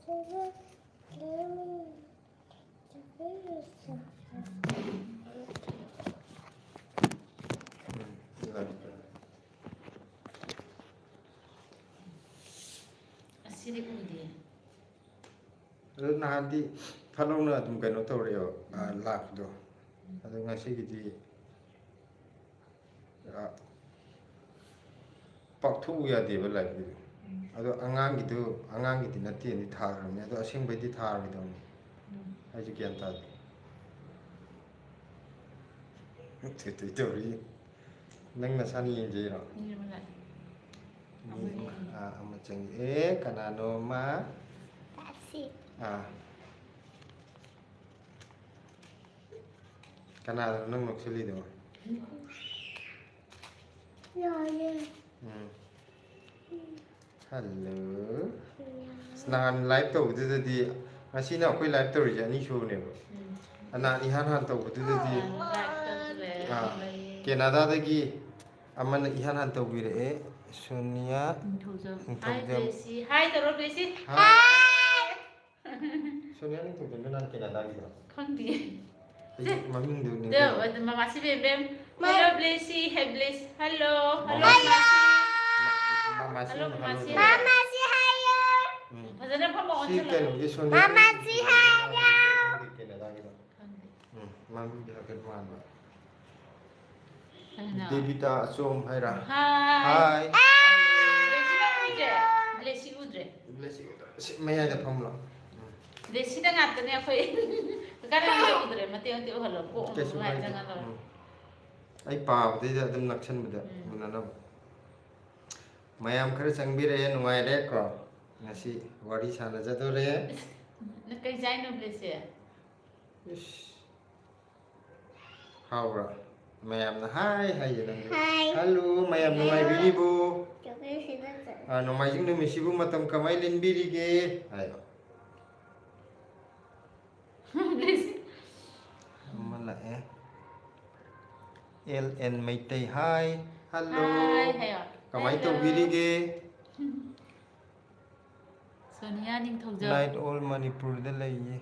Asiri udi. Lalu nanti kalau na tum kano tau reo lap do. Ada ngasih gitu. Pak tu ya dia belai gitu. Ada angang gitu nanti ni thar ni. Ada asing bedi thar gitu. Aja kian tadi. Itu ri. Neng nasani yang jero. Ini mana? Amacang kanano ma. Kanano nang naksali do. Hello. Senangan live tau betul tadi. Masih nak aku live tau je ni show ni. Anak ihan tau betul tadi. Canada lagi. Aman ihan tau bire. Sonia. Hi Blessy. Hi Taro Blessy. Hi. Sonia ni tu benar Canada gitu. Kandi. Mami tu ni. Tuh, mama si Bem. Hello Blessy. Hey Bless. Hello. Hello. Hello mama si. Mama si hayo. Pasal apa mau Si kan dia Sonia. Mama si hayo. Canada gitu. Mami dia akan mana? Ano? Devita Asom hai ra. Hi. Hi. Blessy udre. Blessing. Maya ada pamla. Blessy dah ngatain ni aku. Kadang udre, mati halo. Ko Kesu ngai mai. jangan tahu. Ai pa de da dum nakshan bida. Munana. Mayam khare changbire nungai re ko. Ngasi wari sana jadore. Nak kau jain no Blessy. Ish. Haura. Mayam na hai dan. Hi. Halo mayam nungai biri bu. Coba sini tu. Nungai jing nu misibu matam kamai lin biri ge. Ayo. Blessy. Mala LN Maitai hai. Halo. Hai. Kamai to biri ge. Sonia ning thau jo. Night all Manipur da laiye.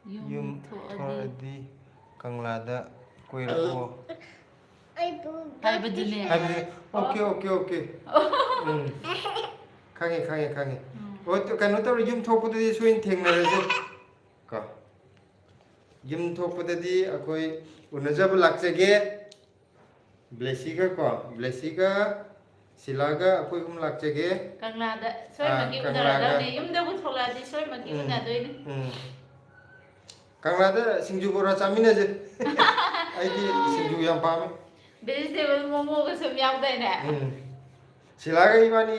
Yum Thu thoradi Kanglada koirako. Ay bu. Hai bedune. Okay. Kange. Oh to kanu to yum thokpudadi suin thengnaraje. Ka. Yum thokpudadi akoi unajab lakchege. Blessiga ko. Blessiga Silaga akoi lakchege. Kanglada soi magi udara ne yum da bu thola di soi magi una doi ne. Kanglada singju bora chamina je. Aidi singju yang pame. Vegetable momo ko sum yaw dai ne. Silaga ibani.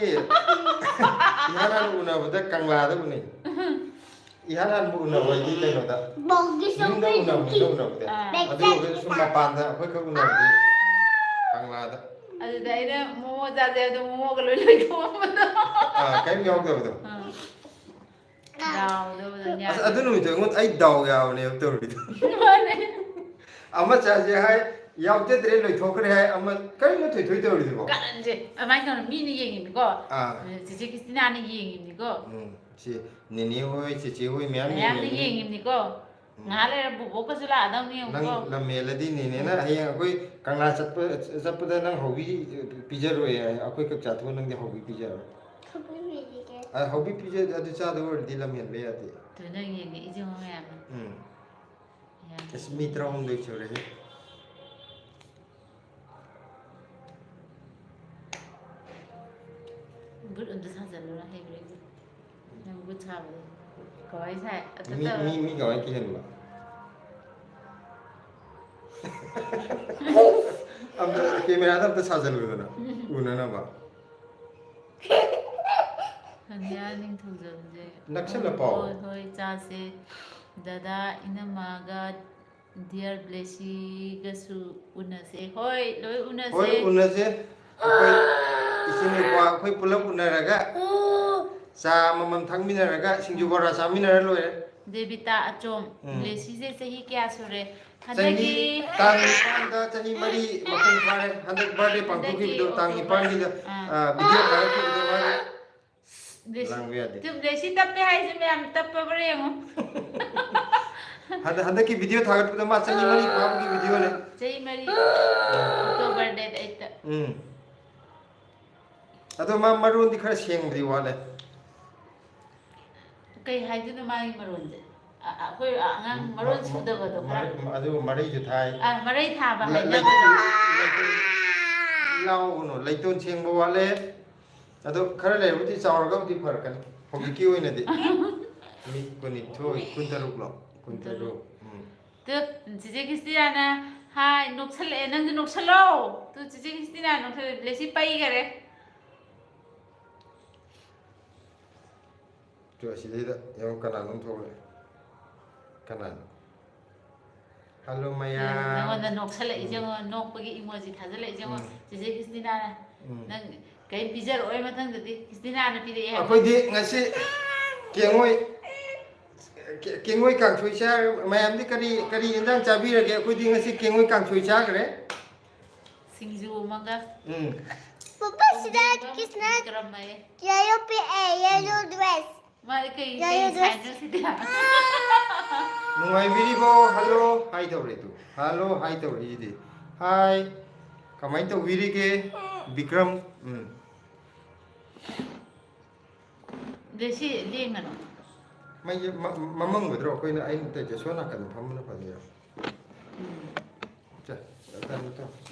Ihanan una bada kanglada bune. Ihanan bu una badi le no da. Bogi Yunda una bada. Adu summa panda akoi ka una badi. Kanglada. Adu dai ne momo ja ja do momo ko loi ko ma. Kai mi ok do. Dao do nya. Adu nu to ngot ai dau yaw ne to ri. Ama cha je hai yaw te tre loi thokre hai ama kai no thoi thoi to ri bo. Kan je. Amai kan mi ni yeng ni ko. Cici Kristina ni yeng ni ko. Si nini hoi cici hoi myam Ayam ni yeng ni ko. Ngale bu bo ko sula dang ni ko. nang la melody ni na hayang akoi kangla chapda nang hobi pijar roi akoi kap cha tho nang de hobi pijar. Coba ni ke. Hobi pijar adu cha do di la mel be ati. Tu na yeng ni ijong ya. Es mitra hom doi chore he. Good untuk saja lu lah hebrew. Yang good sahaja. Kau ai sai. Mi gawai ki hen ba. अब camera था तो साजल हो ना उन्हें ना बा Haniyeh निंग थुजन जे नक्शा लपाओ होय चासे दादा इनमागा डियर ब्लेसी गसु उनसे होय लोय उनसे कोई इसी में कोई पुलप उनरगा सा ममम थांगमिनरगा सिंजु बरा सामिनर लोय देविता अचोम ब्लेसी से सही क्या सुरे Changi tang changi mari makun pare handak birthday pangku ki do tang ni pandi da video kare ki do mari ꯂꯥꯡꯕ ꯌꯥꯗꯦ ꯗꯦꯁꯤ ꯇꯞꯄꯦ ꯍꯥꯏꯁꯦ ꯃꯌꯥꯝ ꯇꯞꯄꯕ꯭ꯔꯥ ꯌꯦꯡꯉꯣ ꯍꯟꯗꯛꯀꯤ ꯚꯤꯗꯤꯑꯣ ꯊꯥꯒꯠꯄꯗ ꯃꯥ ꯆꯍꯤ 4 ꯐꯥꯕꯒꯤ ꯚꯤꯗꯤꯑꯣꯅꯦ ꯆꯍꯤ 4 ꯑꯣꯛꯇꯣꯕꯔ ꯗꯦꯠ 8ꯇ ꯑꯗꯣ ꯃꯥ ꯃꯔꯣꯟꯗꯤ ꯈꯔ ꯁꯦꯡꯕꯗꯤ ꯋꯥꯠꯂꯦ ꯀꯩ ꯍꯥꯏꯗꯣꯏꯅꯣ ꯃꯥꯒꯤ ꯃꯔꯣꯟꯁꯦ ꯑꯩꯈꯣꯏ ꯑꯉꯥꯡ ꯃꯔꯣꯟ ꯁꯨꯗꯕꯗꯣ ꯈꯔ ꯑꯗꯨꯒ ꯃꯔꯩꯁꯨ ꯊꯥꯏ ꯃꯔꯩ ꯊꯥꯕ ꯍꯥꯏꯅꯕꯗꯣ ꯂꯥꯎꯒꯅꯨ ꯂꯩꯇꯣꯟ ꯁꯦꯡꯕ ꯋꯥꯠꯂꯦ ꯑꯗꯣ ꯈꯔ ꯂꯩꯔꯕꯨꯗꯤ ꯆꯥꯎꯔꯒꯕꯨꯗꯤ ꯐꯔꯛꯀꯅꯤ ꯍꯧꯖꯤꯛꯀꯤ ꯑꯣꯏꯅꯗꯤ ꯃꯤ 22 23 ꯂꯣ 23 ꯆꯤꯆꯦ ꯈ꯭ꯔꯤꯁꯇꯤꯌꯥꯅ ꯍꯥꯏ ꯅꯣꯛꯁꯜꯂꯛꯑꯦ ꯅꯪꯁꯨ ꯅꯣꯛꯁꯜꯂꯣ ꯇꯨ ꯆꯤꯆꯦ ꯈ꯭ꯔꯤꯁꯇꯤꯌꯥ ꯅꯣꯛꯁꯜꯂꯦ ꯂꯦꯁꯤ ꯄꯩꯈꯔꯦ ꯑꯁꯤꯗꯩꯗ ꯌꯦꯡꯉꯣ ꯀꯅꯥꯅꯣꯝ ꯊꯣꯛꯂꯛꯑꯦ ꯀꯅꯥꯅꯣ ꯍꯜꯂꯣ ꯃꯌꯥꯝ ꯅꯪꯉꯣꯟꯗ ꯅꯣꯛꯁꯜꯂꯛꯏꯁꯦ ꯌꯦꯡꯉꯣ ꯅꯣꯛꯄꯒꯤ ꯏꯃꯣꯖꯤ ꯊꯥꯖꯤꯜꯂꯛꯏꯁꯦ ꯌꯦꯡꯉꯣ ꯆꯤꯆꯦ ꯈ꯭ꯔꯤꯁꯇꯤꯅꯥꯅ ꯅꯪ ꯀꯔꯤꯝ ꯄꯤꯖꯔꯛꯑꯣꯏ ꯃꯊꯪꯗꯗꯤ ꯈ꯭ꯔꯤꯁꯇꯤꯅꯥꯅ ꯄꯤꯔꯛꯑꯦ ꯍꯥꯏꯕ ꯑꯩꯈꯣꯏꯗꯤ ꯉꯁꯤ ꯀꯦꯡꯉꯣꯏ ꯀꯥꯡꯁꯣꯏ ꯆꯥꯔꯦ ꯃꯌꯥꯝꯗꯤ ꯀꯔꯤ ꯌꯦꯟꯖꯥꯡ ꯆꯥꯕꯤꯔꯒꯦ ꯑꯩꯈꯣꯏꯗꯤ ꯉꯁꯤ ꯀꯦꯡꯉꯣꯏ ꯀꯥꯡꯁꯣꯏ ꯆꯥꯈ꯭ꯔꯦ ꯁꯤꯡꯖꯨ ꯑꯃꯒ Papa, sudah kisah Yayo PA, Yayo dress. ꯃꯥꯗꯤ ꯀꯩ ꯁꯥꯏꯅꯣ ꯁꯤꯗꯤ ꯅꯨꯡꯉꯥꯏꯕꯤꯔꯤꯕꯣ ꯍꯜꯂꯣ ꯍꯥꯏ ꯇꯧꯔꯦ ꯇꯨ ꯍꯜꯂꯣ ꯍꯥꯏ ꯇꯧꯔꯤꯁꯤꯗꯤ ꯍꯥꯏ ꯀꯃꯥꯏꯅ ꯇꯧꯕꯤꯔꯤꯒꯦ ꯕꯤꯀ꯭ꯔꯝ ꯗꯦꯁꯤ ꯂꯦꯡꯒꯅꯨ ꯃꯩꯁꯦ ꯃꯃꯝꯒꯗ꯭ꯔꯣ ꯑꯩꯈꯣꯏꯅ ꯑꯩꯅ ꯇꯧꯔꯤꯁꯦ ꯁꯣꯝ ꯅꯥꯀꯟꯗ ꯐꯝꯕꯅ ꯐꯗꯣꯏꯔꯣ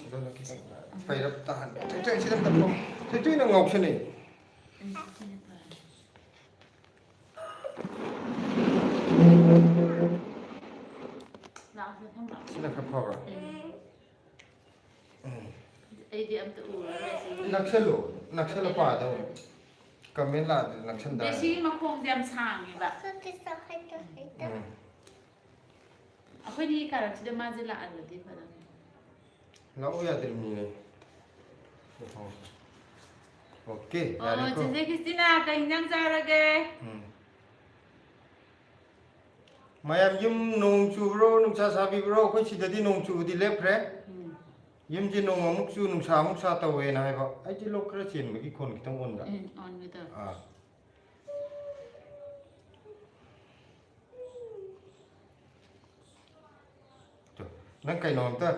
ꯑꯗꯨꯅ ꯈꯤꯇꯪ ꯄꯩꯔꯞ ꯇꯥꯍꯟꯕ ꯁꯤꯗ ꯑꯝꯇ ꯐꯝ ꯊꯣꯏꯅ ꯉꯥꯎꯁꯟꯅꯩ ꯁꯤꯅ ꯈꯔ ꯐꯕ꯭ꯔꯥ ꯑꯩꯗꯤ ꯑꯝꯇ ꯎꯔꯔꯣꯏ ꯅꯛꯁꯜꯂ ꯄꯥꯗꯧꯅꯤ ꯀꯃꯦꯟ ꯂꯥꯛꯑꯗꯤ ꯅꯛꯁꯟ ꯇꯥꯔꯦ ꯗꯦꯁꯤꯒꯤ ꯃꯈꯣꯡꯁꯦ ꯌꯥꯝ ꯁꯥꯡꯉꯦꯕ ꯑꯩꯈꯣꯏꯅꯤ ꯀꯥꯔꯛꯁꯤꯗ ꯃꯥꯁꯦ ꯂꯥꯛꯍꯜꯂꯗꯤ ꯐꯗꯧꯅꯤ ꯂꯥꯛꯑꯣ ꯌꯥꯗ꯭ꯔꯤꯕꯅꯤꯅꯦ ꯑꯣꯀꯦ ꯑꯣ ꯌꯥꯔꯦꯀꯣ ꯆꯤꯆꯦ ꯈ꯭ꯔꯤꯁꯇꯤꯅꯥ ꯀꯩ ꯏꯟꯖꯥꯡ ꯆꯥꯔꯒꯦ ꯃꯌꯥꯝ ꯌꯨꯝ ꯅꯣꯡ ꯆꯨꯕ꯭ꯔꯣ ꯅꯨꯡꯁꯥ ꯁꯥꯕꯤꯕ꯭ꯔꯣ ꯑꯩꯈꯣꯏ ꯁꯤꯗꯗꯤ ꯅꯣꯡ ꯆꯨꯕꯗꯤ ꯂꯦꯞꯈ꯭ꯔꯦ ꯌꯨꯝꯁꯦ ꯅꯣꯡ ꯑꯃꯨꯛ ꯆꯨ ꯅꯨꯡꯁꯥ ꯑꯃꯨꯛ ꯁꯥ ꯇꯧꯋꯦꯅ ꯍꯥꯏꯕ ꯑꯩꯁꯦ ꯂꯣꯛ ꯈꯔ ꯆꯦꯟꯕꯒꯤ ꯈꯣꯟ ꯈꯤꯇꯪ ꯑꯣꯟꯕ꯭ꯔꯥ ꯑꯣꯟꯒꯦ ꯅꯪ ꯀꯩꯅꯣꯝꯇ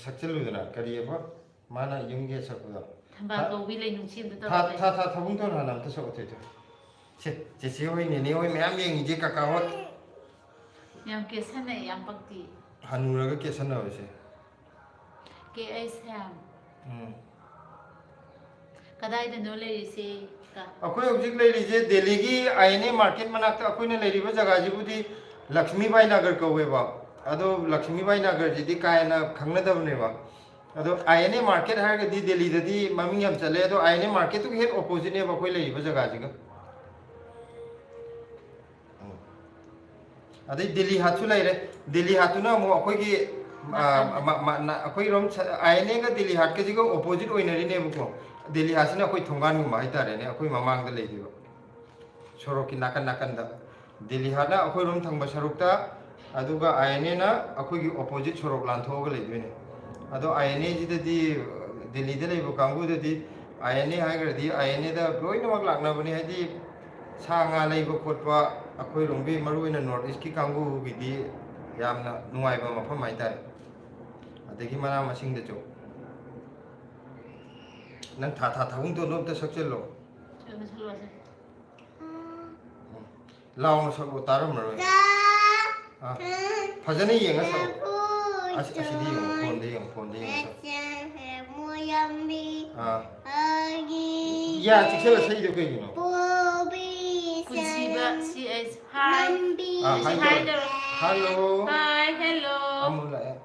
ꯁꯛꯆꯤꯜꯂꯨꯗꯅ ꯀꯔꯤꯑꯕ ꯃꯥꯅ ꯌꯨꯝꯒꯤ ꯁꯛꯄꯗꯣ ꯊꯝꯕꯥꯜ ꯀꯧꯕꯤ ꯂꯩ ꯅꯨꯡꯁꯤ ꯑꯝꯇ ꯇꯧꯔꯛꯀꯦ ꯊꯕꯨꯡ ꯇꯧꯅ ꯍꯥꯟꯅ ꯑꯝꯇ ꯁꯛꯑꯣ ꯁꯦ ꯆꯦꯆꯦ ꯍꯣꯏ ꯅꯦꯅꯦ ꯍꯣꯏ ꯃꯌꯥꯝ ꯌꯦꯡꯉꯤꯁꯦ ꯀꯀꯥ ꯍꯣꯏ ꯌꯥꯝ ꯀꯦꯁꯟꯅꯩ ꯌꯥꯝ ꯄꯛꯇꯤ ꯍꯅꯨꯔꯒ ꯀꯦꯁꯟꯅꯕꯁꯦ ꯀꯦ ꯑꯩ ꯁꯦꯝ ꯀꯗꯥꯏꯗꯅꯣ ꯂꯩꯔꯤꯁꯦ ꯑꯩꯈꯣꯏ ꯍꯧꯖꯤꯛ ꯂꯩꯔꯤꯁꯦ ꯗꯦꯜꯂꯤꯒꯤ INA ꯃꯥꯔꯀꯦꯠ ꯃꯅꯥꯛꯇ ꯑꯩꯈꯣꯏꯅ ꯂꯩꯔꯤꯕ ꯖꯒꯥꯁꯤꯕꯨꯗꯤ ꯂꯛꯁꯃꯤꯕꯥꯏ ꯅꯒꯔ ꯀꯧꯋꯦꯕ ꯑꯗꯣ ꯂꯛꯁꯃꯤꯕꯥꯏ ꯅꯒꯔꯁꯤꯗꯤ ꯀꯥ ꯍꯦꯟꯅ ꯈꯪꯅꯗꯕꯅꯦꯕ ꯑꯗꯣ INA ꯃꯥꯔꯀꯦꯠ ꯍꯥꯏꯔꯒꯗꯤ ꯗꯦꯜꯂꯤꯗꯗꯤ ꯃꯃꯤꯡ ꯌꯥꯝ ꯆꯠꯂꯦ ꯑꯗꯣ INA ꯃꯥꯔꯀꯦꯠꯇꯨꯒꯤ ꯍꯦꯛ ꯑꯣꯄꯣꯖꯤꯠꯅꯦꯕ ꯑꯩꯈꯣꯏ ꯂꯩꯔꯤꯕ ꯖꯒꯥꯁꯤꯒ ꯑꯗꯩ ꯗꯦꯜꯂꯤ ꯍꯥꯠꯁꯨ ꯂꯩꯔꯦ ꯗꯦꯜꯂꯤ ꯍꯥꯠꯇꯨꯅ ꯑꯃꯨꯛ ꯑꯩꯈꯣꯏꯒꯤ ꯑꯩꯈꯣꯏꯔꯣꯝ INAꯒ ꯗꯦꯜꯂꯤ ꯍꯥꯠꯀꯁꯤꯒ ꯑꯣꯄꯣꯖꯤꯠ ꯑꯣꯏꯅꯔꯤꯅꯦꯕꯀꯣ ꯗꯦꯜꯂꯤ ꯍꯥꯠꯁꯤꯅ ꯑꯩꯈꯣꯏ ꯊꯣꯡꯒꯥꯟꯒꯨꯝꯕ ꯍꯥꯏꯇꯥꯔꯦꯅꯦ ꯑꯩꯈꯣꯏ ꯃꯃꯥꯡꯗ ꯂꯩꯔꯤꯕ ꯁꯣꯔꯣꯛꯀꯤ ꯅꯥꯀꯟ ꯅꯥꯀꯟꯗ ꯗꯦꯜꯂꯤ ꯍꯥꯠꯅ ꯑꯩꯈꯣꯏꯔꯣꯝ ꯊꯪꯕ ꯁꯔꯨꯛꯇ ꯑꯗꯨꯒ INAꯅ ꯑꯩꯈꯣꯏꯒꯤ ꯑꯣꯄꯣꯖꯤꯠ ꯁꯣꯔꯣꯛ ꯂꯥꯟꯊꯣꯛꯑꯒ ꯂꯩꯗꯣꯏꯅꯦ ꯑꯗꯣ INAꯁꯤꯗꯗꯤ ꯗꯦꯜꯂꯤꯗ ꯂꯩꯕ ꯀꯥꯡꯕꯨꯗꯗꯤ INA ꯍꯥꯏꯈ꯭ꯔꯗꯤ INAꯗ ꯂꯣꯏꯅꯃꯛ ꯂꯥꯛꯅꯕꯅꯤ ꯍꯥꯏꯗꯤ ꯁꯥ ꯉꯥ ꯂꯩꯕ ꯈꯣꯠꯄ ꯑꯩꯈꯣꯏꯔꯣꯝꯒꯤ ꯃꯔꯨꯑꯣꯏꯅ ꯅꯣꯔꯠ ꯏꯁꯀꯤ ꯀꯥꯡꯕꯨꯒꯤꯗꯤ ꯌꯥꯝꯅ ꯅꯨꯡꯉꯥꯏꯕ ꯃꯐꯝ ꯍꯥꯏꯇꯥꯔꯦ ꯑꯗꯒꯤ ꯃꯅꯥ ꯃꯁꯤꯡꯗꯁꯨ ꯅꯪ ꯊꯕꯨꯡꯇꯣꯟꯗꯣ ꯑꯝꯇ ꯁꯛꯆꯤꯜꯂꯣ ꯂꯥꯎꯅ ꯁꯛꯂꯣ ꯇꯥꯔꯝꯃꯔꯣꯏ ꯐꯖꯅ ꯌꯦꯡꯉ ꯁꯛꯑꯣ ꯑꯁꯤꯗꯤ ꯌꯦꯡꯉꯣ ꯐꯣꯟꯗ ꯌꯦꯡꯉꯣ ꯌꯥ ꯆꯤꯛꯁꯜꯂ ꯁꯛꯏꯗꯣ ꯀꯩꯒꯤꯅꯣ ꯄꯨꯟꯁꯤꯕ ꯁꯤ ꯑꯩꯁ ꯍꯥꯏ ꯍꯜꯂꯣ ꯍꯥꯏ ꯍꯦꯜꯂꯣ ꯑꯃꯨ ꯂꯥꯛꯑꯦ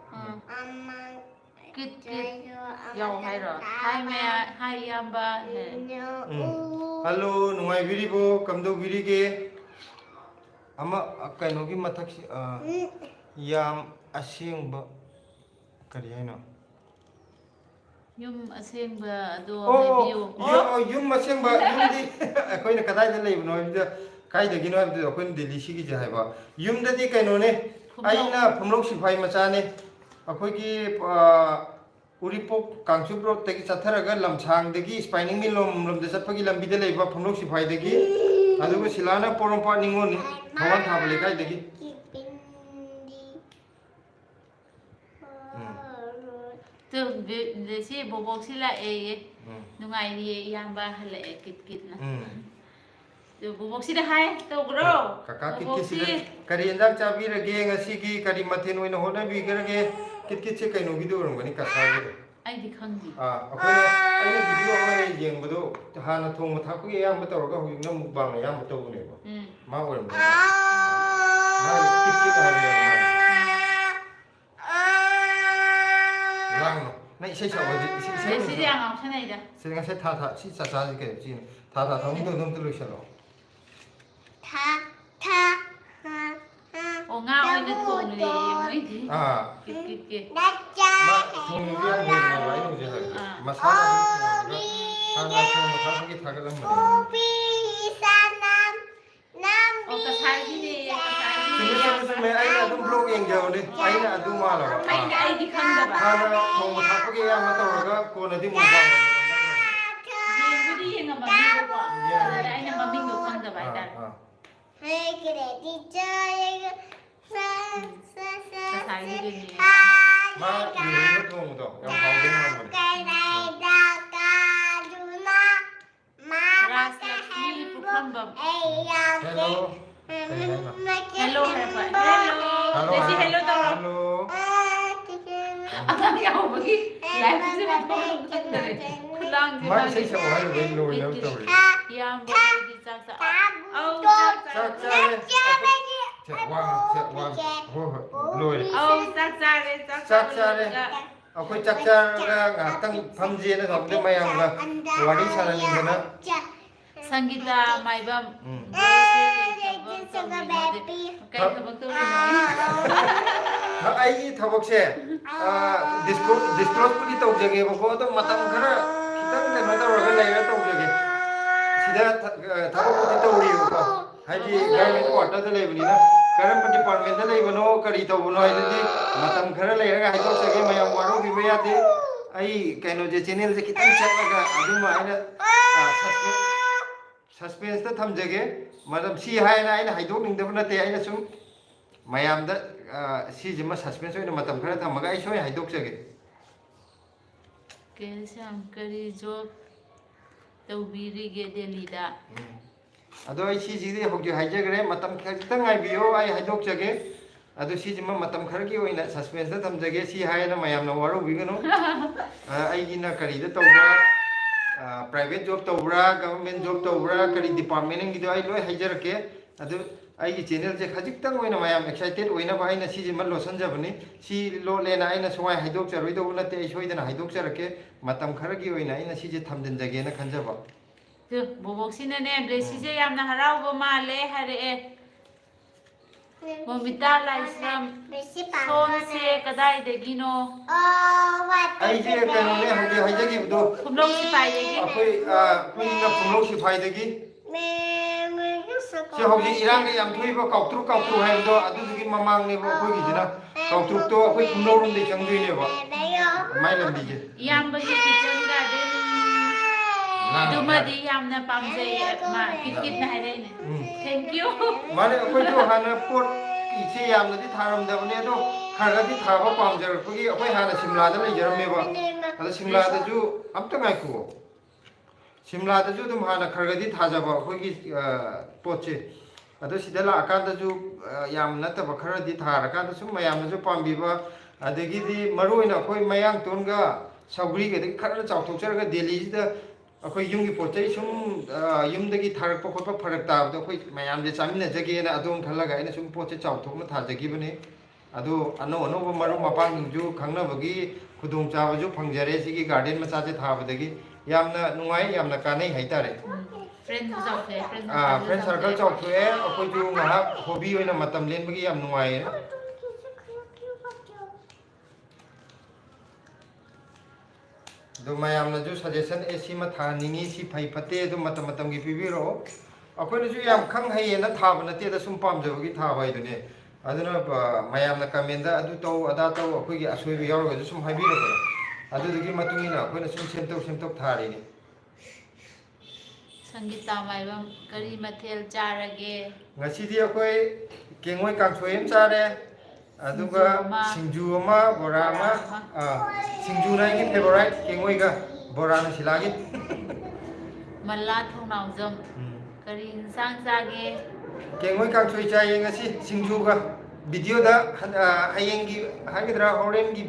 ꯀꯤꯠ ꯌꯥꯎ ꯍꯥꯏꯔꯣ ꯍꯥꯏ ꯃꯌꯥ ꯍꯥꯏ ꯏꯌꯥꯝꯕ ꯍꯜꯂꯣ ꯅꯨꯡꯉꯥꯏꯕꯤꯔꯤꯕꯣ ꯀꯝꯗꯧꯕꯤꯔꯤꯒꯦ ꯑꯃ ꯀꯩꯅꯣꯒꯤ ꯃꯊꯛꯁꯤ ꯌꯥꯝ ꯑꯁꯦꯡꯕ ꯀꯔꯤ ꯍꯥꯏꯅꯣ ꯌꯨꯝ ꯑꯁꯦꯡꯕ ꯑꯗꯣ ꯍꯥꯏꯕꯤꯌꯨ ꯌꯨꯝ ꯑꯁꯦꯡꯕ ꯌꯨꯝꯗꯤ ꯑꯩꯈꯣꯏꯅ ꯀꯗꯥꯏꯗ ꯂꯩꯕꯅꯣ ꯍꯥꯏꯕꯗ ꯀꯥꯏꯗꯒꯤꯅꯣ ꯍꯥꯏꯕꯗꯨ ꯑꯩꯈꯣꯏꯅ ꯗꯦꯜꯂꯤ ꯁꯤꯒꯤꯁꯦ ꯍꯥꯏꯕ ꯌꯨꯝꯗꯗꯤ ꯀꯩꯅꯣꯅꯦ ꯑꯩꯅ ꯐꯝꯂꯧ ꯁꯤꯐꯥꯏ ꯃꯆꯥꯅꯦ ꯑꯩꯈꯣꯏꯒꯤ Uripok Kangsup Road tagi Chatharaga Lamsang dagi Spining Mill lom the Sapagi Lambida Leva Ponok Sifai dagi Aduga Silana Porompa Ningoni Hawan Tabalekai dagi tu si bobok sila nungai ni yamba hala kit na tu bobok sila hai tu bro Kakak kit sila kari endak cabi rage ngasi ki kari matin wina hona bi garage kit se kaino video ram gani kasai ai di khangdi akhona aina video ma yeng bodo hana thong ma thak gi yam ta roga hu na mukbang na yam to ne ba ma oram ma kit ha le lang no nai sai sa wa si yang ang sa nei da se nga sai tha si sa sa ji ke ji tha thong do dum tu lu sha lo o nga oi na thong le moi di kit ma thong wi ang ne ma wai nu je ha ma sa na thong ma tha gi tha ga lam ma o ka sai di ne मैं आइना तुम blog एंग जाओ ने आइना अदु माला ai di khang da ba हाना थोंग था को या मत होगा को नदी मु बा ye budi ye ngam mi ko ai na mami ko khang da ba ta Hey, get it, teacher. ka sai di ne मा ये थोंग तो या हाउ दे मा rasa ni pu kham ba hello hello hello desi hello to hello ang yaw bagi live se ma ko khang da khulang ji मा सही से वाला वे लो लो तो yang ba di sak sa au sak sak से वांग हो लो au sak sa le sak sak le अखोई sak sak ga tang famji na thok de mayam ga wari sala ni na Sanggita maibam kai thobak tu ai thobak se disclose puli tau jage ba ko to matam khara kitang ne mata ro ga lai ga tau jage sida thobak puli tau ri ko hai ji government quarter da lai bani na karam department da lai bano kari tau no ai di matam khara lai ga hai to jage mayam waro bi ya de ai kaino je channel je kitang chat ga adu ma ai na suspense ta tham jage madam si hai na ai na hai dok ning da na te ai na sum mayam da si jima suspense oina matam khara tham ga ai soi hai dok jage ke sam kari job tau biri ge Delhi da ado ai si ji de hok je hai jagre matam khitang ai bio ai hai dok jage ado si jima matam khara ki oina suspense ta tham jage si hai na mayam na waro bi gano ai gi na kari da tawra private job tawra government job tawra kari department ngi do ai loi haijar ke adu ai gi channel je khajik tang oina mayam excited oina ba aina si ji man lo sanja bani si lo le na aina swai haidok charoi do na te soi dana haidok charake matam khara gi oina aina si je thamden jage na khanja ba tu bobok sina ne ble si je yam na harau bo ma le hare e momita lai sam son se kadai de gino ai je ka no ne hoje haija gi do kumlong si pai de gi akoi kuin na pumlo si phai de gi si hoji irang ni am thui ba kautru hai do adu gi mamang ne bo koi gi jina kautru to akoi pumlo rum de chang dui ne ba mai lam di je yam ba gi kitchen garden du ma di yam na pam je ma kit na hai de ne thank you mane akoi jo hana pot ichi yam na di tharam da ne do khara di thaba pam jar ko gi akoi hana simla da le jaram me ba ada simla da ju am ta ngai ku simla da ju dum hana khara di thaja ba ko gi pot che ado sida la akan da ju yam na ta ba khara di thara kan da sum mayam na ju pam bi ba adagi di maroi na koi mayang ton ga sabri ga di khara chau thok char ga Delhi da akoi yung gi pot chai sum yum da gi tharak pa khot pa pharak ta da koi mayam je chamin na jage na adom khalla ga ina sum pot che chau thok na tha jagi bane ado ano ba maru mapang ju khangna bagi khudong cha ba ju phangjare si gi garden ma cha che tha ba dagi yamna nungai yamna kanai hai tare friend chau the friend circle chau thue akoi ju nga hobby oina matam len bagi yam nungai do mayam na ju suggestion AC ma tha ningi si phai phate do matam gi pibiro akoi na ju yam khang hai na tha ba na te da sum pam jo gi tha bai do ne aduna mayam na comment da adu to ada to akoi gi asoi bi yaw ga ju sum hai bi ro ꯑꯗꯨꯗꯨꯒꯤ ꯃꯇꯨꯡ ꯏꯟꯅ ꯑꯩꯈꯣꯏꯅ ꯁꯨꯝ ꯁꯦꯝꯗꯣꯛ ꯊꯥꯔꯤꯅꯤ Sangeeta Maibam kari mathel charage ngasidi akhoi kengoi kangsoi am chare aduga singju ama bora ama singju na ngi favorite kengoi ga bora na silagi Malla Thongnawjam kari insang chage kengoi kangsoi chaye ngasi singju ga video da hayengi hagidra horengi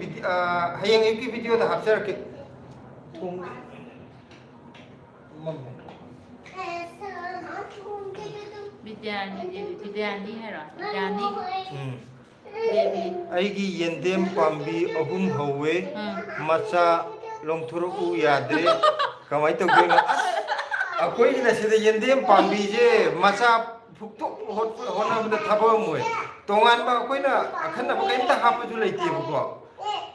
hayengi ki video da hapsar ke Vidyani hai ra Vidyani Devi aigi yendem pambi ahum hawe macha longthuru yadre kamai to gena akoi ni sida yendem pambi je macha phukto hona bda thaba moy tongan ba akoi na akhanna ba kaimta hapa ju leite bu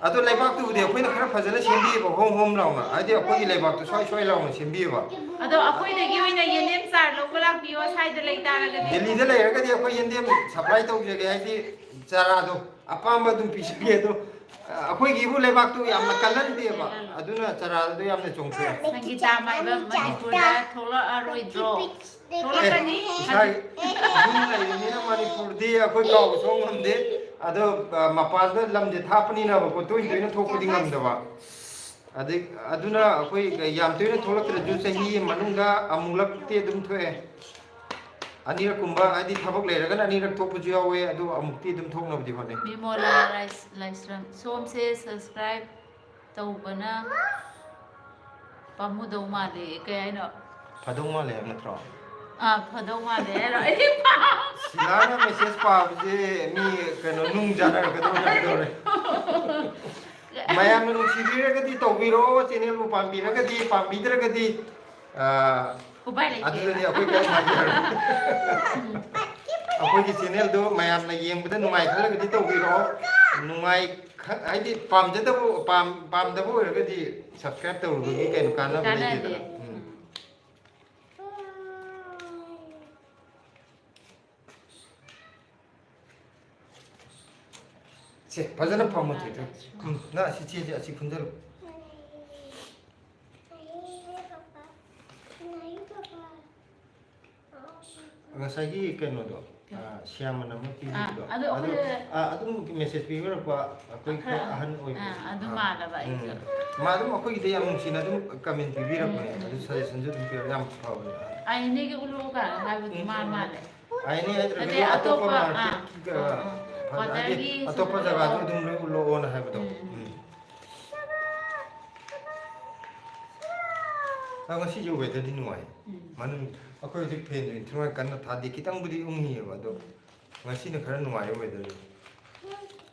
ado leibak tu de akoi na khara phajana sembi ba hom launa adi akoi gi leibak tu soi launa sembi ba ado akoi de gi oina yenem sar lo bala biyo sai de leita ra ga delhi de leira ga di akoi yendem supply to je ga adi chara do apamba dum pisige do akoi gi bu leibak tu yam na kalan de ba aduna chara do yam na chongse Sangeeta Maibam Manipur da thola aroi dro thola kani sai dum lai ni na manipur de akoi ka song ham de ado mapal da lam de thapani na ba ko to ina thok pudi ngam da ba adi aduna akoi yam to ina tholak tra ju sahi manunga amulak te dum thoe anira kumba adi thabak le raga anira thok pu jawe adu amukti dum thok na bdi hone Bimola Laisram som se subscribe tawbana pamudo male kay no phadong ma le am natra phadong male ro ai pa silana message pa je mi kano nung jana ka do na do re mayam nu sibira ga di tawbiro channel bu pambi ra ga di pambi dra ga di kubai lai adu ni akoi ka thajara akoi ki channel do mayam na yeng bda numai khala ga di tawbiro numai ai di pam je da bu pam da bu ra ga di subscribe taw ru gi ken kana bu le di 제 바자는 밥 못해. 나 시치지 아직 군대로. ngasagi kenodo siama nama pido adu message pido apa aku ahan oi adu mala ba iso madum aku ide yang sina dum comment pido apa adu saya senjut pido yang pau ai ne ge ulo ka ha bu ma le ai ni atau market atau apa jaga tu dum ulo on hai betul aku sih juga itu di nuai mana aku itu pengen cuma karena tadi kita budi umni ya bado masih nak kerana nuai itu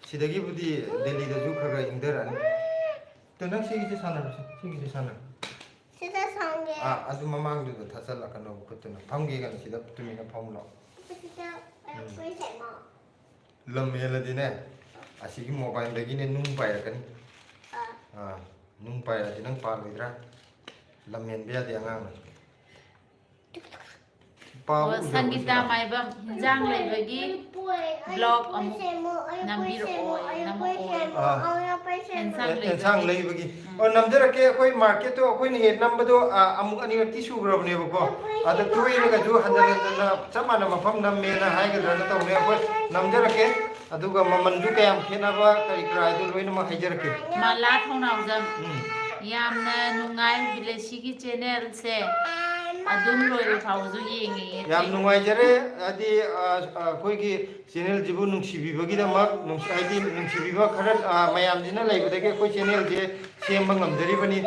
sidagi budi Delhi dah juga kerja indaran tenang sih kita sana Sudah sange. adu mamang itu thasal akan aku ketemu panggi kan sidap tu mina pamlo Sudah aku sama. lemela di ne asigi mobile lagi ne nung bayar kan nung bayar di nang par lidra lemmen biar dia ngang Sangeeta Maibam hinjang leibagi blog amuk nambir oi namu oi ensang leibagi namjara ke koi market to koi ni het number do amuk ani ti su grob ne ko ada tuwi ne ga ju hanjana chamana mafam namme na hai ga dana to ne koi namjara ke aduga maman ju kayam khena ba kari krai do loina ma haijar ke Malla Thongnawjam yamna nungai bilesi channel se adum loi phawju yengi yam nungai jare adi koi ki channel jibu nungsibi bagi da mak adi nungsibi ba kharan mayam jina laibada ke koi channel je semba ngamjari bani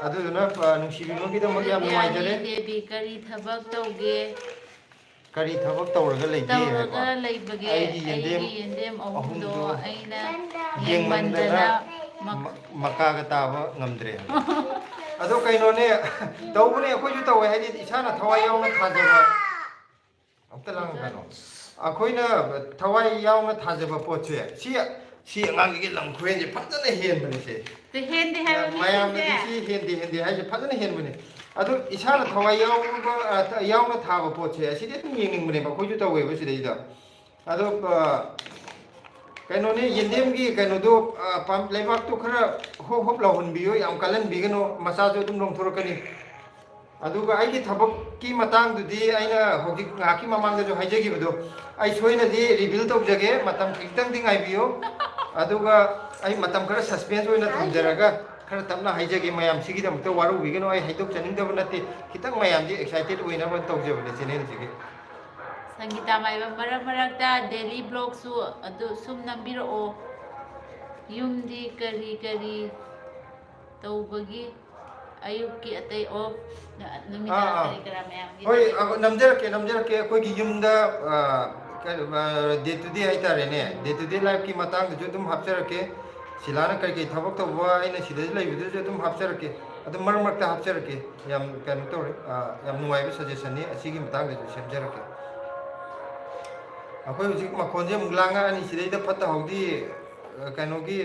adu na nungsibi bagi da mak yam nungai jare debi kari thabak tawge kari thabak tawraga leije tawraga leibage ai yendem ahumdo aina yengmandana makaga taba ngamdre ado kaino ne tawbune akoi ju tawe hadi isana thawai yauna thajaba amta lang kano akoi na thawai yauna thajaba poche si ngang gi lang khuen je phajana hen bane se te hen de ha mayam ne si hen de ha je phajana hen bane ado isana thawai yauna thaba poche si de tum yeng bane ba koi ju tawe ba si de ida ado ꯀꯩꯅꯣꯅꯦ ꯌꯦꯟꯗꯦꯝꯒꯤ ꯀꯩꯅꯣꯗꯣ ꯂꯩꯕꯥꯛꯇꯣ ꯈꯔ ꯍꯣꯞ ꯍꯣꯞ ꯂꯥꯎꯍꯟꯕꯤꯌꯣ ꯌꯥꯝ ꯀꯜꯍꯟꯕꯤꯒꯅꯣ ꯃꯆꯥꯁꯨ ꯑꯗꯨꯝ ꯂꯣꯡꯊꯣꯔꯛꯀꯅꯤ ꯑꯗꯨꯒ ꯑꯩꯒꯤ ꯊꯕꯛꯀꯤ ꯃꯇꯥꯡꯗꯨꯗꯤ ꯑꯩꯅ ꯍꯧꯖꯤꯛ ꯉꯥꯏꯍꯥꯛꯀꯤ ꯃꯃꯥꯡꯗꯁꯨ ꯍꯥꯏꯖꯈꯤꯕꯗꯣ ꯑꯩ ꯁꯣꯏꯅꯗꯤ ꯔꯤꯚꯤꯜ ꯇꯧꯖꯒꯦ ꯃꯇꯝ ꯈꯤꯇꯪꯗꯤ ꯉꯥꯏꯕꯤꯌꯨ ꯑꯗꯨꯒ ꯑꯩ ꯃꯇꯝ ꯈꯔ ꯁꯁꯄꯦꯟꯁ ꯑꯣꯏꯅ ꯊꯝꯖꯔꯒ ꯈꯔ ꯇꯞꯅ ꯍꯥꯏꯖꯒꯦ ꯃꯌꯥꯝ ꯁꯤꯒꯤꯗꯃꯛꯇ ꯋꯥꯔꯧꯕꯤꯒꯅꯨ ꯑꯩ ꯍꯥꯏꯗꯣꯛꯆꯅꯤꯡꯗꯕ ꯅꯠꯇꯦ ꯈꯤꯇꯪ ꯃꯌꯥꯝꯁꯤ ꯑꯦꯛꯁꯥꯏꯇꯦड ꯑꯣꯏꯅꯕ ꯇꯧꯖꯕꯅꯦ ꯆꯦꯅꯦꯜꯁꯤꯒꯤ ꯁꯪꯒꯤꯇꯥ ꯃꯥꯏꯕ ꯃꯔꯛ ꯗꯦꯂꯤ ꯕ꯭ꯂꯣꯛꯁꯨ ꯑꯗꯨ ꯁꯨꯝ ꯅꯝꯕꯤꯔꯛꯑꯣ ꯌꯨꯝꯗꯤ ꯀꯔꯤ ꯀꯔꯤ ꯇꯧꯕꯒꯤ ꯑꯌꯨꯛꯀꯤ ꯑꯇꯩ ꯑꯣꯐ ꯅꯨꯃꯤꯗꯥꯡ ꯀꯔꯤ ꯀꯔꯥ ꯃꯌꯥꯝꯒꯤ ꯍꯣꯏ ꯅꯝꯖꯔꯛꯀꯦ ꯑꯩꯈꯣꯏꯒꯤ ꯌꯨꯝꯗ ꯗꯦ ꯇꯨ ꯗꯦ ꯍꯥꯏꯇꯥꯔꯦꯅꯦ ꯗꯦ ꯇꯨ ꯗꯦ ꯂꯥꯏꯐꯀꯤ ꯃꯇꯥꯡꯗꯁꯨ ꯑꯗꯨꯝ ꯍꯥꯞꯆꯔꯛꯀꯦ ꯁꯤꯂꯥꯅ ꯀꯩꯀꯩ ꯊꯕꯛ ꯇꯧꯕ ꯑꯩꯅ ꯁꯤꯗꯁꯨ ꯂꯩꯕꯗꯁꯨ ꯑꯗꯨꯝ ꯍꯥꯞꯆꯔꯛꯀꯦ ꯑꯗꯨꯝ ꯃꯔꯛ ꯃꯔꯛꯇ ꯍꯥꯞꯆꯔꯛꯀꯦ ꯌꯥꯝ ꯀꯩꯅꯣ ꯇꯧꯔꯦ ꯌꯥꯝ ꯅꯨꯡꯉꯥꯏꯕ ꯁꯖꯦꯁꯟꯅꯤ ꯑꯁꯤꯒꯤ ꯃꯇꯥꯡꯗꯁꯨ ꯁꯦꯝꯖꯔꯛꯀꯦ ꯑꯩꯈꯣꯏ ꯍꯧꯖꯤꯛ ꯃꯈꯣꯟꯁꯦ ꯑꯃꯨꯛ ꯂꯥꯡꯉꯛꯑꯅꯤ ꯁꯤꯗꯩꯗ ꯐꯠꯇ ꯍꯥꯎꯊꯤ ꯀꯩꯅꯣꯒꯤ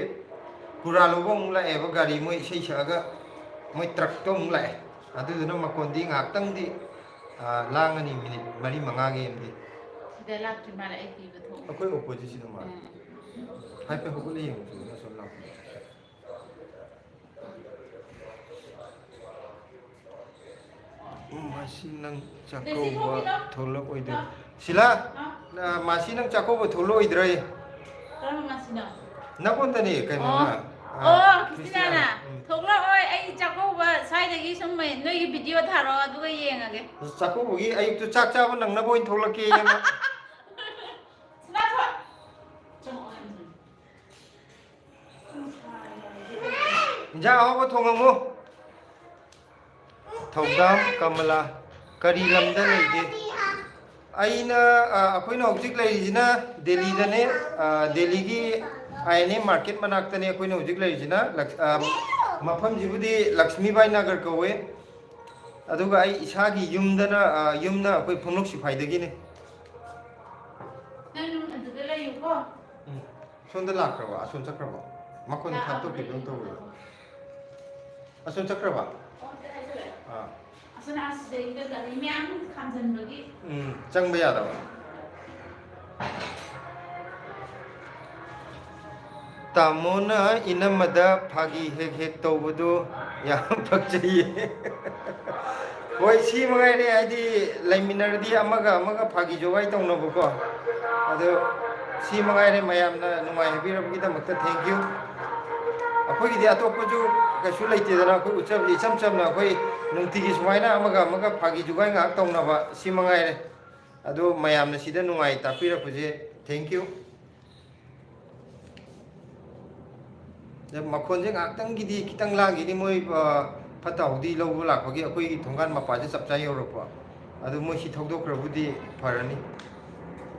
ꯀꯨꯔꯥ ꯂꯧꯕ ꯑꯃꯨꯛ ꯂꯥꯛꯑꯦꯕ ꯒꯥꯔꯤ ꯃꯣꯏ ꯏꯁꯩ ꯁꯛꯑꯒ ꯃꯣꯏ ꯇ꯭ꯔꯛꯇꯣ ꯑꯃꯨꯛ ꯂꯥꯛꯑꯦ ꯑꯗꯨꯗꯨꯅ ꯃꯈꯣꯟꯗꯤ ꯉꯥꯏꯍꯥꯛꯇꯪꯗꯤ ꯂꯥꯡꯉꯅꯤ ꯃꯤꯅꯤꯠ 4-5ꯒꯤ ꯑꯃꯗꯤ ꯁꯤꯗ ꯂꯥꯛꯇ꯭ꯔꯤ ꯃꯥꯜꯂꯦ ꯑꯩ ꯄꯤꯕ ꯊꯣꯛ ꯑꯩꯈꯣꯏ ꯑꯣꯄꯣꯖꯤꯠꯁꯤꯗ ꯃꯥꯜꯂꯦ ꯍꯥꯏꯐꯦꯠ ꯍꯧꯒꯠꯂ ꯌꯦꯡꯉꯨꯁꯨ ꯑꯁꯣꯝ ꯂꯥꯛꯄ ꯃꯁꯤ ꯅꯪ ꯆꯥꯛꯀꯧꯕ ꯊꯣꯛꯂꯛꯑꯣꯏꯗ꯭ꯔꯥ ꯁꯤꯂꯥ ꯃꯁꯤ ꯅꯪ ꯆꯥꯛꯀꯧꯕ ꯊꯣꯛꯂꯛꯑꯣꯏꯗ꯭ꯔꯥ ꯀꯔꯝꯕ ꯃꯁꯤꯅꯣ ꯅꯪꯉꯣꯟꯗꯅꯤ ꯀꯩꯅꯣꯅ ꯑꯣ ꯀ꯭ꯔꯤꯁꯇꯤꯅꯥꯅ ꯊꯣꯛꯂꯛꯑꯣꯏ ꯑꯩ ꯆꯥꯛꯀꯧꯕ ꯁ꯭ꯋꯥꯏꯗꯒꯤ ꯁꯨꯝ ꯅꯣꯏꯒꯤ ꯚꯤꯗꯤꯑꯣ ꯊꯥꯔꯛꯑꯣ ꯑꯗꯨꯒ ꯌꯦꯡꯉꯒꯦ ꯆꯥꯛꯀꯧꯕꯒꯤ ꯑꯌꯨꯛꯇꯨ ꯆꯥꯛ ꯆꯥꯕ ꯅꯪꯅꯕ ꯑꯣꯏꯅ ꯊꯣꯛꯂꯛꯀꯦ ꯌꯦꯡꯉꯣ ꯏꯟꯖꯥꯡ ꯑꯍꯥꯎꯕ ꯊꯣꯡꯉꯝꯃꯨ ꯊꯧꯗꯥꯝ ꯀꯃꯂꯥ ꯀꯔꯤ ꯂꯝꯗ ꯂꯩꯒꯦ ꯑꯩꯅ ꯑꯩꯈꯣꯏꯅ ꯍꯧꯖꯤꯛ ꯂꯩꯔꯤꯁꯤꯅ ꯗꯦꯜꯂꯤꯗꯅꯦ ꯗꯦꯜꯂꯤꯒꯤ INA ꯃꯥꯔꯀꯦꯠ ꯃꯅꯥꯛꯇꯅꯦ ꯑꯩꯈꯣꯏꯅ ꯍꯧꯖꯤꯛ ꯂꯩꯔꯤꯁꯤꯅ ꯃꯐꯝꯁꯤꯕꯨꯗꯤ ꯂꯛꯁꯃꯤꯕꯥꯏ ꯅꯒꯔ ꯀꯧꯋꯦ ꯑꯗꯨꯒ ꯑꯩ ꯏꯁꯥꯒꯤ ꯌꯨꯝꯅ ꯑꯩꯈꯣꯏ ꯐꯨꯡꯂꯣꯛ ꯁꯤꯐꯥꯏꯗꯒꯤꯅꯦ ꯅꯪ ꯑꯗꯨꯗ ꯂꯩꯌꯨꯀꯣ ꯁꯣꯝꯗ ꯂꯥꯛꯈ꯭ꯔꯕ ꯑꯁꯣꯝ ꯆꯠꯈ꯭ꯔꯕ ꯃꯈꯣꯟ ꯊꯥꯞꯇꯣꯛꯈꯤꯕ ꯇꯧꯋꯦ ꯑꯁꯣꯝ ꯆꯠꯈ꯭ꯔꯕ ꯑꯁꯣꯝ ꯑꯁꯤꯗꯩꯗ ꯒꯥꯔꯤ ꯃꯌꯥꯝ ꯈꯥꯝꯖꯟꯕꯒꯤ ꯆꯪꯕ ꯌꯥꯗꯕ ꯇꯥꯃꯣꯅ ꯏꯅꯝꯃꯗ ꯐꯥꯒꯤ ꯍꯦꯛ ꯍꯦꯛ ꯇꯧꯕꯗꯨ ꯌꯥꯝ ꯄꯛꯆꯩꯌꯦ ꯍꯣꯏ ꯁꯤ ꯃꯉꯥꯏꯔꯦ ꯍꯥꯏꯗꯤ ꯂꯩꯃꯤꯟꯅꯔꯗꯤ ꯑꯃꯒ ꯑꯃꯒ ꯐꯥꯒꯤ ꯖꯣꯒꯥꯏ ꯇꯧꯅꯕꯀꯣ ꯑꯗꯣ ꯁꯤ ꯃꯉꯥꯏꯔꯦ ꯃꯌꯥꯝꯅ ꯅꯨꯡꯉꯥꯏ ꯍꯥꯏꯕꯤꯔꯕꯒꯤꯗꯃꯛꯇ ꯊꯦꯡꯛ ꯌꯨ ꯑꯩꯈꯣꯏꯒꯤꯗꯤ ꯑꯇꯣꯞꯄꯁꯨ ꯀꯩꯁꯨ ꯂꯩꯇꯦꯗꯅ ꯑꯩꯈꯣꯏ ꯎꯠꯆꯕꯗꯤ ꯏꯆꯝ ꯆꯝꯅ ꯑꯩꯈꯣꯏ ꯅꯨꯡꯇꯤꯒꯤ ꯁꯨꯃꯥꯏꯅ ꯑꯃꯒ ꯑꯃꯒ ꯐꯥꯒꯤ ꯖꯨꯒꯥꯏ ꯉꯥꯏꯍꯥꯛ ꯇꯧꯅꯕ ꯁꯤ ꯃꯉꯥꯏꯔꯦ ꯑꯗꯣ ꯃꯌꯥꯝꯅ ꯁꯤꯗ ꯅꯨꯡꯉꯥꯏ ꯇꯥꯛꯄꯤꯔꯛꯄꯁꯦ ꯊꯦꯡꯛ ꯌꯨ ꯃꯈꯣꯟꯁꯦ ꯉꯥꯏꯍꯥꯛꯇꯪꯒꯤꯗꯤ ꯈꯤꯇꯪ ꯂꯥꯡꯈꯤꯅꯤ ꯃꯣꯏ ꯐꯠꯇ ꯍꯥꯎꯊꯤ ꯂꯧꯕ ꯂꯥꯛꯄꯒꯤ ꯑꯩꯈꯣꯏꯒꯤ ꯊꯣꯡꯒꯥꯟ ꯃꯄꯥꯁꯦ ꯆꯞ ꯆꯥ ꯌꯧꯔꯛꯄ ꯑꯗꯨ ꯃꯣꯏ ꯁꯤ ꯊꯧꯗꯣꯛꯈ꯭ꯔꯕꯨꯗꯤ ꯐꯔꯅꯤ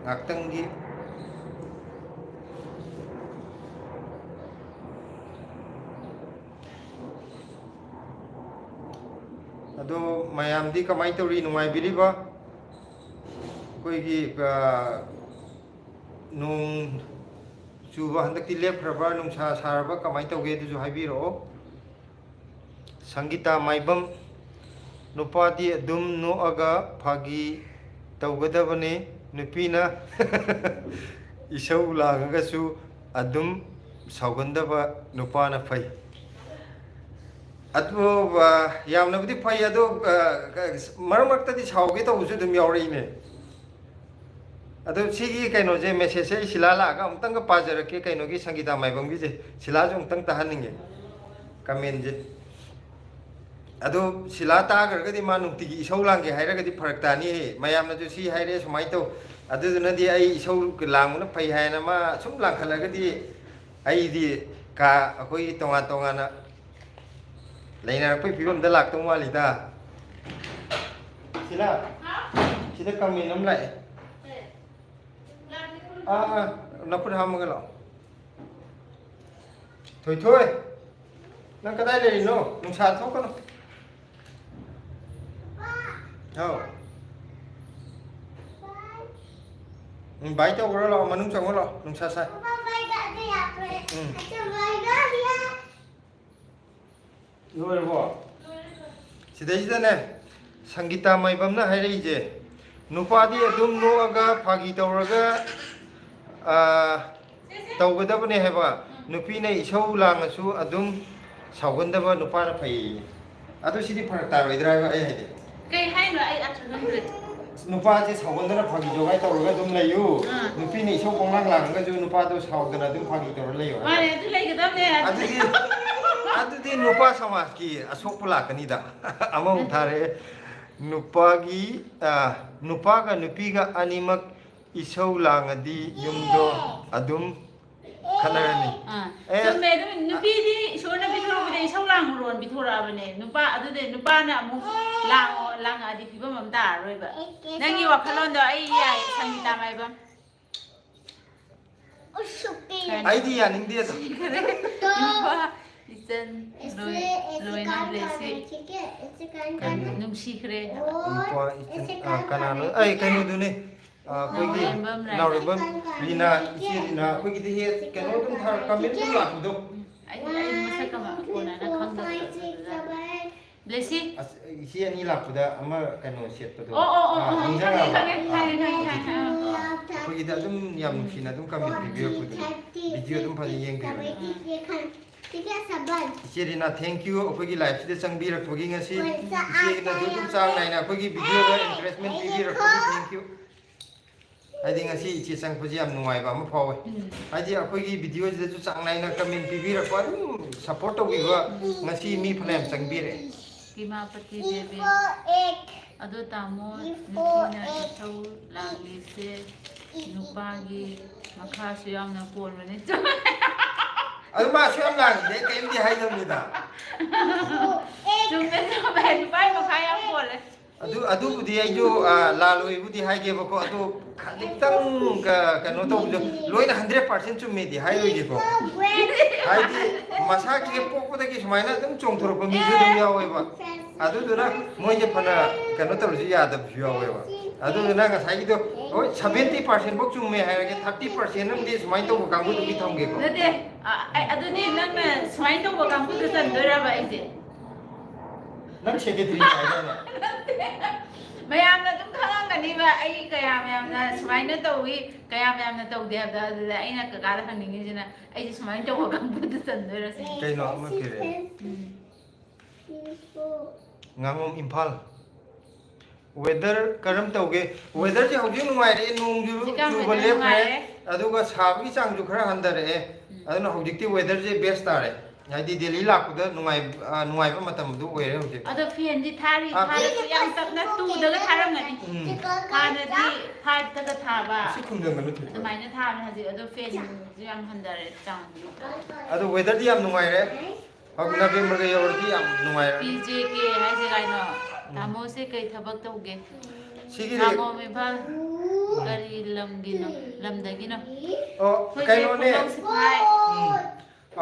ꯉꯥꯏꯍꯥꯛꯇꯪꯒꯤ ꯑꯗꯣ ꯃꯌꯥꯝꯗꯤ ꯀꯃꯥꯏꯅ ꯇꯧꯔꯤ ꯅꯨꯡꯉꯥꯏꯕꯤꯔꯤꯕ ꯑꯩꯈꯣꯏꯒꯤ ꯅꯣꯡ ꯆꯨꯕ ꯍꯟꯗꯛꯇꯤ ꯂꯦꯞꯈ꯭ꯔꯕ ꯅꯨꯡꯁꯥ ꯁꯥꯔꯕ ꯀꯃꯥꯏꯅ ꯇꯧꯒꯦ ꯑꯗꯨꯁꯨ ꯍꯥꯏꯕꯤꯔꯛꯑꯣ ꯁꯪꯒꯤꯇꯥ ꯃꯥꯏꯕꯝ ꯅꯨꯄꯥꯗꯤ ꯑꯗꯨꯝ ꯅꯣꯛꯑꯒ ꯐꯥꯒꯤ ꯇꯧꯒꯗꯕꯅꯤ ꯅꯨꯄꯤꯅ ꯏꯁꯧ ꯂꯥꯡꯉꯒꯁꯨ ꯑꯗꯨꯝ ꯁꯥꯎꯒꯟꯗꯕ ꯅꯨꯄꯥꯅ ꯐꯩ ꯑꯗꯨ ꯌꯥꯝꯅꯕꯨꯗꯤ ꯐꯩ ꯑꯗꯣ ꯃꯔꯛ ꯃꯔꯛꯇꯗꯤ ꯁꯥꯎꯒꯦ ꯇꯧꯕꯁꯨ ꯑꯗꯨꯝ ꯌꯥꯎꯔꯛꯏꯅꯦ ꯑꯗꯣ ꯁꯤꯒꯤ ꯀꯩꯅꯣꯁꯦ ꯃꯦꯁꯦꯖꯁꯦ ꯑꯩ ꯁꯤꯂꯥ ꯂꯥꯛꯑꯒ ꯑꯃꯨꯛꯇꯪꯒ ꯄꯥꯖꯔꯛꯀꯦ ꯀꯩꯅꯣꯒꯤ ꯁꯪꯒꯤꯇꯥ ꯃꯥꯏꯕꯝꯒꯤꯁꯦ ꯁꯤꯂꯥꯁꯨ ꯑꯃꯨꯛꯇꯪ ꯇꯥꯍꯟꯅꯤꯡꯉꯦ ꯀꯃꯦꯟꯁꯦ ꯑꯗꯣ ꯁꯤꯂꯥ ꯇꯥꯈ꯭ꯔꯒꯗꯤ ꯃꯥ ꯅꯨꯡꯇꯤꯒꯤ ꯏꯁꯧ ꯂꯥꯡꯒꯦ ꯍꯥꯏꯔꯒꯗꯤ ꯐꯔꯛ ꯇꯥꯅꯤꯍꯦ ꯃꯌꯥꯝꯅꯁꯨ ꯁꯤ ꯍꯥꯏꯔꯦ ꯁꯨꯃꯥꯏꯅ ꯇꯧ ꯑꯗꯨꯗꯨꯅꯗꯤ ꯑꯩ ꯏꯁꯧ ꯂꯥꯡꯕꯅ ꯐꯩ ꯍꯥꯏꯅ ꯃꯥ ꯁꯨꯝ ꯂꯥꯡꯈꯠꯂꯒꯗꯤ ꯑꯩꯗꯤ ꯑꯩꯈꯣꯏꯒꯤ ꯇꯣꯉꯥꯟ ꯇꯣꯉꯥꯟꯅ ꯂꯩꯅꯔꯛꯄꯩ ꯐꯤꯕꯝꯗ ꯂꯥꯛꯇꯧ ꯃꯥꯜꯂꯤꯗ sida kami nam lại nó cứ ham cái lọ thôi thôi nó cái đây này nó sàn thuốc nó không bái cho cái lọ mà nung trong cái lọ nung xa xa rồi bỏ 시대시대네 상기타 마이밤나 하이래 이제 누파디 둠 노아가 파기 떠오르가 ꯇꯧꯒꯗꯕꯅꯦ ꯍꯥꯏꯕ ꯅꯨꯄꯤꯅ ꯏꯁꯧ ꯂꯥꯡꯉꯁꯨ ꯑꯗꯨꯝ ꯁꯥꯎꯒꯟꯗꯕ ꯅꯨꯄꯥꯅ ꯐꯩ ꯑꯗꯨ ꯁꯤꯗꯤ ꯐꯔꯛ ꯇꯥꯔꯣꯏꯗ꯭ꯔꯥ ꯍꯥꯏꯕ ꯑꯩ ꯍꯥꯏꯗꯤ Kay hay no ay at hundred. नुपाजे सावगंदना Phagi जोगाई तौरगा दुम लैयु नुपीने इसौ कोंलांग लांगजु नुपादो सावदना दुम फागी तौर लैयु माने अदु लैगदबने अदुदि नुपा समाज की असोक लाकनीदा अमा उठारे नुपागी नुपागा नुपीगा अनिमक इसौ लांगदी युमदो अदुम खनरनी चुम्मे नुपी दी सोना बिथोरबदे इसौ लांगरोन बिथोराबने नुपा अदुदे नुपाना अमु लांग आदि फिबम अम तारोइबा नंगी वाखलोंदो आई याय संगीता माइबम आइदी यानिंगदे इसन लोइना ब्लेसी नुमसीखरे कनानो आई कनुदुने कोई नाउरेबम रीना इसीना कोई की हे कनो तुम था कमेंट तुम लाखुदो आई मसकमा कोनाना खंगदा ब्लेसी इसी अनि लाखुदा अमा कनो सेटपदो कोई की तुम याम नुसीना तुम कमेंट वीडियो तुम फजि येंगे इसीना थैंक यू अखोगी लाइफ से संगबी रखोगी ngasi इसीना तुम चांग नाइना अखोगी वीडियो दा इंटरेस्टमेंट वीडियो रखोगी थैंक यू आइदी ngasi इचे संग फजि याम नुवाइबा अमा फावे आइदी अखोगी वीडियो जिदु चांग नाइना कमेंट पीबी रखवा सपोर्ट तौबीबा ngasi मी फलेम संगबीरे किमापति देवी अदो तामो नुपीना इथौ लांगलिसे नुपागी मखासु यामना पोलबने अदु मा सेम लांगदे केमदि हाइदमनिदा जुमे तो बाय नुपाई मखा याम पोले अदुबुदी आइजो लालोइबुदी हाइगेबको अदु खदितंग कनो तौजो लोइना 100% चुमेदि हाइलोइगेको हाइदि मसाकी पोकपदगी सुमाइना तुम चोंथोरप मिजु दुम यावेबा अदुदुना मोइजे फना कनो तौजु यादब यावेबा अदुदुना गसाइगिदो ओइ 70% बक चुमे हाइरगे 30% नमदि सुमाइन तौबो कांगु दुबि थंगेको नदे अदुनि नंना सुमाइन तौबो कांगु दसन दोराबा आइजे नंग सेक्रेटरी हाइदाना मयामना तुम खंगंगनीबा आई कया मयामना सुमाइना तौवी कया मयामना तौदे हबदा अदुदा आइना ककाला खंगिंगिजिना आइजे सुमाइन तौबो कांगु दसन दोरासे कैनो अमा केरे ngamom impal weather karam tauge weather je hojing nuaire nung ju bale pare aduga sabgi chang ju khara handare aduna hojikti weather je best tare haidi delhi lakuda nuai nuai ba matam du oire hojik ado fan ji thari yang tapna tu daga tharamani khana di phat daga thaba sikhundang manu thu adumai thaba haji ado fan ji yang handare chang ado weather ji am nuaire अब नवंबर के यौरती am nuaire pije ke hai je gaino tamo se kai thabak tauge sigi tamo me bal kari lamgino lamdagino o kaino ne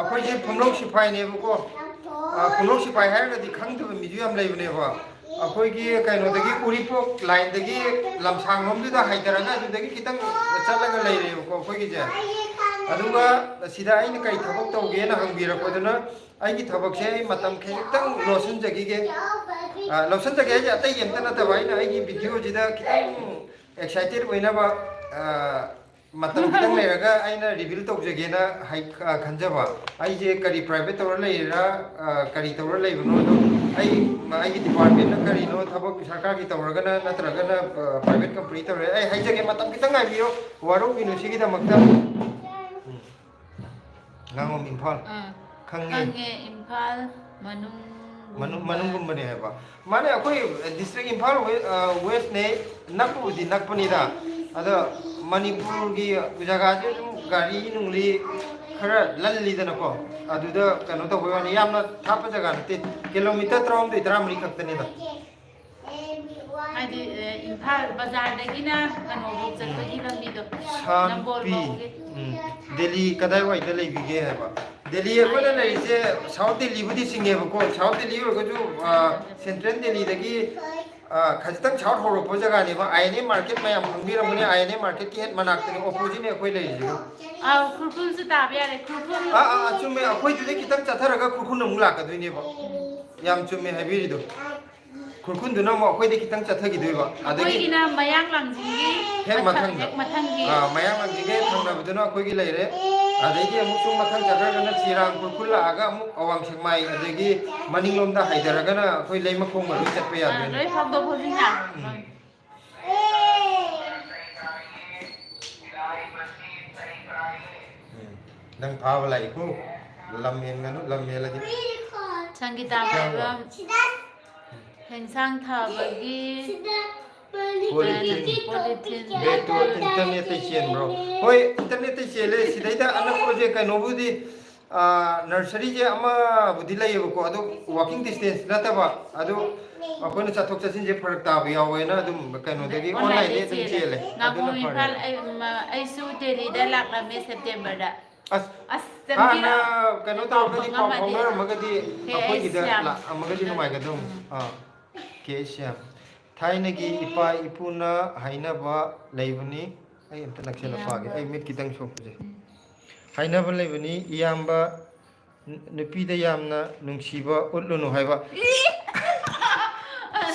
अखोई जे फुमलों सिपाही ने बको फुमलों सिपाही है ना दिखंग तो museum live ने बा अखोई की काइनो दगी उरीपोक लाइन दगी लमसांग लोम दुदा हाइदरना दुदगी कितंग चलगा लई रे बको अखोई की जे अदुगा सिदा आइन कई थबक तौगे ना हंगबिरपदना आइगी थबक से मतम खेतंग लोसन जगी जे अतै यमतना तबाइना आइगी वीडियो जिदा कितंग एक्साइटेड वइनाबा मतम कितंग लेरगा आइना रिवील तौजगेना हाइ खंजबा आइजे करी प्राइवेट तौर लेरा करी तौर लेबनो दो आइगी डिपार्टमेंट ना करी नो थबक सरकार की तौरगना नत्रगना प्राइवेट कंपनी तौरे आई हाइजगे मतम कितंग आइबियो वारो बिनुसिगी दमक्ता ngangom impal khangge impal manung gumbane heba mane akoi district impal west ne nakpu di nakpani da ada manipur gi jaga je gari nungli khara lalli da nako aduda kano to hoyani yamna thapa jaga nte kilometer 3 khaktani da adi impal bazar dagina kano bok chatbagi lambi do nambol bokge Delhi kadai wai da lei bige heba Delhi ekona lei je South Delhi budi singe bako South Delhi ro ju Central Delhi dagi khajitang chhaut horo po jaga ni ba INA market mayam hangbi ramune INA market ki het manak te opposite ne khoi lei je khurkhul se tab yare khurkhul chume akhoi ju de kitang chatharaga khurkhun nung la ka doi ne ba yam chume habiri do khurkhun du na mo akhoi de kitang chathagi doi ba adagi akhoi gina mayang langjingi hek mathang mathangi mayang langjingi thangna buduna akhoi gi leire adagi amuk sum mathang jagragana chirang kulkulaaga amuk awang singmai adagi maninglomda haidaragana akhoi leimakhong maru chatpa yadre loi phagdo phojing na nang phaba lai ko lammen nganu lammeladi Sanggita ba hensang thabagi Polythene beto internet chen bro hoi internet chele sidaida ana project kanobudi nursery je ama budi lai ko adu walking distance nataba adu akoina chathok chasin je farak ta ba yawena adum kanodagi online le dum chele ngamo ifal ai su deri da lakna me September da as ana kano ta badi khawna magadi akoi ida la magadi numai gadum kesia थाइनगी इपा इपुना हाइनबा लेबनी आई अंत नक्सेला पागे आई मिट कितंग सोपजे हाइनबा लेबनी इयाम्बा नुपीदा यामना नुंगसीबा उटलुनु हाइबा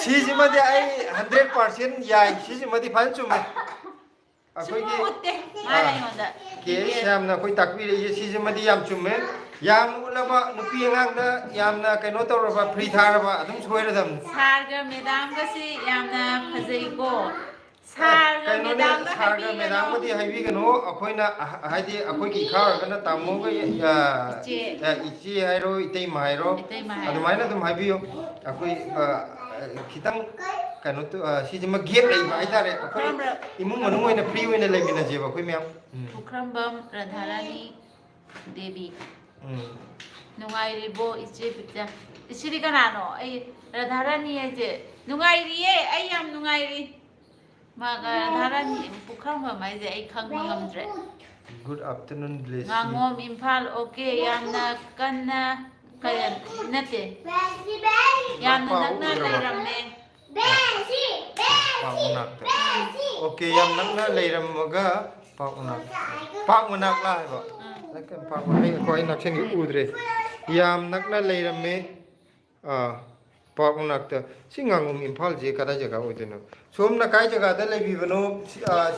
सिजिमदि आई 100% याई सिजिमदि फान चुमे अखोइगी के यामना कोइ ताकबिरे ये सिजिमदि याम चुमे याम उलबा नुपी अंगांगदा यामना कनो तौरबा फ्री थारबा अदुम सोयरदम सारगा मेदाम गसी यामना फजैको सारगा मेदाम मदि हाइबी गनो अखोइना हाइदि अखोइगी खारगना तामोगा इची हाइरो इतै माइरो अदुमाइना दुम हाइबियो अखोइ खितंग कनो तो सिजिमा गेप लैबा आइतारे अखोइ इमुंग मनुंग ओइना फ्री ओइना लैमिना जेबा अखोइ म्याम उख्रमबम राधारानी देवी नुंगाइरिबो इचे पिक्चा इसिरि कनानो आई राधारानी आइजे नुंगाइरिये आई याम नुंगाइरि मागा राधारानी पुखरम माइजे आई खंगबा ngamdre good afternoon bless ngangom imphal okay yamna kanna kaya nate yamna nakna leiramme पाउनाक ओके याम नंगना लेरमगा पाउनाक ला हाइबा लकन पाउनाक कोइ नक्सन गि उद्रे याम नंगना लेरमे पाउनाक त सिंगांगुम इम्फाल जे कदा जगह ओइदेनो सोमना काय जगह the लेबिबनो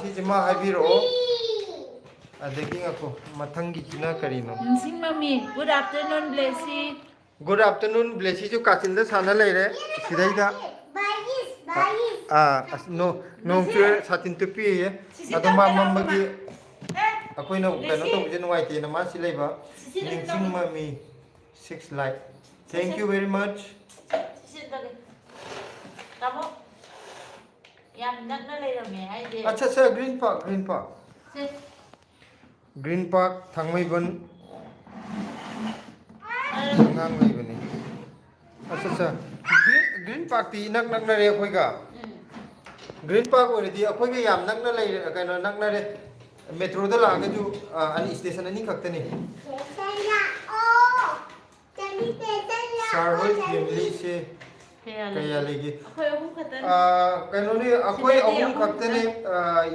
सिजमा हाइबिरो अदगी ngako mathang gi china karino sing mami good afternoon blessy good afternoon Blessy जो काचिल दा साना लेरे सिदाइदा नो नो चुर सातिन तुपी ये अदो मा मम्मगी अखोइना कनो तो जे नुवाइते ना मा सिलाइबा निंसिंग ममी 6 like thank you very much tamo yam nakna leirame haide अच्छा सर ग्रीन पार्क थांगमैबन ngang lay bani अच्छा ग्रीन पार्क ती नक नक रे अखोइगा ग्रीन पार्क ओरदी अखोइगा याम नक न लay कनो नक न रे मेट्रो द लागे जु अनि स्टेशन अनि खक्तनी सारहोय फैमिली से कया लेगी akhoi ahum khatan कनो ने अखोइ अहुम खक्तने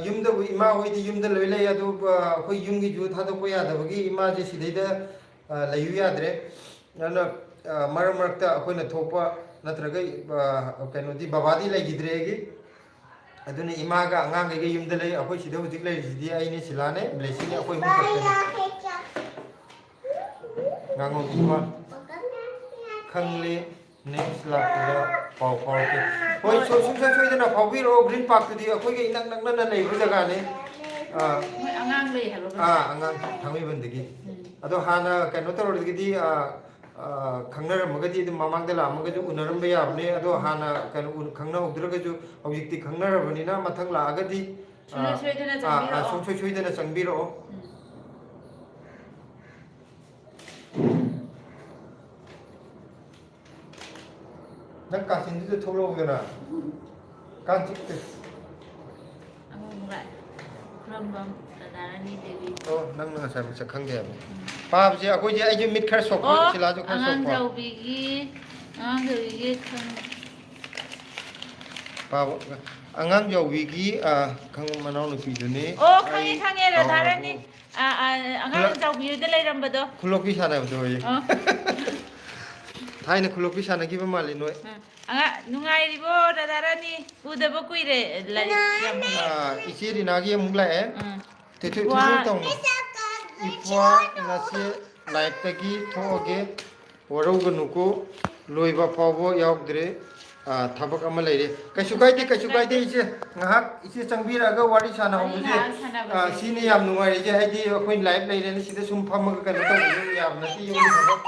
युमद इमा होइदी युमद लय लय अदु अखोइ युमगी जु थादो को यादबगी इमा जे सिदैदा लयु याद्रे नन मर मरक्ता अखोइना थोपा नत्रगै कनोदी बाबादी लैगिद्रेगी अदुने इमागा अंगांगैगे युमदा लै अखोइ सिदा हुजिक लैरिसिदि आइने सिलाने ब्लेसिंग अखोइ मु खक्तने ngango ima khangले next लाखदा pav pav के होय सोइदना फावबिरो ग्रीन पार्क तुदि अखोइगे इनक नकना लैबो जगाने angang lei halo angang thangmi bandigi ado hana kano tordigidi खंगनरमगदी ममांगदा लामगजु उनरम याबने अदो हाना कनो खंगना उद्रगजु हौजिक्ति खंगनरबनिना मथंग लागदी सोइदना चंगबिरो नंग कासिनदु थोलोगना कांचिक्ते among rambam radarani devi तो नंग नंग सा खंगे पाप जे अखोइ जे आइजु मिट खर सोक सिला जो खर सोक angang jawbigi khang पाप अंगाम जौविगी खंग मनाव नुपि दुने khange radarani angang jawbi de leirambado खुलोकी सानाबदो ये थाइने खुलोकी सानागिबा माले नोय nungairibo radarani udaba kuire lari इसी रिनागी मुगला है ते तोंग ꯏꯄ꯭ꯋꯥ ꯉꯁꯤ ꯂꯥꯏꯔꯤꯛꯇꯒꯤ ꯊꯣꯛꯑꯒꯦ ꯋꯥꯔꯧꯒꯅꯨꯀꯣ ꯂꯣꯏꯕ ꯐꯥꯎꯕ ꯌꯥꯎꯗ꯭ꯔꯦ ꯊꯕꯛ ꯑꯃ ꯂꯩꯔꯦ ꯀꯩꯁꯨ ꯀꯥꯏꯗꯦ 이제 ꯉꯥꯏꯍꯥꯛ 이제 ꯆꯪꯕꯤꯔꯛꯑꯒ ꯋꯥꯔꯤ ꯁꯥꯟꯅꯍꯧꯕꯁꯦ ꯁꯤꯅꯤ ꯌꯥꯝ ꯅꯨꯡꯉꯥꯏꯔꯤꯁꯦ ꯍꯥꯏꯗꯤ ꯑꯩꯈꯣꯏ ꯂꯥꯏꯐ ꯂꯩꯔꯦꯅ ꯁꯤꯗ ꯁꯨꯝ ꯐꯝꯃꯒ ꯀꯩꯅꯣ ꯇꯧꯕꯁꯨ ꯌꯥꯝ ꯅꯠꯇꯦ ꯌꯨꯝꯒꯤ ꯊꯕꯛ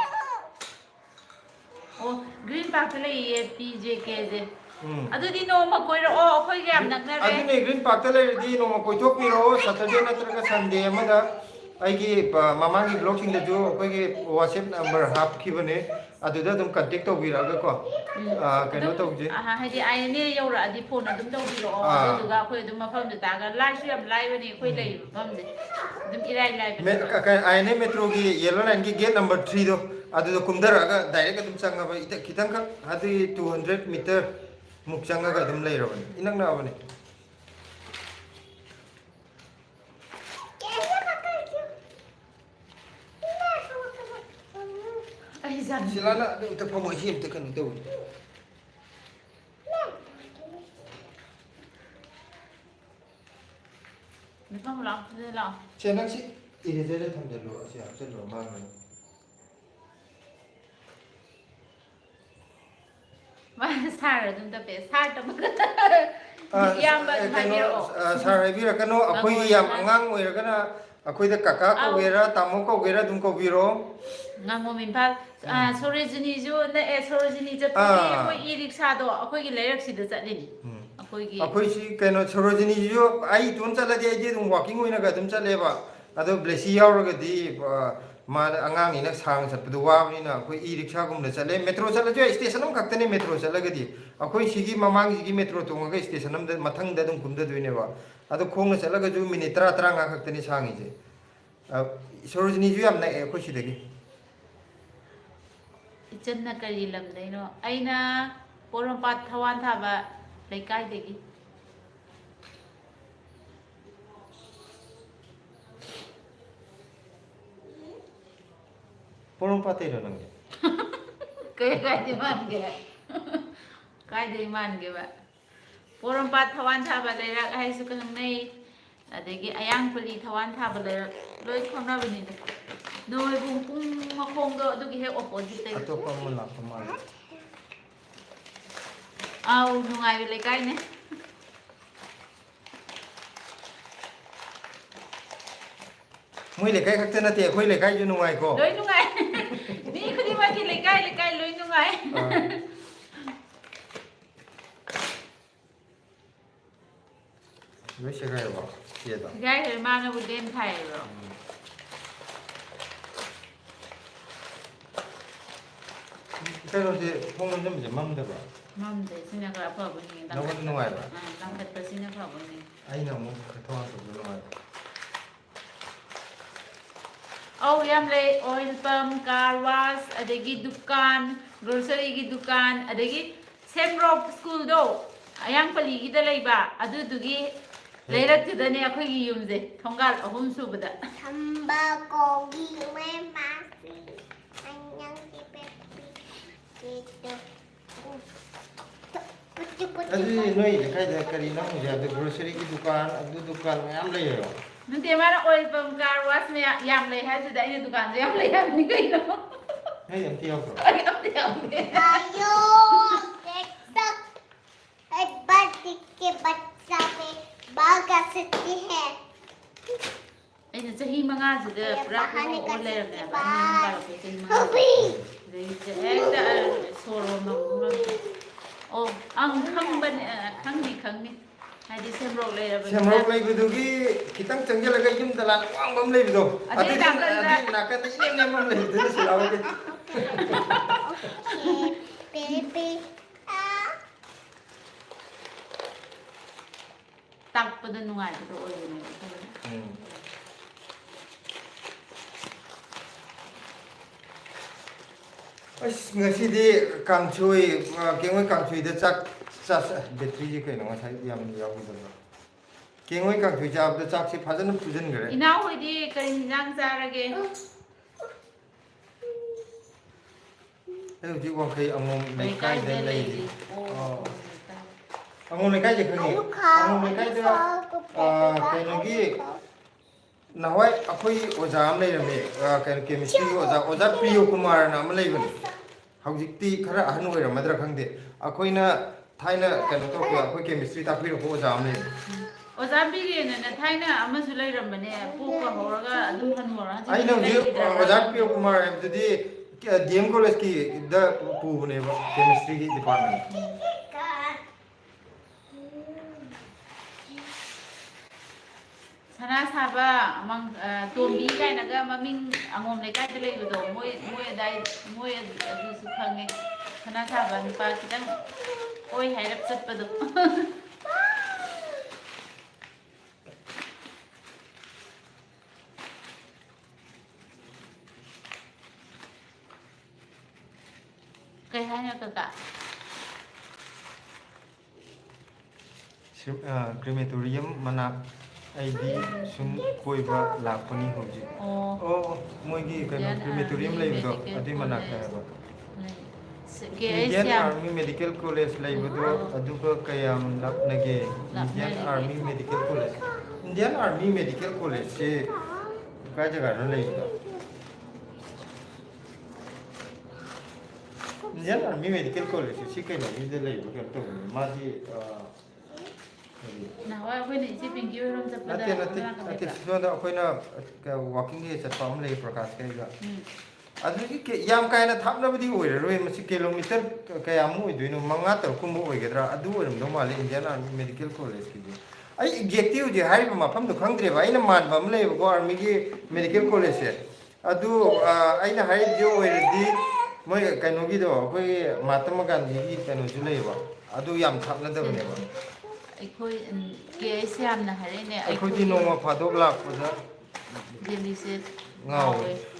ꯑꯣ ꯒ꯭ꯔꯤꯟ ꯄꯥꯔꯛꯇ ꯂꯩꯌꯦ PJKꯁꯦ ꯑꯗꯨꯗꯤ ꯅꯣꯡꯃ ꯀꯣꯏꯔꯛꯑꯣ ꯑꯩꯈꯣꯏꯒ ꯌꯥꯝ ꯅꯛꯅꯔꯦ ꯑꯗꯨꯅꯦ ꯒ꯭ꯔꯤꯟ ꯄꯥꯔꯛꯇ ꯂꯩꯔꯗꯤ ꯅꯣꯡꯃ ꯀꯣꯏꯊꯣꯛꯄꯤꯔꯛꯑꯣ ꯁꯇꯔꯗꯦ ꯅꯠꯇ꯭ꯔꯒ ꯁꯟꯗꯦ ꯑꯃꯗ ꯑꯩꯒꯤ ꯃꯃꯥꯡꯒꯤ ꯕ꯭ꯂꯣꯛꯁꯤꯡꯗꯁꯨ ꯑꯩꯈꯣꯏꯒꯤ ꯋꯥꯆꯦꯞ ꯅꯝꯕꯔ ꯍꯥꯞꯈꯤꯕꯅꯦ ꯑꯗꯨꯗ ꯑꯗꯨꯝ ꯀꯟꯇꯦꯛ ꯇꯧꯕꯤꯔꯛꯑꯒꯀꯣ ꯀꯩꯅꯣ ꯇꯧꯁꯦ ꯍꯥꯏꯗꯤ ꯑꯥꯏꯅꯦ ꯌꯧꯔꯛꯑꯗꯤ ꯐꯣꯟ ꯑꯗꯨꯝ ꯇꯧꯕꯤꯔꯛꯑꯣ ꯑꯗꯨꯗꯨꯒ ꯑꯩꯈꯣꯏ ꯑꯗꯨꯝ ꯃꯐꯝꯗꯨ ꯇꯥꯛꯑꯒ ꯂꯥꯏꯁꯨ ꯌꯥꯝ ꯂꯥꯏꯕꯅꯦ ꯑꯩꯈꯣꯏ ꯂꯩꯔꯤꯕ ꯃꯐꯝꯁꯦ ꯑꯗꯨꯝ ꯏꯔꯥꯏ ꯂꯥꯏꯕꯅꯦ ꯑꯥꯏꯅꯦ ꯃꯦꯇ꯭ꯔꯣꯒꯤ ꯌꯦꯜꯂꯣ ꯂꯥꯏꯟꯒꯤ ꯒꯦꯠ ꯅꯝꯕꯔ 3ꯗꯣ ꯑꯗꯨꯗ ꯀꯨꯝꯊꯔꯛꯑꯒ ꯗꯥꯏꯔꯦꯛ ꯑꯗꯨꯝ ꯆꯪꯉꯕ ꯈꯤꯇꯪꯈꯛ ꯍꯥꯏꯗꯤ 200 ꯃꯤꯇꯔ ꯃꯨꯛ ꯆꯪꯉꯒ ꯑꯗꯨꯝ ꯂꯩꯔꯕꯅꯤ ꯏꯅꯛ ꯅꯛꯑꯕꯅꯤ Silana itu promosi itu kan itu. Nipam lang, sila lang. Channel sih ini saja thamde lo, siap chalo mana. Mas sar dum ta pe sar ta mag. Yam ba Kano sar bira kano akoi yam angang oiragana akoi da kakak ko gera tamo ko gera dum ko biro. Ngamo minpal Sorojini ju na Sorojini japani akoi e-rickshaw do akoi gi leirak sida chatlini. Akoi si kano Sorojini ju ai tun chala di ai dum walking oina ga dum chaleba. Ado blesi yauraga di ma angang ina sang satpadu wabni na akoi e-rickshaw gum da chale metro chala jo station am kaktane metro chala ga di akoi sigi mamang sigi metro tonga ga station am da mathang da dum kumda duine ba ado khong na chala ga ju minute 30 nga kaktane sangi je Sorojini ju am na akoi sidagi Ichanna kari lamdaino aina Porompat Thawan thaba leikai degi Porompat ero nang kai di man ge kai di man ge ba Porompat Thawan thaba leirak hai su kang nei adegi ayang puli Thawan thaba leirak loi khona bini noi bung pung makhong do adugi he opposite te atopa mo la kamal au nungai leikai ne Mui lekai khakte na te khoi lekai ju nungai ko loi nungai ni khudi ma ki leikai loi nungai Loi segai ba ye da gai he ma na bu den thai ro Kano de phone jam jam mam da ba mam de sina ka pa bu ni Nó vẫn nungai ba lang kat pa sina ka bu ni ai na mo khatwa so nungai Oh, yam le oil pump, car wash, adegi dukan, grocery gi dukan, adegi Semrok school do. Ayang pali gi da leiba, adu dugi leirak tu da ne akhoi gi yumje. Thongal ahum subada. Thamba kogi me masi. Anyang ki pepi. Gitu. Adi noi lekai da kari na mo ja de grocery ki dukan adu dukan mayam le yo Nanti mana oil pump, car wash me yam le hai tu da ini dukan yam le yam ni kai no. Hey am tiaw ko Ay am de am de. आयो देखो एक बार के बच्चा में बाल का सकती है Ay na sahi manga su da pura ko o le me ba ni ba ko sahi manga. अभी Dei je ekta soro ma ma. Oh, ang khang ni. Hadi Semrok le ba. Semrok lai bidu ki kitang changjal ga yum dalan wang bam lai bidu adi na ka ta inem nem mam lai bidu silaw ke baby Tak pa da nungai to o ni. As ngasi di kangchui kengoi kangchui da chak battery ji kai no sai yam yaw bi da kengoi kangchui chap da chak si phajan pujan gare Ina hoi di kari jang sarage. ai ji wang kai angom nei kai da lai di Oh. angom nei kai je khangi angom nei kai da kai no gi Nawai akoi oja am lei rame kan chemistry oja Priyo Kumar na am lei bani haujikti khara ahnu oi ramadra khangde akoina thaina kan to akoi chemistry ta piro ko oja am lei oza biri na thaina amasu lairambane poka horaga adum hanmora aina oja Priyo Kumar abdudi DM college ki da pu ne chemistry ki department sana saba amang tombi kai naga maming angom le kai tele do moi dai moi adu su khange sana saba nupa kitang oi hairap chatpado kai hanya kaka crematorium mana ID sum koi ba lakpani hoji oh moi gi kan crematorium lei do adi mana ka ba Indian Army Medical College lei do adu ko kayam nage Indian Army Medical College Indian Army Medical College se ka jaga ro lei do Indian Army Medical College si kai ni de lei do to ma di nào ai quên đi chị bình kia không tập nate so da akoina walking ge chat pam lei prakash kai ga adu ki yam kai na thap na budi oi roi ma si kilometer kai am oi duino manga tar kum oi gedra adu orum do male Indian Army Medical College ki ai objective je hari ma pham do khangdre ba ina man bam lei go army gi medical college se adu aina hari jo oi di moi kai no gi do koi Mahatma Gandhi gi kai no ju lei ba adu yam thap na da ne ba khôi cái xem là hay này khôi đi nông mà phá đốt lạc bây giờ Delhi sẽ ngầu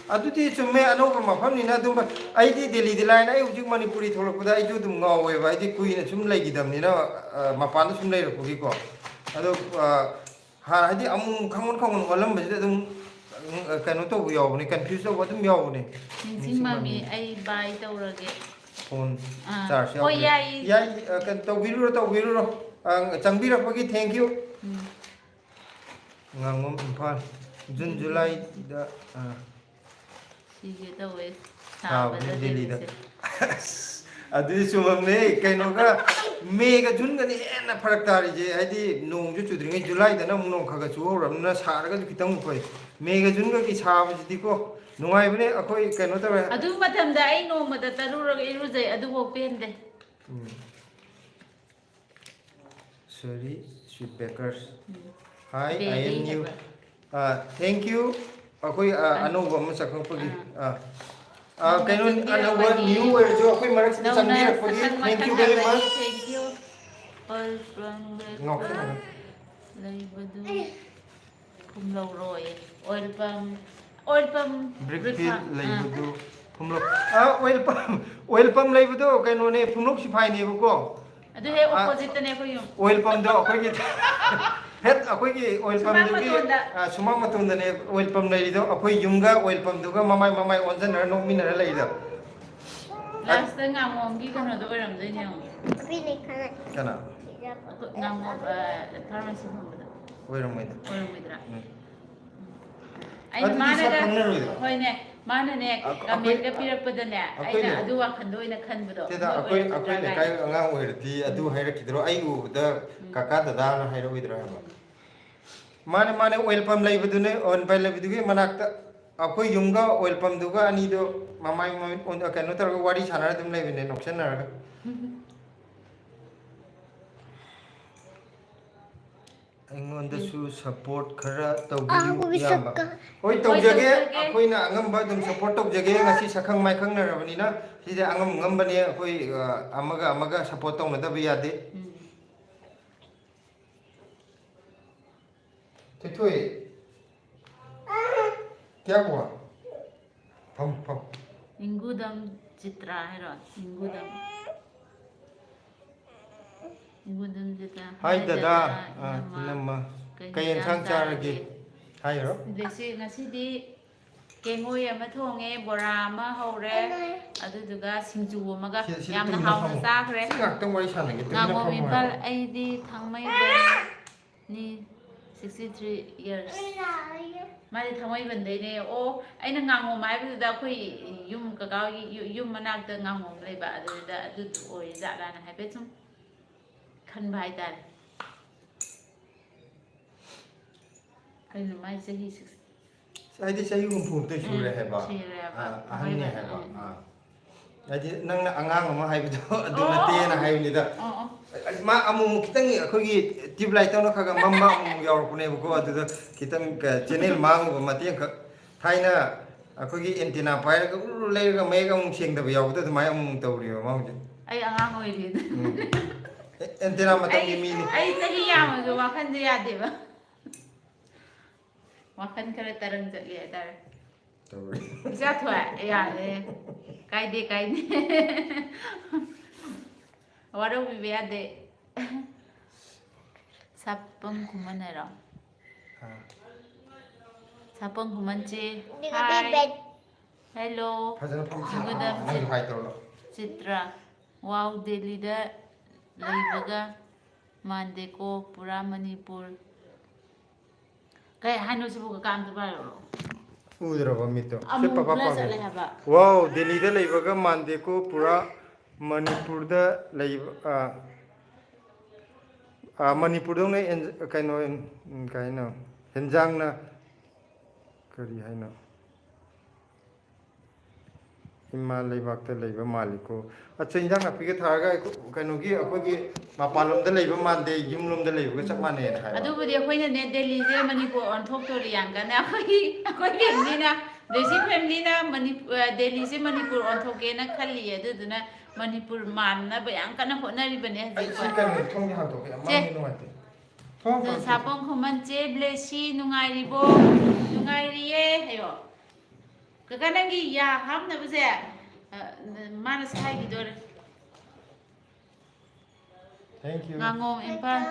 adu ti chumme ano ma pham ni na dum ai di Delhi di line ai ujik Manipuri tholo kuda ai ju dum ngau we ba ai di kui na chum lai gi dam ni na ma pan na chum lai ro ki ko ado ha ai di amung khangon walam ba dum kanu to bu yo ni confuse to dum yo ni chính mà mi ai buy tàu rồi cái phone charge ôi yai kan to wiru ro changbirapagi thank you ngangom Imphal June July da sige tàu ấy sao Delhi da adu sumam ne kaino ga me ga June ga ni na pharak tari je adi nong ju chudringe July da na nong khaga chu horam na sar ga kitang koi me ga June ga ki sa ba ji ko nungai bne akoi kaino ta adu matham da ai no ma da tarura ga iru jai adu bo pen de Sorry, sweet bakers. Hi, I am new. Thank you. Akoi ano ba mo sakang pagi. Kainon ano ba new er jo akoi marak sa sangdir pagi. Thank you very much. Thank you. All from Ngọc thế nào? lấy badu không lâu rồi oil pump Brickfield lấy badu phum lok. Oil pump lấy badu kainon ne phum lok sifai ne ko. adu he opposite ne ko yum Oil pump do akoi ki het akoi ki oil pump do ki sumang matun da ne oil pump nei do akoi yumga oil pump do ga mamai onjan na nok min na lai do last ngam gi kan do ram dai ne Really kana ngam pharmacy home da oil ram mai da oil midra ai mana da hoi ne mana ne kamen ka pirapada ne ai na adu wa khandoi na khanbudo te da akoi ne kai anga oil ti adu haira kidro ai u da kaka da da na haira widra ba mane oil pump lai budu ne on pai lai budu ge manak ta akoi yumga oil pump du ga ani do mamai on ka no tar wari chana dum lai bine noksan na ga anh su support khara tawbiu yamba hoi tawjage akoina angamba dum support tawjage ngasi sakhang mai khang na rabani na side angam ngambani akoi amaga support tawna da bi yade thoi kya hua pham ingudam chitra hai ro ingudam chitra hai dada namma kayen thang charage hai ro desi ngasi di kengoi ama thonge bora ama hore aduduga singju amaga yamna hawna chakre ngak tang wari sana ge ngamo mipal ai di thangmai ni 63 years ꯃꯥꯗꯤ ꯊꯥꯡꯃꯩꯕꯟꯗꯩꯅꯦ ꯑꯣ ꯑꯩꯅ ꯉꯥꯡꯉꯣꯝ ꯍꯥꯏꯕꯗꯨꯗ ꯑꯩꯈꯣꯏ ꯌꯨꯝ ꯀꯀꯥꯒꯤ ꯌꯨꯝ ꯃꯅꯥꯛꯇ ꯉꯥꯡꯉꯣꯝ ꯂꯩꯕ ꯑꯗꯨꯗ ꯑꯗꯨꯗꯣ ꯑꯣꯏ ꯖꯥꯠꯂꯥꯅ ꯍꯥꯏꯐꯦꯠ ꯁꯨꯝ ꯈꯟꯕ ꯍꯥꯏꯇꯥꯔꯦ ꯀꯩꯅꯣ ꯃꯥꯏ ꯆꯍꯤ 60 ꯍꯥꯏꯗꯤ ꯆꯍꯤ 60 ꯁꯨꯔꯦ ꯍꯥꯏꯕ ꯑꯍꯟꯅꯦ ꯍꯥꯏꯕ ꯍꯥꯏꯗꯤ ꯅꯪꯅ ꯑꯉꯥꯡ ꯑꯃ ꯍꯥꯏꯕꯗꯣ ꯑꯗꯨ ꯅꯠꯇꯦꯅ ꯍꯥꯏꯕꯅꯤꯗ ꯃꯥ ꯑꯃꯨꯛ ꯈꯤꯇꯪ ꯑꯩꯈꯣꯏꯒꯤ ꯇ꯭ꯌꯨꯕ ꯂꯥꯏꯠ ꯇꯧꯅ ꯈꯔ ꯃꯝꯕ ꯑꯃꯨꯛ ꯌꯥꯎꯔꯛꯄꯅꯦꯕꯀꯣ ꯑꯗꯨꯗ ꯈꯤꯇꯪ ꯆꯦꯅꯦꯜ ꯃꯥꯡꯉꯨꯕ ꯃꯇꯦꯡꯈꯛ ꯊꯥꯏꯅ ꯑꯩꯈꯣꯏꯒꯤ ꯑꯦꯟꯇꯤꯅꯥ ꯄꯥꯏꯔꯒ ꯎꯔꯨ ꯂꯩꯔꯒ ꯃꯌꯦꯛ ꯑꯃꯨꯛ ꯁꯦꯡꯗꯕ ꯌꯥꯎꯕꯗꯣ ꯑꯗꯨꯃꯥꯏꯅ ꯑꯃꯨꯛ ꯇꯧꯔꯤꯕ ꯃꯥ ꯍꯧꯖꯤꯛ ꯑꯩ ꯑꯉꯥꯡ ꯑꯣꯏꯔꯤ ꯑꯦꯟꯇꯤꯅꯥ ꯃꯇꯝꯒꯤ ꯃꯤꯅꯤ ꯑꯩ ꯆꯍꯤ ꯌꯥꯝꯃꯁꯨ ꯋꯥꯈꯟꯁꯦ ꯌꯥꯗꯦꯕ ꯋꯥꯈꯟ ꯈꯔ ꯇꯔꯪ ꯆꯠꯂꯤ ꯍꯥꯏꯇꯥꯔꯦ ꯏꯆꯥ ꯊꯣꯛꯑꯦ ꯌꯥꯔꯦ ꯀꯥꯏꯗꯦ ꯀꯥꯏꯗꯦ ꯋꯥꯔꯧꯕꯤꯕ ꯌꯥꯗꯦ ꯁꯥꯄꯝ ꯈꯨꯃꯟ ꯍꯥꯏꯔꯣ ꯁꯥꯄꯝ ꯈꯨꯃꯟꯆꯦ ꯍꯥꯏ ꯍꯦꯜꯂꯣ ꯒꯨꯗ ꯆꯤꯇ꯭ꯔꯥ ꯋꯥꯎ ꯗꯦꯜꯂꯤꯗ ꯂꯩꯕꯒ ꯃꯥꯟꯗꯦꯀꯣ ꯄꯨꯔꯥ ꯃꯅꯤꯄꯨꯔ ꯀꯩ ꯍꯥꯏꯅꯣ ꯁꯤꯕꯨ ꯀꯀꯥ ꯑꯝꯇ ꯄꯥꯏꯔꯛꯑꯣ ꯎꯗ꯭ꯔꯕ ꯃꯤꯠꯇꯣ ꯁꯤ ꯑꯃꯨꯛ ꯄꯄꯥ ꯕ꯭ꯂꯔ ꯄꯥꯝꯃꯦ ꯆꯠꯂꯦ ꯍꯥꯏꯕ ꯋꯥꯎ ꯗꯦꯜꯂꯤꯗ ꯂꯩꯕꯒ ꯃꯥꯟꯗꯦꯀꯣ ꯄꯨꯔꯥ ꯃꯅꯤꯄꯨꯔꯗ ꯂꯩꯕ ꯃꯅꯤꯄꯨꯔꯗꯧꯅ ꯀꯩꯅꯣ ꯀꯩꯅꯣ ꯍꯦꯟꯖꯥꯡꯅ ꯀꯔꯤ ꯍꯥꯏꯅꯣ ꯏꯃꯥ ꯂꯩꯕꯥꯛꯇ ꯂꯩꯕ ꯃꯥꯜꯂꯤꯀꯣ ꯑꯠꯆꯥ ꯏꯟꯖꯥꯡ ꯅꯥꯄꯤꯒ ꯊꯥꯔꯒ ꯀꯩꯅꯣꯒꯤ ꯑꯩꯈꯣꯏꯒꯤ ꯃꯄꯥꯟꯂꯣꯝꯗ ꯂꯩꯕ ꯃꯥꯟꯗꯦ ꯌꯨꯝꯂꯣꯝꯗ ꯂꯩꯕꯒ ꯆꯞ ꯃꯥꯟꯅꯩꯅ ꯍꯥꯏꯕ ꯑꯗꯨꯕꯨꯗꯤ ꯑꯩꯈꯣꯏꯅꯅꯦ ꯗꯦꯜꯂꯤꯁꯦ ꯃꯅꯤꯄꯨꯔ ꯑꯣꯟꯊꯣꯛꯇꯣꯔꯤ ꯌꯥꯝ ꯀꯟꯅ ꯑꯩꯈꯣꯏ ꯐꯦꯃꯤꯂꯤꯅ ꯗꯦꯁꯤ ꯐꯦꯃꯤꯂꯤꯅ ꯗꯦꯜꯂꯤꯁꯦ ꯃꯅꯤꯄꯨꯔ ꯑꯣꯟꯊꯣꯛꯀꯦꯅ ꯈꯜꯂꯤꯌꯦ ꯑꯗꯨꯗꯨꯅ ꯃꯅꯤꯄꯨꯔ ꯃꯥꯟꯅꯕ ꯌꯥꯝ ꯀꯟꯅ ꯍꯣꯠꯅꯔꯤꯕꯅꯦ ꯑꯩ ꯁꯤ ꯍꯧꯖꯤꯛ ꯀꯩꯅꯣ ꯊꯣꯡꯒꯤ ꯍꯥꯡꯇꯣꯛꯀꯦ ꯌꯥꯝ ꯃꯝꯃꯤ ꯅꯨꯡꯉꯥꯏꯇꯦ ꯁꯥꯄꯝ ꯈꯨꯃꯟ ꯆꯦ ꯕ꯭ꯂꯦꯁꯤ ꯅꯨꯡꯉꯥꯏꯔꯤꯕꯣ ꯅꯨꯡꯉꯥꯏꯔꯤꯌꯦ ꯍꯥꯏꯌꯣ ꯀꯀꯥ ꯅꯪꯒꯤ ꯌꯥ ꯍꯥꯞꯅꯕꯁꯦ ꯃꯥꯅ ꯁꯥꯏꯈꯤꯗꯣꯔꯦ ꯊꯦꯡꯛ ꯌꯨ ꯉꯥꯉꯣꯝ ꯏꯝꯐꯥꯜ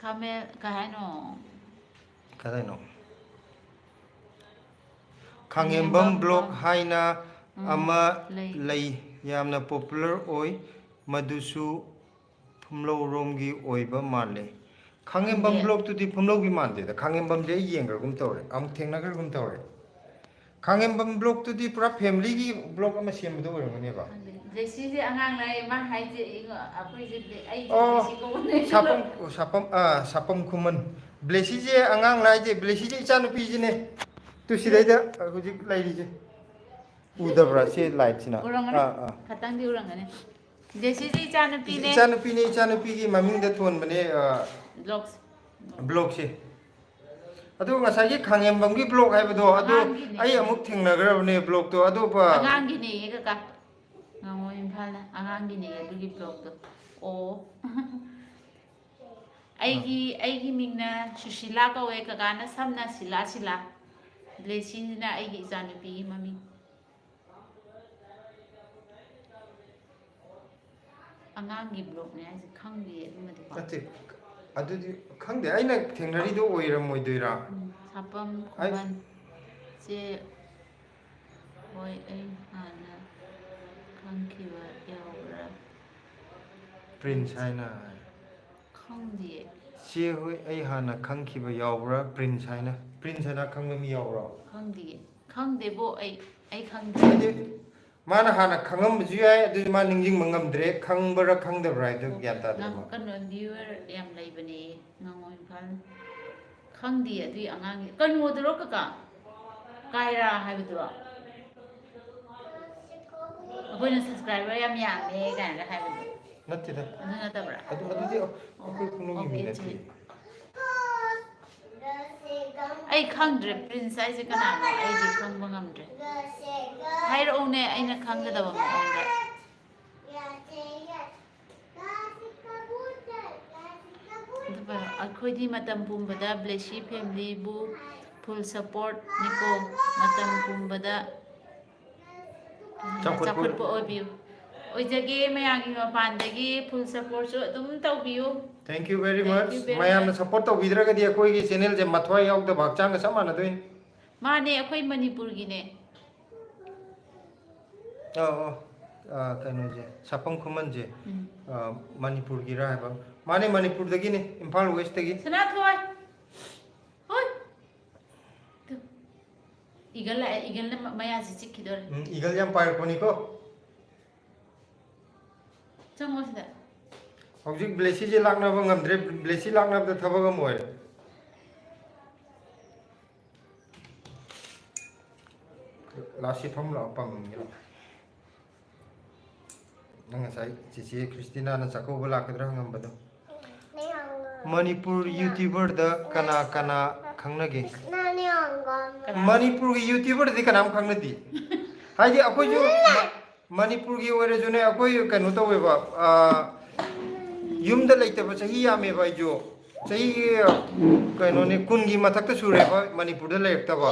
ꯈꯥꯃꯦꯟ ꯀꯩ ꯍꯥꯏꯅꯣ ꯀꯗꯥꯏꯅꯣ ꯈꯥꯉꯦꯝꯕꯝ ꯕ꯭ꯂꯣꯛ ꯍꯥꯏꯅ ꯑꯃ ꯂꯩ ꯌꯥꯝꯅ ꯄꯣꯄꯨꯂꯔ ꯑꯣꯏ ꯃꯗꯨꯁꯨ ꯐꯨꯝꯂꯧꯔꯣꯝꯒꯤ ꯑꯣꯏꯕ ꯃꯥꯜꯂꯦ ꯈꯥꯉꯦꯝꯕꯝ ꯈꯪꯗꯦ ꯕ꯭ꯂꯣꯛꯇꯨꯗꯤ ꯐꯨꯝꯂꯧꯒꯤ ꯃꯥꯟꯗꯦꯗ ꯈꯥꯉꯦꯝꯕꯝꯗꯤ ꯑꯩ ꯌꯦꯡꯈ꯭ꯔꯒꯨꯝ ꯇꯧꯔꯦ ꯑꯃꯨꯛ ꯊꯦꯡꯅꯈ꯭ꯔꯒꯨꯝ ꯇꯧꯔꯦ ꯈꯥꯉꯦꯝꯕꯝ ꯕ꯭ꯂꯣꯛꯇꯨꯗꯤ ꯄꯨꯔꯥ ꯐꯦꯃꯤꯂꯤꯒꯤ ꯕ꯭ꯂꯣꯛ ꯑꯃ ꯁꯦꯝꯕꯗꯣ ꯑꯣꯏꯔꯝꯒꯅꯦꯕ ꯖꯦꯁꯤꯁꯦ ꯑꯉꯥꯡ ꯂꯥꯛꯑꯦ ꯃꯥ ꯍꯥꯏꯁꯦ ꯑꯩꯈꯣꯏꯁꯦ ꯑꯩꯁꯦ ꯑꯣ ꯖꯦꯁꯤ ꯀꯧꯕꯅꯦ ꯁꯥꯄꯝ ꯈꯨꯃꯟ ꯕ꯭ꯂꯦꯁꯤꯁꯦ ꯑꯉꯥꯡ ꯂꯥꯏꯁꯦ ꯕ꯭ꯂꯦꯁꯤꯁꯦ ꯏꯆꯥꯅꯨꯄꯤꯁꯤꯅꯦ ꯇꯨ ꯁꯤꯗꯩꯗ ꯍꯧꯖꯤꯛ ꯂꯩꯔꯤꯁꯦ ꯎꯗꯕ꯭ꯔꯥ ꯁꯤ ꯂꯥꯏꯠꯁꯤꯅ ꯎꯔꯝꯒꯅꯤ ꯈꯇꯪꯗꯤ ꯎꯔꯝꯒꯅꯤ ꯖꯦꯁꯤꯁꯦ ꯏꯆꯥꯅꯨꯄꯤꯅꯦ ꯏꯆꯥꯅꯨꯄꯤꯒꯤ ꯃꯃꯤꯡꯗ ꯊꯣꯟꯕꯅꯦ ꯕ꯭ꯂꯣꯛꯁ ꯕ꯭ꯂꯣꯛꯁꯦ ꯑꯗꯨ ꯉꯁꯥꯏꯒꯤ ꯈꯥꯉꯦꯝꯕꯝꯒꯤ ꯕ꯭ꯂꯣꯛ ꯍꯥꯏꯕꯗꯣ ꯑꯗꯨ ꯑꯉꯥꯡꯒꯤꯅꯦ ꯑꯩ ꯑꯃꯨꯛ ꯊꯦꯡꯅꯈ꯭ꯔꯕꯅꯦ ꯕ꯭ꯂꯣꯛꯇꯣ ꯑꯇꯣꯞꯄ ꯑꯉꯥꯡꯒꯤꯅꯦꯌꯦ ꯀꯀꯥ ꯉꯥꯉꯣ ꯏꯝꯐꯥꯜꯅ ꯑꯉꯥꯡꯒꯤꯅꯦ ꯑꯗꯨꯒꯤ ꯕ꯭ꯂꯣꯛꯇꯣ ꯑꯣ ꯑꯩꯒꯤ ꯃꯤꯡꯅ ꯁꯨꯁꯤꯂꯥ ꯀꯧꯋꯦ ꯀꯀꯥꯅ ꯁꯝꯅ ꯁꯤꯂꯥ ꯕ꯭ꯂꯦꯁꯤꯡꯁꯤꯅ ꯑꯩꯒꯤ ꯏꯆꯥꯅꯨꯄꯤꯒꯤ ꯃꯃꯤꯡ ꯑꯉꯥꯡꯒꯤ ꯕ꯭ꯂꯣꯛꯅꯦ ꯍꯥꯏꯁꯦ ꯈꯪꯗꯦ ꯑꯗꯨꯃꯗꯤꯀꯣ ꯅꯠꯇꯦ ꯑꯗꯨꯗꯤ ꯈꯪꯗꯦ ꯑꯩꯅ ꯊꯦꯡꯅꯔꯤꯗꯣ ꯑꯣꯏꯔꯝꯃꯣꯏꯗꯣꯏꯔꯥ ꯁꯥꯄꯝ ꯈꯨꯃꯟ ꯆꯦ ꯍꯣꯏ ꯑꯩ ꯍꯥꯟꯅ ꯈꯪꯈꯤꯕ ꯌꯥꯎꯕ꯭ꯔꯥ ꯄ꯭ꯔꯤꯟꯁ ꯍꯥꯏꯅ ꯈꯪꯗꯤꯌꯦ ꯆꯦ ꯍꯣꯏ ꯑꯩ ꯍꯥꯟꯅ ꯈꯪꯈꯤꯕ ꯌꯥꯎꯕ꯭ꯔꯥ ꯄ꯭ꯔꯤꯟꯁ ꯍꯥꯏꯅ ꯈꯪꯕ ꯃꯤ ꯌꯥꯎꯕ꯭ꯔꯣ ꯈꯪꯗꯤꯌꯦ ꯈꯪꯗꯦꯕꯣ ꯑꯩ ꯈꯪꯗꯦ ꯍꯥꯏꯗꯤ ꯃꯥꯅ ꯍꯥꯟꯅ ꯈꯪꯉꯝꯕꯁꯨ ꯌꯥꯏ ꯑꯗꯨꯁꯨ ꯃꯥ ꯅꯤꯡꯁꯤꯡꯕ ꯉꯝꯗ꯭ꯔꯦ ꯈꯪꯕ꯭ꯔꯥ ꯈꯪꯗꯕ꯭ꯔꯥ ꯍꯥꯏꯗꯨ ꯒ꯭ꯌꯥꯟ ꯇꯥꯗ꯭ꯔꯦ ꯃꯥ ꯀꯩꯅꯣ ꯚ꯭ꯌꯨꯋꯔ ꯌꯥꯝ ꯂꯩꯕꯅꯦ ꯉꯥꯉꯣ ꯏꯝꯐꯥꯜ ꯈꯪꯗꯤꯌꯦ ꯑꯗꯨꯏ ꯑꯉꯥꯡꯒꯤ ꯀꯩꯅꯣꯗꯨꯔꯣ ꯀꯀꯥ ꯀꯥꯏꯔꯥ ꯍꯥꯏꯕꯗꯨꯔꯣ ꯑꯩꯈꯣꯏꯅ ꯁꯕꯁꯀ꯭ꯔꯥꯏꯕꯔ ꯌꯥꯝ ꯌꯥꯝꯃꯦ ꯀꯥꯏꯅꯒ ꯍꯥꯏꯕꯗꯣ ꯅꯠꯇꯦꯗ ꯑꯗꯨ ꯅꯠꯇꯕ꯭ꯔꯥ ꯑꯗꯨꯗꯤ ꯑꯩꯈꯣꯏ ꯈꯨꯟꯅꯨꯒꯤ ꯃꯤ ꯑꯣꯀꯦ ꯅꯠꯇꯦ ꯑꯩ ꯈꯪꯗ꯭ꯔꯦ ꯄ꯭ꯔꯤꯟꯁ ꯍꯥꯏꯁꯦ ꯀꯅꯥꯅꯣ ꯑꯩꯗꯤ ꯈꯪꯕ ꯉꯝꯗ꯭ꯔꯦ ꯍꯥꯏꯔꯛꯎꯅꯦ ꯑꯩꯅ ꯈꯪꯒꯗꯕ ꯃꯑꯣꯡꯗ ꯑꯩꯈꯣꯏꯗꯤ ꯃꯇꯝ ꯄꯨꯝꯕꯗ ꯕ꯭ꯂꯦꯁꯤ ꯐꯦꯃꯤꯂꯤꯕꯨ ꯐꯨꯜ ꯁꯞꯄꯣꯔꯠꯅꯤꯀꯣ ꯃꯇꯝ ꯄꯨꯝꯕꯗ ꯆꯥꯎꯈꯠꯄ ꯑꯣꯏꯕꯤꯌꯨ ꯑꯣꯏꯖꯒꯦ ꯃꯌꯥꯝꯒꯤ ꯃꯄꯥꯟꯗꯒꯤ ꯐꯨꯜ ꯁꯞꯄꯣꯔꯠꯁꯨ ꯑꯗꯨꯝ ꯇꯧꯕꯤꯌꯨ thank you very thank you much very ꯃꯌꯥꯝꯅ ꯃꯆ ꯁꯞꯄꯣꯔꯠ ꯇꯧꯕꯤꯗ꯭ꯔꯒꯗꯤ ꯑꯩꯈꯣꯏꯒꯤ ꯆꯦꯅꯦꯜꯁꯦ ꯃꯊ꯭ꯋꯥꯏ ꯌꯥꯎꯗꯕ ꯍꯛꯆꯥꯡꯒ ꯆꯞ ꯃꯥꯟꯅꯗꯣꯏꯅꯤ ꯃꯥꯅꯦ ꯑꯩꯈꯣꯏ ꯃꯅꯤꯄꯨꯔꯒꯤꯅꯦ ꯑꯧ kainuji sapam kumanji Manipur gira hai ba mane Manipur dagi ni Imphal West dagi Sana thoi. Hoi. Tu. Igal na maya si chikidor. igal jam pair koni ko Chango sida. hojik blesi je lakna ba ngamdre blesi lakna ba thabaga moy lasi thom la pang ngi nang sai chichi Christina na chako bala kadra ngam bado Manipur YouTuber da kana kana khangna ge Nani angam. Manipur ki YouTuber di kanam khangna di haji akoi jo Manipur ki ore jone akoi kanu to we ba yum da leite ba chahi ame ba jo chahi kanu ne kun gi mathak ta sure ba Manipur da leik ta ba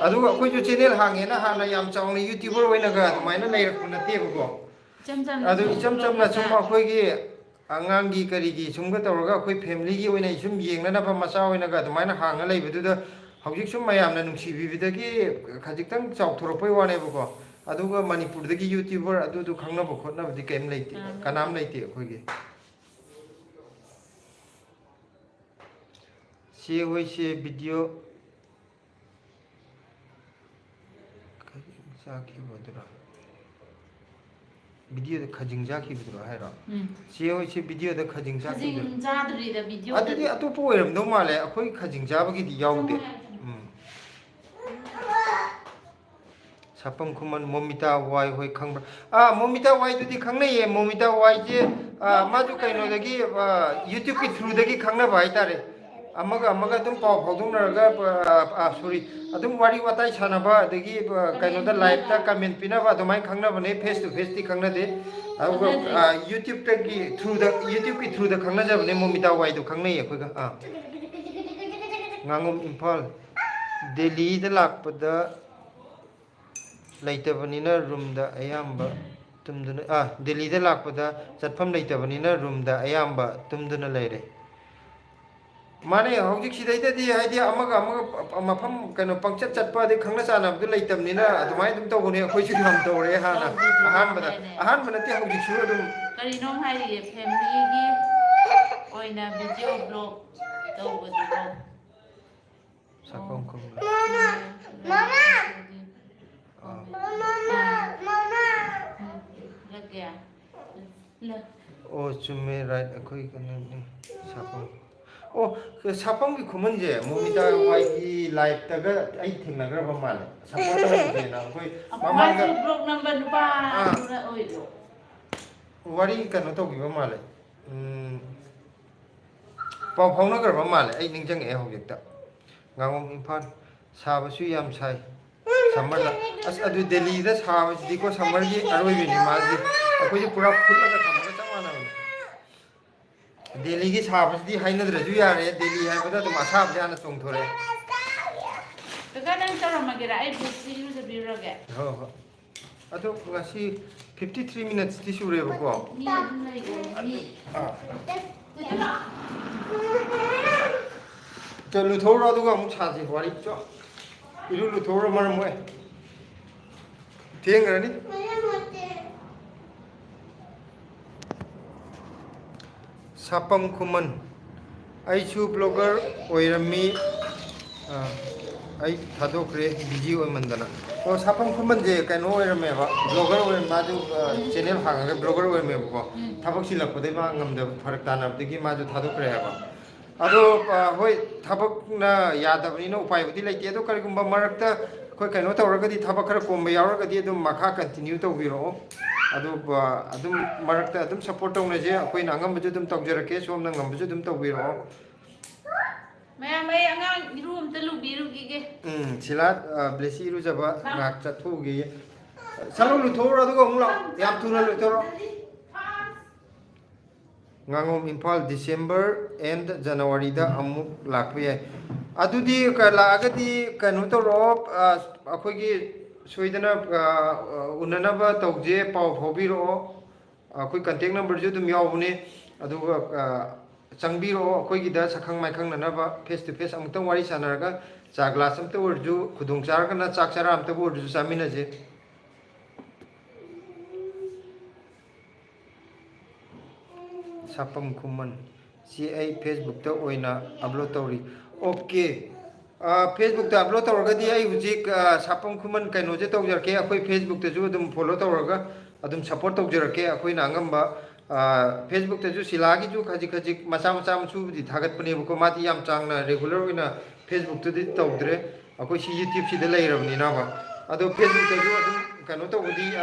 adu akoi jo channel hange na hana yam chawna YouTuber we na ga mai na leik na te ko Cham cham. adu cham cham na sum akoi gi angang gi kari gi sum ga tawra akoi family gi we na sum yeng na ba macha we na ga mai na hanga lei bu da hojik sum mayam na nungsi bi bi da gi khajik tang chau thorok pai wa ne bu ko aduga Manipur dagi YouTuber adu du khangna ba khotna ba di kem leite kanam leite khoi gi se hoi se video sa ki bodra video da khajing ja ki bodra hai ra se hoi se video da khajing ja ki Khajing jadri da video. adu di atu po eram do male akhoi khajing ja ba gi di yaude sapam kuman momita wai hoi khang momita wai dudi khang nei momita wai je ma ju kaino dagi YouTube ki through dagi khang na bai tare amaga tum pau phadum raga sorry adum wari watai chana ba dagi kaino da live ta comment pina ba domai khang na bane face to face ti khang na de YouTube ta ki through da YouTube ki through da khang na ja bane momita wai du khang nei khoi ga ngangom Imphal Delhi da lakpada leitabανina room da ayamba tumduna Delhi da lakpada chatpham leitabανina room da ayamba tumduna leire mane hojik sidai da di haidi amaga mafam kano pangchat chatpa de khangna chana bu leitabnina adumai dum to gone khoi chu ham to re hana ahan bana ti hojik su dum Kari nom hai ye family gi oina video blog tau bu do. sakong kong Mama. Mama. Lag gaya. Lag. oh chume right akhoi kana sapang oh sapang ki khuman je momita wai ki live ta ga ai thingna gra ba mal support ta je na koi mama ga blog number pa na oi do. wari kana to gi ba mal pau phau na gra ba mal ai ning jang e hojek ta ngangom Imphal saba su yam sai summer la as adu Delhi da saba di ko summer gi aroi bi ni ma gi akoi ji pura full la ka thama chang na Delhi gi saba di haina dra ju ya re Delhi hai ba da ma sab ja na chong thore Ka nang tara magira ai bisi use bi roge. ho adu ngasi 53 minutes ti sure ba ko Ni nai ni. 저 루토라도가 뭐 차지 와리 죠 이루 루토라 말은 뭐해 대행 그러니 사pam kuman 아이슈 블로거 오이람미 아이 다도 그래 비지 오만다나 어 사pam kuman 제 까노 오이람메 바 블로거 오이람 마주 채널 하가 블로거 오이람메 보 타박 실락보데 마 ngamda farak tanabdegi 마주 다도 그래 봐 ado hoi thabak na yadabni no upai budi leite do kari gumba marakta khoi kaino tawraga di thabak khara komba yawraga di adum makha continue to biro ado adum marakta adum support tawna je khoi na ngam baju dum tawjarake som na ngam baju dum to biro Maya angang room te lu biru gi ge. silat blesi ru jaba ngak chathu gi salu lu thora do ngula yam thuna lu thora ngangom Imphal December and January da amuk lakpe adudi ka lagadi kanu to ro akhoi gi soidana unana ba tawje pau phobi ro akhoi contact number ju dum yawbune adu changbi ro akhoi gi da sakhang mai khang na ba face to face amutang wari sanaraga cha glass am to urju khudung char kana chak chara am to urju samina je sapam kuman si ai Facebook ta oina upload tawri okay Facebook ta upload tawraga di ai hujik sapam kuman kaino je tawjarke akoi Facebook ta ju adum follow tawraga adum support tawjarke akoi na ngamba Facebook ta ju silagi ju khaji khaji macha macha machu di thagat pane ko mati yam changna regular oina Facebook ta di tawdre akoi si YouTube si da lairabni na ba ado Facebook ta ju adum kaino tawdi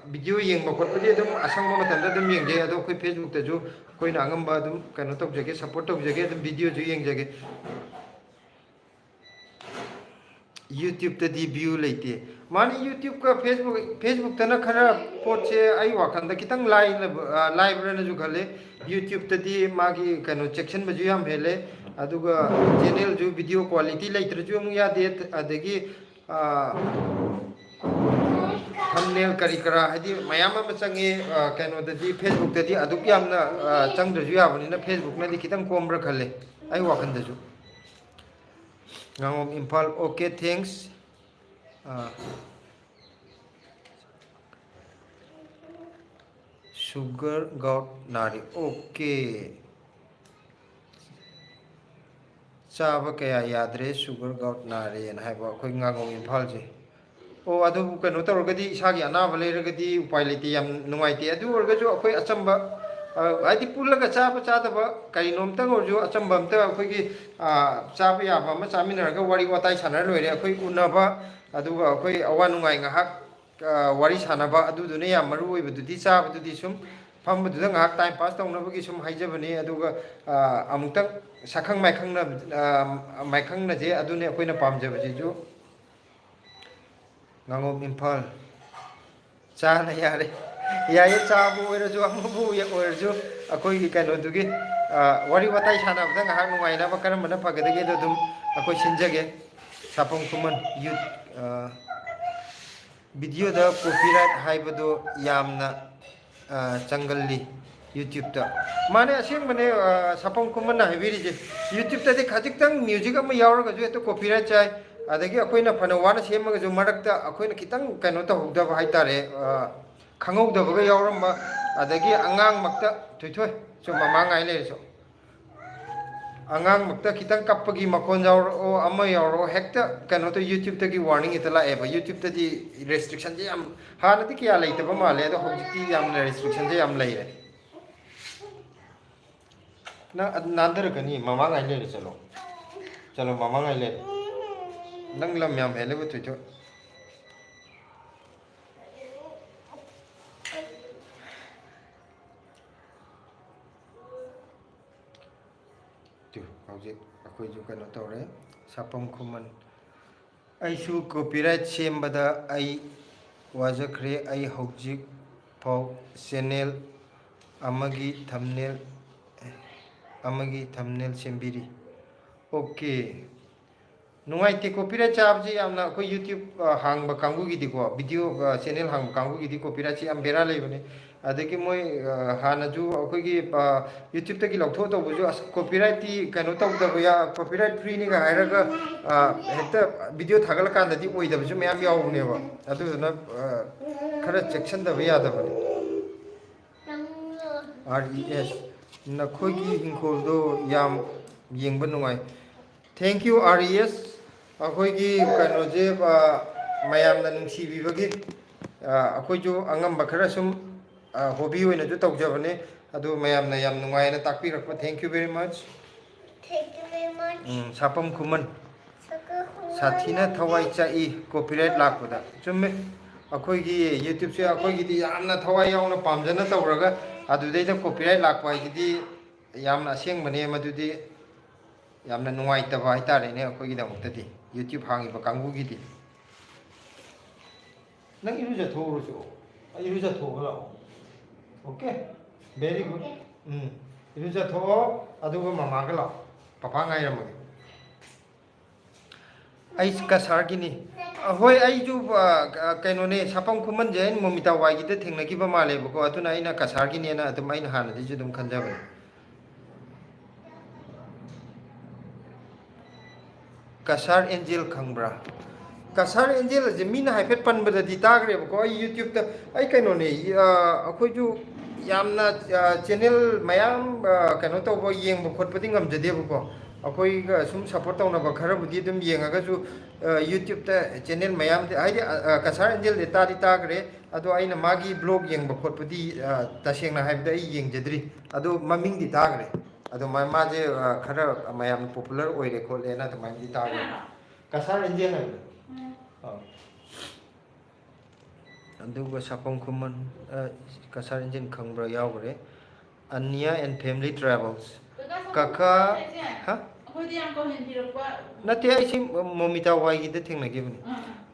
video yengba khotpadi adum asangba matanda adum yengje ado akoi Facebook ta ju koi na ngamba adum kaino tawjage support tawjage adum video ju yengjage YouTube ta di view leite mani YouTube ka Facebook ta na khara poche ai wakan da kitang live rana ju khale YouTube ta di magi kano section ba ju yam hele aduga channel ju video quality leitre ju mu ya de adagi thumbnail kari kara hadi mayam ma change kano da di Facebook ta di aduk yam na chang ju ya bani na Facebook na di kitang komra khale ai wakan da ju ngam impal okay thanks sugar gout nari okay saba kaya yadre sugar gout nari en haiba koi ngam impal je o adu kano tawrgadi isagi anaba leiragadi upai lete yam nungaite adu orgaju akoi achamba adi pulaga chaba chadaba kainom tang orju achamba amta akoi chaba yaba ma chaminaraga wari watai sanar loire akoi unaba aduga akoi awanungai ngahak wari sanaba adu dune yam maru oibadudi chaba dudi sum fambaduda ngahak time pass tawnabagi sum haijabani aduga amutang sakhang maikhangna je adune akoina pamjabaji ju ngangom impal chana yare yaye chabu oirajo amubu ya oirajo akoi gi kano dugi wari watai sana bda ngahak nungaina ba karam bana pagadage do dum akoi sinjage sapong kuman video da copyright haibado yamna changalli YouTube ta mane asing mane sapong kuman na hebiri je YouTube ta de khajik tang music ama yawra ga jo to copyright chai adagi akoina phana wana semaga ju marakta akoina kitang kaino ta hugda ba haitare khangauda ba yawramba adagi angang makta thoithoi so mamangai le so angang makta kitang kappagi makon jawro o ama yawro hekta kaino to YouTube ta gi warning itala eba YouTube ta di restriction je am hanati kya leita ba male do hogti yam restriction je am leire na nandar kani mamangai le chalo mamangai le nang lam yam hele bu tu hojik akoi ju kana tore sapam kuman ai su copyright sembada ai wajakre ai hojik pau channel amagi thumbnail sembiri okay nungai te copyright charge amna ko YouTube hang ba kangu gi diko video channel hang kangu gi diko copyright am bera lei bane adeki moi hana ju ko gi YouTube ta gi loktho to bu ju copyright ti kano ta da ya copyright free ni ga haira ga heta video thagala kan da di oi da bu ju myam yaw ne ba adu na khara section da ya da bane RES na khoi gi hingkol do yam yengba nungai thank you RES अखोगी Kanoje मयामना नुंसीबीबगी अखोजु अंगम खरा सुम hobby होइना जो तौजबने अदु मयामना याम नुंगायना ताकपिरकपा thank you very much Sapam खुमन साथीना थवाई चाई copyright लाकपदा चुम्मे अखोगी YouTube से अखोगी दी यामना थवाई यावना पामजना तौरगा अदुदैदा copyright Lakpa Hindi यामना असेंगबने मदुदी यामना नुंगाइतबा हाइतारेने अखोगी दमक्तदी YouTube hangi ba kangu gi di nang iruja thoru so iruja thogala okay very good iruja tho aduga mama gala papa ngai ramage ai ka sargini hoi ai ju kaino ne sapam khuman jain momita wai gi de thengna ki ba male ba ko atuna ina ka sargini na atum aina hana di ju dum khanja ba kasar angel khangbra kasar angel je mina haifet pan bada di tagre ko YouTube ta ai kaino ne akhoi ju yamna channel mayam kano to bo yeng bo khot pati ngam jade ko akoi ga sum support taw na ba khara budi dum yenga ga ju youtube ta channel mayam de ai kasar angel de ta di ta gre ado aina magi blog yeng bo khot pati taseng na haib da ai yeng jadri ado maming di ta gre ado ma je khara mayam popular oi re ko le na ta ma di ta gre kasar angel na aduga sapong kuman kasar engine khangbra yaugre anya and family travels kaka ha nate ai sim momita wai gi de thengna gi bani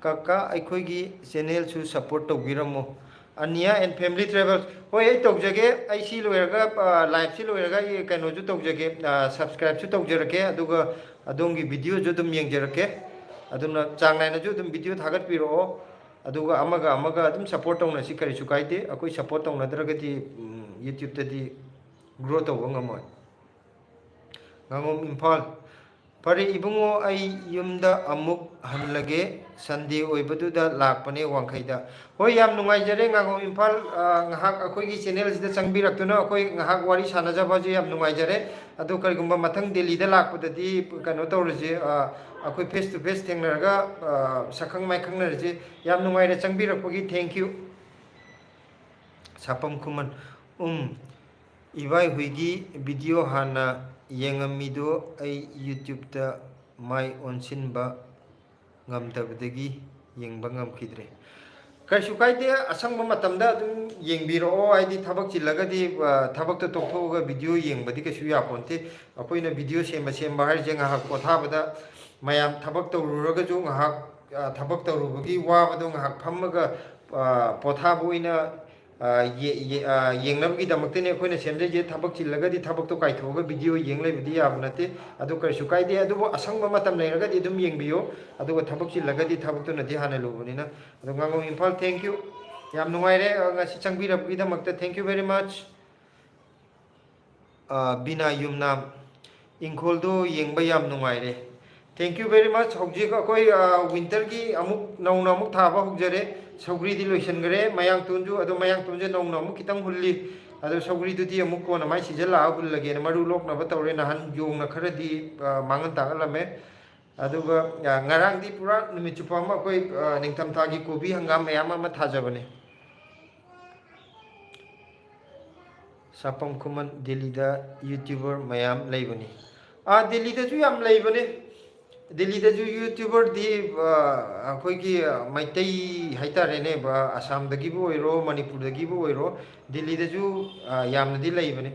kaka ai gi channel su support to giramo anya and family travels hoi ai tok jage ai si loiraga live si loiraga ye kaino ju tok jage subscribe su tok jerake aduga adongi video ju dum yeng jerake aduna changnai na ju dum video thagat piro aduga amaga adum support tawna si kari su kaite akoi support tawna dragati youtube tadi grow taw ngamoi ngangom imphal pare ibungo ai yumda amuk hanlage sunday oibaduda lakpane wangkhaida hoi yam nungai jare ngangom imphal ngahak akoi gi channel sida changbirak akoi ngahak wari sanajaba je yam nungai jare adu karigumba mathang delhi da lakpadadi kano tawrje akoi face to face thengnaraga sakhang mai khangnaje yam nungai re changbirakpagi thank you sapam kuman ibai huigi video hana yengamido ai youtube ta mai onsinba ngamtabdagi yengba ngamkhidre kaisu kaide asangba matamda dum yengbiro aidi thabak chilagadi thabak to tokhoga video yengbadi kaisu yaponte akoina video semba har jenga ha kothabada mayam thabak to ruraga ju ngahak thabak to rubagi wabado ngahak phammaga pothabuina yengnamgi damaktene akoina semje je thabak chilagadi thabak to kaithoga video yenglai bidi yabnate adu kaisu kaide adu asangba matam leiragadi dum yengbiyo adu thabak chilagadi thabak to nadi hana lubunina adu ngangom imphal thank you yam nungaire ngasi changbirabgi damakta thank you very much bina yumnam ingkholdo yengba yam nungaire thank you very much hojik akoi winter gi amuk nauna amuk thaba hogjare saugri di loisan gare mayang tunju ado mayang tunje nauna amuk kitang hulli ado saugri du di amuk ko na mai sijala hullage na maru lok na batawre na han yong na khara di mangan tagalame ado ga ngarang di pura numi chupama koi ningtam thagi kobi hangam mayam ma thajabane sapam kuman delhi da youtuber mayam leibani delhi da ju yam leibane delhi da ju youtuber di akoi ki maitai haitare ne ba assam da gi bo iro manipur da gi bo iro delhi da ju yam di leibane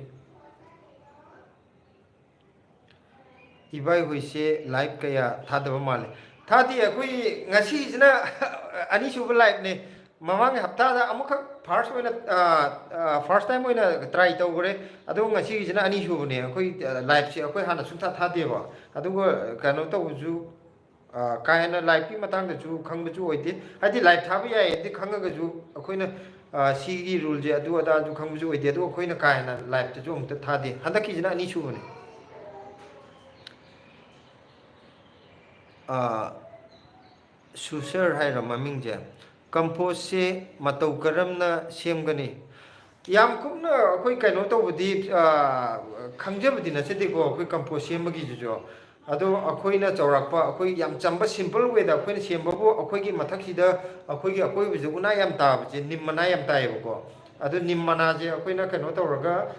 ibai hoise live kaya thadaba male thadi akoi ngasi jina ani suba live ne mamang hapta da amukha first oina first time oina try tawgore adu ngasi jina ani suba ne akoi live se akoi hana sumtha thadeba adu kano tawju kaina live ki matang da ju khangba ju oide hadi live thaba ya di khangaga ju akoina sigi rule je adu ada ju khangba ju oide adu akoina kaina live ta ju amta thade handaki jina ani suba ne susar haira maming je compose se matau karamna semgani yam kumna akoi kaino tawbudi khangjabudi na sedi ko akoi compose semagi jo ado akoina chaurakpa akoi yam chamba simple way da akoina sembabu akoi gi mathakhi da akoi gi akoi buju una yam ta je nimmana yam taib ko ado nimmana je akoina kaino tawraga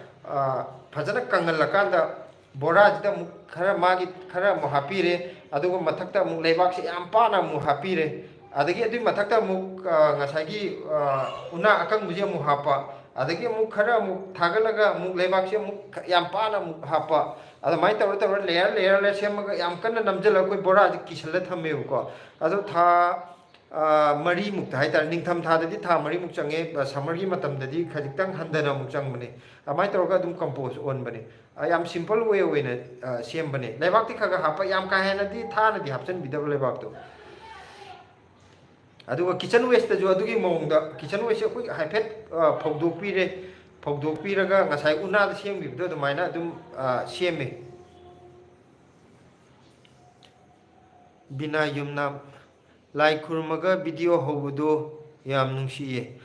phajana kangal lakanda bora jida khara magi khara mo hapire adugo mathakta mu lebak se yam pana mu hapire adagi adu mathakta mu ngasagi una akang muje mu hapa adagi mu khara mu thagalaga mu lebak se mu yam pana mu hapa ada mai tawra layer semaga yam kanna namjala koi bora ji kisalla thame ko adu tha mari muk thai tar ningtham tha dadi tha mari muk change summer gi matam dadi khajitang handana muk chang bane amai tawra dum compose on bane yam simple way oina sem bane lebak ti khaga hapa yam ka hena di tha na di hapchen bidab lebak to aduga kitchen waste jo adugi mongda kitchen waste khoi haifet phogdok piraga ngasai una da sem bibdo do maina dum seme bina yumna lai khurmaga video hobudo yam nungsiye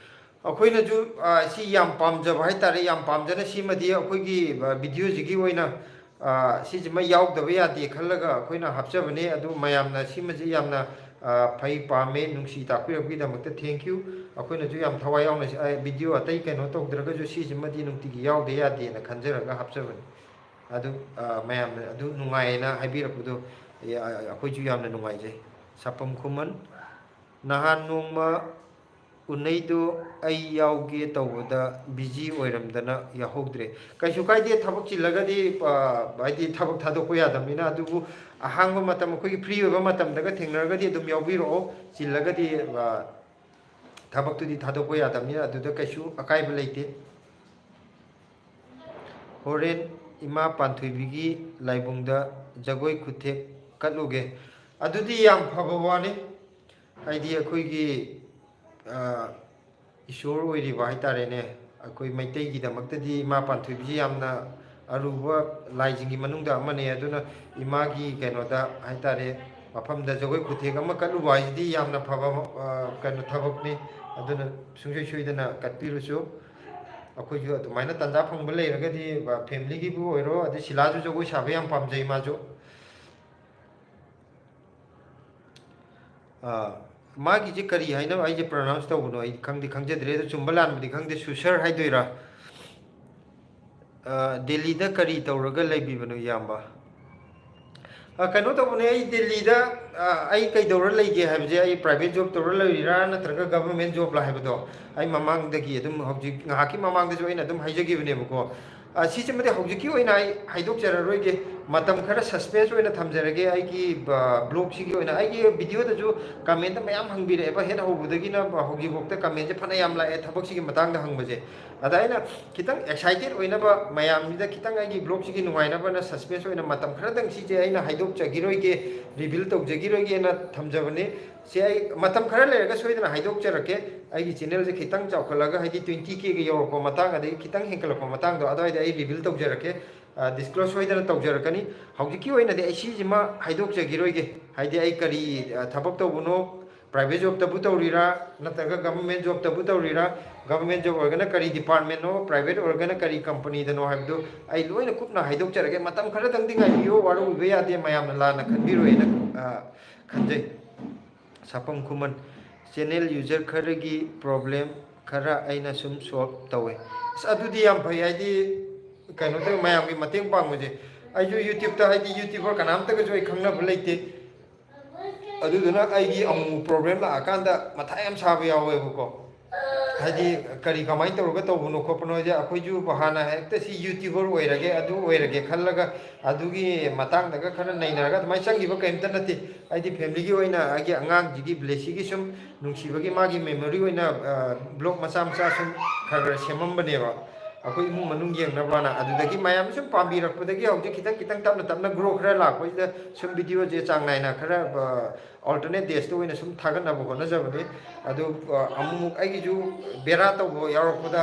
ꯑꯩꯈꯣꯏꯅꯁꯨ ꯁꯤ ꯌꯥꯝ ꯄꯥꯝꯖꯕ ꯍꯥꯏꯇꯥꯔꯦ ꯌꯥꯝ ꯄꯥꯝꯖꯅ ꯁꯤꯃꯗꯤ ꯑꯩꯈꯣꯏꯒꯤ ꯚꯤꯗꯤꯑꯣꯁꯤꯒꯤ ꯑꯣꯏꯅ ꯁꯤꯁꯤꯃ ꯌꯥꯎꯗꯕ ꯌꯥꯗꯦ ꯈꯜꯂꯒ ꯑꯩꯈꯣꯏꯅ ꯍꯥꯞꯆꯕꯅꯦ ꯑꯗꯨ ꯃꯌꯥꯝꯅ ꯁꯤꯃꯁꯤ ꯌꯥꯝꯅ ꯐꯩ ꯄꯥꯝꯃꯦ ꯅꯨꯡꯁꯤ ꯇꯥꯛꯄꯤꯔꯛꯄꯒꯤꯗꯃꯛꯇ ꯊꯦꯡꯛ ꯌꯨ ꯑꯩꯈꯣꯏꯅꯁꯨ ꯌꯥꯝ ꯊꯋꯥꯏ ꯌꯥꯎꯅ ꯚꯤꯗꯤꯑꯣ ꯑꯇꯩ ꯀꯩꯅꯣ ꯇꯧꯗ꯭ꯔꯒꯁꯨ ꯁꯤꯁꯤꯃꯗꯤ ꯅꯨꯡꯇꯤꯒꯤ ꯌꯥꯎꯗ ꯌꯥꯗꯦꯅ ꯈꯟꯖꯔꯒ ꯍꯥꯞꯆꯕꯅꯤ ꯑꯗꯨ ꯃꯌꯥꯝꯅ ꯑꯗꯨ ꯅꯨꯡꯉꯥꯏꯌꯦꯅ ꯍꯥꯏꯕꯤꯔꯛꯄꯗꯣ ꯑꯩꯈꯣꯏꯁꯨ ꯌꯥꯝꯅ ꯅꯨꯡꯉꯥꯏꯖꯩ ꯁꯥꯄꯝ ꯈꯨꯃꯟ ꯅꯍꯥꯟ ꯅꯣꯡꯃ ꯎꯅꯩꯗꯣ ꯑꯩ ꯌꯥꯎꯒꯦ ꯇꯧꯕꯗ ꯕꯤꯖꯤ ꯑꯣꯏꯔꯝꯗꯅ ꯌꯥꯎꯍꯧꯗ꯭ꯔꯦ ꯀꯩꯁꯨ ꯀꯥꯏꯗꯦ ꯊꯕꯛ ꯆꯤꯜꯂꯒꯗꯤ ꯍꯥꯏꯗꯤ ꯊꯕꯛ ꯊꯥꯗꯣꯛꯄ ꯌꯥꯗꯕꯅꯤ나 ꯑꯗꯨꯕꯨ ꯑꯍꯥꯡꯕ ꯃꯇꯝ ꯑꯩꯈꯣꯏꯒꯤ ꯐ꯭ꯔꯤ ꯑꯣꯏꯕ ꯃꯇꯝꯗꯒ ꯊꯦꯡꯅꯔꯒꯗꯤ ꯑꯗꯨꯝ ꯌꯥꯎꯕꯤꯔꯛꯑꯣ ꯆꯤꯜꯂꯒꯗꯤ ꯊꯕꯛꯇꯨꯗꯤ ꯊꯥꯗꯣꯛꯄ ꯌꯥꯗꯕꯅꯤ나 ꯑꯗꯨꯗ ꯀꯩꯁꯨ ꯑꯀꯥꯏꯕ ꯂꯩꯇꯦ ꯍꯣꯔꯦꯟ ꯏꯃꯥ ꯄꯥꯟꯊꯣꯏꯕꯤꯒꯤ ꯂꯥꯏꯕꯨꯡꯗ ꯖꯒꯣꯏ ꯈꯨꯊꯦꯛ ꯀꯠꯂꯨꯒꯦ ꯑꯗꯨꯗꯤ ꯌꯥꯝ ꯐꯕ ꯋꯥꯅꯤ ꯍꯥꯏꯗꯤ ꯑꯩꯈꯣꯏꯒꯤ ꯏꯁꯣꯔ ꯑꯣꯏꯔꯤꯕ ꯍꯥꯏꯇꯥꯔꯦꯅꯦ ꯑꯩꯈꯣꯏ ꯃꯩꯇꯩꯒꯤꯗꯃꯛꯇꯗꯤ ꯏꯃꯥ ꯄꯥꯟꯊꯣꯏꯕꯤꯁꯤ ꯌꯥꯝꯅ ꯑꯔꯨꯕ ꯂꯥꯏꯁꯤꯡꯒꯤ ꯃꯅꯨꯡꯗ ꯑꯃꯅꯦ ꯑꯗꯨꯅ ꯏꯃꯥꯒꯤ ꯀꯩꯅꯣꯗ ꯍꯥꯏꯇꯥꯔꯦ ꯃꯐꯝꯗ ꯖꯒꯣꯏ ꯈꯨꯊꯦꯛ ꯑꯃ ꯀꯠꯂꯨꯕ ꯍꯥꯏꯁꯤꯗꯤ ꯌꯥꯝꯅ ꯐꯕ ꯀꯩꯅꯣ ꯊꯕꯛꯅꯤ ꯑꯗꯨꯅ ꯁꯨꯡꯁꯣꯏ ꯁꯣꯏꯗꯅ ꯀꯠꯄꯤꯔꯨꯆꯣ ꯑꯩꯈꯣꯏꯁꯨ ꯑꯗꯨꯃꯥꯏꯅ ꯇꯟꯖꯥ ꯐꯪꯕ ꯂꯩꯔꯒꯗꯤ ꯐꯦꯃꯤꯂꯤꯒꯤꯕꯨ ꯑꯣꯏꯔꯣ ꯑꯗꯩ ꯁꯤꯂꯥꯁꯨ ꯖꯒꯣꯏ ꯁꯥꯕ ꯌꯥꯝ ꯄꯥꯝꯖꯩ ꯃꯥꯁꯨ ꯃꯥꯒꯤꯁꯦ ꯀꯔꯤ ꯍꯥꯏꯅ ꯑꯩꯁꯦ ꯄ꯭ꯔꯣꯅꯥꯎꯟꯁ ꯇꯧꯕꯅꯣ ꯑꯩ ꯈꯪꯖꯗ꯭ꯔꯦ ꯑꯗꯣ ꯆꯨꯝꯕ ꯂꯥꯟꯕꯗꯤ ꯈꯪꯗꯦ ꯁꯨꯁꯔ ꯍꯥꯏꯗꯣꯏꯔꯥ ꯗꯦꯜꯂꯤꯗ ꯀꯔꯤ ꯇꯧꯔꯒ ꯂꯩꯕꯤꯕꯅꯣ ꯏꯌꯥꯝꯕ ꯀꯩꯅꯣ ꯇꯧꯕꯅꯦ ꯑꯩ ꯗꯦꯜꯂꯤꯗ ꯑꯩ ꯀꯩꯗꯧꯔ ꯂꯩꯒꯦ ꯍꯥꯏꯕꯁꯦ ꯑꯩ ꯄ꯭ꯔꯥꯏꯚꯦꯠ ꯖꯣꯕ ꯇꯧꯔ ꯂꯩꯔꯤꯔꯥ ꯅꯠꯇ꯭ꯔꯒ ꯒꯚꯔꯟꯃꯦꯟ ꯖꯣꯕꯂꯥ ꯍꯥꯏꯕꯗꯣ ꯑꯩ ꯃꯃꯥꯡꯗꯒꯤ ꯑꯗꯨꯝ ꯍꯧꯖꯤꯛ ꯉꯥꯏꯍꯥꯛꯀꯤ ꯃꯃꯥꯡꯗꯁꯨ ꯑꯩꯅ ꯑꯗꯨꯝ ꯍꯥꯏꯖꯈꯤꯕꯅꯦꯕꯀꯣ ꯁꯤꯁꯤꯃꯗꯤ ꯍꯧꯖꯤꯛꯀꯤ ꯑꯣꯏꯅ ꯑꯩ ꯍꯥꯏꯗꯣꯛꯆꯔꯔꯣꯏꯒꯦ ꯃꯇꯝ ꯈꯔ ꯁꯁꯄꯦꯟꯁ ꯑꯣꯏꯅ ꯊꯝꯖꯔꯒꯦ ꯑꯩꯒꯤ ꯕ꯭ꯂꯣꯒꯁꯤꯒꯤ ꯑꯣꯏꯅ ꯑꯩꯒꯤ ꯚꯤꯗꯤꯑꯣꯗꯁꯨ ꯀꯃꯦꯟꯇ ꯃꯌꯥꯝ ꯍꯪꯕꯤꯔꯛꯑꯦꯕ ꯍꯦꯛ ꯍꯧꯕꯗꯒꯤꯅ ꯍꯧꯖꯤꯛꯐꯥꯎꯗ ꯀꯃꯦꯟꯁꯦ ꯐꯅ ꯌꯥꯝ ꯂꯥꯛꯑꯦ ꯊꯕꯛꯁꯤꯒꯤ ꯃꯇꯥꯡꯗ ꯍꯪꯕꯁꯦ ꯑꯗ ꯑꯩꯅ ꯈꯤꯇꯪ ꯑꯦꯛꯁꯥꯏꯇꯦꯠ ꯑꯣꯏꯅꯕ ꯃꯌꯥꯝꯁꯤꯗ ꯈꯤꯇꯪ ꯑꯩꯒꯤ ꯕ꯭ꯂꯣꯒꯁꯤꯒꯤ ꯅꯨꯡꯉꯥꯏꯅꯕꯅ ꯁꯁꯄꯦꯟꯁ ꯑꯣꯏꯅ ꯃꯇꯝ ꯈꯔꯗꯪ ꯁꯤꯁꯦ ꯑꯩꯅ ꯍꯥꯏꯗꯣꯛꯆꯈꯤꯔꯣꯏꯒꯦ ꯔꯤꯚꯤꯜ ꯇꯧꯖꯈꯤꯔꯣꯏꯒꯦꯅ ꯊꯝꯖꯕꯅꯤ ꯁꯤ ꯑꯩ ꯃꯇꯝ ꯈꯔ ꯂꯩꯔꯒ ꯁꯣꯏꯗꯅ ꯍꯥꯏꯗꯣꯛꯆꯔꯛꯀꯦ ꯑꯩꯒꯤ ꯆꯦꯅꯦꯜꯁꯦ ꯈꯤꯇꯪ ꯆꯥꯎꯈꯠꯂꯒ ꯍꯥꯏꯗꯤ 20Kꯒ ꯌꯧꯔꯛꯄ ꯃꯇꯥꯡ ꯑꯗꯒꯤ ꯈꯤꯇꯪ ꯍꯦꯟꯀꯠꯂꯛꯄ ꯃꯇꯥꯡꯗꯣ ꯑꯗꯨꯋꯥꯏꯗ ꯑꯩ ꯔꯤꯚꯤꯜ ꯇꯧꯖꯔꯛꯀꯦ ꯗꯤꯁꯀ꯭ꯂꯣꯁ ꯁꯣꯏꯗꯅ ꯇꯧꯖꯔꯛꯀꯅꯤ ꯍꯧꯖꯤꯛꯀꯤ ꯑꯣꯏꯅꯗꯤ ꯑꯩ ꯁꯤꯁꯤꯃ ꯍꯥꯏꯗꯣꯛꯆꯈꯤꯔꯣꯏꯒꯦ ꯍꯥꯏꯗꯤ ꯑꯩ ꯀꯔꯤ ꯊꯕꯛ ꯇꯧꯕꯅꯣ ꯄ꯭ꯔꯥꯏꯚꯦꯠ ꯖꯣꯕꯇꯕꯨ ꯇꯧꯔꯤꯔꯥ ꯅꯠꯇ꯭ꯔꯒ ꯒꯚꯔꯟꯃꯦꯟ ꯖꯣꯕꯇꯕꯨ ꯇꯧꯔꯤꯔꯥ ꯒꯚꯔꯟꯃꯦꯟ ꯖꯣꯕ ꯑꯣꯏꯔꯒꯅ ꯀꯔꯤ ꯗꯤꯄꯥꯔꯠꯃꯦꯟꯅꯣ ꯄ꯭ꯔꯥꯏꯚꯦꯠ ꯑꯣꯏꯔꯒꯅ ꯀꯔꯤ ꯀꯝꯄꯅꯤꯗꯅꯣ ꯍꯥꯏꯕꯗꯨ ꯑꯩ ꯂꯣꯏꯅ ꯀꯨꯞꯅ ꯍꯥꯏꯗꯣꯛꯆꯔꯒꯦ ꯃꯇꯝ ꯈꯔꯗꯪꯗꯤ ꯉꯥꯏꯕꯤꯌꯨ ꯋꯥꯔꯧꯕꯤꯕ ꯌꯥꯗꯦ ꯃꯌꯥꯝꯅ ꯂꯥꯟꯅ ꯈꯟꯕꯤꯔꯣꯏꯅ ꯈꯟꯖꯩ ꯁꯥꯄꯝ ꯈꯨꯃꯟ ꯆꯦꯅꯦꯜ ꯌꯨꯖꯔ ꯈꯔꯒꯤ ꯄ꯭ꯔꯣꯕ꯭ꯂꯦꯝ ꯈꯔ ꯑꯩꯅ ꯁꯨꯝ ꯁꯣꯜꯕ ꯇꯧꯋꯦ ꯑꯁ ꯑꯗꯨꯗꯤ ꯌꯥꯝ ꯐꯩ ꯍꯥꯏꯗꯤ ꯀꯩꯅꯣ ꯇꯧꯋꯤ ꯃꯌꯥꯝꯒꯤ ꯃꯇꯦꯡ ꯄꯥꯡꯕꯁꯦ ꯑꯩꯁꯨ ꯌꯨꯇ꯭ꯌꯨꯕꯇ ꯍꯥꯏꯗꯤ ꯌꯨꯇ꯭ꯌꯨꯕꯔ ꯀꯅꯥꯝꯇꯒꯁꯨ ꯑꯩ ꯈꯪꯅꯕ ꯂꯩꯇꯦ ꯑꯗꯨꯗꯨꯅ ꯑꯩꯒꯤ ꯑꯃꯨꯛ ꯄ꯭ꯔꯣꯕ꯭ꯂꯦꯝ ꯂꯥꯛꯑꯀꯥꯟꯗ ꯃꯊꯥ ꯌꯥꯝ ꯁꯥꯕ ꯌꯥꯎꯋꯦꯕꯀꯣ ꯍꯥꯏꯗꯤ ꯀꯔꯤ ꯀꯃꯥꯏꯅ ꯇꯧꯔꯒ ꯇꯧꯕꯅꯣ ꯈꯣꯠꯄꯅꯣ ꯍꯥꯏꯁꯦ ꯑꯩꯈꯣꯏꯁꯨ ꯍꯥꯟꯅ ꯍꯦꯛꯇ ꯁꯤ ꯌꯨꯇ꯭ꯌꯨꯕꯔ ꯑꯣꯏꯔꯒꯦ ꯑꯗꯨ ꯑꯣꯏꯔꯒꯦ ꯈꯜꯂꯒ ꯑꯗꯨꯒꯤ ꯃꯇꯥꯡꯗꯒꯈꯔ ꯅꯩꯅꯔꯒ ꯑꯗꯨꯃꯥꯏꯅ ꯆꯪꯈꯤꯕ ꯀꯔꯤꯝꯇ ꯅꯠꯇꯦ ꯑꯩꯗꯤ ꯐꯦꯃꯤꯂꯤꯒꯤ ꯑꯣꯏꯅ ꯑꯩꯒꯤ ꯑꯉꯥꯡꯁꯤꯒꯤ ꯕ꯭ꯂꯦꯁꯤꯒꯤ ꯁꯨꯝ ꯅꯨꯡꯁꯤꯕꯒꯤ ꯃꯥꯒꯤ ꯃꯦꯃꯣꯔꯤ ꯑꯣꯏꯅ ꯕ꯭ꯂꯣꯛ ꯃꯆꯥ ꯃꯆꯥ ꯁꯨꯝ ꯈꯔ ꯈꯔ ꯁꯦꯝꯃꯝꯕꯅꯦꯕ ꯑꯩꯈꯣꯏ ꯏꯃꯨꯡ ꯃꯅꯨꯡ ꯌꯦꯡꯅꯕꯅ ꯑꯗꯨꯗꯒꯤ ꯃꯌꯥꯝ ꯁꯨꯝ ꯄꯥꯝꯕꯤꯔꯛꯄꯗꯒꯤ ꯍꯧꯖꯤꯛ ꯈꯤꯇꯪ ꯈꯤꯇꯪ ꯇꯞꯅ ꯇꯞꯅ ꯒ꯭ꯔꯣ ꯈꯔ ꯂꯥꯛꯄꯁꯤꯗ ꯁꯨꯝ ꯚꯤꯗꯤꯑꯣꯁꯦ ꯆꯥꯡ ナꯏꯅ ꯈꯔ ꯑꯜꯇꯔꯅꯦꯠ ꯗꯦꯖꯇ ꯑꯣꯏꯅ ꯁꯨꯝ ꯊꯥꯒꯠꯅꯕ ꯍꯣꯠꯅꯖꯕꯅꯤ ꯑꯗꯨ ꯑꯃꯨꯛ ꯑꯩꯒꯤꯁꯨ ꯕꯦꯔꯥ ꯇꯧꯕ ꯌꯥꯎꯔꯛꯄꯗ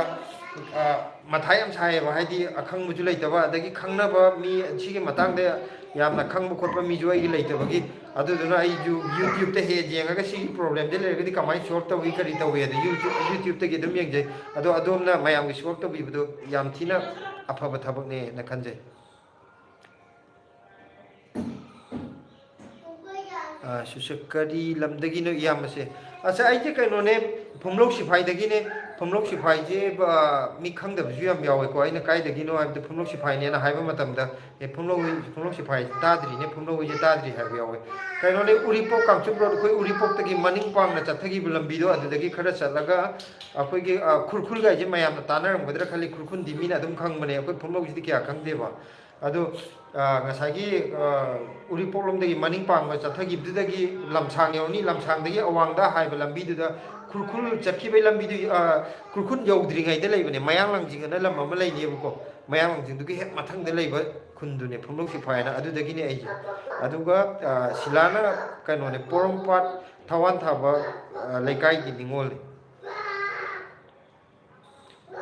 ꯃꯊꯥ ꯌꯥꯝ ꯁꯥꯏꯌꯦꯕ ꯍꯥꯏꯗꯤ ꯑꯈꯪꯕꯁꯨ ꯂꯩꯇꯕ ꯑꯗꯒꯤ ꯈꯪꯅꯕ ꯃꯤ ꯁꯤꯒꯤ ꯃꯇꯥꯡꯗ ꯌꯥꯝꯅ ꯈꯪꯕ ꯈꯣꯠꯄ ꯃꯤꯁꯨ ꯑꯩꯒꯤ ꯂꯩꯇꯕꯒꯤ ꯑꯗꯨꯗꯨꯅ ꯑꯩꯁꯨ ꯌꯨꯇ꯭ꯌꯨꯕꯇ ꯍꯦꯛ ꯌꯦꯡꯉꯒ ꯁꯤꯒꯤ ꯄ꯭ꯔꯣꯕ꯭ꯂꯦꯝꯁꯦ ꯂꯩꯔꯒꯗꯤ ꯀꯃꯥꯏꯅ ꯁꯣꯜꯕ ꯇꯧꯏ ꯀꯔꯤ ꯇꯧꯏ ꯑꯗ ꯌꯨꯇ꯭ꯌꯨꯕꯇꯒꯤ ꯑꯗꯨꯝ ꯌꯦꯡꯖꯩ ꯑꯗꯣ ꯑꯗꯣꯝꯅ ꯃꯌꯥꯝꯒꯤ ꯁꯣꯜꯕ ꯇꯧꯕꯤꯕꯗꯣ ꯌꯥꯝ ꯊꯤꯅ ꯑꯐꯕ ꯊꯕꯛꯅꯦꯅ ꯈꯟꯖꯩ ꯁꯨꯁꯛ ꯀꯔꯤ ꯂꯝꯗꯒꯤꯅꯣ ꯏꯌꯥꯝꯕꯁꯦ ꯑꯁ ꯑꯩꯁꯦ ꯀꯩꯅꯣꯅꯦ ꯄꯨꯝꯂꯧ ꯁꯤꯐꯥꯏꯗꯒꯤꯅꯦ ꯄꯨꯝꯂꯧ ꯁꯤꯐꯥꯏꯁꯦ ꯃꯤ ꯈꯪꯗꯕꯁꯨ ꯌꯥꯝ ꯌꯥꯎꯋꯦꯀꯣ ꯑꯩꯅ ꯀꯥꯏꯗꯒꯤꯅꯣ ꯍꯥꯏꯕꯗ ꯄꯨꯝꯂꯧ ꯁꯤꯐꯥꯏꯅꯦꯅ ꯍꯥꯏꯕ ꯃꯇꯝꯗ ꯄꯨꯝꯂꯧ ꯁꯤꯐꯥꯏ ꯇꯥꯗ꯭ꯔꯤꯅꯦ ꯄꯨꯝꯂꯧꯁꯦ ꯇꯥꯗ꯭ꯔꯤ ꯍꯥꯏꯕ ꯌꯥꯎꯋꯦ ꯀꯩꯅꯣꯅꯦ ꯎꯔꯤꯄꯣꯛ ꯀꯥꯡꯆꯨꯞ ꯔꯣꯗ ꯑꯩꯈꯣꯏ ꯎꯔꯤꯄꯣꯛꯇꯒꯤ ꯃꯅꯤꯡ ꯄꯥꯡꯅ ꯆꯠꯊꯈꯤꯕ ꯂꯝꯕꯤꯗꯣ ꯑꯗꯨꯗꯒꯤ ꯈꯔ ꯆꯠꯂꯒ ꯑꯩꯈꯣꯏꯒꯤ ꯈꯨꯔꯈꯨꯜꯒꯥꯏꯁꯦ ꯃꯌꯥꯝꯅ ꯇꯥꯟꯅꯔꯝꯒꯗ꯭ꯔꯥ ꯈꯜꯂꯤ ꯈꯨꯔꯈꯨꯜꯗꯤ ꯃꯤꯅ ꯑꯗꯨꯝ ꯈꯪꯕꯅꯦ ꯑꯩꯈꯣꯏ ꯄꯨꯝꯂꯧꯁꯤꯗꯤ ꯀꯌꯥ ꯈꯪꯗꯦꯕ ꯑꯗꯣ ꯉꯁꯥꯏꯒꯤ ꯎꯔꯤꯄꯣꯛꯂꯣꯝꯗꯒꯤ ꯃꯅꯤꯡ ꯄꯥꯡꯕ ꯆꯠꯊꯈꯤꯕꯗꯨꯗꯒꯤ ꯂꯝꯁꯥꯡ ꯌꯧꯅꯤ ꯂꯝꯁꯥꯡꯗꯒꯤ ꯑꯋꯥꯡꯗ ꯍꯥꯏꯕ ꯂꯝꯕꯤꯗꯨꯗ ꯈꯨꯔꯈꯨꯜ ꯆꯠꯈꯤꯕꯒꯤ ꯂꯝꯕꯤꯗꯨ ꯈꯨꯔꯈꯨꯜ ꯌꯧꯗ꯭ꯔꯤꯉꯩꯗ ꯂꯩꯕꯅꯦ ꯃꯌꯥꯡꯂꯥꯡꯖꯤꯡ ꯑꯅ ꯂꯝ ꯑꯃ ꯂꯩꯅꯦꯕꯀꯣ ꯃꯌꯥꯡꯂꯥꯡꯖꯤꯡꯗꯨꯒꯤ ꯍꯦꯛ ꯃꯊꯪꯗ ꯂꯩꯕ ꯈꯨꯟꯗꯨꯅꯦ ꯄꯨꯝꯂꯧ ꯁꯤꯐꯥꯏ ꯍꯥꯏꯅ ꯑꯗꯨꯗꯒꯤꯅꯦ ꯑꯩꯁꯦ ꯑꯗꯨꯒ ꯁꯤꯂꯥꯅ ꯀꯩꯅꯣꯅꯦ ꯄꯣꯔꯣꯝꯄꯥꯠ ꯊꯋꯥꯟ ꯊꯥꯕ ꯂꯩꯀꯥꯏꯒꯤ ꯅꯤꯉꯣꯜꯅꯤ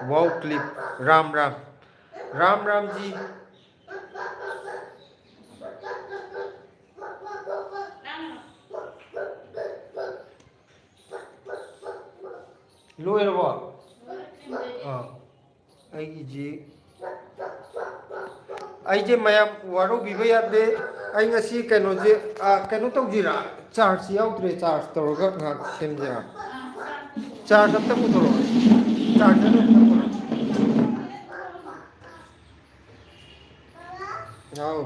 ꯋꯥꯎ ꯀ꯭ꯂꯤꯞ ꯔꯥꯝ ꯔꯥꯝ ꯔꯥꯝ ꯔꯥꯝꯖꯤ ꯂꯣꯏꯔꯕꯣ ꯑꯩꯒꯤ ꯑꯩꯁꯦ ꯃꯌꯥꯝ ꯋꯥꯔꯧꯕꯤꯕ ꯌꯥꯗꯦ ꯑꯩ ꯉꯁꯤ ꯀꯩꯅꯣꯁꯦ ꯀꯩꯅꯣ ꯇꯧꯁꯤꯔꯥ ꯆꯥꯔꯖ ꯌꯥꯎꯗ꯭ꯔꯦ ꯆꯥꯔꯖ ꯇꯧꯔꯒ ꯉꯥꯏꯍꯥꯛ ꯁꯦꯝꯁꯤꯔꯥ ꯆꯥꯔꯖ ꯑꯝꯇ ꯄꯨꯊꯣꯔꯛꯑꯣ ꯆꯥꯔꯖꯔ ꯑꯝꯇ ꯄꯨꯊꯣꯔꯛꯑꯣ ꯌꯥꯎ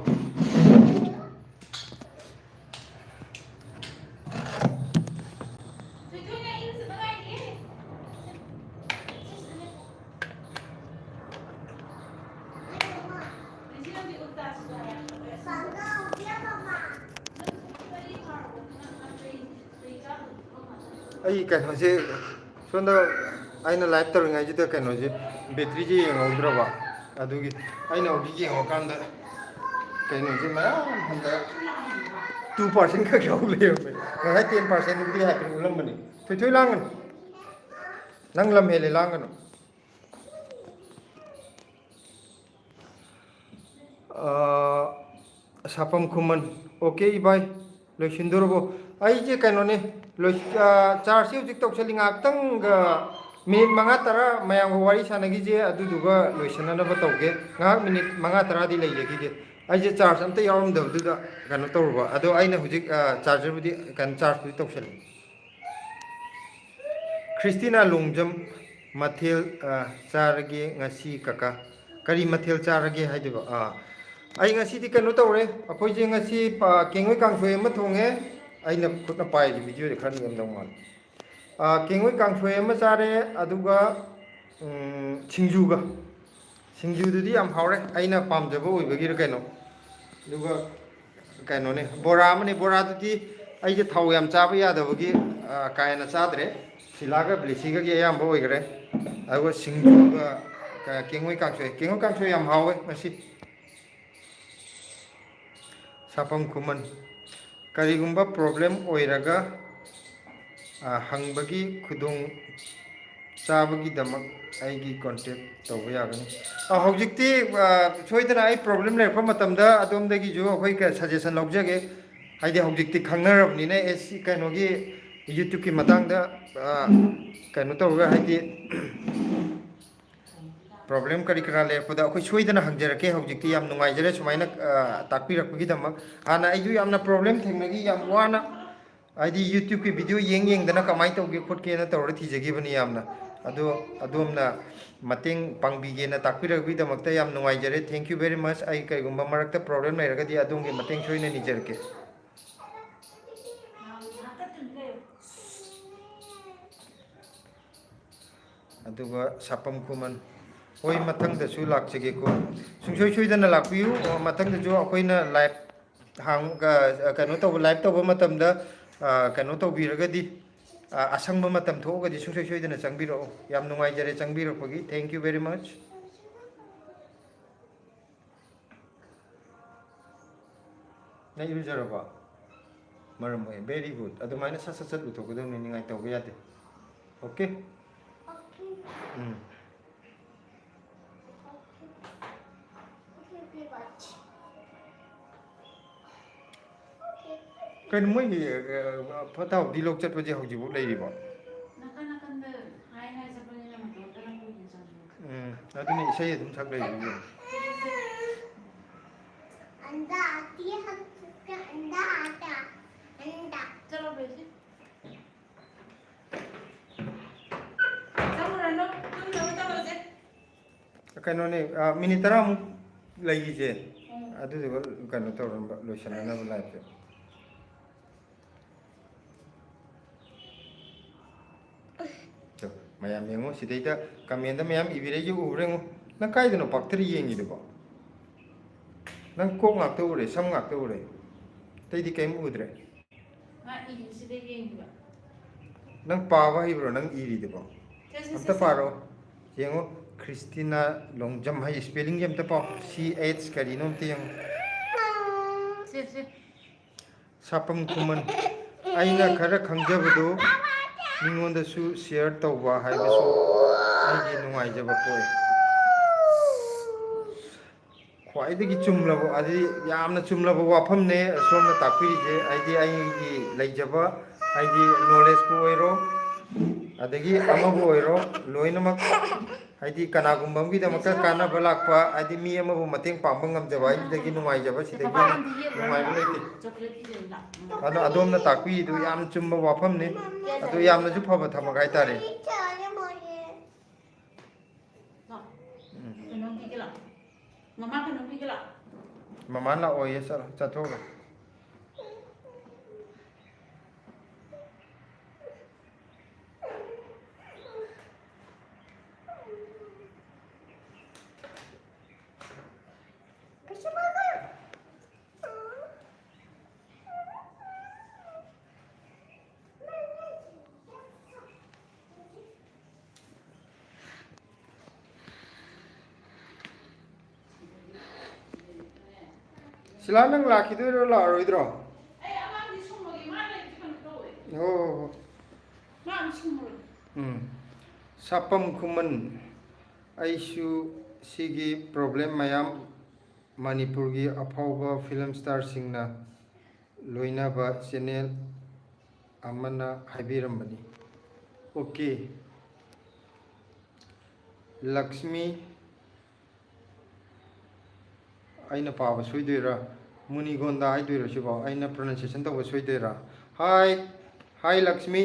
ꯑꯩ ꯀꯩꯅꯣꯁꯦ ꯁꯣꯝꯗ ꯑꯩꯅ ꯂꯥꯏꯚ ꯇꯧꯔꯤꯉꯩꯁꯤꯗ ꯀꯩꯅꯣꯁꯦ ꯕꯦꯇ꯭ꯔꯤꯁꯦ ꯌꯦꯡꯍꯧꯗ꯭ꯔꯕ ꯑꯗꯨꯒꯤ ꯑꯩꯅ ꯍꯧꯖꯤꯛ ꯌꯦꯡꯉꯀꯥꯟꯗ ꯀꯩꯅꯣꯁꯦ ꯃꯌꯥꯝ ꯍꯟꯗꯛ 2% ꯈꯛ ꯌꯥꯎ ꯂꯩꯔꯝꯃꯦ ꯉꯁꯥꯏ 10%ꯕꯨꯗꯤ ꯍꯥꯏꯐꯦꯠ ꯎꯠꯂꯝꯕꯅꯤ ꯊꯣꯏꯊꯣꯏ ꯂꯥꯡꯒꯅꯨ ꯅꯪ ꯂꯝ ꯍꯦꯜꯂꯦ ꯂꯥꯡꯒꯅꯨ ꯁꯥꯐꯝ ꯈꯨꯃꯟ ꯑꯣꯀꯦ ꯏꯕꯥꯏ ꯂꯣꯏꯁꯤꯟꯗꯣꯔꯕꯣ ꯑꯩꯁꯦ ꯀꯩꯅꯣꯅꯦ ꯆꯥꯔꯖꯁꯤ ꯍꯧꯖꯤꯛ ꯇꯧꯁꯜꯂꯤ ꯉꯥꯏꯍꯥꯛꯇꯪꯒ ꯃꯤꯅꯤꯠ 5-10 ꯃꯌꯥꯝꯒ ꯋꯥꯔꯤ ꯁꯥꯟꯅꯈꯤꯁꯦ ꯑꯗꯨꯗꯨꯒ ꯂꯣꯏꯁꯤꯟꯅꯅꯕ ꯇꯧꯒꯦ ꯉꯥꯏꯍꯥꯛ ꯃꯤꯅꯤꯠ 5-10ꯗꯤ ꯂꯩꯖꯈꯤꯒꯦ ꯑꯩꯁꯦ ꯆꯥꯔꯖ ꯑꯝꯇ ꯌꯥꯎꯔꯝꯗꯕꯗꯨꯗ ꯀꯩꯅꯣ ꯇꯧꯔꯨꯕ ꯑꯗꯣ ꯑꯩꯅ ꯍꯧꯖꯤꯛ ꯆꯥꯔꯖꯔꯕꯨꯗꯤ ꯀꯩꯅꯣ ꯆꯥꯔꯖꯕꯨꯗꯤ ꯇꯧꯁꯜꯂꯤ ꯈ꯭ꯔꯤꯁꯇꯤꯅꯥ ꯂꯣꯡꯖꯝ ꯃꯊꯦꯜ ꯆꯥꯔꯒꯦ ꯉꯁꯤ ꯀꯀꯥ ꯀꯔꯤ ꯃꯊꯦꯜ ꯆꯥꯔꯒꯦ ꯍꯥꯏꯗꯨꯕ ꯑꯩ ꯉꯁꯤꯗꯤ ꯀꯩꯅꯣ ꯇꯧꯔꯦ ꯑꯩꯈꯣꯏꯁꯦ ꯉꯁꯤ ꯀꯦꯡꯉꯣꯏ ꯀꯥꯡꯁꯣꯏ ꯑꯃ ꯊꯣꯡꯉꯦ ꯑꯩꯅ ꯈꯨꯠꯅ ꯄꯥꯏꯔꯤ ꯚꯤꯗꯤꯑꯣꯗꯤ ꯈꯔ ꯅꯤꯡꯉꯝꯗꯧ ꯃꯥꯜꯂꯦ ꯀꯦꯡꯉꯣꯏ ꯀꯥꯡꯁꯣꯏ ꯑꯃ ꯆꯥꯔꯦ ꯑꯗꯨꯒ ꯁꯤꯡꯖꯨꯗꯨꯗꯤ ꯌꯥꯝ ꯍꯥꯎꯔꯦ ꯑꯩꯅ ꯄꯥꯝꯖꯕ ꯑꯣꯏꯕꯒꯤꯔ ꯀꯩꯅꯣ ꯑꯗꯨꯒ ꯀꯩꯅꯣꯅꯦ ꯕꯣꯔꯥ ꯑꯃꯅꯦ ꯕꯣꯔꯥꯗꯨꯗꯤ ꯑꯩꯁꯦ ꯊꯥꯎ ꯌꯥꯝ ꯆꯥꯕ ꯌꯥꯗꯕꯒꯤ ꯀꯥ ꯍꯦꯟꯅ ꯆꯥꯗ꯭ꯔꯦ ꯁꯤꯂꯥꯒ ꯕ꯭ꯂꯤꯁꯤꯒꯒꯤ ꯑꯌꯥꯝꯕ ꯑꯣꯏꯈꯔꯦ ꯑꯗꯨꯒ ꯁꯤꯡꯖꯨꯒ ꯀꯦꯡꯉꯣꯏ ꯀꯥꯡꯁꯣꯏ ꯌꯥꯝ ꯍꯥꯎꯋꯦ ꯉꯁꯤ ꯁꯥꯐꯝ ꯈꯨꯃꯟ ꯀꯔꯤꯒꯨꯝꯕ ꯄ꯭ꯔꯣꯕ꯭ꯂꯦꯝ ꯑꯣꯏꯔꯒ ꯍꯪꯕꯒꯤ ꯈꯨꯗꯣꯡ ꯆꯥꯕꯒꯤꯗꯃꯛ ꯑꯩꯒꯤ ꯀꯣꯟꯇꯦꯛ ꯇꯧꯕ ꯌꯥꯒꯅꯤ ꯍꯧꯖꯤꯛꯇꯤ ꯁꯣꯏꯗꯅ ꯑꯩ ꯄ꯭ꯔꯣꯕ꯭ꯂꯦꯝ ꯂꯩꯔꯛꯄ ꯃꯇꯝꯗ ꯑꯗꯣꯝꯗꯒꯤꯁꯨ ꯑꯩꯈꯣꯏ ꯁꯖꯦꯁꯟ ꯂꯧꯖꯒꯦ ꯍꯥꯏꯗꯤ ꯍꯧꯖꯤꯛꯇꯤ ꯈꯪꯅꯔꯕꯅꯤꯅ ꯀꯩꯅꯣꯒꯤ ꯌꯨꯇ꯭ꯌꯨꯕꯀꯤ ꯃꯇꯥꯡꯗ ꯀꯩꯅꯣ ꯇꯧꯔꯒ ꯍꯥꯏꯗꯤ ꯄ꯭ꯔꯣꯕ꯭ꯂꯦꯝ ꯀꯔꯤ ꯀꯔꯥ ꯂꯩꯔꯛꯄꯗ ꯑꯩꯈꯣꯏ ꯁꯣꯏꯗꯅ ꯍꯪꯖꯔꯛꯀꯦ ꯍꯧꯖꯤꯛꯇꯤ ꯌꯥꯝ ꯅꯨꯡꯉꯥꯏꯖꯔꯦ ꯁꯨꯃꯥꯏꯅ ꯇꯥꯛꯄꯤꯔꯛꯄꯒꯤꯗꯃꯛ ꯍꯥꯟꯅ ꯑꯩꯁꯨ ꯌꯥꯝꯅ ꯄ꯭ꯔꯣꯕ꯭ꯂꯦꯝ ꯊꯦꯡꯅꯈꯤ ꯌꯥꯝ ꯋꯥꯅ ꯍꯥꯏꯗꯤ ꯌꯨꯇ꯭ꯌꯨꯕꯀꯤ ꯚꯤꯗꯤꯑꯣ ꯌꯦꯡꯗꯅ ꯀꯃꯥꯏꯅ ꯇꯧꯒꯦ ꯈꯣꯠꯀꯦꯅ ꯇꯧꯔ ꯊꯤꯖꯈꯤꯕꯅꯤ ꯌꯥꯝꯅ ꯑꯗꯣ ꯑꯗꯣꯝꯅ ꯃꯇꯦꯡ ꯄꯥꯡꯕꯤꯒꯦꯅ ꯇꯥꯛꯄꯤꯔꯛꯄꯒꯤꯗꯃꯛꯇ ꯌꯥꯝ ꯅꯨꯡꯉꯥꯏꯖꯔꯦ ꯊꯦꯡꯛ ꯌꯨ ꯚꯦꯔꯤ ꯃꯆ ꯑꯩ ꯀꯔꯤꯒꯨꯝꯕ ꯃꯔꯛꯇ ꯄ꯭ꯔꯣꯕ꯭ꯂꯦꯝ ꯂꯩꯔꯒꯗꯤ ꯑꯗꯣꯝꯒꯤ ꯃꯇꯦꯡ ꯁꯣꯏꯅ ꯅꯤꯖꯔꯛꯀꯦ ꯑꯗꯨꯒ ꯁꯥꯐꯝ ꯈꯨꯃꯟ ꯍꯣꯏ ꯃꯊꯪꯗꯁꯨ ꯂꯥꯛꯆꯒꯦꯀꯣ ꯁꯨꯡꯁꯣꯏ ꯁꯣꯏꯗꯅ ꯂꯥꯛꯄꯤꯌꯨ ꯃꯊꯪꯗꯁꯨ ꯑꯩꯈꯣꯏꯅ ꯂꯥꯏꯚ ꯀꯩꯅꯣ ꯇꯧꯕ ꯂꯥꯏꯚ ꯇꯧꯕ ꯃꯇꯝꯗ ꯀꯩꯅꯣ ꯇꯧꯕꯤꯔꯒꯗꯤ ꯑꯁꯪꯕ ꯃꯇꯝ ꯊꯣꯛꯑꯒꯗꯤ ꯁꯨꯡꯁꯣꯏ ꯁꯣꯏꯗꯅ ꯆꯪꯕꯤꯔꯛꯑꯣ ꯌꯥꯝ ꯅꯨꯡꯉꯥꯏꯖꯔꯦ ꯆꯪꯕꯤꯔꯛꯄꯒꯤ ꯊꯦꯡꯛ ꯌꯨ ꯚꯦꯔꯤ ꯃꯆ ꯅꯪ ꯏꯔꯨꯖꯔꯕꯣ ꯃꯔꯝ ꯑꯣꯏ ꯚꯦꯔꯤ ꯒꯨꯗ ꯑꯗꯨꯃꯥꯏꯅ ꯁꯠ ꯁꯠ ꯂꯨꯊꯣꯛꯀꯗꯕꯅꯤ ꯅꯤꯡꯉꯥꯏ ꯇꯧꯕ ꯌꯥꯗꯦ ꯑꯣꯀꯦ ꯀꯩꯅꯣ ꯃꯣꯏꯒꯤ ꯐꯠꯇ ꯍꯥꯎꯊꯤ ꯂꯧ ꯆꯠꯄꯁꯦ ꯍꯧꯖꯤꯛꯐꯥꯎ ꯂꯩꯔꯤꯕꯣ ꯅꯥꯀꯟꯗ ꯍꯥꯏ ꯆꯠꯄꯅꯤꯅ ꯃꯇꯣꯝꯇꯅ ꯀꯨꯏꯅ ꯆꯪꯕ ꯑꯗꯨꯅꯤ ꯏꯁꯩ ꯑꯗꯨꯝ ꯁꯛ ꯂꯩꯕ अंडा आती है हम सबका अंडा आता अंडा चलो बेटी चलो ꯀꯩꯅꯣꯅꯦ ꯃꯤꯅꯤꯠ 10ꯃꯨꯛ ꯂꯩꯈꯤꯁꯦ ꯑꯗꯨꯗꯨꯒ ꯀꯩꯅꯣ ꯇꯧꯔꯝꯕ ꯂꯣꯏꯁꯤꯟꯅꯅꯕ ꯂꯥꯏꯐꯁꯦ ꯃꯌꯥꯝ ꯌꯦꯡꯉꯣ ꯁꯤꯗꯩꯗ ꯀꯃꯦꯟꯗ ꯃꯌꯥꯝ ꯏꯕꯤꯔꯛꯏꯁꯦ ꯎꯕ꯭ꯔꯥ ꯌꯦꯡꯉꯣ ꯅꯪ ꯀꯥꯏꯗꯅꯣ ꯄꯥꯛꯊꯔꯤ ꯌꯦꯡꯉꯤꯗꯨꯕꯣ ꯅꯪ ꯀꯣꯛ ꯉꯥꯛꯇ ꯎꯔꯦ ꯁꯝ ꯉꯥꯛꯇ ꯎꯔꯦ ꯑꯇꯩꯗꯤ ꯀꯔꯤꯝ ꯎꯗ꯭ꯔꯦ ꯁꯤꯗ ꯌꯦꯡꯕ ꯅꯪ ꯄꯥꯕ ꯍꯩꯕ꯭ꯔꯣ ꯅꯪ ꯏꯔꯤꯗꯨꯕꯣ ꯑꯝꯇ ꯄꯥꯔꯣ ꯌꯦꯡꯉꯣ ꯈ꯭ꯔꯤꯁꯇꯤꯅꯥ ꯂꯣꯡꯖꯝ ꯍꯥꯏ ꯁ꯭ꯄꯦꯂꯤꯡꯁꯦ ꯑꯝꯇ ꯄꯥꯎ CH ꯀꯔꯤꯅꯣ ꯑꯝꯇ ꯌꯦꯡꯉꯣ ꯁꯥꯐꯝ ꯈꯨꯃꯟ ꯑꯩꯅ ꯈꯔ ꯈꯪꯖꯕꯗꯨ ꯃꯤꯉꯣꯟꯗꯁꯨ ꯁꯤꯌꯔ ꯇꯧꯕ ꯍꯥꯏꯕꯁꯨ ꯑꯩꯒꯤ ꯅꯨꯡꯉꯥꯏꯖꯕ ꯄꯣꯛꯏ ꯈ꯭ꯋꯥꯏꯗꯒꯤ ꯆꯨꯝꯂꯕ ꯑꯗꯨꯗꯤ ꯌꯥꯝꯅ ꯆꯨꯝꯂꯕ ꯋꯥꯐꯝꯅꯦ ꯁꯣꯝꯅ ꯇꯥꯛꯄꯤꯔꯤꯁꯦ ꯍꯥꯏꯗꯤ ꯑꯩꯒꯤ ꯂꯩꯖꯕ ꯍꯥꯏꯗꯤ ꯅꯣꯂꯦꯖꯄꯨ ꯑꯣꯏꯔꯣ ꯑꯗꯒꯤ ꯑꯃꯕꯨ ꯑꯣꯏꯔꯣ ꯂꯣꯏꯅꯃꯛ ꯍꯥꯏꯗꯤ ꯀꯅꯥꯒꯨꯝꯕ ꯑꯃꯒꯤꯗꯃꯛꯇ ꯀꯥꯟꯅꯕ ꯂꯥꯛꯄ ꯍꯥꯏꯗꯤ ꯃꯤ ꯑꯃꯕꯨ ꯃꯇꯦꯡ ꯄꯥꯡꯕ ꯉꯝꯖꯕ ꯑꯩꯒꯤꯗꯒꯤ ꯅꯨꯡꯉꯥꯏꯖꯕ ꯁꯤꯗꯒꯤ ꯍꯦꯟꯅ ꯅꯨꯡꯉꯥꯏꯕ ꯂꯩꯇꯦ ꯑꯗꯣ ꯑꯗꯣꯝꯅ ꯇꯥꯛꯄꯤꯗꯨ ꯌꯥꯝ ꯆꯨꯝꯕ ꯋꯥꯐꯝꯅꯤ ꯑꯗꯨ ꯌꯥꯝꯅꯁꯨ ꯐꯕ ꯊꯕꯛ ꯍꯥꯏꯇꯥꯔꯦ ꯃꯃꯥ ꯂꯥꯛꯑꯣꯌꯦ ꯆꯠꯊꯣꯛꯑꯒ ꯁꯤꯂꯥ ꯅꯪ ꯂꯥꯛꯈꯤꯗꯣꯏꯔꯣ ꯂꯥꯛꯑꯔꯣꯏꯗ꯭ꯔꯣ ꯍꯣ ꯍꯣ ꯁꯥꯄꯝ ꯈꯨꯃꯟ ꯑꯩꯁꯨ ꯁꯤꯒꯤ ꯄ꯭ꯔꯣꯕ꯭ꯂꯦꯝ ꯃꯌꯥꯝ ꯃꯅꯤꯄꯨꯔꯒꯤ ꯑꯐꯥꯎꯕ ꯐꯤꯂꯝ ꯁ꯭ꯇꯥꯔꯁꯤꯡꯅ ꯂꯣꯏꯅꯕ ꯆꯦꯅꯦꯜ ꯑꯃꯅ ꯍꯥꯏꯕꯤꯔꯝꯕꯅꯤ ꯑꯣꯀꯦ ꯂꯛꯁꯃꯤ ꯑꯩꯅ ꯄꯥꯕ ꯁꯣꯏꯗꯣꯏꯔꯥ ꯃꯨꯅꯤꯒꯣꯟꯗ ꯍꯥꯏꯗꯣꯏꯔꯥ ꯁꯤꯕꯣ ꯑꯩꯅ ꯄ꯭ꯔꯣꯅꯟꯁꯤꯌꯦꯁꯟ ꯇꯧꯕ ꯁꯣꯏꯗꯣꯏꯔꯥ ꯍꯥꯏ ꯂꯛꯁꯃꯤ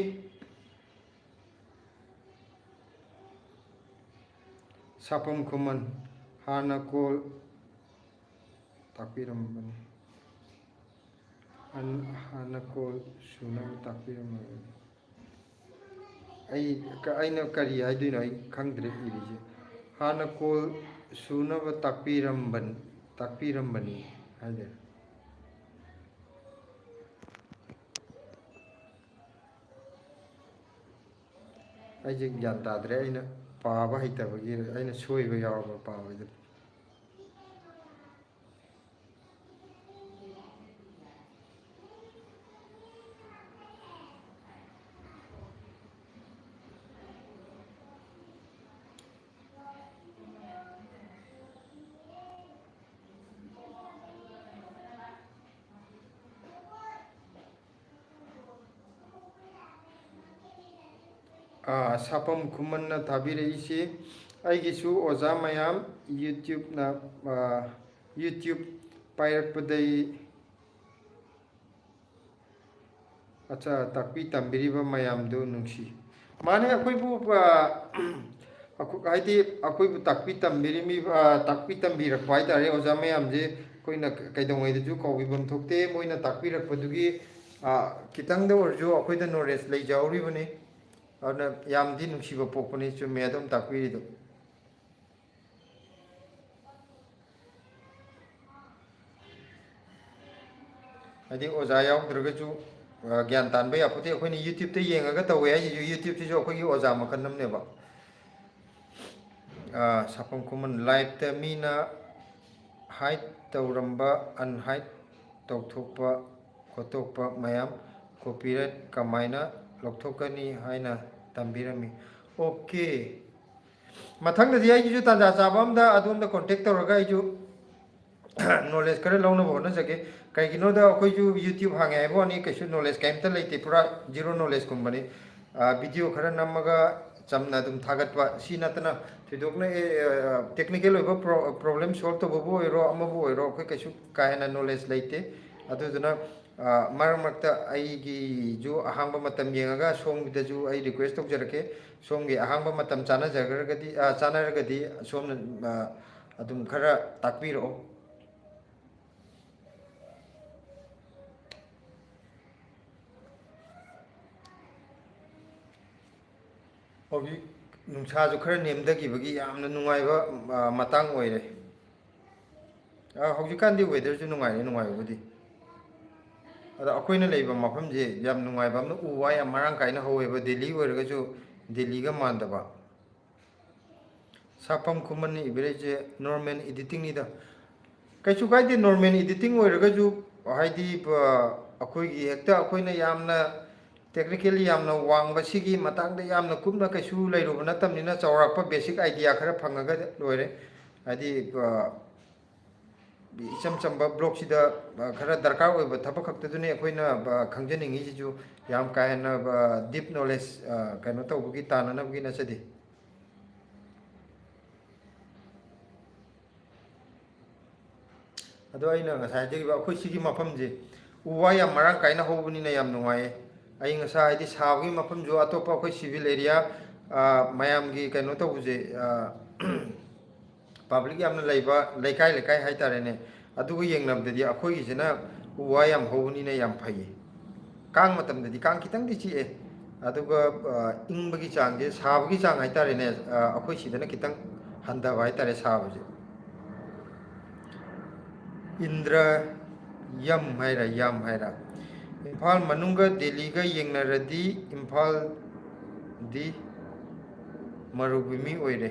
ꯁꯥꯄꯝ ꯈꯨꯃꯟ ꯍꯥꯟꯅ ꯀꯣꯜ ꯇꯥꯛꯄꯤꯔꯝꯕꯅꯤ ꯍꯥꯟꯅ ꯀꯣꯜ ꯁꯨꯅꯕ ꯇꯥꯛꯄꯤꯔꯝꯕꯅꯤ ꯑꯩꯅ ꯀꯔꯤ ꯍꯥꯏꯗꯣꯏꯅꯣ ꯑꯩ ꯈꯪꯗ꯭ꯔꯦ ꯏꯔꯤꯁꯦ ꯍꯥꯟꯅ ꯀꯣꯜ ꯁꯨꯅꯕ ꯇꯥꯛꯄꯤꯔꯝꯕꯅꯤ ꯍꯥꯏꯗꯣꯏꯔꯥ ꯑꯩꯁꯦ ꯒ꯭ꯌꯥꯟ ꯇꯥꯗ꯭ꯔꯦ ꯑꯩꯅ ꯄꯥꯕ ꯍꯩꯇꯕꯒꯤ ꯑꯩꯅ ꯁꯣꯏꯕ ꯌꯥꯎꯔꯕ ꯄꯥꯕꯗ ꯁꯥꯄꯝ ꯈꯨꯃꯟꯅ ꯊꯥꯕꯤꯔꯛꯏꯁꯤ ꯑꯩꯒꯤꯁꯨ ꯑꯣꯖꯥ ꯃꯌꯥꯝ ꯌꯨꯇ꯭ꯌꯨꯕ ꯄꯥꯏꯔꯛꯄꯗꯒꯤ ꯇꯥꯛꯄꯤ ꯇꯝꯕꯤꯔꯤꯕ ꯃꯌꯥꯝꯗꯨ ꯅꯨꯡꯁꯤ ꯃꯥꯅꯦ ꯑꯩꯈꯣꯏꯕꯨ ꯍꯥꯏꯗꯤ ꯑꯩꯈꯣꯏꯕꯨ ꯇꯥꯛꯄꯤ ꯇꯝꯕꯤꯔꯛꯄ ꯍꯥꯏꯇꯥꯔꯦ ꯑꯣꯖꯥ ꯃꯌꯥꯝꯁꯦ ꯑꯩꯈꯣꯏꯅ ꯀꯩꯗꯧꯉꯩꯗꯁꯨ ꯀꯥꯎꯕꯤꯐꯝ ꯊꯣꯛꯇꯦ ꯃꯣꯏꯅ ꯇꯥꯛꯄꯤꯔꯛꯄꯗꯨꯒꯤ ꯈꯤꯇꯪꯗ ꯑꯣꯏꯔꯁꯨ ꯑꯩꯈꯣꯏꯗ ꯅꯣꯂꯦꯖ ꯂꯩꯖꯍꯧꯔꯤꯕꯅꯤ ꯑꯗꯨꯅ ꯌꯥꯝꯗꯤ ꯅꯨꯡꯁꯤꯕ ꯄꯣꯛꯄꯅꯤ ꯆꯨꯝꯃꯦ ꯑꯗꯨꯝ ꯇꯥꯛꯄꯤꯔꯤꯗꯣ ꯍꯥꯏꯗꯤ ꯑꯣꯖꯥ ꯌꯥꯎꯗ꯭ꯔꯒꯁꯨ ꯒ꯭ꯌꯥꯟ ꯇꯥꯟꯕ ꯌꯥꯄꯣꯠꯇꯦ ꯑꯩꯈꯣꯏꯅ ꯌꯨꯇ꯭ꯌꯨꯕꯇ ꯌꯦꯡꯉꯒ ꯇꯧꯋꯦ ꯍꯥꯏꯁꯤꯁꯨ ꯌꯨꯇ꯭ꯌꯨꯕꯁꯤꯁꯨ ꯑꯩꯈꯣꯏꯒꯤ ꯑꯣꯖꯥ ꯃꯈꯜ ꯑꯃꯅꯦꯕ ꯁꯥꯄꯝ ꯈꯨꯃꯟ ꯂꯥꯏꯐꯇ ꯃꯤꯅ ꯍꯥꯏꯠ ꯇꯧꯔꯝꯕ ꯑꯟꯍꯥꯏꯠ ꯇꯧꯊꯣꯛꯄ ꯈꯣꯠꯇꯣꯛꯄ ꯃꯌꯥꯝ ꯀꯣꯄꯤꯔꯥꯏꯠ ꯀꯃꯥꯏꯅ ꯂꯧꯊꯣꯛꯀꯅꯤ ꯍꯥꯏꯅ ꯇꯝꯕꯤꯔꯝꯃꯤ ꯑꯣꯀꯦ ꯃꯊꯪꯗꯗꯤ ꯑꯩꯒꯤꯁꯨ ꯇꯥꯟꯖꯥ ꯆꯥꯕ ꯑꯝꯗ ꯑꯗꯣꯝꯗ ꯀꯣꯟꯇꯦꯛ ꯇꯧꯔꯒ ꯑꯩꯁꯨ ꯅꯣꯂꯦꯖ ꯈꯔ ꯂꯧꯅꯕ ꯍꯣꯠꯅꯖꯒꯦ ꯀꯩꯒꯤꯅꯣꯗ ꯑꯩꯈꯣꯏꯁꯨ ꯌꯨꯇ꯭ꯌꯨꯕ ꯍꯥꯡꯉꯦ ꯍꯥꯏꯕ ꯋꯥꯅꯤ ꯀꯩꯁꯨ ꯅꯣꯂꯦꯖ ꯀꯩꯝꯇ ꯂꯩꯇꯦ ꯄꯨꯔꯥ ꯖꯤꯔꯣ ꯅꯣꯂꯦꯖꯀꯨꯝꯕꯅꯤ ꯚꯤꯗꯤꯑꯣ ꯈꯔ ꯅꯝꯃꯒ ꯆꯝꯅ ꯑꯗꯨꯝ ꯊꯥꯒꯠꯄ ꯁꯤ ꯅꯠꯇꯅ ꯊꯣꯏꯗꯣꯛꯅ ꯇꯦꯛꯅꯤꯀꯦꯜ ꯑꯣꯏꯕ ꯄ꯭ꯔꯣꯕ꯭ꯂꯦꯝ ꯁꯣꯜꯕ ꯇꯧꯕꯕꯨ ꯑꯣꯏꯔꯣ ꯑꯃꯕꯨ ꯑꯣꯏꯔꯣ ꯑꯩꯈꯣꯏ ꯀꯩꯁꯨ ꯀꯥ ꯍꯦꯟꯅ ꯅꯣꯂꯦꯖ ꯂꯩꯇꯦ ꯑꯗꯨꯗꯨꯅ ꯃꯔꯛ ꯃꯔꯛꯇ ꯑꯩꯒꯤꯁꯨ ꯑꯍꯥꯡꯕ ꯃꯇꯝ ꯌꯦꯡꯉꯒ ꯁꯣꯝꯒꯤꯗꯁꯨ ꯑꯩ ꯔꯤꯀ꯭ꯋꯦꯁ ꯇꯧꯖꯔꯛꯀꯦ ꯁꯣꯝꯒꯤ ꯑꯍꯥꯡꯕ ꯃꯇꯝ ꯆꯥꯅꯔꯒꯗꯤ ꯁꯣꯝꯅ ꯑꯗꯨꯝ ꯈꯔ ꯇꯥꯛꯄꯤꯔꯛꯑꯣ ꯍꯧꯖꯤꯛ ꯅꯨꯡꯁꯥꯁꯨ ꯈꯔ ꯅꯦꯝꯊꯈꯤꯕꯒꯤ ꯌꯥꯝꯅ ꯅꯨꯡꯉꯥꯏꯕ ꯃꯇꯥꯡ ꯑꯣꯏꯔꯦ ꯍꯧꯖꯤꯛꯀꯥꯟꯗꯤ ꯋꯦꯗꯔꯁꯨ ꯅꯨꯡꯉꯥꯏꯔꯦ ꯅꯨꯡꯉꯥꯏꯕꯕꯨꯗꯤ ꯑꯗꯣ ꯑꯩꯈꯣꯏꯅ ꯂꯩꯕ ꯃꯐꯝꯁꯦ ꯌꯥꯝ ꯅꯨꯡꯉꯥꯏꯕ ꯑꯃꯅ ꯎ ꯋꯥ ꯌꯥꯝ ꯃꯔꯥꯡ ꯀꯥꯏꯅ ꯍꯧꯋꯦꯕ ꯗꯦꯜꯂꯤ ꯑꯣꯏꯔꯒꯁꯨ ꯗꯦꯜꯂꯤꯒ ꯃꯥꯟꯗꯕ ꯁꯥꯄꯝ ꯈꯨꯃꯟꯅ ꯏꯕꯤꯔꯛꯏꯁꯦ ꯅꯣꯔꯃꯦꯜ ꯏꯗꯤꯇꯤꯡꯅꯤꯗ ꯀꯩꯁꯨ ꯀꯥꯏꯗꯦ ꯅꯣꯔꯃꯦꯜ ꯏꯗꯤꯇꯤꯡ ꯑꯣꯏꯔꯒꯁꯨ ꯍꯥꯏꯗꯤ ꯑꯩꯈꯣꯏꯒꯤ ꯍꯦꯛꯇ ꯑꯩꯈꯣꯏꯅ ꯌꯥꯝꯅ ꯇꯦꯛꯅꯤꯀꯦꯜꯂꯤ ꯌꯥꯝꯅ ꯋꯥꯡꯕ ꯁꯤꯒꯤ ꯃꯇꯥꯡꯗ ꯌꯥꯝꯅ ꯀꯨꯞꯅ ꯀꯩꯁꯨ ꯂꯩꯔꯨꯕ ꯅꯠꯇꯕꯅꯤꯅ ꯆꯥꯎꯔꯥꯛꯄ ꯕꯦꯁꯤꯛ ꯑꯥꯏꯗꯤꯌꯥ ꯈꯔ ꯐꯪꯉꯒ ꯂꯣꯏꯔꯦ ꯍꯥꯏꯗꯤ ꯏꯆꯝ ꯆꯝꯕ ꯕ꯭ꯂꯣꯛꯁꯤꯗ ꯈꯔ ꯗꯔꯀꯥꯔ ꯑꯣꯏꯕ ꯊꯕꯛ ꯈꯛꯇꯗꯨꯅꯤ ꯑꯩꯈꯣꯏꯅ ꯈꯪꯖꯅꯤꯡꯉꯤꯁꯤꯁꯨ ꯌꯥꯝ ꯀꯥ ꯍꯦꯟꯅ ꯗꯤꯞ ꯅꯣꯂꯦꯖ ꯀꯩꯅꯣ ꯇꯧꯕꯒꯤ ꯇꯥꯅꯅꯕꯒꯤ ꯅꯠꯆꯗꯦ ꯑꯗꯣ ꯑꯩꯅ ꯉꯁꯥꯏ ꯍꯥꯏꯖꯈꯤꯕ ꯑꯩꯈꯣꯏ ꯁꯤꯒꯤ ꯃꯐꯝꯁꯦ ꯎ ꯋꯥ ꯌꯥꯝ ꯃꯔꯥꯡ ꯀꯥꯏꯅ ꯍꯧꯕꯅꯤꯅ ꯌꯥꯝ ꯅꯨꯡꯉꯥꯏꯌꯦ ꯑꯩ ꯉꯁꯥꯏ ꯍꯥꯏꯗꯤ ꯁꯥꯕꯒꯤ ꯃꯐꯝꯁꯨ ꯑꯇꯣꯞꯄ ꯑꯩꯈꯣꯏ ꯁꯤꯚꯤꯜ ꯑꯦꯔꯤꯌꯥ ꯃꯌꯥꯝꯒꯤ ꯀꯩꯅꯣ ꯇꯧꯕꯁꯦ ꯄꯥꯕ꯭ꯂꯤꯛ ꯌꯥꯝꯅ ꯂꯩꯕ ꯂꯩꯀꯥꯏ ꯂꯩꯀꯥꯏ ꯍꯥꯏꯇꯥꯔꯦꯅꯦ ꯑꯗꯨꯒ ꯌꯦꯡꯅꯕꯗꯗꯤ ꯑꯩꯈꯣꯏꯒꯤꯁꯤꯅ ꯎ ꯋꯥ ꯌꯥꯝ ꯍꯧꯕꯅꯤꯅ ꯌꯥꯝ ꯐꯩꯌꯦ ꯀꯥꯡ ꯃꯇꯝꯗꯗꯤ ꯀꯥꯡ ꯈꯤꯇꯪꯗꯤ ꯆꯤꯛꯑꯦ ꯑꯗꯨꯒ ꯏꯪꯕꯒꯤ ꯆꯥꯡꯁꯦ ꯁꯥꯕꯒꯤ ꯆꯥꯡ ꯍꯥꯏꯇꯥꯔꯦꯅꯦ ꯑꯩꯈꯣꯏ ꯁꯤꯗꯅ ꯈꯤꯇꯪ ꯍꯟꯊꯕ ꯍꯥꯏꯇꯥꯔꯦ ꯁꯥꯕꯁꯦ ꯏꯟꯗ꯭ꯔ ꯌꯝ ꯍꯥꯏꯔ ꯌꯥꯝ ꯍꯥꯏꯔ ꯏꯝꯐꯥꯜ ꯃꯅꯨꯡꯒ ꯗꯦꯜꯂꯤꯒ ꯌꯦꯡꯅꯔꯗꯤ ꯏꯝꯐꯥꯜꯗꯤ ꯃꯔꯨꯚꯨꯃꯤ ꯑꯣꯏꯔꯦ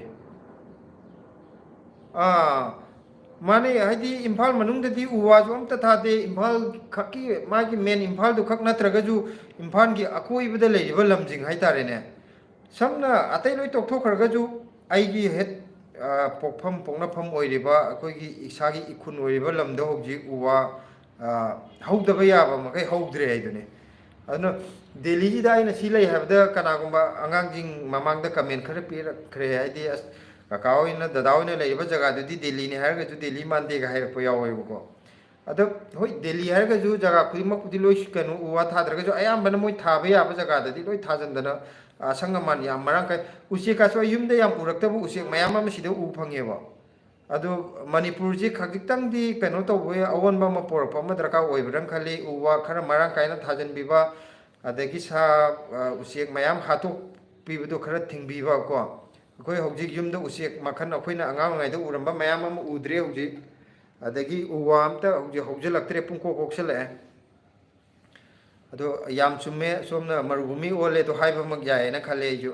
ꯃꯥꯅꯦ ꯍꯥꯏꯗꯤ ꯏꯝꯐꯥꯜ ꯃꯅꯨꯡꯗꯗꯤ ꯎ ꯋꯥꯁꯨ ꯑꯝꯇ ꯊꯥꯗꯦ ꯏꯝꯐꯥꯜ ꯈꯛꯀꯤ ꯃꯥꯒꯤ ꯃꯦꯟ ꯏꯝꯐꯥꯜꯗꯨ ꯈꯛ ꯅꯠꯇ꯭ꯔꯒꯁꯨ ꯏꯝꯐꯥꯜꯒꯤ ꯑꯀꯣꯏꯕꯗ ꯂꯩꯔꯤꯕ ꯂꯝꯁꯤꯡ ꯍꯥꯏꯇꯥꯔꯦꯅꯦ ꯁꯝꯅ ꯑꯇꯩ ꯂꯣꯏ ꯇꯣꯛꯊꯣꯛꯈ꯭ꯔꯒꯁꯨ ꯑꯩꯒꯤ ꯍꯦꯛ ꯄꯣꯛꯐꯝ ꯄꯣꯛꯅꯐꯝ ꯑꯣꯏꯔꯤꯕ ꯑꯩꯈꯣꯏꯒꯤ ꯏꯁꯥꯒꯤ ꯏꯈꯨꯟ ꯑꯣꯏꯔꯤꯕ ꯂꯝꯗ ꯍꯧꯖꯤꯛ ꯎ ꯋꯥ ꯍꯧꯗꯕ ꯌꯥꯕ ꯃꯈꯩ ꯍꯧꯗ꯭ꯔꯦ ꯍꯥꯏꯗꯨꯅꯤ ꯑꯗꯨꯅ ꯗꯦꯜꯂꯤꯁꯤꯗ ꯑꯩꯅ ꯁꯤ ꯂꯩ ꯍꯥꯏꯕꯗ ꯀꯅꯥꯒꯨꯝꯕ ꯑꯉꯥꯡꯁꯤꯡ ꯃꯃꯥꯡꯗ ꯀꯃꯦꯟ ꯈꯔ ꯄꯤꯔꯛꯈ꯭ꯔꯦ ꯍꯥꯏꯗꯤ ꯑꯁ ꯀꯀꯥ ꯍꯣꯏꯅ ꯗꯗꯥ ꯍꯣꯏꯅ ꯂꯩꯔꯤꯕ ꯖꯒꯥꯗꯨꯗꯤ ꯗꯦꯜꯂꯤꯅꯤ ꯍꯥꯏꯔꯒꯁꯨ ꯗꯦꯜꯂꯤ ꯃꯥꯟꯗꯦꯒ ꯍꯥꯏꯔꯛꯄ ꯌꯥꯎꯋꯦꯕꯀꯣ ꯑꯗꯣ ꯍꯣꯏ ꯗꯦꯜꯂꯤ ꯍꯥꯏꯔꯒꯁꯨ ꯖꯒꯥ ꯈꯨꯗꯤꯡꯃꯛꯄꯨꯗꯤ ꯂꯣꯏ ꯀꯩꯅꯣ ꯎ ꯋꯥ ꯊꯥꯗ꯭ꯔꯒꯁꯨ ꯑꯌꯥꯝꯕꯅ ꯃꯣꯏ ꯊꯥꯕ ꯌꯥꯕ ꯖꯒꯥꯗꯗꯤ ꯂꯣꯏ ꯊꯥꯖꯤꯟꯗꯅ ꯑꯁꯪ ꯑꯃꯥꯟ ꯌꯥꯝ ꯃꯔꯥꯡ ꯀꯥꯏ ꯎꯆꯦꯛꯀꯁꯨ ꯑꯩ ꯌꯨꯝꯗ ꯌꯥꯝ ꯎꯔꯛꯇꯕ ꯎꯆꯦꯛ ꯃꯌꯥꯝ ꯑꯃ ꯁꯤꯗ ꯎ ꯐꯪꯉꯦꯕ ꯑꯗꯣ ꯃꯅꯤꯄꯨꯔꯁꯤ ꯈꯖꯤꯛꯇꯪꯗꯤ ꯀꯩꯅꯣ ꯇꯧꯕ ꯑꯑꯣꯟꯕ ꯑꯃ ꯄꯣꯔꯛꯄ ꯑꯃ ꯗꯔꯀꯥꯔ ꯑꯣꯏꯕ꯭ꯔꯅ ꯈꯜꯂꯤ ꯎ ꯋꯥ ꯈꯔ ꯃꯔꯥꯡ ꯀꯥꯏꯅ ꯊꯥꯖꯤꯟꯕꯤꯕ ꯑꯗꯒꯤ ꯁꯥ ꯎꯆꯦꯛ ꯃꯌꯥꯝ ꯍꯥꯠꯇꯣꯛꯄꯤꯕꯗꯣ ꯈꯔ ꯊꯤꯡꯕꯤꯕ ꯀꯣ ꯑꯩꯈꯣꯏ ꯍꯧꯖꯤꯛ ꯌꯨꯝꯗ ꯎꯆꯦꯛ ꯃꯈꯜ ꯑꯩꯈꯣꯏꯅ ꯑꯉꯥꯡ ꯑꯣꯏꯔꯤꯉꯩꯗ ꯎꯔꯝꯕ ꯃꯌꯥꯝ ꯑꯃ ꯎꯗ꯭ꯔꯦ ꯍꯧꯖꯤꯛ ꯑꯗꯒꯤ ꯎ ꯋꯥ ꯑꯝꯇ ꯍꯧꯖꯤꯛ ꯍꯧꯖꯤꯜꯂꯛꯇ꯭ꯔꯦ ꯄꯨꯡꯀꯣꯛ ꯀꯣꯛꯁꯜꯂꯛꯑꯦ ꯑꯗꯣ ꯌꯥꯝ ꯆꯨꯝꯃꯦ ꯁꯣꯝꯅ ꯃꯔꯨꯚꯨꯃꯤ ꯑꯣꯜꯂꯦꯗꯣ ꯍꯥꯏꯕꯃꯛ ꯌꯥꯏꯌꯦꯅ ꯈꯜꯂꯦ ꯑꯩꯁꯨ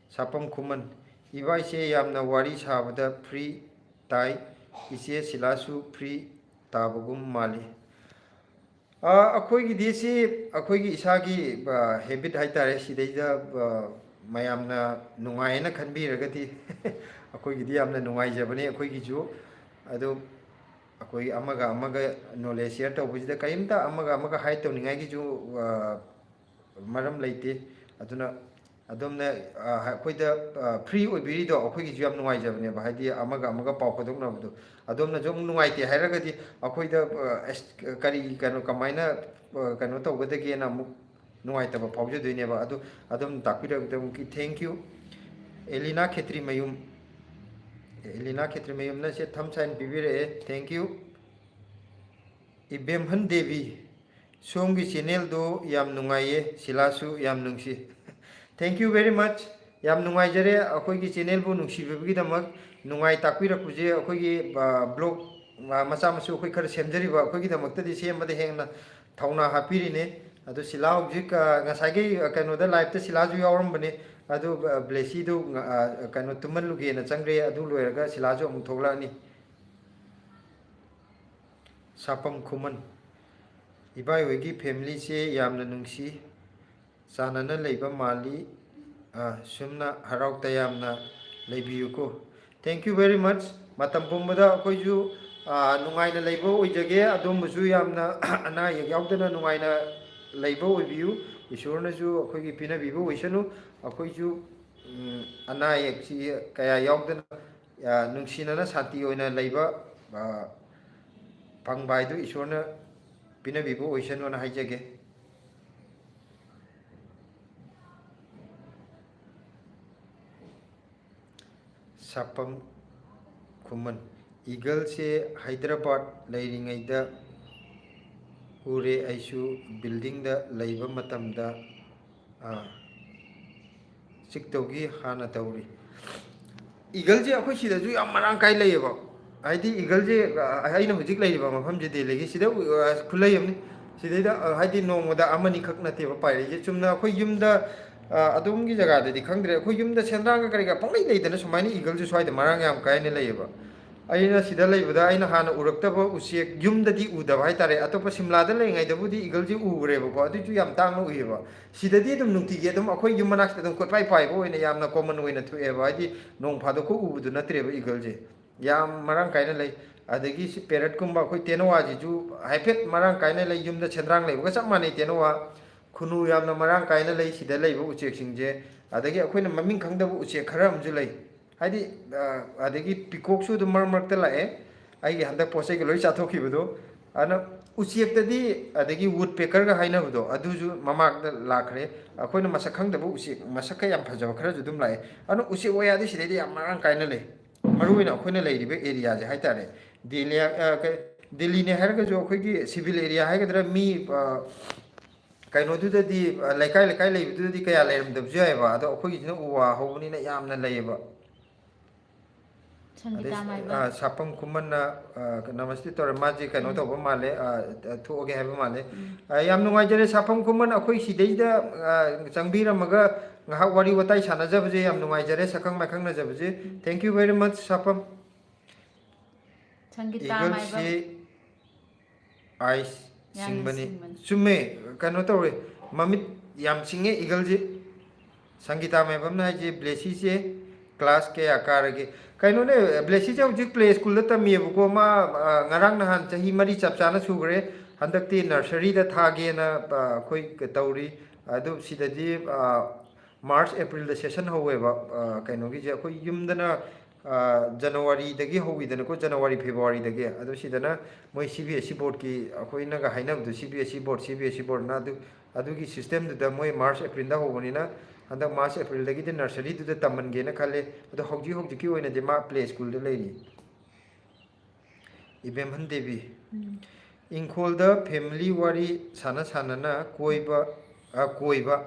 ꯁꯥꯄꯝ ꯈꯨꯃꯟ ꯏꯕꯥ ꯏꯆꯦ ꯌꯥꯝꯅ ꯋꯥꯔꯤ ꯁꯥꯕꯗ ꯐ꯭ꯔꯤ ꯇꯥꯏ ꯏꯆꯦ ꯁꯤꯂꯥꯁꯨ ꯐ꯭ꯔꯤ ꯇꯥꯕꯒꯨꯝ ꯃꯥꯜꯂꯤ ꯑꯩꯈꯣꯏꯒꯤꯗꯤ ꯁꯤ ꯑꯩꯈꯣꯏꯒꯤ ꯏꯁꯥꯒꯤ ꯍꯦꯕꯤꯠ ꯍꯥꯏꯇꯥꯔꯦ ꯁꯤꯗꯩꯗ ꯃꯌꯥꯝꯅ ꯅꯨꯡꯉꯥꯏꯌꯦꯅ ꯈꯟꯕꯤꯔꯒꯗꯤ ꯑꯩꯈꯣꯏꯒꯤꯗꯤ ꯌꯥꯝꯅ ꯅꯨꯡꯉꯥꯏꯖꯕꯅꯤ ꯑꯩꯈꯣꯏꯒꯤꯁꯨ ꯑꯗꯨ ꯑꯩꯈꯣꯏ ꯑꯃꯒ ꯑꯃꯒ ꯅꯣꯂꯦꯖ ꯁꯤꯌꯔ ꯇꯧꯕꯁꯤꯗ ꯀꯔꯤꯝꯇ ꯑꯃꯒ ꯑꯃꯒ ꯍꯥꯏꯠ ꯇꯧꯅꯤꯡꯉꯥꯏꯒꯤꯁꯨ ꯃꯔꯝ ꯂꯩꯇꯦ ꯑꯗꯨꯅ ꯑꯗꯣꯝꯅ ꯑꯩꯈꯣꯏꯗ ꯐ꯭ꯔꯤ ꯑꯣꯏꯕꯤꯔꯤꯗꯣ ꯑꯩꯈꯣꯏꯒꯤꯁꯨ ꯌꯥꯝ ꯅꯨꯡꯉꯥꯏꯖꯕꯅꯦꯕ ꯍꯥꯏꯗꯤ ꯑꯃꯒ ꯑꯃꯒ ꯄꯥꯎ ꯐꯥꯎꯗꯣꯛꯅꯕꯗꯣ ꯑꯗꯣꯝꯅꯁꯨ ꯑꯃꯨꯛ ꯅꯨꯡꯉꯥꯏꯇꯦ ꯍꯥꯏꯔꯒꯗꯤ ꯑꯩꯈꯣꯏꯗ ꯀꯔꯤ ꯀꯩꯅꯣ ꯀꯃꯥꯏꯅ ꯀꯩꯅꯣ ꯇꯧꯒꯗꯒꯦꯅ ꯑꯃꯨꯛ ꯅꯨꯡꯉꯥꯏꯇꯕ ꯐꯥꯎꯖꯗꯣꯏꯅꯦꯕ ꯑꯗꯨ ꯑꯗꯨꯝ ꯇꯥꯛꯄꯤꯔꯛꯄꯗꯃꯨꯛꯀꯤ ꯊꯦꯡꯛ ꯌꯨ ꯑꯦꯂꯤꯅꯥ ꯈꯦꯇ꯭ꯔꯤ ꯃꯌꯨꯝ ꯑꯦꯂꯤꯅꯥ ꯈꯦꯇ꯭ꯔꯤ ꯃꯌꯨꯝꯅ ꯁꯦ ꯊꯝ ꯁꯥꯏꯟ ꯄꯤꯕꯤꯔꯛꯑꯦ ꯊꯦꯡꯛ ꯌꯨ ꯏꯕꯦꯝꯍꯟ ꯗꯦꯕꯤ ꯁꯣꯝꯒꯤ ꯆꯦꯅꯦꯜꯗꯣ ꯌꯥꯝ ꯅꯨꯡꯉꯥꯏꯌꯦ ꯁꯤꯂꯥꯁꯨ ꯌꯥꯝ ꯅꯨꯡꯁꯤ ꯊꯦꯡꯛ ꯌꯨ ꯚꯦꯔꯤ ꯃꯆ ꯌꯥꯝ ꯅꯨꯡꯉꯥꯏꯖꯔꯦ ꯑꯩꯈꯣꯏꯒꯤ ꯆꯦꯅꯦꯜꯕꯨ ꯅꯨꯡꯁꯤꯕꯤꯕꯒꯤꯗꯃꯛ ꯅꯨꯡꯉꯥꯏ ꯇꯥꯛꯄꯤꯔꯛꯄꯁꯦ ꯑꯩꯈꯣꯏꯒꯤ ꯕ꯭ꯂꯣꯛ ꯃꯆꯥ ꯃꯁꯨ ꯑꯩꯈꯣꯏ ꯈꯔ ꯁꯦꯝꯖꯔꯤꯕ ꯑꯩꯈꯣꯏꯒꯤꯗꯃꯛꯇꯗꯤ ꯁꯦꯝꯕꯗ ꯍꯦꯟꯅ ꯊꯧꯅꯥ ꯍꯥꯞꯄꯤꯔꯤꯅꯦ ꯑꯗꯣ ꯁꯤꯂꯥ ꯍꯧꯖꯤꯛ ꯉꯁꯥꯏꯒꯤ ꯀꯩꯅꯣꯗ ꯂꯥꯏꯞꯇ ꯁꯤꯂꯥꯁꯨ ꯌꯥꯎꯔꯝꯕꯅꯦ ꯑꯗꯨ ꯕ꯭ꯂꯦꯁꯤꯗꯨ ꯀꯩꯅꯣ ꯇꯨꯝꯍꯜꯂꯨꯒꯦꯅ ꯆꯪꯈ꯭ꯔꯦ ꯑꯗꯨ ꯂꯣꯏꯔꯒ ꯁꯤꯂꯥꯁꯨ ꯑꯃꯨꯛ ꯊꯣꯛꯂꯛꯑꯅꯤ ꯁꯥꯄꯝ ꯈꯨꯃꯟ ꯏꯕꯥꯏꯍꯣꯏꯒꯤ ꯐꯦꯃꯤꯂꯤꯁꯦ ꯌꯥꯝꯅ ꯅꯨꯡꯁꯤ ꯆꯥꯟꯅꯅ ꯂꯩꯕ ꯃꯥꯜꯂꯤ ꯁꯨꯝꯅ ꯍꯔꯥꯎ ꯇꯌꯥꯝꯅ ꯂꯩꯕꯤꯌꯨꯀꯣ ꯊꯦꯡꯛ ꯌꯨ ꯚꯦꯔꯤ ꯃꯆ ꯃꯇꯝ ꯄꯨꯝꯕꯗ ꯑꯩꯈꯣꯏꯁꯨ ꯅꯨꯡꯉꯥꯏꯅ ꯂꯩꯕ ꯑꯣꯏꯖꯒꯦ ꯑꯗꯣꯝꯕꯨꯁꯨ ꯌꯥꯝꯅ ꯑꯅꯥ ꯑꯌꯦꯛ ꯌꯥꯎꯗꯅ ꯅꯨꯡꯉꯥꯏꯅ ꯂꯩꯕ ꯑꯣꯏꯕꯤꯌꯨ ꯏꯁꯣꯔꯅꯁꯨ ꯑꯩꯈꯣꯏꯒꯤ ꯄꯤꯅꯕꯤꯕ ꯑꯣꯏꯁꯅꯨ ꯑꯩꯈꯣꯏꯁꯨ ꯑꯅꯥ ꯑꯌꯦꯛꯁꯤ ꯀꯌꯥ ꯌꯥꯎꯗꯅ ꯅꯨꯡꯁꯤꯅꯅ ꯁꯥꯟꯇꯤ ꯑꯣꯏꯅ ꯂꯩꯕ ꯐꯪꯕ ꯍꯥꯏꯗꯨ ꯏꯁꯣꯔꯅ ꯄꯤꯅꯕꯤꯕ ꯑꯣꯏꯁꯅꯨꯅ ꯍꯥꯏꯖꯒꯦ ꯁꯥꯄꯝ ꯈꯨꯃꯟ ꯏꯒꯜꯁꯦ ꯍꯥꯏꯗ꯭ꯔꯕꯥꯠ ꯂꯩꯔꯤꯉꯩꯗ ꯎꯔꯦ ꯑꯩꯁꯨ ꯕꯤꯜꯗꯤꯡꯗ ꯂꯩꯕ ꯃꯇꯝꯗ ꯆꯤꯛꯇꯧꯒꯤ ꯍꯥꯟꯅ ꯇꯧꯔꯤ ꯏꯒꯜꯁꯦ ꯑꯩꯈꯣꯏ ꯁꯤꯗꯁꯨ ꯌꯥꯝ ꯃꯔꯥꯡ ꯀꯥꯏ ꯂꯩꯌꯦꯕ ꯍꯥꯏꯗꯤ ꯏꯒꯜꯁꯦ ꯑꯩꯅ ꯍꯧꯖꯤꯛ ꯂꯩꯔꯤꯕ ꯃꯐꯝꯁꯦ ꯗꯦꯜꯂꯤꯒꯤ ꯁꯤꯗ ꯈꯨꯠꯂꯩ ꯑꯃꯅꯤ ꯁꯤꯗꯩꯗ ꯍꯥꯏꯗꯤ ꯅꯣꯡꯃꯗ ꯑꯃꯅꯤꯈꯛ ꯅꯠꯇꯦꯕ ꯄꯥꯏꯔꯛꯏꯁꯦ ꯆꯨꯝꯅ ꯑꯩꯈꯣꯏ ꯌꯨꯝꯗ ꯑꯗꯣꯝꯒꯤ ꯖꯒꯥꯗꯗꯤ ꯈꯪꯗ꯭ꯔꯦ ꯑꯩꯈꯣꯏ ꯌꯨꯝꯗ ꯁꯦꯟꯗ꯭ꯔꯥꯡꯒ ꯀꯔꯤꯒ ꯄꯪꯂꯩ ꯂꯩꯗꯅ ꯁꯨꯃꯥꯏꯅ ꯏꯒꯜꯁꯨ ꯁ꯭ꯋꯥꯏꯗ ꯃꯔꯥꯡ ꯌꯥꯝ ꯀꯥꯏꯅ ꯂꯩꯌꯦꯕ ꯑꯩꯅ ꯁꯤꯗ ꯂꯩꯕꯗ ꯑꯩꯅ ꯍꯥꯟꯅ ꯎꯔꯛꯇꯕ ꯎꯆꯦꯛ ꯌꯨꯝꯗꯗꯤ ꯎꯗꯕ ꯍꯥꯏꯇꯥꯔꯦ ꯑꯇꯣꯞꯄ ꯁꯤꯝꯂꯥꯗ ꯂꯩꯔꯤꯉꯩꯗꯕꯨꯗꯤ ꯏꯒꯜꯁꯤ ꯎꯈ꯭ꯔꯦꯕꯀꯣ ꯑꯗꯨꯏꯁꯨ ꯌꯥꯝ ꯇꯥꯡꯅ ꯎꯏꯌꯦꯕ ꯁꯤꯗꯗꯤ ꯑꯗꯨꯝ ꯅꯨꯡꯇꯤꯒꯤ ꯑꯗꯨꯝ ꯑꯩꯈꯣꯏ ꯌꯨꯝ ꯃꯅꯥꯛꯁꯤꯗ ꯑꯗꯨꯝ ꯀꯣꯏꯄꯥꯏ ꯄꯥꯏꯕ ꯑꯣꯏꯅ ꯌꯥꯝꯅ ꯀꯣꯃꯟ ꯑꯣꯏꯅ ꯊꯣꯛꯑꯦꯕ ꯍꯥꯏꯗꯤ ꯅꯣꯡ ꯐꯥꯗꯣꯛꯀ ꯎꯕꯗꯨ ꯅꯠꯇ꯭ꯔꯦꯕ ꯏꯒꯜꯁꯦ ꯌꯥꯝ ꯃꯔꯥꯡ ꯀꯥꯏꯅ ꯂꯩ ꯑꯗꯒꯤ ꯁꯤ ꯄꯦꯔꯠꯀꯨꯝꯕ ꯑꯩꯈꯣꯏ ꯇꯦꯅꯋꯥꯁꯤꯁꯨ ꯍꯥꯏꯐꯦꯠ ꯃꯔꯥꯡ ꯀꯥꯏꯅ ꯂꯩ ꯌꯨꯝꯗ ꯁꯦꯟꯗ꯭ꯔꯥꯡ ꯂꯩꯕꯒ ꯆꯞ ꯃꯥꯟꯅꯩ ꯇꯦꯅꯋꯥ ꯈꯨꯅꯨ ꯌꯥꯝꯅ ꯃꯔꯥꯡ ꯀꯥꯏꯅ ꯂꯩ ꯁꯤꯗ ꯂꯩꯕ ꯎꯆꯦꯛꯁꯤꯡꯁꯦ ꯑꯗꯒꯤ ꯑꯩꯈꯣꯏꯅ ꯃꯃꯤꯡ ꯈꯪꯗꯕ ꯎꯆꯦꯛ ꯈꯔ ꯑꯃꯁꯨ ꯂꯩ ꯍꯥꯏꯗꯤ ꯑꯗꯒꯤ ꯄꯤꯀꯣꯛꯁꯨ ꯑꯗꯨꯝ ꯃꯔꯛ ꯃꯔꯛꯇ ꯂꯥꯛꯑꯦ ꯑꯩꯒꯤ ꯍꯟꯗꯛ ꯄꯣꯠ ꯆꯩꯒ ꯂꯣꯏ ꯆꯥꯊꯣꯛꯈꯤꯕꯗꯣ ꯑꯗꯨꯅ ꯎꯆꯦꯛꯇꯗꯤ ꯑꯗꯒꯤ ꯋꯨꯗ ꯄꯦꯀꯔꯒ ꯍꯥꯏꯅꯕꯗꯣ ꯑꯗꯨꯁꯨ ꯃꯃꯥꯡꯗ ꯂꯥꯛꯈ꯭ꯔꯦ ꯑꯩꯈꯣꯏꯅ ꯃꯁꯛ ꯈꯪꯗꯕ ꯎꯆꯦꯛ ꯃꯁꯛꯀ ꯌꯥꯝ ꯐꯖꯕ ꯈꯔꯁꯨ ꯑꯗꯨꯝ ꯂꯥꯛꯑꯦ ꯑꯗꯨꯅ ꯎꯆꯦꯛ ꯋꯥꯌꯥꯗꯤ ꯁꯤꯗꯩꯗꯤ ꯌꯥꯝ ꯃꯔꯥꯡ ꯀꯥꯏꯅ ꯂꯩ ꯃꯔꯨꯑꯣꯏꯅ ꯑꯩꯈꯣꯏꯅ ꯂꯩꯔꯤꯕ ꯑꯦꯔꯤꯌꯥꯁꯦ ꯍꯥꯏꯇꯥꯔꯦ ꯗꯦꯜꯂꯤꯅꯦ ꯍꯥꯏꯔꯒꯁꯨ ꯑꯩꯈꯣꯏꯒꯤ ꯁꯤꯚꯤꯜ ꯑꯦꯔꯤꯌꯥ ꯍꯥꯏꯒꯗ꯭ꯔꯥ ꯃꯤ ꯀꯩꯅꯣꯗꯨꯗꯗꯤ ꯂꯩꯀꯥꯏ ꯂꯩꯀꯥꯏ ꯂꯩꯕꯗꯨꯗꯗꯤ ꯀꯌꯥ ꯂꯩꯔꯝꯗꯕꯁꯨ ꯌꯥꯏꯑꯕ ꯑꯗꯣ ꯑꯩꯈꯣꯏꯒꯤꯁꯤꯅ ꯎ ꯋꯥ ꯍꯧꯕꯅꯤꯅ ꯌꯥꯝꯅ ꯂꯩꯌꯦꯕ ꯑꯗꯩ ꯁꯪꯒꯤꯇꯥ ꯃꯥꯏꯕ ꯁꯥꯄꯝ ꯈꯨꯃꯟꯅ ꯅꯃꯁꯇꯦ ꯇꯧꯔꯦ ꯃꯥꯁꯦ ꯀꯩꯅꯣ ꯇꯧꯕ ꯃꯥꯜꯂꯦ ꯊꯣꯛꯑꯒꯦ ꯍꯥꯏꯕ ꯃꯥꯜꯂꯦ ꯌꯥꯝ ꯅꯨꯡꯉꯥꯏꯖꯔꯦ ꯁꯥꯐꯝ ꯈꯨꯃꯟ ꯑꯩꯈꯣꯏ ꯁꯤꯗꯩꯗ ꯆꯪꯕꯤꯔꯝꯃꯒ ꯉꯥꯏꯍꯥꯛ ꯋꯥꯔꯤ ꯋꯥꯇꯥꯏ ꯁꯥꯟꯅꯖꯕꯁꯦ ꯌꯥꯝ ꯅꯨꯡꯉꯥꯏꯖꯔꯦ ꯁꯛꯈꯪ ꯃꯥꯏꯈꯪꯅꯖꯕꯁꯦ thank you very ꯃꯆ ꯁꯥꯐꯝ ꯁꯪꯒꯤꯇꯥ Maibam ꯏꯒꯜꯁꯤ ice ꯌꯥꯝꯅ ꯁꯤꯡꯕꯅꯤ ꯁꯤꯡꯕꯅꯤ ꯆꯨꯝꯃꯦ ꯀꯩꯅꯣ ꯇꯧꯔꯦ ꯃꯃꯤꯠ ꯌꯥꯝ ꯁꯤꯡꯉꯦ ꯏꯒꯜꯁꯤ ꯁꯪꯒꯤꯇꯥ ꯃꯥꯏꯕꯝꯅ ꯍꯥꯏꯁꯦ ꯕ꯭ꯂꯦꯁꯤꯁꯦ ꯀ꯭ꯂꯥꯁ ꯀꯌꯥ ꯀꯥꯔꯒꯦ ꯀꯩꯅꯣꯅꯦ ꯕ꯭ꯂꯦꯁꯤꯁꯦ ꯍꯧꯖꯤꯛ ꯄ꯭ꯂꯦ ꯁ꯭ꯀꯨꯜꯗ ꯇꯝꯃꯤꯌꯦꯕꯀோ ꯃꯥ ꯉꯔꯥꯡ ꯅꯍꯥꯟ ꯆꯍꯤ 4 ꯆꯞ ꯆꯥꯅ ꯁꯨꯈ꯭ꯔꯦ ꯍꯟꯗꯛꯇꯤ ꯅꯔꯁꯔꯤꯗ ꯊꯥꯒꯦꯅ ꯑꯩꯈꯣꯏ ꯇꯧꯔꯤ ꯑꯗꯨ ꯁꯤꯗꯗꯤ ꯃꯥꯔꯆ ꯑꯦꯄ꯭ꯔꯤꯜꯗ ꯁꯦꯁꯟ ꯍꯧꯋꯦꯕ ꯀꯩꯅꯣꯒꯤꯁꯦ ꯑꯩꯈꯣꯏ ꯌꯨꯝꯗꯅ ꯖꯅꯋꯥꯔꯤꯗꯒꯤ ꯍꯧꯋꯤꯗꯅꯀꯣ ꯖꯅꯋꯥꯔꯤ ꯐꯦꯕꯋꯥꯔꯤꯗꯒꯤ ꯑꯗꯣ ꯁꯤꯗꯅ ꯃꯣꯏ ꯁꯤ ꯕꯤ ꯑꯦꯁ ꯁꯤ ꯕꯣꯔꯗꯀꯤ ꯑꯩꯈꯣꯏꯅꯒ ꯍꯥꯏꯅꯕꯗꯣ ꯁꯤ ꯕꯤ ꯑꯦꯁ ꯁꯤ ꯕꯣꯔꯗ ꯁꯤ ꯕꯤ ꯑꯦꯁ ꯁꯤ ꯕꯣꯔꯗꯅ ꯑꯗꯨꯒꯤ ꯁꯤꯁꯇꯦꯝꯗꯨꯗ ꯃꯣꯏ ꯃꯥꯔꯆ ꯑꯦꯄ꯭ꯔꯤꯜꯗ ꯍꯧꯕꯅꯤꯅ ꯍꯟꯗꯛ ꯃꯥꯔꯆ ꯑꯦꯄ꯭ꯔꯤꯜꯗꯒꯤꯗꯤ ꯅꯔꯁꯔꯤꯗꯨꯗ ꯇꯝꯍꯟꯒꯦꯅ ꯈꯜꯂꯦ ꯑꯗꯣ ꯍꯧꯖꯤꯛꯀꯤ ꯑꯣꯏꯅꯗꯤ ꯃꯥ ꯄ꯭ꯂꯦ ꯁ꯭ꯀꯨꯜꯗ ꯂꯩꯔꯤ ꯏꯕꯦꯝꯍꯟ ꯗꯦꯕꯤ ꯏꯪꯈꯣꯜꯗ ꯐꯦꯃꯤꯂꯤ ꯋꯥꯔꯤ ꯁꯥꯟꯅ ꯁꯥꯟꯅꯅ ꯀꯣꯏꯕ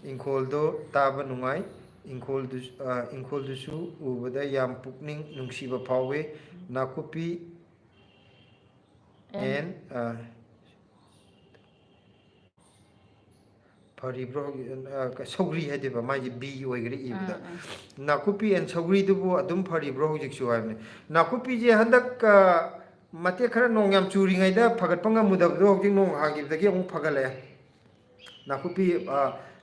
ꯏꯪꯈꯣꯜꯗꯣ ꯇꯥꯕ ꯅꯨꯡꯉꯥꯏ ꯏꯪꯈꯣꯜꯗꯨꯁꯨ ꯎꯕꯗ ꯌꯥꯝ ꯄꯨꯛꯅꯤꯡ ꯅꯨꯡꯁꯤꯕ ꯐꯥꯎꯋꯦ ꯅꯥꯀꯨꯞꯄꯤ ꯑꯦꯟ ꯐꯔꯤꯕ꯭ꯔꯣ ꯁꯧꯒ꯭ꯔꯤ ꯍꯥꯏꯗꯣꯏꯕ ꯃꯥꯏꯁꯦ ꯕꯤ ꯑꯣꯏꯈ꯭ꯔꯦ ꯏꯕꯗ ꯅꯥꯀꯨꯞꯄꯤ ꯑꯦꯟ ꯁꯧꯒ꯭ꯔꯤꯗꯨꯕꯨ ꯑꯗꯨꯝ ꯐꯔꯤꯕ꯭ꯔꯣ ꯍꯧꯖꯤꯛꯁꯨ ꯍꯥꯏꯕꯅꯤ ꯅꯥꯀꯨꯞꯄꯤꯁꯦ ꯍꯟꯗꯛ ꯃꯇꯦꯛ ꯈꯔ ꯅꯣꯡ ꯌꯥꯝ ꯆꯨꯔꯤꯉꯩꯗ ꯐꯒꯠꯄ ꯉꯝꯃꯨꯗꯕꯗꯣ ꯍꯧꯖꯤꯛ ꯅꯣꯡ ꯍꯥꯡꯈꯤꯕꯗꯒꯤ ꯑꯃꯨꯛ ꯐꯒꯠꯂꯛꯑꯦ ꯅꯥꯀꯨꯞꯄꯤ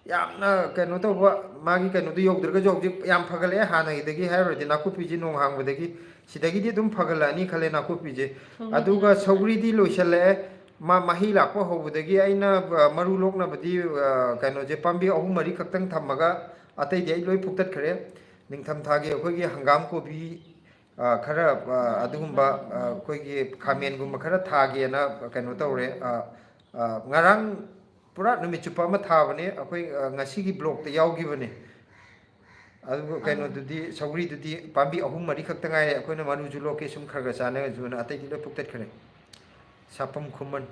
ꯌꯥꯝꯅ ꯀꯩꯅꯣ ꯇꯧꯕ ꯃꯥꯒꯤ ꯀꯩꯅꯣꯗꯣ ꯌꯧꯗ꯭ꯔꯒꯁꯨ ꯍꯧꯖꯤꯛ ꯌꯥꯝ ꯐꯒꯠꯂꯛꯑꯦ ꯍꯥꯟꯅꯒꯤꯗꯒꯤ ꯍꯥꯏꯔꯨꯔꯗꯤ ꯅꯥꯀꯨꯞꯄꯤꯁꯤ ꯅꯣꯡ ꯍꯥꯡꯕꯗꯒꯤ ꯁꯤꯗꯒꯤꯗꯤ ꯑꯗꯨꯝ ꯐꯒꯠꯂꯛꯑꯅꯤ ꯈꯜꯂꯦ ꯅꯥꯀꯨꯞꯄꯤꯁꯦ ꯁꯧꯒ꯭ꯔꯤꯗꯤ ꯑꯗꯨꯒ ꯂꯣꯏꯁꯤꯜꯂꯛꯑꯦ ꯁꯧꯒ꯭ꯔꯤꯗꯤ ꯂꯣꯏꯁꯤꯜꯂꯛꯑꯦ ꯃꯍꯩ ꯂꯥꯛꯄ ꯍꯧꯕꯗꯒꯤ ꯑꯩꯅ ꯃꯔꯨ ꯂꯣꯛꯅꯕꯗꯤ ꯀꯩꯅꯣꯁꯦ ꯄꯥꯝꯕꯤ 3-4 ꯈꯛꯇꯪ ꯊꯝꯃꯒ ꯑꯇꯩꯗꯤ ꯑꯩ ꯂꯣꯏ ꯐꯨꯛꯇꯠꯈ꯭ꯔꯦ ꯅꯤꯡꯊꯝꯊꯥꯒꯤ ꯑꯩꯈꯣꯏꯒꯤ ꯍꯪꯒꯥꯝ ꯀꯣꯕꯤ ꯈꯔ ꯑꯗꯨꯒꯨꯝꯕ ꯑꯩꯈꯣꯏꯒꯤ ꯈꯥꯃꯦꯟꯒꯨꯝꯕ ꯈꯔ ꯊꯥꯒꯦꯅ ꯀꯩꯅꯣ ꯇꯧꯔꯦ ꯉꯔꯥꯡ ꯄꯨꯔꯥ ꯅꯨꯃꯤꯠ ꯆꯨꯞꯄ ꯑꯃ ꯊꯥꯕꯅꯦ ꯑꯩꯈꯣꯏ ꯉꯁꯤꯒꯤ ꯕ꯭ꯂꯣꯛꯇ ꯌꯥꯎꯈꯤꯕꯅꯦ ꯑꯗꯨꯒ ꯀꯩꯅꯣꯗꯨꯗꯤ ꯁꯧꯒ꯭ꯔꯤꯗꯨꯗꯤ ꯄꯥꯝꯕꯤ 3-4 ꯈꯛꯇ ꯉꯥꯏꯔꯦ ꯑꯩꯈꯣꯏꯅ ꯃꯔꯨꯁꯨ ꯂꯣꯛꯀꯦ ꯁꯨꯝ ꯈꯔ ꯆꯥꯅꯔꯁꯨꯅ ꯑꯇꯩꯗꯤ ꯂꯣꯏ ꯐꯨꯛꯇꯠꯈ꯭ꯔꯦ ꯁꯥꯄꯝ ꯈꯨꯃꯟ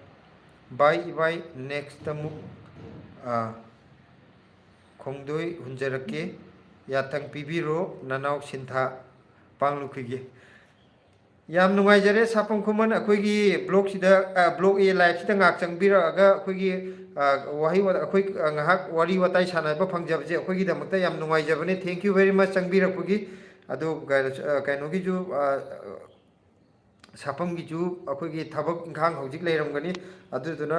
ꯕꯥꯏ ꯏꯕꯥꯏ ꯅꯦꯛꯁꯇ ꯑꯃꯨꯛ ꯈꯣꯡꯗꯣꯏ ꯍꯨꯟꯖꯔꯛꯀꯦ ꯌꯥꯊꯪ ꯄꯤꯕꯤꯔꯣ ꯅꯅꯥꯎ ꯁꯤꯟꯊꯥ ꯄꯥꯡꯂꯨꯈꯤꯒꯦ ꯌꯥꯝ ꯅꯨꯡꯉꯥꯏꯖꯔꯦ ꯁꯥꯄꯝ ꯈꯨꯃꯟ ꯑꯩꯈꯣꯏꯒꯤ ꯕ꯭ꯂꯣꯛꯁꯤꯗ ꯕ꯭ꯂꯣꯛ ꯑꯦ ꯂꯥꯏꯐꯁꯤꯗ ꯉꯥꯛ ꯆꯪꯕꯤꯔꯛꯑꯒ ꯑꯩꯈꯣꯏꯒꯤ ꯑꯩꯈꯣꯏ ꯉꯥꯏꯍꯥꯛ ꯋꯥꯔꯤ ꯋꯥꯇꯥꯏ ꯁꯥꯟꯅꯕ ꯐꯪꯖꯕꯁꯦ ꯑꯩꯈꯣꯏꯒꯤꯗꯃꯛꯇ ꯌꯥꯝ ꯅꯨꯡꯉꯥꯏꯖꯕꯅꯦ ꯊꯦꯡꯛ ꯌꯨ ꯚꯦꯔꯤ ꯃꯆ ꯆꯪꯕꯤꯔꯛꯄꯒꯤ ꯑꯗꯨ ꯀꯩꯅꯣꯒꯤꯁꯨ ꯁꯥꯐꯝꯒꯤꯁꯨ ꯑꯩꯈꯣꯏꯒꯤ ꯊꯕꯛ ꯏꯪꯈꯥꯡ ꯍꯧꯖꯤꯛ ꯂꯩꯔꯝꯒꯅꯤ ꯑꯗꯨꯗꯨꯅ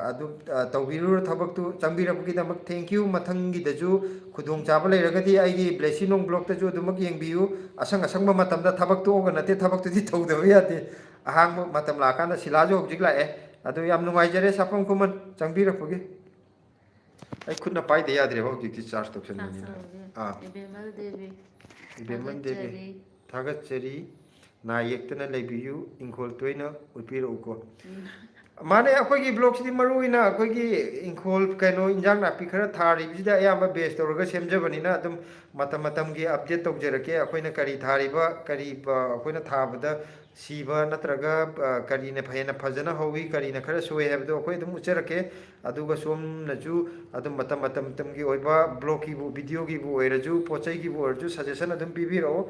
ꯑꯗꯨ ꯇꯧꯕꯤꯔꯨꯔꯣ ꯊꯕꯛꯇꯨ ꯆꯪꯕꯤꯔꯛꯄꯒꯤꯗꯃꯛ ꯊꯦꯡꯛ ꯌꯨ ꯃꯊꯪꯒꯤꯗꯁꯨ ꯈꯨꯗꯣꯡꯆꯥꯕ ꯂꯩꯔꯒꯗꯤ ꯑꯩꯒꯤ ꯕ꯭ꯂꯦꯁꯤꯡ ꯕ꯭ꯂꯣꯛꯇꯁꯨ ꯑꯗꯨꯃꯛ ꯌꯦꯡꯕꯤꯌꯨ ꯑꯁꯪꯕ ꯃꯇꯝꯗ ꯊꯕꯛ ꯇꯣꯛꯑꯒ ꯅꯠꯇꯦ ꯊꯕꯛꯇꯨꯗꯤ ꯇꯧꯗꯕ ꯌꯥꯗꯦ ꯑꯍꯥꯡꯕ ꯃꯇꯝ ꯂꯥꯛꯑꯀꯥꯟꯗ ꯁꯤꯂꯥꯁꯨ ꯍꯧꯖꯤꯛ ꯂꯥꯛꯑꯦ ꯑꯗꯨ ꯌꯥꯝ ꯅꯨꯡꯉꯥꯏꯖꯔꯦ ꯁꯥꯐꯝ ꯈꯨꯃꯟ ꯆꯪꯕꯤꯔꯛꯄꯒꯤ ꯑꯩ ꯈꯨꯠꯅ ꯄꯥꯏꯗ ꯌꯥꯗ꯭ꯔꯦꯕ ꯍꯧꯖꯤꯛꯇꯤ ꯆꯥꯔꯖ ꯇꯧꯁꯟꯕꯅꯤꯅ ꯏꯕꯦꯝꯃꯜ ꯗꯦꯕꯤ ꯏꯕꯦꯝꯃꯟ ꯗꯦꯕꯤ ꯊꯥꯒꯠꯆꯔꯤ ꯊꯥꯒꯠꯆꯔꯤ ꯅꯥ ꯌꯦꯛꯇꯅ ꯂꯩꯕꯤꯌꯨ ꯏꯪꯈꯣꯜ ꯇꯣꯏꯅ ꯎꯠꯄꯤꯔꯛꯎꯀꯣ ꯃꯥꯅꯦ ꯑꯩꯈꯣꯏꯒꯤ ꯕ꯭ꯂꯣꯛꯁꯤꯗꯤ ꯃꯔꯨ ꯑꯣꯏꯅ ꯑꯩꯈꯣꯏꯒꯤ ꯏꯪꯈꯣꯜ ꯀꯩꯅꯣ ꯏꯟꯖꯥꯡ ꯅꯥꯄꯤ ꯈꯔ ꯊꯥꯔꯤꯕꯁꯤꯗ ꯑꯌꯥꯝꯕ ꯕꯦꯁ ꯇꯧꯔꯒ ꯁꯦꯝꯖꯕꯅꯤ나 ꯑꯗꯨꯝ ꯃꯇꯝ ꯃꯇꯝꯒꯤ ꯑꯞꯗꯦꯠ ꯇꯧꯖꯔꯛꯀꯦ ꯑꯩꯈꯣꯏꯅ ꯀꯔꯤ ꯊꯥꯔꯤꯕ ꯀꯔꯤ ꯑꯩꯈꯣꯏꯅ ꯊꯥꯕꯗ ꯁꯤꯕ ꯅꯠꯇ꯭ꯔꯒ ꯀꯔꯤꯅ ꯍꯦꯟꯅ ꯐꯖꯅ ꯍꯧꯋꯤ ꯀꯔꯤꯅ ꯈꯔ ꯁꯣꯏ ꯍꯥꯏꯕꯗꯣ ꯑꯩꯈꯣꯏ ꯑꯗꯨꯝ ꯎꯠꯆꯔꯛꯀꯦ ꯑꯗꯨꯒ ꯁꯣꯝꯅꯁꯨ ꯑꯗꯨꯝ ꯃꯇꯝꯒꯤ ꯑꯣꯏꯕ ꯕ꯭ꯂꯣꯛꯀꯤꯕꯨ ꯚꯤꯗꯤꯑꯣꯒꯤꯕꯨ ꯑꯣꯏꯔꯁꯨ ꯄꯣꯠ ꯆꯩꯒꯤꯕꯨ ꯑꯣꯏꯔꯁꯨ ꯁꯖꯦꯁꯟ ꯑꯗꯨꯝ ꯄꯤꯕꯤꯔꯛꯑꯣ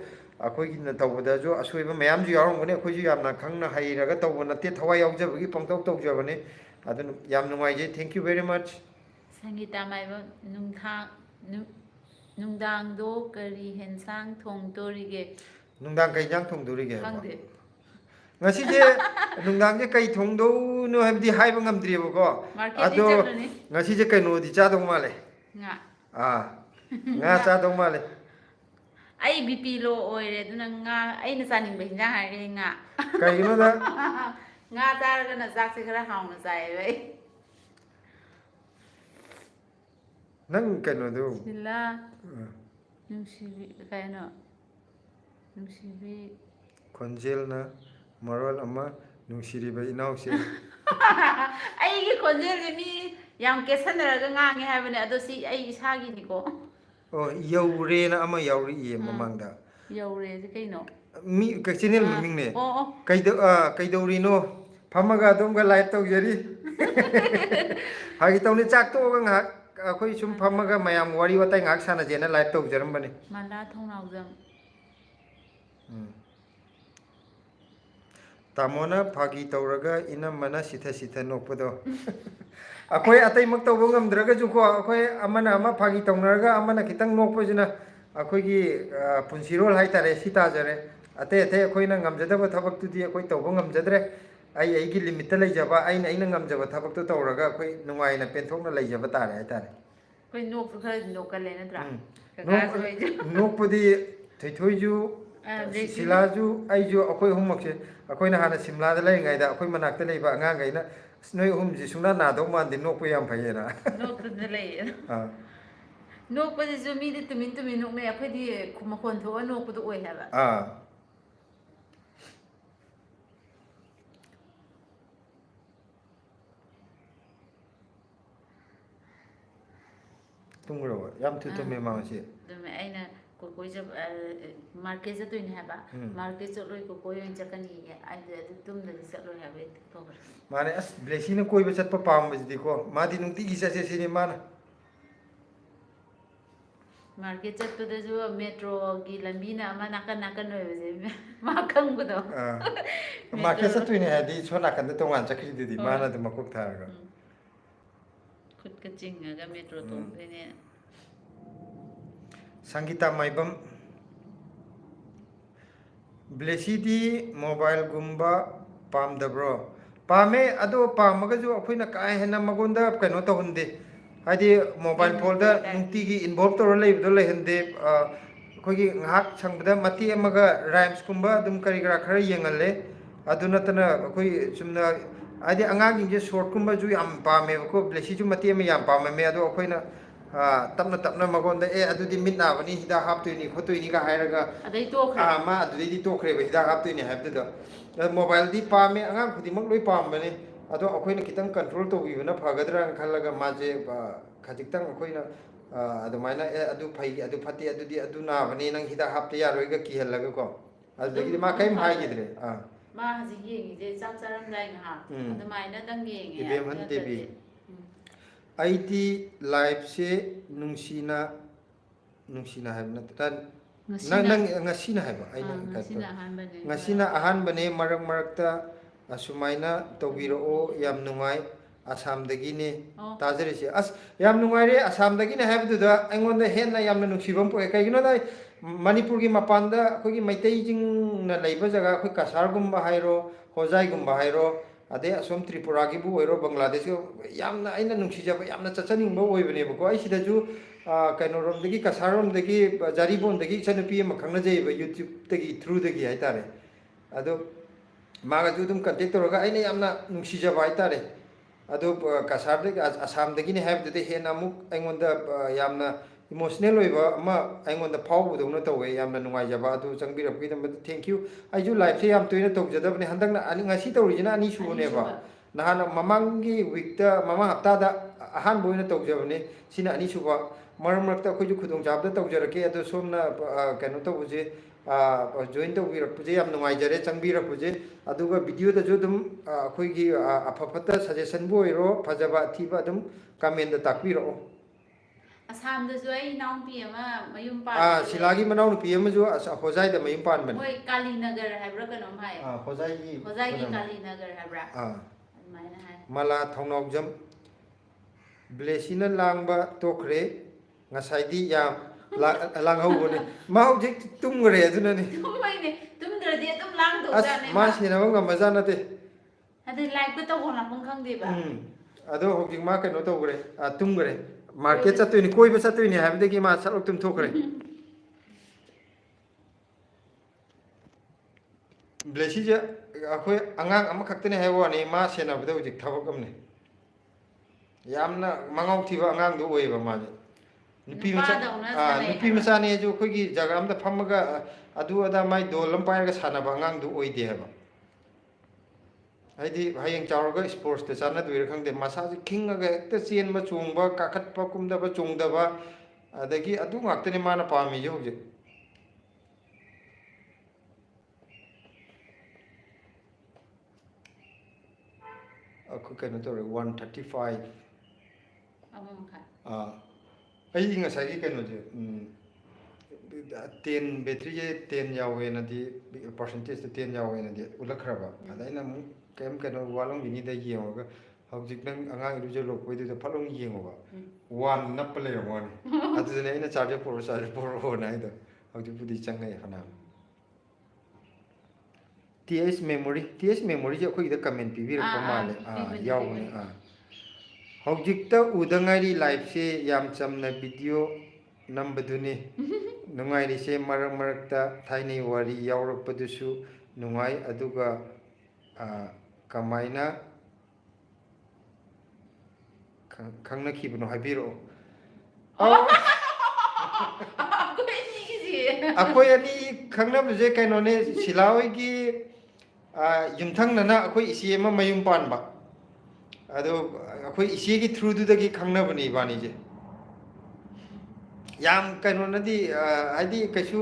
ꯑꯩꯈꯣꯏꯒꯤꯅ ꯇꯧꯕꯗꯁꯨ ꯑꯁꯣꯏꯕ ꯃꯌꯥꯝꯁꯨ ꯌꯥꯎꯔꯝꯒꯅꯤ ꯑꯩꯈꯣꯏꯁꯨ ꯌꯥꯝꯅ ꯈꯪꯅ ꯍꯩꯔꯒ ꯇꯧꯕ ꯅꯠꯇꯦ ꯊꯋꯥꯏ ꯌꯥꯎꯖꯕꯒꯤ ꯄꯪꯇꯧ ꯇꯧꯖꯕꯅꯤ ꯑꯗꯨꯅ ꯌꯥꯝ ꯅꯨꯡꯉꯥꯏꯖꯩ ꯊꯦꯡꯛ ꯌꯨ ꯚꯦꯔꯤ ꯃꯆ ꯁꯪꯒꯤꯇꯥ ꯃꯥꯏꯕꯝ ꯅꯨꯡꯗꯥꯡꯗꯣ ꯀꯔꯤ ꯍꯦꯟꯁꯥꯡ ꯊꯣꯡꯗꯣꯔꯤꯒꯦ ꯅꯨꯡꯗꯥꯡ ꯀꯩ ꯏꯟꯖꯥꯡ ꯊꯣꯡꯗꯣꯔꯤꯒꯦ ꯍꯥꯏꯕ ꯈꯪꯗꯦ ꯉꯁꯤꯁꯦ ꯅꯨꯡꯗꯥꯡꯁꯦ ꯀꯩ ꯊꯣꯡꯗꯧꯅꯣ ꯍꯥꯏꯕꯗꯤ ꯍꯥꯏꯕ ꯉꯝꯗ꯭ꯔꯤꯕꯀꯣ ꯃꯥꯔꯀꯦꯠꯇꯤ ꯑꯗꯣ ꯆꯠꯂꯨꯅꯤ ꯉꯁꯤꯁꯦ ꯀꯩꯅꯣꯗꯤ ꯆꯥꯗꯧ ꯃꯥꯜꯂꯦ ꯉꯥ ꯉꯥ ꯆꯥꯗꯧ ꯃꯥꯜꯂꯦ ꯑꯩ ꯕꯤꯄꯤ ꯂꯣ ꯑꯣꯏꯔꯦ ꯑꯗꯨꯅ ꯉꯥ ꯑꯩꯅ ꯆꯥꯅꯤꯡꯕ ꯍꯤꯟꯖꯥꯡ ꯍꯥꯏꯔꯒꯗꯤ ꯉꯥ ꯀꯩꯒꯤꯅꯣꯗ ꯉꯥ ꯆꯥꯔꯒꯅ ꯆꯥꯛꯁꯦ ꯈꯔ ꯍꯥꯎꯅ ꯆꯥꯏꯌꯦꯕ ꯑꯩ ꯅꯪ ꯀꯩꯅꯣꯗꯨ ꯁꯤꯂꯥ ꯅꯨꯡꯁꯤꯕꯤ ꯀꯩꯅꯣ ꯅꯨꯡꯁꯤꯕꯤ ꯈꯣꯟꯖꯦꯜꯅ Marol ama nungsiriba inaushe. ꯑꯩꯒꯤ ꯈꯣꯟꯖꯦꯜꯁꯦ ꯃꯤ ꯌꯥꯝ ꯀꯦꯠꯁꯟꯅꯔꯒ ꯉꯥꯡꯉꯦ ꯍꯥꯏꯕꯅꯦ ꯑꯗꯣ ꯁꯤ ꯑꯩ ꯏꯁꯥꯒꯤꯅꯤꯀꯣ Oh, yaurena ama yauri mamangda. ꯌꯧꯔꯦꯁꯦ ꯀꯩꯅꯣ Mi channel maming ne. Kaidorino phamaga adumga live tawjari. Hagi tawni chak to ga ngak akhoi sum phamaga mayam wari watai ngak sana jena live tawjarambani. ꯃꯂꯥ ꯊꯣꯡꯅꯥꯎꯖꯝ Tamona phagi tawraga inamana sitha nokpado. Akhoi atai mak tawbo ngamdraga juko akhoi amana ama phagi tawnaraga amana kitang nokpajina akhoi gi punsirol haitare sita jare ate akhoi na ngamjadaba thabak tu di akhoi tawbo ngamjadre ai gi limit ta leijaba aina ngamjaba thabak tu tawraga akhoi nungai na penthokna leijaba tare haitare ꯑꯩꯈꯣꯏ ꯅꯣꯛꯁꯨ ꯈꯔ ꯅꯣꯛꯀꯜꯂꯦ ꯅꯠꯇ꯭ꯔꯥ ꯀꯀꯥꯁꯨ ꯑꯩꯁꯨ nokpudi thoithoiju silaju aiju akhoi hummakse akhoi na hana simla da leirngaida akhoi manakta leiba angangaina noi humji sungna nadau mandi nokpo yam phayena ꯅꯣꯛꯇꯨꯅ ꯂꯩꯌꯦ ꯅꯣꯛꯄꯁꯤꯁꯨ ꯃꯤꯗꯤ ꯇꯨꯃꯤꯟ ꯇꯨꯃꯤꯟ ꯅꯣꯛꯅꯩ ꯑꯩꯈꯣꯏꯗꯤ ꯃꯈꯣꯟ ꯊꯣꯛꯑ ꯅꯣꯛꯄꯗꯣ ꯑꯣꯏ ꯍꯥꯏꯕ tumgro yam thu tume ma si ꯑꯗꯨꯃꯥꯏ ꯑꯩꯅ ꯀꯣꯀꯣꯏ ꯃꯥꯔꯀꯦꯠ ꯆꯠꯇꯣꯏꯅꯦ ꯍꯥꯏꯕ ꯃꯥꯔꯀꯦꯠ ꯆꯠꯂꯣꯏ ꯀꯣꯀꯣꯏ ꯑꯣꯏꯅ ꯆꯠꯀꯅꯤꯌꯦ ꯑꯩꯗꯤ ꯑꯗꯨ ꯇꯨꯝꯗꯗꯤ ꯆꯠꯂꯣꯏ ꯍꯥꯏꯕ ꯊꯣꯛꯈ꯭ꯔꯦ mane as blessina koiba chatpa pambajidi ko madi nungti gi chase sini mana market ꯆꯠꯄꯗꯁꯨ ꯃꯦꯇ꯭ꯔꯣꯒꯤ ꯂꯝꯕꯤꯅ ꯑꯃ ꯅꯥꯀꯟ ꯅꯥꯀꯟ ꯑꯣꯏꯕꯁꯦ ꯃꯥ ꯈꯪꯕꯗꯣ market chattuine hadi sona kanda tongan chakrididi mana du makok tharaga ꯈꯨꯠꯀ ꯆꯤꯡꯉꯒ ꯃꯦꯇ꯭ꯔꯣ ꯇꯣꯡꯗꯣꯏꯅꯦ Sangita maibam Blessidi mobile gumba pamdabro pame ado pamagaju akhoi ka hena magonda kaino to hunde hadi mobile phone da nungti gi involve to leibdo lehende akhoi gi ngak sangbada mati amaga rhymes kumba dum kari gara khara yengalle aduna tana akhoi chumna hadi angang gi short kumba ju yam pame ko blessi ju mati ama yam pame ado akhoi na tapna magonda adudi mitna bani hida haptuini khotuini ga hairaga adai tokre ma adudi tokre ba hida haptuini habda mobile di pame angang khudi mak loi pam bani ado akhoi na kitang control to bibana phagadra khallaga maje khajiktang akhoi na adumaina adu phai adu phati adudi adu na bani nang hida hapte ya roiga ki helaga ko adagi ma kaim haigidre मा हजी येंगे चाक चारमदाय ngha अदुमाइना दंग येंगे ibem han tebi aiti live se nungsina habna tan nang ngasina haba aina ngasina ahan bane marak asumaina tobiro o yam nungai asam dagi ne tajare se as yam nungai re asam dagi ne habdu da angonda henna yamna nungsibam po kaigino dai manipur gi mapanda khoi gi maitai jing na leiba jaga khoi kasar gumba hairo hojai gumba hairo ade asom tripura gi bu oiro bangladesh yamna aina nungsijaba yamna chachaning bo oibane ko ai sida ju kaino rom dagi kasar rom dagi jaribon dagi chanupi ma khangna jai ba youtube dagi through dagi ai tare ado maga ju dum contact toroga aina yamna nungsijaba ai tare ado kasar dagi asam dagi ne have de he namuk aingonda yamna emotional oiba ama aingonda phawbu dona tawwe yamna nungai jaba adu changbirap ki dam thank you aiju live se yam toina tawjadabne handakna ani ngasi tawrijina ani subone ba nahana mamangi week ta mama hafta da ahan boina tawjabne sina ani suba maramrakta khoju khudong jabda tawjarake adu somna kaino tawbuje join tawbirakpuje yam nungai jare changbirapuje aduga video da jodum khoi gi afafata suggestion bo iro phajaba thiba dum comment da takbiro ꯑꯁꯥꯝꯗꯁꯨ ꯑꯩ ꯏꯅꯥꯎꯄꯤ ꯑꯃ ꯃꯌꯨꯝ ꯁꯤꯂꯥꯒꯤ ꯃꯅꯥꯎ ꯅꯨꯄꯤ ꯑꯃꯁꯨ ꯍꯣꯖꯥꯏꯗ ꯃꯌꯨꯝ ꯄꯥꯟꯕꯅꯤ ꯃꯣꯏ ꯀꯥꯂꯤꯅꯒꯔ ꯍꯥꯏꯕ꯭ꯔꯥ ꯀꯩꯅꯣꯝ ꯍꯥꯏ ꯍꯣꯖꯥꯏꯒꯤ ꯀꯥꯂꯤꯅꯒꯔ ꯍꯥꯏꯕ꯭ꯔꯥ ꯑꯗꯨꯃꯥꯏꯅ ꯍꯥꯏ ꯃꯂꯥ ꯊꯧꯅꯥꯎꯖꯝ ꯕ꯭ꯂꯦꯁꯤꯅ ꯂꯥꯡꯕ ꯇꯣꯛꯈ꯭ꯔꯦ ꯉꯁꯥꯏꯗꯤ ꯌꯥꯝ ꯂꯥꯡꯍꯧꯕꯅꯤ ꯃꯥ ꯍꯧꯖꯤꯛ ꯇꯨꯝꯈ꯭ꯔꯦ ꯑꯗꯨꯅꯅꯤ ꯇꯨꯝꯕꯩꯅꯦ ꯇꯨꯝꯗ꯭ꯔꯗꯤ ꯑꯗꯨꯝ ꯂꯥꯡꯗꯧꯖꯥꯠꯅꯦ ꯃꯥ ꯁꯦꯟꯅꯕ ꯉꯝꯕꯖꯥꯠ ꯅꯠꯇꯦ ꯑꯗꯩ ꯂꯥꯏꯐꯀ ꯇꯧꯐꯝ ꯂꯥꯛꯐꯝ ꯈꯪꯗꯦꯕ ꯑꯗꯣ ꯍꯧꯖꯤꯛ ꯃꯥ ꯀꯩꯅꯣ ꯇꯧꯈ꯭ꯔꯦ ꯇꯨꯝꯈ꯭ꯔꯦ market chattuini koiba chattuini habdagi ma salok tum thokre blesi je akhoi angang ama khaktene haiwani ma senabda hojik thabak amne yamna mangau thiba angang do oiba ma je nupi macha ne jo khoi gi jaga amda phamaga adu ada mai dolam pairaga sanaba angang do oide haba ꯍꯥꯏꯗꯤ ꯍꯌꯦꯡ ꯆꯥꯎꯔꯒ ꯁ꯭ꯄꯣꯔꯠꯁꯇ ꯆꯥꯟꯅꯗꯣꯏꯔꯥ ꯈꯪꯗꯦ ꯃꯁꯥꯁꯦ ꯈꯤꯡꯉꯒ ꯍꯦꯛꯇ ꯆꯦꯟꯕ ꯆꯣꯡꯕ ꯀꯥꯈꯠꯄ ꯀꯨꯝꯗꯕ ꯆꯣꯡꯗꯕ ꯑꯗꯒꯤ ꯑꯗꯨ ꯉꯥꯛꯇꯅꯤ ꯃꯥꯅ ꯄꯥꯝꯃꯤꯁꯦ ꯍꯧꯖꯤꯛ ꯑꯩꯈꯣꯏ ꯀꯩꯅꯣ ꯇꯧꯔꯦ 135 ꯑꯩ ꯉꯁꯥꯏꯒꯤ ꯀꯩꯅꯣꯁꯦ 10 ꯕꯦꯇ꯭ꯔꯤꯁꯦ 10 ꯌꯥꯎꯋꯦꯅꯗꯤ ꯄꯥꯔꯁꯦꯟꯇꯦꯖꯇ 10 ꯌꯥꯎꯋꯦꯅꯗꯤ ꯎꯠꯂꯛꯈ꯭ꯔꯕ ꯑꯗ ꯑꯩꯅ ꯑꯃꯨꯛ ꯀꯩꯅꯣ ꯋꯥꯠꯂꯝꯈꯤꯅꯤꯗ ꯌꯦꯡꯉꯒ ꯍꯧꯖꯤꯛ ꯅꯪ ꯑꯉꯥꯡ ꯏꯔꯨꯖꯔꯛꯄꯩꯗꯨꯗ ꯐꯠ ꯂꯥꯎꯅ ꯌꯦꯡꯉꯣꯕ 1 ꯅꯞꯄ ꯂꯩꯔꯝ ꯋꯥꯅꯤ ꯑꯗꯨꯗꯅꯦ ꯑꯩꯅ ꯆꯥꯔꯖꯔ ꯄꯣꯔꯛꯑꯣꯅ ꯍꯥꯏꯗꯣ ꯍꯧꯖꯤꯛꯄꯨꯗꯤ ꯆꯪꯉꯛꯑꯦ ꯐꯅꯌꯥꯝ TH ꯃꯦꯃꯣꯔꯤꯁꯦ ꯑꯩꯈꯣꯏꯒꯤꯗ ꯀꯃꯦꯟ ꯄꯤꯕꯤꯔꯛꯄ ꯃꯥꯜꯂꯦ ꯌꯥꯎꯕꯅꯦ ꯍꯧꯖꯤꯛꯇ ꯎꯗ ꯉꯥꯏꯔꯤ ꯂꯥꯏꯐꯁꯦ ꯌꯥꯝ ꯆꯝꯅ ꯚꯤꯗꯤꯑꯣ ꯅꯝꯕꯗꯨꯅꯤ ꯅꯨꯡꯉꯥꯏꯔꯤꯁꯦ ꯃꯔꯛ ꯃꯔꯛꯇ ꯊꯥꯏꯅꯩ ꯋꯥꯔꯤ ꯌꯥꯎꯔꯛꯄꯗꯨꯁꯨ ꯅꯨꯡꯉꯥꯏ ꯑꯗꯨꯒ ꯀꯃꯥꯏꯅ ꯈꯪꯅꯈꯤꯕꯅꯣ ꯍꯥꯏꯕꯤꯔꯛꯑꯣ ꯑꯩꯈꯣꯏ ꯑꯅꯤ ꯈꯪꯅꯕꯁꯦ ꯀꯩꯅꯣꯅꯦ ꯁꯤꯂꯥ ꯍꯣꯏꯒꯤ ꯌꯨꯝꯊꯪꯅꯅ ꯑꯩꯈꯣꯏ ꯏꯆꯦ ꯑꯃ ꯃꯌꯨꯝ ꯄꯥꯟꯕ ꯑꯗꯣ ꯑꯩꯈꯣꯏ ꯏꯆꯦꯒꯤ ꯊ꯭ꯔꯨꯗꯨꯗꯒꯤ ꯈꯪꯅꯕꯅꯦ ꯏꯕꯥꯅꯤꯁꯦ ꯌꯥꯝ ꯀꯩꯅꯣꯅꯗꯤ ꯍꯥꯏꯗꯤ ꯀꯩꯁꯨ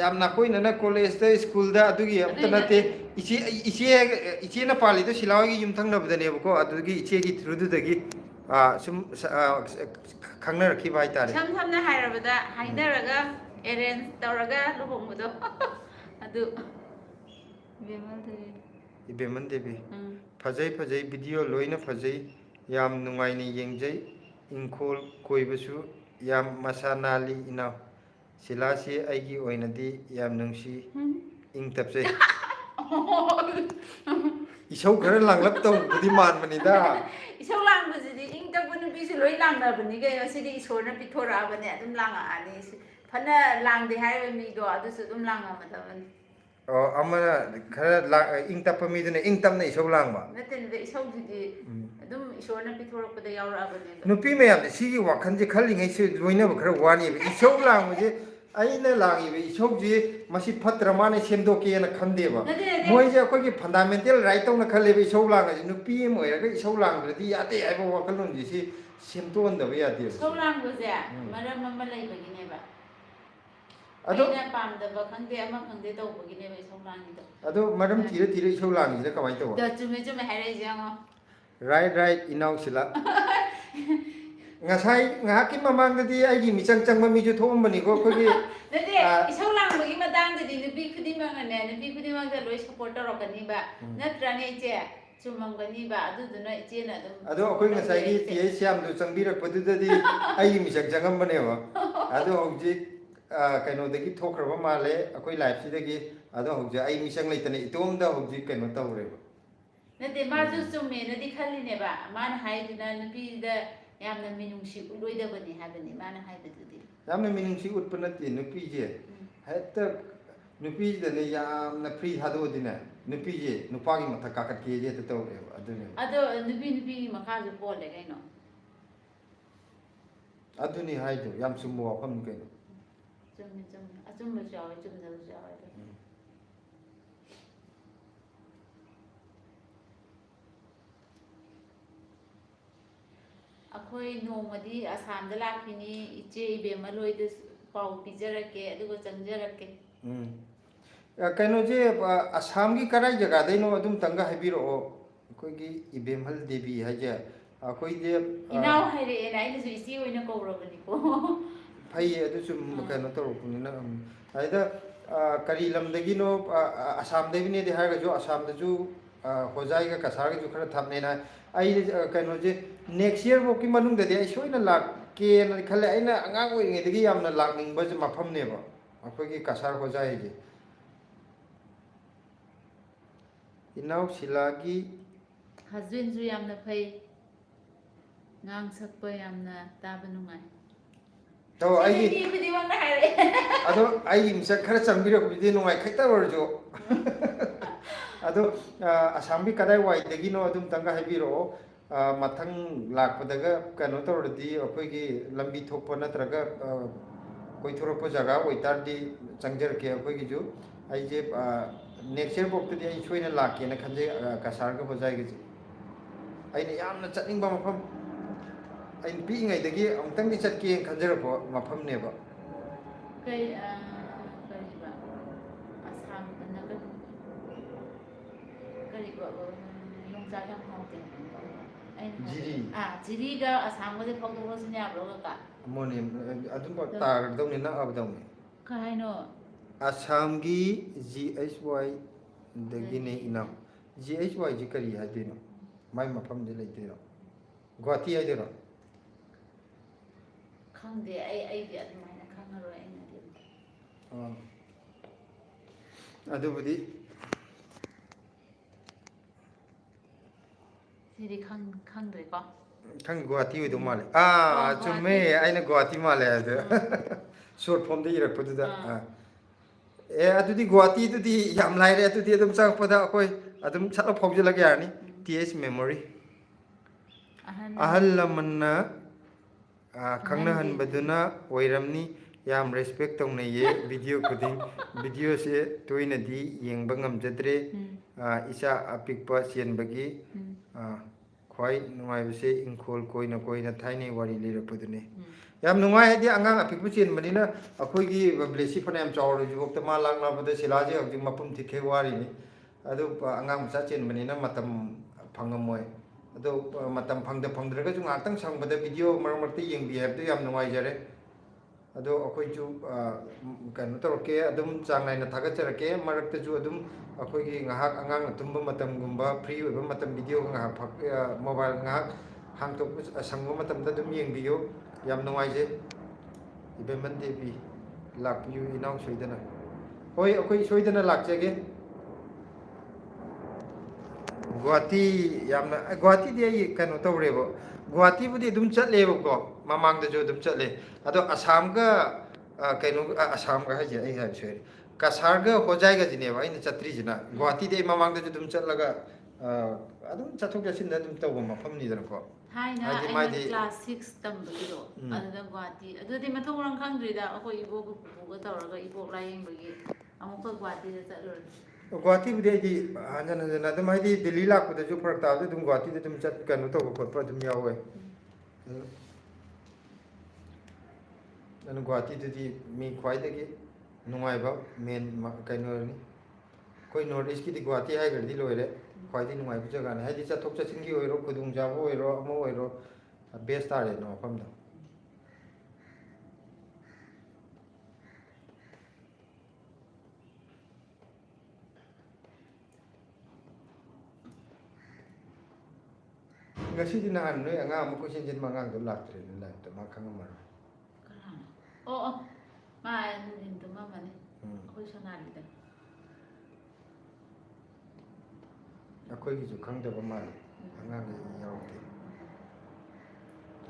ꯌꯥꯝ ꯅꯥꯀꯣꯏꯅꯅ ꯀꯣꯂꯦꯖꯇ ꯁ꯭ꯀꯨꯜꯗ ꯑꯗꯨꯒꯤ ꯑꯝꯇ ꯅꯠꯇꯦ ꯏꯆꯦꯅ ꯄꯥꯜꯂꯤꯗꯣ ꯁꯤꯂꯥ ꯍꯣꯏꯒꯤ ꯌꯨꯝꯊꯪꯅꯕꯗꯅꯦꯕꯀꯣ ꯑꯗꯨꯒꯤ ꯏꯆꯦꯒꯤ ꯊ꯭ꯔꯨꯗꯨꯗꯒꯤ ꯁꯨꯝ ꯈꯪꯅꯔꯛꯈꯤꯕ ꯍꯥꯏꯇꯥꯔꯦ ꯏꯁꯝ ꯁꯝꯅ ꯍꯥꯏꯔꯕꯗ ꯍꯥꯏꯅꯔꯒ ꯑꯦꯔꯦꯟꯖ ꯇꯧꯔꯒ ꯂꯨꯍꯣꯡꯕꯗꯣ ꯑꯗꯨ ꯏꯕꯦꯝꯃꯟ ꯗꯦꯕꯤ ꯐꯖꯩ ꯚꯤꯗꯤꯑꯣ ꯂꯣꯏꯅ ꯐꯖꯩ ꯌꯥꯝ ꯅꯨꯡꯉꯥꯏꯅ ꯌꯦꯡꯖꯩ ꯏꯪꯈꯣꯜ ꯀꯣꯏꯕꯁꯨ ꯌꯥꯝ ꯃꯁꯥ ꯅꯥꯜꯂꯤ ꯏꯅꯥꯎ ꯁꯤꯂꯥꯁꯤ ꯑꯩꯒꯤ ꯑꯣꯏꯅꯗꯤ ꯌꯥꯝ ꯅꯨꯡꯁꯤ ꯏꯪ ꯇꯞꯆꯩ ꯏꯁꯧ ꯈꯔ ꯂꯥꯡꯂꯞ ꯇꯧꯕꯗꯤ ꯃꯥꯟꯕꯅꯤꯗ ꯏꯁꯧ ꯂꯥꯡꯕꯁꯤꯗꯤ ꯏꯪ ꯇꯞꯄ ꯅꯨꯄꯤꯁꯨ ꯂꯣꯏ ꯂꯥꯡꯅꯕꯅꯤ ꯀꯩꯅꯣ ꯁꯤꯗꯤ ꯏꯁꯣꯔꯅ ꯄꯤꯊꯣꯔꯛꯑꯕꯅꯦ ꯑꯗꯨꯝ ꯂꯥꯡꯉꯛꯑꯅꯤ ꯐꯅ ꯂꯥꯡꯗꯦ ꯍꯥꯏꯔꯤꯕ ꯃꯤꯗꯣ ꯑꯗꯨꯁꯨ ꯑꯗꯨꯝ ꯂꯥꯡꯉꯝꯃꯗꯕꯅꯤ ꯑꯃꯅ ꯈꯔ ꯏꯪ ꯇꯞꯄ ꯃꯤꯗꯨꯅ ꯏꯪ ꯇꯞꯅ ꯏꯁꯧ ꯂꯥꯡꯕ ꯅꯠꯇꯦ ꯏꯁꯧꯁꯤꯗꯤ ꯑꯗꯨꯝ ꯏꯁꯣꯔꯅ ꯄꯤꯊꯣꯔꯛꯄꯗ ꯌꯥꯎꯔꯛꯑꯕꯅꯦꯕ ꯅꯨꯄꯤ ꯃꯌꯥꯝꯁꯦ ꯁꯤꯒꯤ ꯋꯥꯈꯜꯁꯦ ꯈꯜꯂꯤꯉꯩꯁꯨ ꯂꯣꯏꯅꯕ ꯈꯔ ꯋꯥꯅꯦꯕ ꯏꯁꯧ ꯂꯥꯡꯕꯁꯦ ꯑꯩꯅ ꯂꯥꯡꯉꯤꯕ ꯏꯁꯧꯁꯤ ꯃꯁꯤ ꯐꯠꯇ꯭ꯔ ꯃꯥꯅ ꯁꯦꯝꯗꯣꯛꯀꯦꯅ ꯈꯟꯗꯦꯕ ꯃꯣꯏꯁꯦ ꯑꯩꯈꯣꯏꯒꯤ ꯐꯟꯗꯥꯃꯦꯟꯇꯦꯜ ꯔꯥꯏꯠ ꯇꯧꯅ ꯈꯜꯂꯦꯕ ꯏꯁꯧ ꯂꯥꯡꯉꯁꯤ ꯅꯨꯄꯤ ꯑꯃ ꯑꯣꯏꯔꯒ ꯏꯁꯧ ꯂꯥꯡꯗ꯭ꯔꯗꯤ ꯌꯥꯗꯦ ꯍꯥꯏꯕ ꯋꯥꯈꯜꯂꯣꯟꯁꯤ ꯁꯤ ꯁꯦꯝꯗꯣꯛꯍꯟꯗꯕ ꯌꯥꯗꯦꯕ ꯏꯁꯧ ꯂꯥꯡꯕꯁꯦ ꯃꯔꯝ ꯑꯃ ꯂꯩꯕꯒꯤꯅꯦꯕ ꯑꯗꯣ ꯑꯩꯅ ꯄꯥꯝꯗꯕ ꯈꯪꯗꯦ ꯑꯃ ꯈꯪꯗꯦ ꯇꯧꯕꯒꯤꯅꯦꯕ ꯏꯁꯧ ꯂꯥꯡꯉꯤꯗꯣ ꯑꯗꯣ ꯃꯔꯝ ꯊꯤꯔ ꯏꯁꯧ ꯂꯥꯡꯉꯤꯁꯤꯅ ꯀꯃꯥꯏꯅ ꯇꯧꯕ ꯆꯨꯝꯃꯦ ꯍꯥꯏꯔꯛꯏꯁꯦ ꯌꯦꯡꯉꯣ ꯔꯥꯏꯠ ꯏꯅꯥꯎꯁꯤꯂꯥ ꯉꯁꯥꯏ ꯉꯥꯏꯍꯥꯛꯀꯤ ꯃꯃꯥꯡꯗꯗꯤ ꯑꯩꯒꯤ ꯃꯤꯆꯪ ꯆꯪꯕ ꯃꯤꯁꯨ ꯊꯣꯛꯑꯝꯕꯅꯤꯀꯣ ꯑꯩꯈꯣꯏꯒꯤ ꯅꯠꯇꯦ ꯏꯁꯧ ꯂꯥꯡꯕꯒꯤ ꯃꯇꯥꯡꯗꯗꯤ ꯅꯨꯄꯤ ꯈꯨꯗꯤꯡꯃꯛꯅꯅꯦ ꯅꯨꯄꯤ ꯈꯨꯗꯤꯡꯃꯛꯇ ꯂꯣꯏ ꯁꯞꯄꯣꯔꯠ ꯇꯧꯔꯛꯀꯅꯤꯕ ꯅꯠꯇ꯭ꯔꯅꯦ ꯏꯆꯦ ꯆꯨꯝꯃꯝꯒꯅꯤꯕ ꯑꯗꯨꯗꯨꯅ ꯏꯆꯦꯅ ꯑꯗꯨꯝ ꯑꯗꯣ ꯑꯩꯈꯣꯏ ꯉꯁꯥꯏꯒꯤ TH ꯌꯥꯝꯗꯣ ꯆꯪꯕꯤꯔꯛꯄꯗꯨꯗꯗꯤ ꯑꯩꯒꯤ ꯃꯤꯆꯪ ꯆꯪꯉꯝꯕꯅꯦꯕ ꯑꯗꯣ ꯍꯧꯖꯤꯛ ꯀꯩꯅꯣꯗꯒꯤ ꯊꯣꯛꯈ꯭ꯔꯕ ꯃꯥꯜꯂꯦ ꯑꯩꯈꯣꯏ ꯂꯥꯏꯐꯁꯤꯗꯒꯤ ꯑꯗꯣ ꯍꯧꯖꯤꯛ ꯑꯩ ꯃꯤꯆꯪ ꯂꯩꯇꯅ ꯏꯇꯣꯝꯗ ꯍꯧꯖꯤꯛ ꯀꯩꯅꯣ ꯇꯧꯔꯦꯕ ꯅꯠꯇꯦ माꯁꯨ ꯆꯨꯝꯃꯦꯅꯗꯤ ꯈꯜꯂꯤꯅꯦꯕ ꯃꯥꯅ ꯍꯥꯏꯗꯨꯅ ꯅꯨꯄꯤꯗ ꯌꯥꯝꯅ ꯃꯤꯅꯨꯡꯁꯤ ꯎꯠꯂꯣꯏꯗꯕꯅꯤ ꯍꯥꯏꯕꯅꯤ ꯃꯥꯅ ꯍꯥꯏꯕꯗꯨꯗꯤ ꯌꯥꯝꯅ ꯃꯤꯅꯨꯡꯁꯤ ꯎꯠꯄ ꯅꯠꯇꯦ ꯅꯨꯄꯤꯁꯦ ꯍꯦꯛꯇ ꯅꯨꯄꯤꯁꯤꯗꯅꯦ ꯌꯥꯝꯅ ꯐ꯭ꯔꯤ ꯊꯥꯗꯣꯛꯑꯗꯤꯅꯦ ꯅꯨꯄꯤꯁꯦ ꯅꯨꯄꯥꯒꯤ ꯃꯊꯛ ꯀꯥꯈꯠꯀꯦꯁꯦ ꯍꯦꯛꯇ ꯇꯧꯔꯛꯑꯦꯕ ꯑꯗꯨꯅꯦ ꯑꯗꯣ ꯅꯨꯄꯤꯒꯤ ꯃꯈꯥꯁꯨ ꯄꯣꯜꯂꯦ ꯀꯩꯅꯣ ꯑꯗꯨꯅꯤ ꯍꯥꯏꯗꯣ ꯌꯥꯝ ꯆꯨꯝꯕ ꯋꯥꯐꯝꯅꯤ ꯀꯩꯅꯣ ꯆꯨꯝꯃꯦ ꯑꯆꯨꯝꯕꯁꯨ ꯌꯥꯎꯋꯦ ꯆꯨꯝꯗꯕꯁꯨ ꯌꯥꯎꯋꯦ ꯑꯩꯈꯣꯏ ꯅꯣꯡꯃꯗꯤ ꯑꯁꯥꯝꯗ ꯂꯥꯛꯈꯤꯅꯤ ꯏꯆꯦ ꯏꯕꯦꯝꯃ ꯂꯣꯏꯗ ꯄꯥꯎ ꯄꯤꯖꯔꯛꯀꯦ ꯑꯗꯨꯒ ꯆꯪꯖꯔꯛꯀꯦ ꯀꯩꯅꯣꯁꯦ ꯑꯁꯥꯝꯒꯤ ꯀꯗꯥꯏ ꯖꯒꯥꯗꯩꯅꯣ ꯑꯗꯨꯝꯇꯪꯒ ꯍꯥꯏꯕꯤꯔꯛꯑꯣ ꯑꯩꯈꯣꯏꯒꯤ ꯏꯕꯦꯝꯍꯜ ꯗꯦꯕꯤ ꯍꯥꯏꯁꯦ ꯑꯩꯈꯣꯏꯁꯦ ꯏꯅꯥꯎ ꯍꯥꯏꯔꯛꯑꯦꯅ ꯑꯩꯅꯁꯨ ꯏꯆꯦ ꯑꯣꯏꯅ ꯀꯧꯔꯕꯅꯤꯀꯣ ꯐꯩꯌꯦ ꯑꯗꯨꯁꯨ ꯀꯩꯅꯣ ꯇꯧꯔꯛꯄꯅꯤꯅ ꯑꯗꯨꯗ ꯀꯔꯤ ꯂꯝꯗꯒꯤꯅꯣ ꯑꯁꯥꯝꯗꯒꯤꯅꯦꯗꯤ ꯍꯥꯏꯔꯒꯁꯨ ꯑꯁꯥꯝꯗꯁꯨ ꯍꯣꯖꯥꯏꯒ ꯀꯁꯥꯔꯒꯁꯨ ꯈꯔ ꯊꯝꯅꯦꯅ ꯑꯩ ꯀꯩꯅꯣꯁꯦ ꯅꯦꯛꯁ ꯏꯌꯔꯐꯥꯎꯒꯤ ꯃꯅꯨꯡꯗꯗꯤ ꯑꯩ ꯁꯣꯏꯅ ꯂꯥꯛꯀꯦꯅ ꯈꯜꯂꯦ ꯑꯩꯅ ꯑꯉꯥꯡ ꯑꯣꯏꯔꯤꯉꯩꯗꯒꯤ ꯌꯥꯝꯅ ꯂꯥꯛꯅꯤꯡꯕ ꯃꯐꯝꯅꯦꯕ ꯑꯩꯈꯣꯏꯒꯤ ꯀꯁꯥꯔ ꯍꯣꯖꯥꯏꯁꯦ ꯏꯅꯥꯎ ꯁꯤꯂꯥꯒꯤ ꯍꯁꯕꯦꯟꯁꯨ ꯌꯥꯝꯅ ꯐꯩ ꯉꯥꯡ ꯁꯛꯄ ꯌꯥꯝꯅ ꯇꯥꯕ ꯅꯨꯡꯉꯥꯏ ꯃꯤ ꯈꯨꯗꯤꯡꯃꯛꯅ ꯍꯥꯏꯔꯛꯑꯦ ꯑꯗꯣ ꯑꯩꯒꯤ ꯃꯤꯆꯪ ꯈꯔ ꯆꯪꯕꯤꯔꯛꯄꯗꯨꯗꯤ ꯅꯨꯡꯉꯥꯏ ꯈꯤꯇ ꯑꯣꯏꯔꯁꯨ ꯑꯗꯣ ꯑꯁꯥꯝꯒꯤ ꯀꯗꯥꯏꯋꯥꯏꯗꯒꯤꯅꯣ ꯑꯗꯨꯝꯇꯪꯒ ꯍꯥꯏꯕꯤꯔꯛꯑꯣ ꯃꯊꯪ ꯂꯥꯛꯄꯗꯒ ꯀꯩꯅꯣ ꯇꯧꯔꯗꯤ ꯑꯩꯈꯣꯏꯒꯤ ꯂꯝꯕꯤ ꯊꯣꯛꯄ ꯅꯠꯇ꯭ꯔꯒ ꯀꯣꯏꯊꯣꯔꯛꯄ ꯖꯒꯥ ꯑꯣꯏꯇꯥꯔꯗꯤ ꯆꯪꯖꯔꯛꯀꯦ ꯑꯩꯈꯣꯏꯒꯤꯁꯨ ꯑꯩꯁꯦ next year boktadi ai soina lakke na khanje kasar ga hojai ge ai ne yamna chatning ba mafam ai pi ngai dagi amtang ni chat ke khanjara po mafam ne ba kai ba asam na kan kai ko yung sa yang hong ai jiri jiri ga asam ga de phok do sin ya bro ka moni adum ba tar dong ni na ab dong ni ka hai no asam gi GHY dagi ne inam GHY ji kari ha de no mai mafam de lai de no Guwahati ai de no khang de ai de admai na khang ro ai na de adubudi siri khang de ko khang Guwahati oi do male chumme aina Guwahati male adu short form de irak padu da adudi Guwahati dudi yam lai re adudi adum chak pada koi adum chatla phok jala ga ni TS memory ahal lamanna khangna han baduna oiramni yam respect tong nei ye video kuding video se toina di yengba ngam jadre isa apikpa sian bagi khoi nungai bse ingkhol koina koina thaini wari le rapudune yam nungai hadi angang apikpu sian manina akoi gi blesi phanam chawru ju okta ma lang na bada silaje akji mapum thikhe wari ni adu angang sa chen manina matam phangamoi ado matam phangdraga ju ngatang sangbada video marmarti yengbi habdu yam nungai jare ado akoi ju kan toroke adum changnai na thaga charake marakta ju adum akoi gi ngahak angang tumba matam gumba free oiba matam video ngahak mobile ngahak hangtok sangba matam da dum yengbiyo yam nungai je ibeman devi lakpiu inau soidana hoi akoi soidana lakjage Guwahati yamna Guwahati de ai kano tawrebo Guwahati budi dum chatle ko mamang da jo dum chatle ado Assam ga kaino Assam ga haje ai ha chhe Kasar ga hojai ga jine ai na chatri jina Guwahati de mamang da jo dum chatlaga adum chathok jasin da dum tawba mafam ni dana ko hai na ai class 6 tam bagi do adda Guwahati adudi mathong rang khang dri da akoi ibo ko ga tawraga ibo layeng bagi amuk Guwahati da chatlor Guwahati budi di anjana jana dum ai di Delhi lak pada ju prak ta dum Guwahati de dum chat kanu to ko pa dum yawe nan Guwahati de di mi khwai de gi nungai ba men kanu ni koi north east ki di Guwahati hai gar di loire khwai di nungai bu jaga ne hai di chathok chachin gi oiro khudung jabo oiro amo oiro best tare no pam da ngasi di nan noi anga mo ko sin jin mangang do lak tre la to ma khang ma ma in to ma mane khoi sanari da akoi gi ju khang da ba ma anga gi yaw te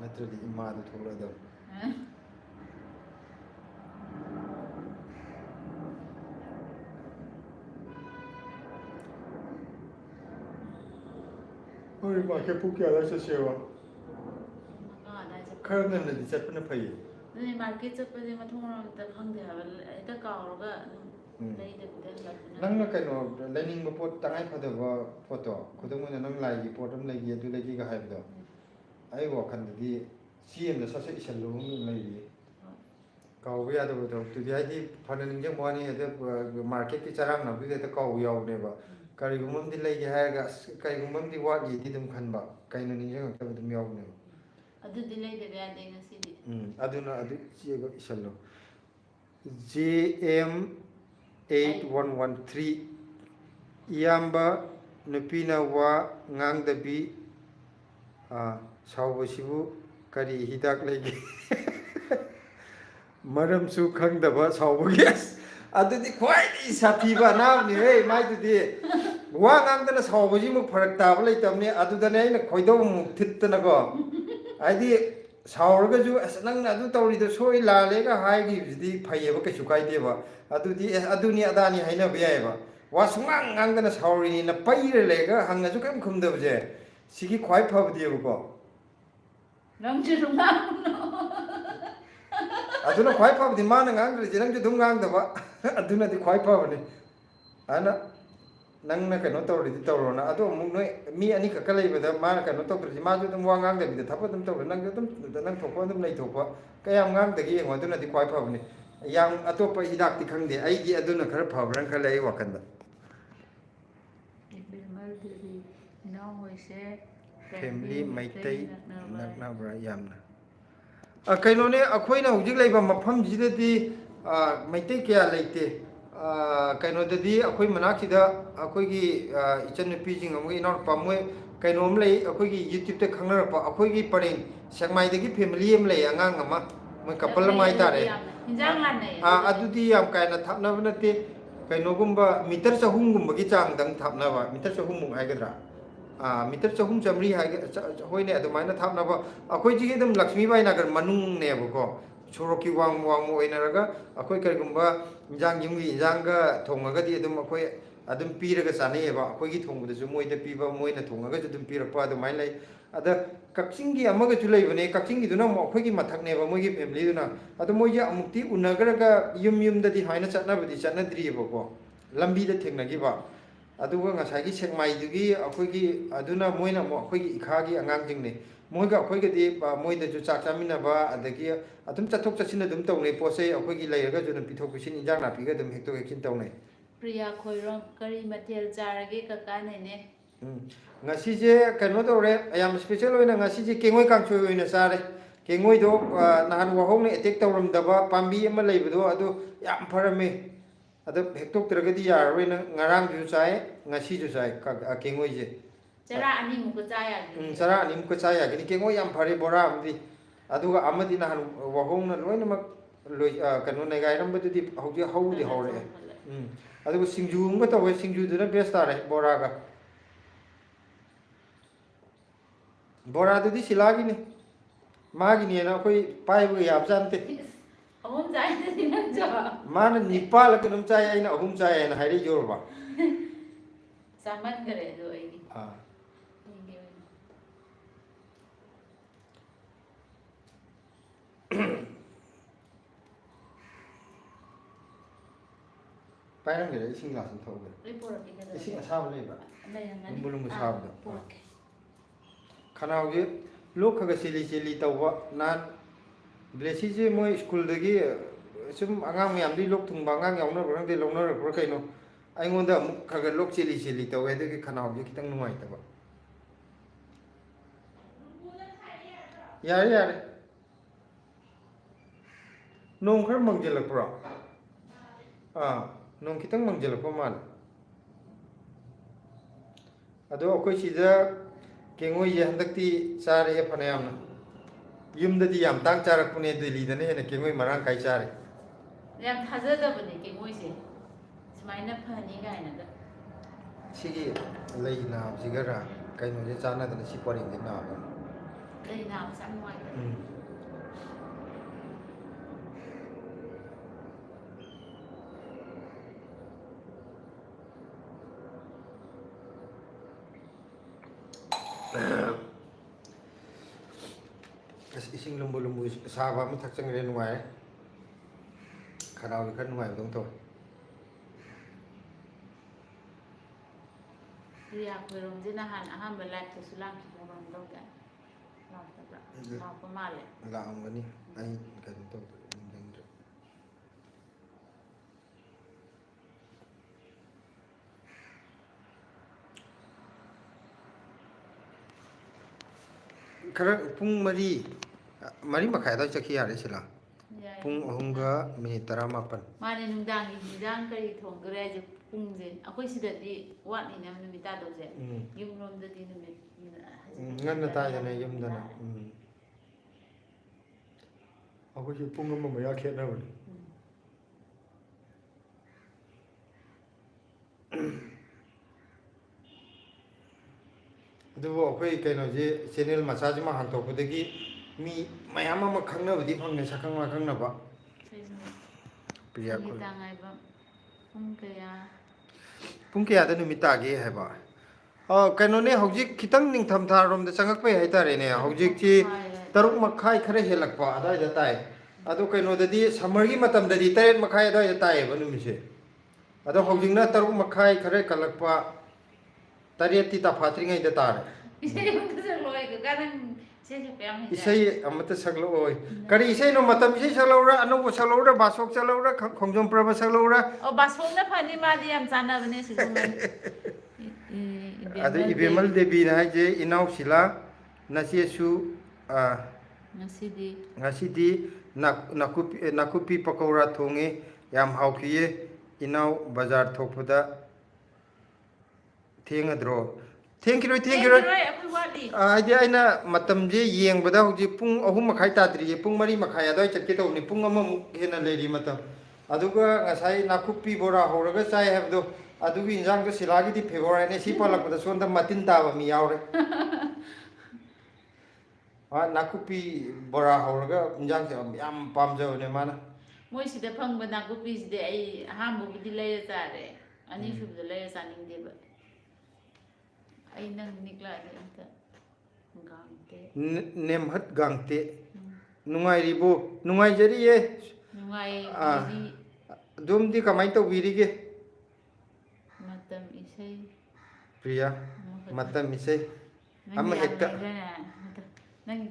natro di ma do thola da oi ma ke pu kya la sa sewa khang na di chat na phai ni market chap de mathong rang ta khang de ha ta kaw ga lei de de nang na kaino learning ba pot tangai phada ba photo khudung na nang lai gi pot am lai gi adu lai gi ga hai ba ai wa khan di cm da sa sa isal lu lai gi kaw ya da ba tu di ai di phana ning jang mani da market ki charang na bi da kaw yaw ne ba kari gumam di lai gi ha ga kai gumam di wa gi di dum khan ba kai na ning jang ta dum yaw ne adu di lai de ya de ngasi di aduna adu chi ga isal lu JM 8113 iyamba nupina wa ngangdabi saubasibu kari hidak lagi maramsu khangdaba saubagi adudi khwai di sathiba nam ni hey mai dudi wa ngangdana saubasi mu pharak ta ba leitamni adudane aina khoido mu thittana ko aidi sauraga ju nang adu tawri do soi la le ga hai gi di phaiye ba kai su kai de ba adudi aduni adani haina ba yai ba wa sungang ngang dana sauri na paire le ga hanga ju kam khum da je sigi khwai phab de ba ko nang ju ngang no aduna khwai phab di ma na ngang de nang ju dum ngang da ba aduna di khwai phab ni ana ꯅꯪꯅ ꯀꯩꯅꯣ ꯇꯧꯔꯗꯤ ꯇꯧꯔꯣꯅ ꯑꯗꯣ ꯑꯃꯨꯛ ꯅꯣꯏ ꯃꯤ ꯑꯅꯤ ꯈꯛꯀ ꯂꯩꯕꯗ ꯃꯥꯅ ꯀꯩꯅꯣ ꯇꯧꯗ꯭ꯔꯗꯤ ꯃꯥꯁꯨ ꯑꯗꯨꯝ ꯋꯥ ꯉꯥꯡꯗꯕꯤꯗ ꯊꯕꯛ ꯑꯗꯨم ꯇꯧꯔ ꯅꯪꯁꯨ ꯑꯗꯨꯝ ꯅꯪ ꯊꯣꯛꯄ ꯑꯗꯨꯝ ꯂꯩꯊꯣꯛꯄ ꯀꯌꯥꯝ ꯉꯥꯡꯗꯒꯦ ꯌꯦꯡꯉꯣ ꯑꯗꯨꯅꯗꯤ ꯈ꯭ꯋꯥꯏ ꯐꯕꯅꯤ ꯌꯥꯝ ꯑꯇꯣꯞꯄ ꯍꯤꯗꯥꯛꯇꯤ ꯈꯪꯗꯦ ꯑꯩꯗꯤ ꯑꯗꯨꯅ ꯈꯔ ꯐꯕ꯭ꯔꯅ ꯈꯜꯂꯦ ꯑꯩ ꯋꯥꯈꯜꯗ ꯕꯤꯃꯜꯗꯨꯗꯤ ꯏꯅꯥꯎ ꯍꯣꯏꯁꯦ ꯐꯦꯃꯤꯂꯤ ꯃꯩꯇꯩ ꯅꯛꯅꯕ꯭ꯔꯥ ꯌꯥꯝꯅ ꯀꯩꯅꯣꯅꯦ ꯑꯩꯈꯣꯏꯅ ꯍꯧꯖꯤꯛ ꯂꯩꯕ ꯃꯐꯝꯁꯤꯗꯗꯤ ꯃꯩꯇꯩ ꯀꯌꯥ ꯂꯩꯇꯦ ꯀꯩꯅꯣꯗꯗꯤ ꯑꯩꯈꯣই ꯃꯅꯥꯛꯁꯤꯗ ꯑꯩꯈꯣꯏꯒꯤ ꯏꯆꯟꯅꯨꯄꯤꯁꯤꯡ ꯑꯃꯒꯤ ꯏꯅꯥꯎꯅꯨꯄꯥ ꯃꯣꯏ ꯀꯩꯅꯣꯝ ꯂꯩ ꯑꯩꯈꯣꯏꯒꯤ ꯌꯨꯇ꯭ꯌꯨꯕꯇ ꯈꯪꯅꯔꯛꯄ ꯑꯩꯈꯣꯏꯒꯤ ꯄꯔꯦꯡ ꯁꯦꯛꯃꯥꯏꯗꯒꯤ ꯐꯦꯃꯤꯂꯤ ꯑꯃ ꯂꯩ ꯑꯉꯥꯡ ꯑꯃ ꯃꯣꯏ ꯀꯄꯜ ꯑꯃ ꯍꯥꯏꯇꯥꯔꯦ ꯍꯤꯟꯖꯥꯡ ꯂꯥꯟꯅꯩ ꯑꯗꯨꯗꯤ ꯌꯥꯝ ꯀꯥꯏꯅ ꯊꯥꯞꯅꯕ ꯅꯠꯇꯦ ꯀꯩꯅꯣꯒꯨꯝꯕ ꯃꯤꯇꯔ 100ꯒꯨꯝꯕꯒꯤ ꯆꯥꯡꯗꯪ ꯊꯥꯞꯅꯕ ꯃꯤꯇꯔ 100ꯃꯨꯛ ꯍꯥꯏꯒꯗ꯭ꯔꯥ ꯃꯤꯇꯔ 100 100 ꯍꯥꯏꯒ ꯍꯣꯏꯅꯦ ꯑꯗꯨꯃꯥꯏꯅ ꯊꯥꯞꯅꯕ ꯑꯩꯈꯣꯏꯁꯤꯒꯤ ꯑꯗꯨꯝ ꯂꯛꯁꯃꯤꯕꯥꯏ ꯅꯒꯔ ꯃꯅꯨꯡꯅꯦꯕꯀꯣ ꯁꯣꯔꯣꯛꯀꯤ ꯋꯥꯡꯃ ꯑꯣꯏꯅꯔꯒ ꯑꯩꯈꯣꯏ ꯀꯔꯤꯒꯨꯝꯕ ꯏꯟꯖꯥꯡ ꯌꯨꯝꯒꯤ ꯏꯟꯖꯥꯡꯒ ꯊꯣꯡꯉꯒꯗꯤ ꯑꯗꯨꯝ ꯑꯩꯈꯣই ꯑꯗꯨꯝ ꯄꯤꯔꯒ ꯆꯥꯅꯩꯌꯦꯕ ꯑꯩꯈꯣꯏꯒꯤ ꯊꯣꯡꯕꯗꯁꯨ ꯃꯣꯏꯗ ꯄꯤꯕ ꯃꯣꯏꯅ ꯊꯣꯡꯉꯒꯁꯨ ꯑꯗꯨꯝ ꯄꯤꯔꯛꯄ ꯑꯗꯨꯃꯥꯏꯅ ꯂꯩ ꯑꯗ ꯀꯛꯆꯤꯡꯒꯤ ꯑꯃꯒꯁꯨ ꯂꯩꯕꯅꯦ ꯀꯛꯆꯤꯡꯒꯤꯗꯨꯅ ꯑꯃꯨꯛ ꯑꯩꯈꯣꯏꯒꯤ ꯃꯊꯛꯅꯦꯕ ꯃꯣꯏꯒꯤ ꯐꯦꯃꯤꯂꯤꯗꯨꯅ ꯑꯗꯣ ꯃꯣꯏꯁꯦ ꯑꯃꯨꯛꯇꯤ ꯎꯅꯈ꯭ꯔꯒ ꯌꯨꯝꯗꯗꯤ ꯍꯥꯏꯅ ꯆꯠꯅꯕꯗꯤ ꯆꯠꯅꯗ꯭ꯔꯤꯑꯕꯀꯣ ꯂꯝꯕꯤꯗ ꯊꯦꯡꯅꯈꯤꯕ ꯑꯗꯨꯒ ꯉꯁꯥꯏꯒꯤ ꯁꯦꯛꯃꯥꯏꯗꯨꯒꯤ ꯑꯩꯈꯣꯏꯒꯤ ꯑꯗꯨꯅ ꯃꯣꯏꯅ ꯑꯃꯨꯛ ꯑꯩꯈꯣꯏꯒꯤ ꯏꯈꯥꯒꯤ ꯑꯉꯥꯡꯁꯤꯡꯅꯤ ꯃꯣꯏꯒ ꯑꯩꯈꯣꯏꯒꯗꯤ ꯃꯣꯏꯗꯁꯨ ꯆꯥꯛ ꯆꯥꯃꯤꯟꯅꯕ ꯑꯗꯒꯤ ꯑꯗꯨꯝ ꯆꯠꯊꯣꯛ ꯆꯠꯁꯤꯟ ꯑꯗꯨꯝ ꯇꯧꯅꯩ ꯄꯣꯠ ꯆꯩ ꯑꯩꯈꯣꯏꯒꯤ ꯂꯩꯔꯒꯁꯨ ꯑꯗꯨꯝ ꯄꯤꯊꯣꯛ ꯄꯤꯁꯤꯟ ꯏꯟꯖꯥꯡ ꯅꯥꯄꯤꯒ ꯑꯗꯨꯝ ꯍꯦꯛꯇꯣꯛ ꯍꯦꯛꯆꯤꯟ ꯇꯧꯅꯩ ꯄ꯭ꯔꯤꯌꯥ ꯈꯣꯏꯔꯣꯝ ꯀꯔꯤ ꯃꯊꯦꯜ ꯆꯥꯔꯒꯦ ꯀꯀꯥꯅꯦꯅꯦ ꯉꯁꯤꯁꯦ ꯀꯩꯅꯣ ꯇꯧꯔꯦ ꯌꯥꯝ ꯏꯁꯄꯦꯁꯦꯜ ꯑꯣꯏꯅ ꯉꯁꯤꯁꯦ ꯀꯦꯡꯉꯣꯏ ꯀꯥꯡꯁꯣꯏ ꯑꯣꯏꯅ ꯆꯥꯔꯦ ꯀꯦꯡꯉꯣꯏꯗꯣ ꯅꯍꯥꯟ ꯋꯥꯍꯧꯅ ꯑꯦꯇꯦꯛ ꯇꯧꯔꯝꯗꯕ ꯄꯥꯝꯕꯤ ꯑꯃ ꯂꯩꯕꯗꯣ ꯑꯗꯨ ꯌꯥꯝ ꯐꯔꯝꯃꯦ ꯑꯗ ꯍꯦꯛꯇꯣꯛꯇ꯭ꯔꯒꯗꯤ ꯌꯥꯔꯔꯣꯏꯅ ꯉꯔꯥꯡꯁꯨ ꯆꯥꯏ ꯉꯁꯤꯁꯨ ꯆꯥꯏ ꯀꯦꯡꯉꯣꯏꯁꯦ ꯆꯔꯥ ꯑꯅꯤꯃꯨꯛꯀ ꯆꯥ ꯌꯥꯒꯅꯤ ꯆꯔꯥ ꯑꯅꯤꯃꯨꯛꯀ ꯆꯥ ꯌꯥꯒꯅꯤ ꯀꯦꯡꯉꯣꯏ ꯌꯥꯝ ꯐꯔꯦ ꯕꯣꯔꯥ ꯑꯃꯗꯤ ꯑꯗꯨꯒ ꯑꯃꯗꯤ ꯅꯍꯥꯟ ꯋꯥꯍꯧꯅ ꯂꯣꯏꯅꯃꯛ ꯀꯩꯅꯣ ꯅꯩꯒꯥꯏꯔꯝꯕꯗꯨꯗꯤ ꯍꯧꯖꯤꯛ ꯍꯧꯗꯤ ꯍꯧꯔꯛꯑꯦ ꯑꯗꯨꯒ ꯁꯤꯡꯖꯨ ꯑꯃꯒ ꯇꯧꯋꯦ ꯁꯤꯡꯖꯨꯗꯨꯅ ꯕꯦꯁ ꯇꯥꯔꯦ ꯕꯣꯔꯥꯒ ꯕꯣꯔꯥꯗꯨꯗꯤ ꯁꯤꯂꯥꯒꯤꯅꯤ ꯃꯥꯒꯤꯅꯦꯅ ꯑꯩꯈꯣꯏ ꯄꯥꯏꯕꯒ ꯌꯥꯕꯖꯥꯠ ꯅꯠꯇꯦ ꯑꯍꯨꯝ ꯆꯥꯏꯗꯨꯗꯤ ꯅꯪꯁꯨ ꯃꯥꯅ 9ꯂ ꯀꯩꯅꯣꯝ ꯆꯥꯏ ꯑꯩꯅ 3 ꯆꯥꯏ ꯍꯥꯏꯅ ꯍꯥꯏꯔꯛꯏꯖꯣꯔꯕ ꯆꯥꯃꯟꯈꯔꯦ ꯑꯗꯣ ꯑꯩꯒꯤ ꯄꯥꯏꯔꯝꯒꯦꯔ ꯏꯁꯤꯡ ꯒ꯭ꯂꯥꯁ ꯑꯃ ꯊꯛꯎꯒꯦ ꯑꯩ ꯄꯣꯔꯛꯀꯦ ꯀꯩꯗꯧꯔꯒꯦ ꯏꯁꯤꯡ ꯑꯁꯥꯕ ꯂꯩꯕ꯭ꯔꯥ ꯂꯩꯔꯝꯒꯅꯤ ꯂꯨꯝꯕꯨ ꯂꯨꯝꯕꯨ ꯁꯥꯕꯗꯣ ꯄꯣꯔꯛꯀꯦ ꯈꯅꯥꯎꯁꯦ ꯂꯣꯛ ꯈꯒ ꯆꯦꯜꯂꯤ ꯆꯦꯜꯂꯤ ꯇꯧꯕ ꯅꯍꯥꯟ ꯕ꯭ꯂꯦꯁꯤꯁꯦ ꯃꯣꯏ ꯁ꯭ꯀꯨꯜꯗꯒꯤ ꯁꯨꯝ ꯑꯉꯥꯡ ꯃꯌꯥꯝꯗꯒꯤ ꯂꯣꯛ ꯊꯨꯡꯕ ꯑꯉꯥꯡ ꯌꯥꯎꯅꯕ꯭ꯔꯥ ꯈꯪꯗꯦ ꯂꯧꯅꯔꯛꯄ꯭ꯔꯥ ꯀꯩꯅꯣ ꯑꯩꯉꯣꯟꯗ ꯑꯃꯨꯛ ꯈꯒ ꯂꯣꯛ ꯆꯦꯜꯂꯤ ꯆꯦꯜꯂꯤ ꯇꯧꯋꯦ ꯑꯗꯨꯒꯤ ꯈꯅꯥꯎꯁꯦ ꯈꯤꯇꯪ ꯅꯨꯡꯉꯥꯏꯇꯕ ꯌꯥꯔꯦ ꯌꯥꯔꯦ ꯅꯣꯡ ꯈꯔ ꯃꯪꯁꯤꯜꯂꯛꯄ꯭ꯔꯣ ꯅꯣꯡ ꯈꯤꯇꯪ ꯃꯪꯁꯤꯜꯂꯛꯄ ꯃꯥꯜꯂꯦ ꯑꯗꯣ ꯑꯩꯈꯣꯏ ꯁꯤꯗ ꯀꯦꯡꯉꯣꯏꯁꯦ ꯍꯟꯗꯛꯇꯤ ꯆꯥꯔꯛꯑꯦ ꯐꯅꯌꯥꯝꯅ ꯌꯨꯝꯗꯗꯤ ꯌꯥꯝ ꯇꯥꯡ ꯆꯥꯔꯛꯄꯅꯦ ꯗꯦꯜꯂꯤꯗꯅ ꯍꯦꯟꯅ ꯀꯦꯡꯉꯣꯏ ꯃꯔꯥꯡ ꯀꯥꯏ ꯆꯥꯔꯦ ꯌꯥꯝ ꯊꯥꯖꯗꯕꯅꯦ ꯀꯦꯡꯉꯣꯏꯁꯦ ꯁꯨꯃꯥꯏꯅ ꯐꯅꯤ ꯀꯥꯏꯅꯒ ꯁꯤꯒꯤ ꯂꯩ ꯅꯥꯕꯁꯤꯒꯔ ꯀꯩꯅꯣꯁꯦ ꯆꯥꯟꯅꯗꯅ ꯁꯤ ꯄꯔꯦꯡꯁꯦ ꯅꯥꯕ ꯂꯩ ꯅꯥꯕꯁꯦ ꯌꯥꯝ ꯅꯨꯡꯉꯥꯏꯇꯕꯅꯦ ꯏꯁꯤꯡ ꯂꯨꯝꯕꯨ ꯂꯨꯝꯕꯨ ꯁꯥꯕ ꯑꯃ ꯊꯛꯆꯟꯈ꯭ꯔꯦ ꯅꯨꯡꯉꯥꯏꯔꯦ ꯈꯅꯥꯎꯁꯦ ꯈꯔ ꯅꯨꯡꯉꯥꯏꯕꯗꯧ ꯇꯧꯋꯦ ꯄ꯭ꯔꯤꯌꯥ ꯈꯣꯏꯔꯣꯝꯁꯦ ꯅꯍꯥꯟ ꯑꯍꯥꯟꯕ ꯂꯥꯏꯐꯇꯁꯨ ꯂꯥꯛꯈꯤꯕ ꯀꯩꯅꯣꯝ ꯇꯧꯗꯦ ꯂꯥꯛꯇꯕ꯭ꯔꯥ ꯂꯥꯛꯄ ꯃꯥꯜꯂꯦ ꯂꯥꯛꯑꯝꯒꯅꯤ ꯑꯩ ꯀꯩꯅꯣ ꯇꯧꯗ꯭ꯔꯦ ꯅꯤꯡꯁꯤꯡꯗ꯭ꯔꯦ ꯈꯔ ꯄꯨꯡ 4 ꯑꯗꯨꯋꯥꯏ ꯆꯠꯈꯤ ꯌꯥꯔꯦ ꯁꯤꯂꯥ ꯄꯨꯡ 3:19 ꯃꯥꯅꯦ ꯅꯨꯡꯗꯥꯡꯒꯤ ꯍꯤꯟꯖꯥꯡ ꯀꯔꯤ ꯊꯣꯡꯗꯣꯔꯦ ꯍꯥꯏꯁꯦ ꯄꯨꯡꯁꯦ ꯑꯩꯈꯣꯏ ꯁꯤꯗꯗꯤ ꯋꯥꯠꯂꯤꯅꯦ ꯅꯨꯃꯤꯠ ꯇꯥꯗꯧꯁꯦ ꯌꯨꯝꯂꯣꯝꯗꯗꯤ ꯅꯨꯃꯤꯠ ꯉꯟꯅ ꯇꯥꯏꯗꯅ ꯌꯨꯝꯗꯅ ꯑꯩꯈꯣꯏꯁꯨ ꯄꯨꯡ 1 ꯃꯌꯥ ꯈꯦꯠꯅꯕꯅꯤ ꯑꯗꯨꯕꯨ ꯑꯩꯈꯣꯏ ꯀꯩꯅꯣꯁꯦ ꯆꯦꯅꯦꯜ ꯃꯆꯥꯁꯤꯃ ꯍꯥꯡꯇꯣꯛꯄꯗꯒꯤ ꯃꯤ ꯃꯌꯥꯝ ꯑꯃ ꯈꯪꯅꯕꯗꯤ ꯐꯪꯉꯦ ꯁꯛꯈꯪ ꯃꯥꯏꯈꯪꯅꯕ ꯄ꯭ꯔꯤꯌꯥ ꯁꯪꯒꯤꯇꯥ ꯉꯥꯏꯕ ꯄꯨꯡ ꯀꯌꯥꯗ ꯅꯨꯃꯤꯠ ꯇꯥꯒꯦ ꯍꯥꯏꯕ ꯀꯩꯅꯣꯅꯦ ꯍꯧꯖꯤꯛ ꯈꯤꯇꯪ ꯅꯤꯡꯊꯝꯊꯥꯔꯣꯝꯗ ꯆꯪꯉꯛꯄꯩ ꯍꯥꯏꯇꯥꯔꯦꯅꯦ ꯍꯧꯖꯤꯛꯁꯤ 3:30 ꯈꯔ ꯍꯦꯜꯂꯛꯄ ꯑꯗꯨꯋꯥꯏꯗ ꯇꯥꯏ ꯑꯗꯣ ꯀꯩꯅꯣꯗꯗꯤ ꯁꯝꯃꯔꯒꯤ ꯃꯇꯝꯗꯗꯤ 8:30 ꯑꯗꯨꯋꯥꯏꯗ ꯇꯥꯏꯌꯦꯕ ꯅꯨꯃꯤꯠꯁꯦ ꯑꯗꯣ ꯍꯧꯖꯤꯛꯅ 6:30 ꯈꯔ ꯀꯜꯂꯛꯄ 8ꯇꯤ ꯇꯥꯐꯥꯠꯇ꯭ꯔꯤꯉꯩꯗ ꯇꯥꯔꯦ 이제 혼자서 로이 그가는 세세 뺨 이제. 이세이 아무튼 sakloy kari isay no matam isay saklaura ano ko saklaura basok saklaura khongjom praba saklaura 바송나 파니 마디 얌 짜나버네 시중은. adu ibemal devi na je inaw sila nasiesu ngasidi nakupi pakora thonge yam haukiye inaw bazar thokpada thengadro thank you ai aina matam je yengbada hoji pung 3:30 tadri pung 3:30 adai chatke to ni pung amamuk hena leri matam aduga ngasai nakupi bora horaga chai habdo adugi injang do silagi di favorite ne sipalakda sonda matin taba mi yaure nakupi bora horaga injang se yam pamjau ne mana moi sida phangba nakupi sida ai hambu bidi leya chare ani subda leya chaning deba ai nang nikla de anta gangte nemhat gangte nungai ribu nungai jari ye nungai dum di kamai to wirige matam isai priya matam isai amma hekta nang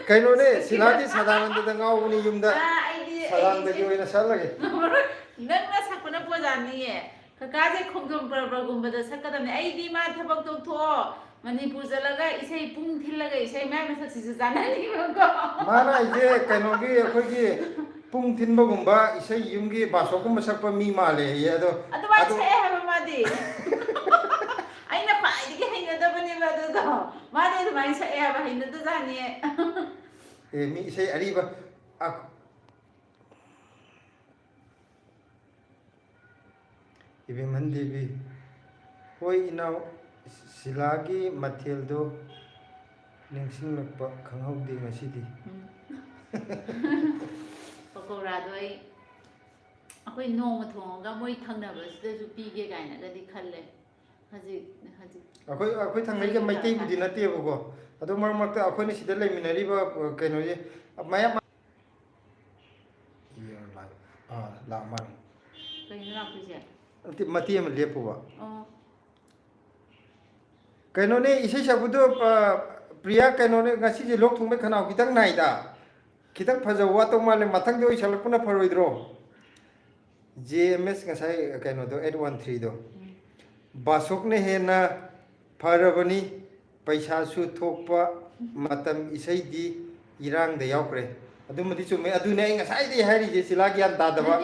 kaino ne siladi sadananda da ngau ni yumda sadanda di oina salage nang na sakuna pojani ye kakaje khongdom prabagumba da sakadamne ai di ma thabak to tho manipur jalaga isai pung thillaga isai ma masak si janani ko mana ije kaino gi akhoi gi pung thinba gumba isai yumgi basokuma sakpa mi male ye ado ba chhe ha ma di aina pa di ge hinga da bani ba do ma de ma chhe ha ba hinda da jani e mi isai ari ba Ibeman Devi hoi inaw silagi matheldo ningsinglakpa khanghaude ngasidi pakora do ai akoi noma thonga moi thangnaba sida ju pige gaina gadi khalle haji akoi thangai ge maitai budi nate bugo ado mar marta akoi ni sida leminari ba kaino je maya la man kaino la puje mati am lepo ba kaino ne isai sabudo priya kaino ne ngasi je lok thungbe khanau kitang naida kitang phajawa to male mathang de isalakuna pharoidro jms ngasai kaino do 813 do basok ne hena pharabani paisa su thokpa matam isai di irang de yaukre adumadi chume adune ngasai de hari je silagi an ta daba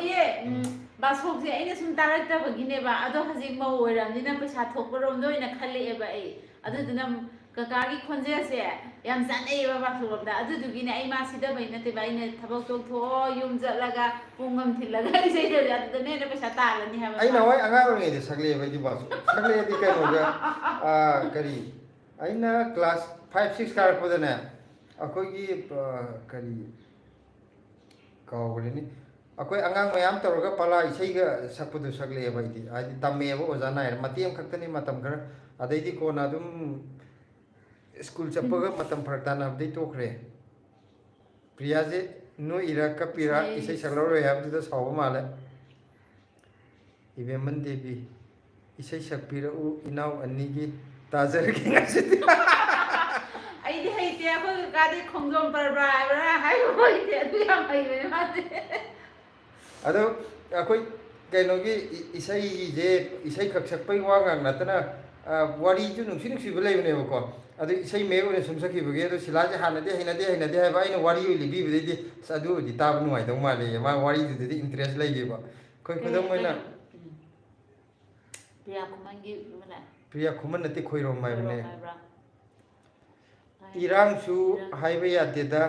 basok je aina sum tarakta bagine ba ado haji mo oiram dina paisa thokparom do ina khalle ba ai adu dina kakagi khonje se yam sanai ba basok da adu dugine ai ma sida bai nate ba ina thabak tok tho yum jalaga pungam thilaga sei de adu ne paisa tarani ha ai na wai anga ngai de sagle bai di basok sagle di kai no ga kari aina class 5 6 kar podana akoi gi kari kawreni akoi angang mayam tawraga pala isai ga sakpudu sagle bai di ai tamme ba ojana er matiam khaktani matam gar adai di kona dum school chapaga matam phartana abdai tokre priya je no ira kapira isai sagloro yab du sawa mala ibeman devi isai sakpira u inaw anigi tajar ki ngasiti ai di hai te ko ga di khongjom parba ra hai hoi te du yam hai me ma te ado akoi kainogi isai je isai khak sakpai wa ngang natana wari ju nungsi nungsi belai bune ko ado isai me ore sumsaki bage ado silaje hanade hinade hai ba ina wari uli bi bi di sadu di tab nuai dong male ma wari du di interest lai ge ba koi kodom moina priya khuman nati khoirom mai bune irang su haiba yate da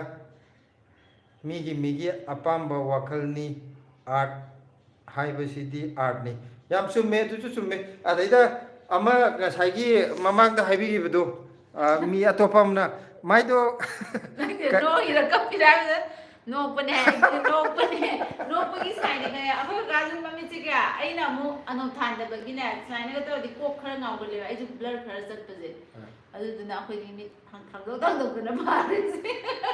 migi apamba wakalni art haiba sidi art ni yam summe tu summe adaida ama ngasai mamang da haibi gibudo mi atopamna maido no ira kapira no pane pagi sai ne aba ga jun mami chiga aina mu anu thanda bagina sai ne to di kok khara ngau gole ai ju blur khara jat paje adu duna akhoi ni mi thangdo dang na mare